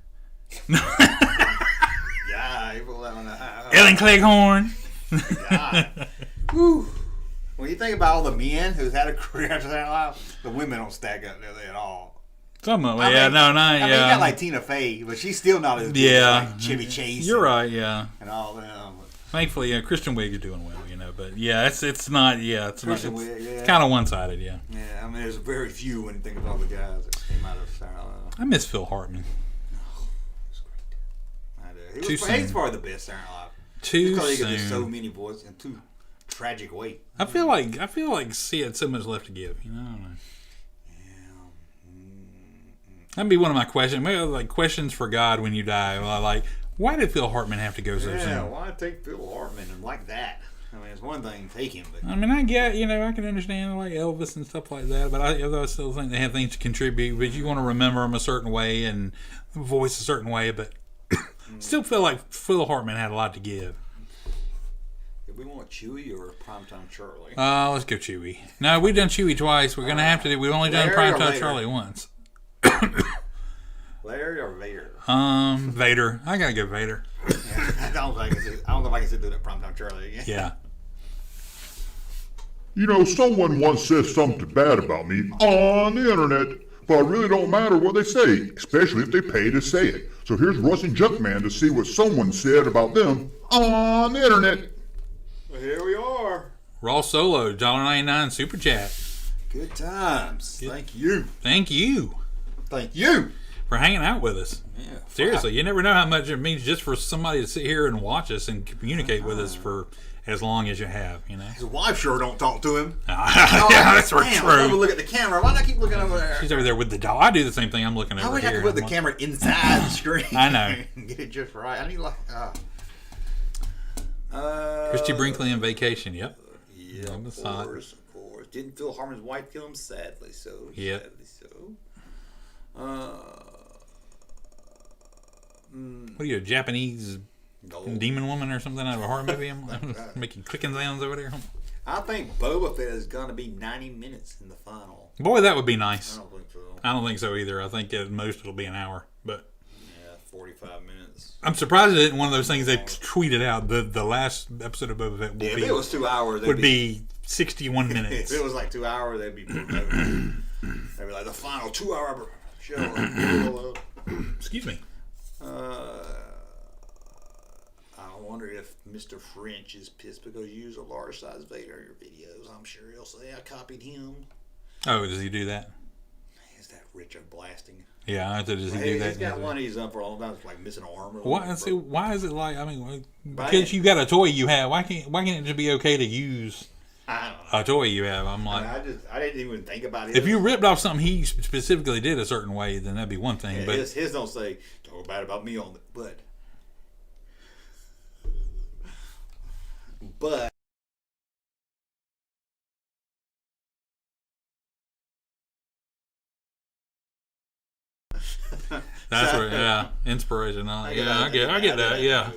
[SPEAKER 1] Yeah, you pull that one out.
[SPEAKER 2] Ellen Cleghorn.
[SPEAKER 1] God. Whew. When you think about all the men who's had a career after that life, the women don't stack up there at all.
[SPEAKER 2] Some of them, yeah,
[SPEAKER 1] I mean, you got like Tina Fey, but she's still not as big as like Chevy Chase.
[SPEAKER 2] You're right, yeah.
[SPEAKER 1] And all them.
[SPEAKER 2] Thankfully, Kristen Wiig is doing well, but yeah, it's not
[SPEAKER 1] Wiig,
[SPEAKER 2] kind of one-sided, yeah.
[SPEAKER 1] Yeah, I mean, there's very few when you think of all the guys that came out of Saturday Night Live.
[SPEAKER 2] I miss Phil Hartman.
[SPEAKER 1] Oh, he was great. He's probably the best Saturday Night Live.
[SPEAKER 2] Too
[SPEAKER 1] because
[SPEAKER 2] soon.
[SPEAKER 1] he gets so many voices in too tragic way.
[SPEAKER 2] I feel like C had so much left to give. I don't know. That'd be one of my questions. Maybe like questions for God when you die. Like, why did Phil Hartman have to go so soon?
[SPEAKER 1] Yeah, why take Phil Hartman and like that? I mean, it's one thing to take him, but
[SPEAKER 2] I mean, I get, I can understand like Elvis and stuff like that, but I still think they have things to contribute. But you want to remember them a certain way and voice a certain way. But Still feel like Phil Hartman had a lot to give.
[SPEAKER 1] Do we want Chewie or Primetime Charlie?
[SPEAKER 2] Let's go Chewie. No, we've done Chewie twice. We're gonna have to do. We've only done
[SPEAKER 1] Larry or
[SPEAKER 2] Primetime
[SPEAKER 1] Vader?
[SPEAKER 2] Charlie once.
[SPEAKER 1] Larry or Vader?
[SPEAKER 2] Vader. I gotta go Vader.
[SPEAKER 1] I don't know if I can sit through that Primetime Charlie again.
[SPEAKER 2] Yeah.
[SPEAKER 18] You know, someone once said something bad about me on the internet, but it really don't matter what they say, especially if they pay to say it. So here's Russ and Junkman to see what someone said about them on the internet.
[SPEAKER 1] Well, here we are.
[SPEAKER 2] Raw Solo, $1.99 super chat.
[SPEAKER 1] Good times. Thank you.
[SPEAKER 2] Thank you.
[SPEAKER 1] Thank you
[SPEAKER 2] for hanging out with us.
[SPEAKER 1] Yeah.
[SPEAKER 2] Seriously, you never know how much it means just for somebody to sit here and watch us and communicate with us for as long as you have, you know.
[SPEAKER 1] His wife sure don't talk to him.
[SPEAKER 2] Yeah, that's for true.
[SPEAKER 1] Look at the camera. Why do I keep looking over there?
[SPEAKER 2] She's over there with the dog. I do the same thing. I'm looking over here.
[SPEAKER 1] I wish I could put the camera inside the screen.
[SPEAKER 2] I know.
[SPEAKER 1] Get it just right. I need like.
[SPEAKER 2] Christy Brinkley on vacation. Yep.
[SPEAKER 1] Yeah, of course. Didn't Phil Hartman's wife kill him? Sadly so.
[SPEAKER 2] Yep.
[SPEAKER 1] Sadly so.
[SPEAKER 2] What are you, a Japanese demon woman or something out of a horror movie? I'm making clicking sounds over there.
[SPEAKER 1] I think Boba Fett is going to be 90 minutes in the final.
[SPEAKER 2] Boy, that would be nice.
[SPEAKER 1] I don't think so.
[SPEAKER 2] I don't think so either. I think at most it'll be an hour. But
[SPEAKER 1] yeah, 45 minutes.
[SPEAKER 2] I'm surprised it isn't one of those things they tweeted out. The last episode of Boba Fett
[SPEAKER 1] if it was 2 hours,
[SPEAKER 2] would be 61 minutes.
[SPEAKER 1] If it was like 2 hours, they'd be they'd be like the final 2 hour show.
[SPEAKER 2] Excuse me.
[SPEAKER 1] I wonder if Mr. French is pissed because you use a large size Vader in your videos. I'm sure he'll say I copied him.
[SPEAKER 2] Oh, does he do that?
[SPEAKER 1] Is that Richard blasting?
[SPEAKER 2] Yeah, I thought, does he do that?
[SPEAKER 1] He's got one of these up for a long time. It's like missing an arm.
[SPEAKER 2] Why is it like? I mean, because you got a toy you have. Why can't it just be okay to use a toy you have? I'm like,
[SPEAKER 1] I didn't even think about it.
[SPEAKER 2] If you ripped off something he specifically did a certain way, then that'd be one thing.
[SPEAKER 1] Yeah,
[SPEAKER 2] but
[SPEAKER 1] his don't say talk bad about me on it, but
[SPEAKER 2] that's where, yeah, inspiration. I get that. Yeah.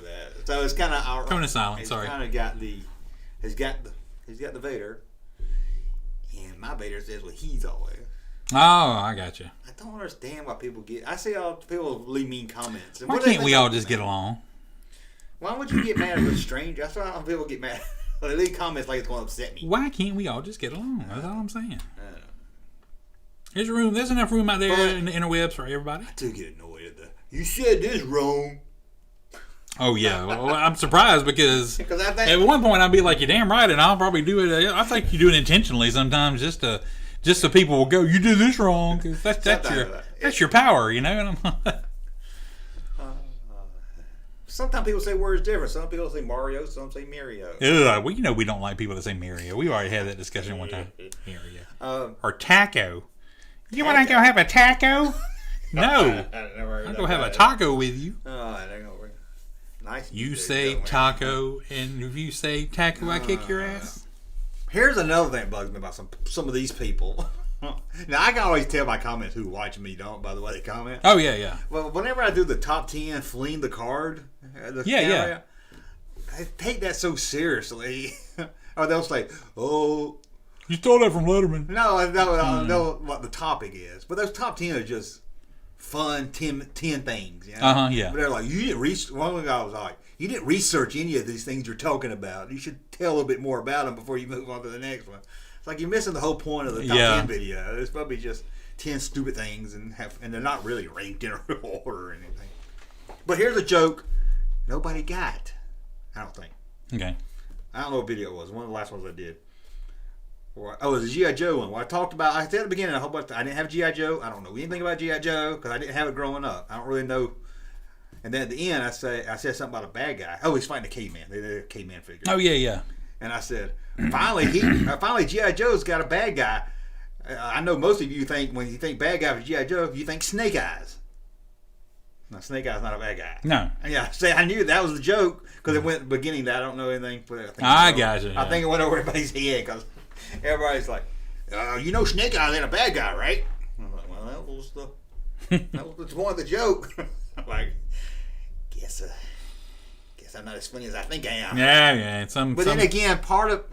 [SPEAKER 1] So it's kind of
[SPEAKER 2] coming to silence. Sorry.
[SPEAKER 1] Kind of got he's got the Vader, and my Vader says what he's always.
[SPEAKER 2] Oh, I got you.
[SPEAKER 1] I don't understand why people get. I see all people leave mean comments.
[SPEAKER 2] Why can't we all just get along?
[SPEAKER 1] Why would you get mad at a stranger? That's why people get mad. They leave comments like it's going to upset me.
[SPEAKER 2] Why can't we all just get along? That's all I'm saying. There's room. There's enough room out there in the interwebs for everybody.
[SPEAKER 1] I do get annoyed at that. You said this wrong.
[SPEAKER 2] Oh yeah, well, I'm surprised because at one point I'd be like, "You're damn right," and I'll probably do it. I think you do it intentionally sometimes, just so people will go, "You do this wrong." Cause that's your power, you know. And I'm
[SPEAKER 1] sometimes people say words different. Some people say Mario, some say Mario.
[SPEAKER 2] Well, you know we don't like people that say Mario. We already had that discussion one time. Mario or taco. You want to go have a taco? No, I'll go have a taco with you.
[SPEAKER 1] Nice.
[SPEAKER 2] You say taco, and if you say taco, I kick your ass.
[SPEAKER 1] Here's another thing that bugs me about some of these people. Now I can always tell by comments who watch me don't by the way they comment.
[SPEAKER 2] Oh yeah.
[SPEAKER 1] Well, whenever I do the top 10 fleeing the card, I take that so seriously. Or they'll say, "Oh,
[SPEAKER 2] you stole that from Letterman."
[SPEAKER 1] No, I know what the topic is, but those top 10 are just fun 10 things. You know?
[SPEAKER 2] Yeah.
[SPEAKER 1] But they're like, you didn't research. One guy was like, you didn't research any of these things you're talking about. You should tell a little bit more about them before you move on to the next one. It's like you're missing the whole point of the top 10 video. It's probably just 10 stupid things, and they're not really ranked in a real order or anything. But here's a joke nobody got. I don't think.
[SPEAKER 2] Okay.
[SPEAKER 1] I don't know what video it was. One of the last ones I did. Oh, it was a G.I. Joe one. Where I said at the beginning, I didn't have G.I. Joe. I don't know anything about G.I. Joe because I didn't have it growing up. I don't really know. And then at the end, I said something about a bad guy. Oh, he's fighting a caveman. They're a caveman figure.
[SPEAKER 2] Oh yeah.
[SPEAKER 1] And I said, finally G.I. Joe's got a bad guy. I know most of you think when you think bad guy for G.I. Joe, you think Snake Eyes. No, Snake Eyes not a bad guy.
[SPEAKER 2] No.
[SPEAKER 1] Yeah, I knew that was the joke because it went at the beginning that I don't know anything.
[SPEAKER 2] I got you.
[SPEAKER 1] I think it went over everybody's head because everybody's like, you know Snake Eyes ain't a bad guy, right? I'm like, well, that was the point of the joke. Like, guess I'm not as funny as I think I am.
[SPEAKER 2] Yeah.
[SPEAKER 1] But then again, part of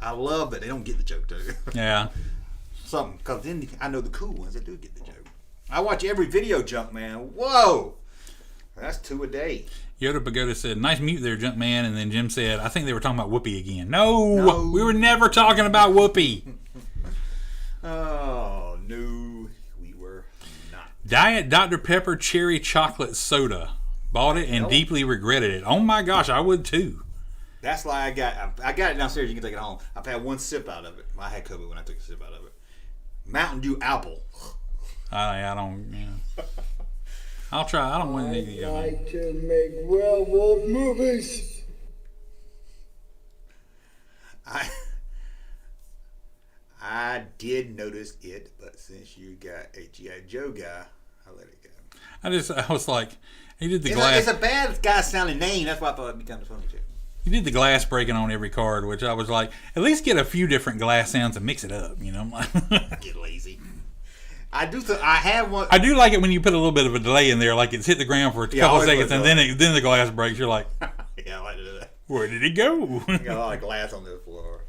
[SPEAKER 1] I love that they don't get the joke too.
[SPEAKER 2] Yeah.
[SPEAKER 1] Because then I know the cool ones that do get the joke. I watch every video, Junkman. Whoa, that's 2 a day.
[SPEAKER 2] Yoda Pagoda said, "Nice mute there, Junkman." And then Jim said, "I think they were talking about Whoopi again." No, we were never talking about Whoopi.
[SPEAKER 1] Oh, no, we were not.
[SPEAKER 2] Diet Dr. Pepper Cherry Chocolate Soda. Bought it and deeply regretted it. Oh my gosh, I would too.
[SPEAKER 1] That's why I got it downstairs. You can take it home. I've had one sip out of it. I had COVID when I took a sip out of it. Mountain Dew apple.
[SPEAKER 2] I don't. Yeah. I'll try. I don't want anything.
[SPEAKER 19] I like to make werewolf movies.
[SPEAKER 1] I did notice it, but since you got a G.I. Joe guy, I let it go.
[SPEAKER 2] I was like, he did the glass.
[SPEAKER 1] It's a bad guy sounding name. That's why I thought it becomes funny too.
[SPEAKER 2] He did the glass breaking on every card, which I was like, at least get a few different glass sounds and mix it up, you know?
[SPEAKER 1] Get lazy. I have one.
[SPEAKER 2] I do like it when you put a little bit of a delay in there, like it's hit the ground for a couple of seconds, and then the glass breaks. You're like,
[SPEAKER 1] yeah, I like to do that.
[SPEAKER 2] Where did it go?
[SPEAKER 1] Got a lot of glass on the floor.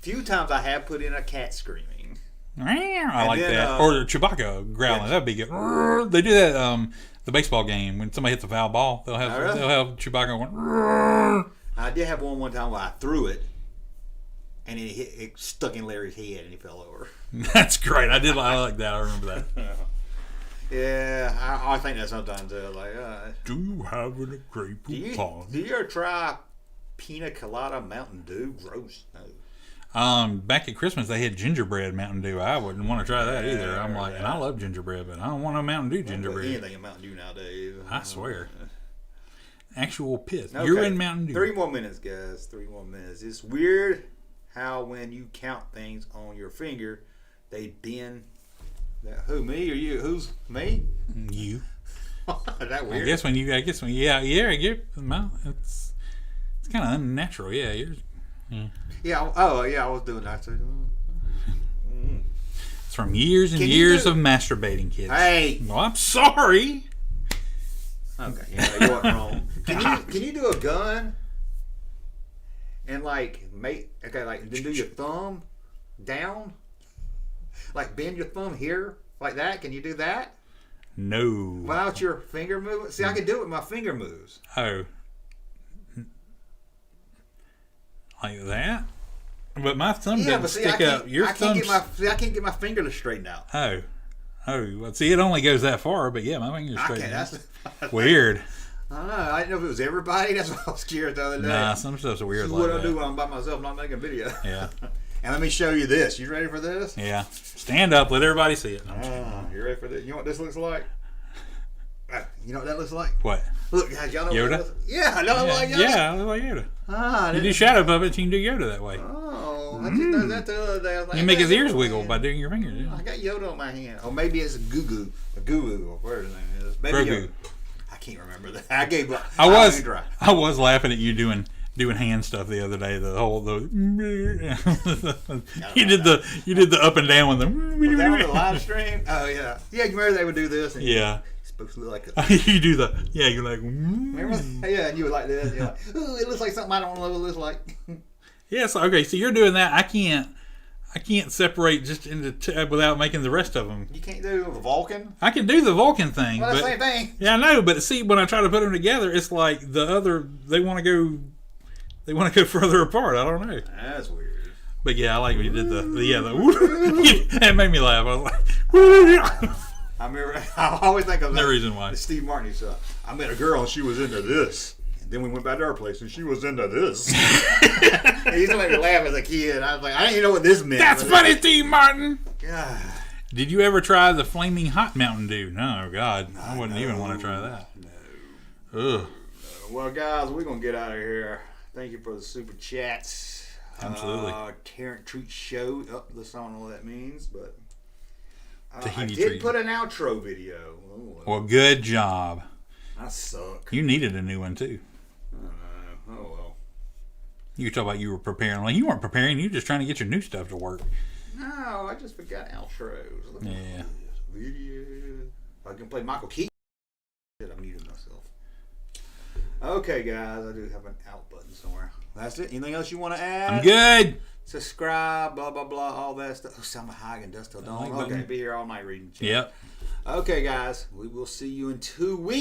[SPEAKER 1] Few times I have put in a cat screaming.
[SPEAKER 2] I like that. Or Chewbacca growling. That'd be good. They do that. The baseball game when somebody hits a foul ball, they'll have Chewbacca going.
[SPEAKER 1] I did have one time where I threw it, and it stuck in Larry's head, and he fell over.
[SPEAKER 2] That's great. I like that. I remember that.
[SPEAKER 1] Yeah, I think that sometimes.
[SPEAKER 2] Do you have a grape pond?
[SPEAKER 1] Do you ever try pina colada Mountain Dew? Gross. No.
[SPEAKER 2] Back at Christmas they had gingerbread Mountain Dew. I wouldn't want to try that either. I'm like, and I love gingerbread, but I don't want a Mountain Dew gingerbread.
[SPEAKER 1] Anything in Mountain Dew nowadays.
[SPEAKER 2] I swear. Actual piss. Okay. You're in Mountain Dew.
[SPEAKER 1] 3 more minutes, guys. 3 more minutes. It's weird how when you count things on your finger, they bend. Who, me or you? Who's me?
[SPEAKER 2] You.
[SPEAKER 1] Is that weird?
[SPEAKER 2] I guess when you're it's kind of unnatural. Yeah, you're.
[SPEAKER 1] Yeah. Oh, yeah. I was doing that too.
[SPEAKER 2] It's from years and years of masturbating, kids.
[SPEAKER 1] Hey.
[SPEAKER 2] Well, I'm sorry.
[SPEAKER 1] Okay. Yeah, you weren't wrong. Can you do a gun and then do your thumb down, like bend your thumb here like that? Can you do that?
[SPEAKER 2] No.
[SPEAKER 1] Without your finger movement? See, I can do it with my finger moves.
[SPEAKER 2] Oh. Like that? But my thumb doesn't stick up. Your thumb.
[SPEAKER 1] I can't get my finger to straighten out.
[SPEAKER 2] Oh. Well, see, it only goes that far, but yeah, my finger's straight out. Weird.
[SPEAKER 1] I don't know. I didn't know if it was everybody. That's what I was curious the other day.
[SPEAKER 2] Nah, some stuff's weird like that.
[SPEAKER 1] This is what I do when I'm by myself not making a video.
[SPEAKER 2] Yeah.
[SPEAKER 1] And let me show you this. You ready for this?
[SPEAKER 2] Yeah. Stand up. Let everybody see it.
[SPEAKER 1] You ready for this? You know what this looks like? You know what that looks like?
[SPEAKER 2] What?
[SPEAKER 1] Look, guys, y'all know
[SPEAKER 2] Yoda?
[SPEAKER 1] what it looks like? Yeah, I know like Yoda.
[SPEAKER 2] Yeah, I look like Yoda. You do shadow puppets, you can do Yoda that way.
[SPEAKER 1] Oh, I just noticed that the other day. I was like,
[SPEAKER 2] you make his ears wiggle by doing your fingers. Yeah.
[SPEAKER 1] I got Yoda on my hand. Or maybe it's a Goo or whatever his name is. Maybe
[SPEAKER 2] Grogu.
[SPEAKER 1] I can't remember that. I
[SPEAKER 2] was laughing at you doing hand stuff the other day. You did the up and down with them.
[SPEAKER 1] Was that on the live stream? Oh yeah. Yeah, you remember they would do this? And
[SPEAKER 2] yeah.
[SPEAKER 1] You're supposed to look like
[SPEAKER 2] you do the you're like
[SPEAKER 1] remember? Yeah, and you were like this. You're like, ooh, it looks like something I don't know what it looks like.
[SPEAKER 2] Yes. Okay. So you're doing that. I can't separate just into without making the rest of them.
[SPEAKER 1] You can't do a Vulcan?
[SPEAKER 2] I can do the Vulcan thing.
[SPEAKER 1] Well, that's the same thing.
[SPEAKER 2] Yeah, I know, but see, when I try to put them together, it's like the other. They want to go further apart. I don't know.
[SPEAKER 1] That's weird.
[SPEAKER 2] But yeah, I like when you did the it made me laugh. I was like,
[SPEAKER 1] I remember. I always think of
[SPEAKER 2] no reason why.
[SPEAKER 1] Steve Martin. He said, "I met a girl and she was into this." Then we went back to our place and she was into this. He used to make me laugh as a kid. I was like, I didn't even know what this meant.
[SPEAKER 2] That's funny, Steve Martin.
[SPEAKER 1] God.
[SPEAKER 2] Did you ever try the Flaming Hot Mountain Dew? No, God. I wouldn't even want to try that.
[SPEAKER 1] No.
[SPEAKER 2] Ugh.
[SPEAKER 1] Well, guys, we're going to get out of here. Thank you for the super chats.
[SPEAKER 2] Absolutely.
[SPEAKER 1] Tarrant Treat Show. Oh, I don't know what that means, but I did
[SPEAKER 2] treat.
[SPEAKER 1] put an outro video.
[SPEAKER 2] Well, good job.
[SPEAKER 1] I suck.
[SPEAKER 2] You needed a new one, too.
[SPEAKER 1] Oh well.
[SPEAKER 2] You talk about you were preparing. Like you weren't preparing. You were just trying to get your new stuff to work.
[SPEAKER 1] No, I just forgot outros. Look
[SPEAKER 2] yeah.
[SPEAKER 1] Video. I can play Michael Keaton. I muted myself. Okay, guys, I do have an out button somewhere. That's it. Anything else you want to add?
[SPEAKER 2] I'm good.
[SPEAKER 1] Subscribe, blah, blah, blah, all that stuff. Oh, Selma Hagen does till dawn. Okay, be here all night reading.
[SPEAKER 2] Yep.
[SPEAKER 1] Okay, guys, we will see you in 2 weeks.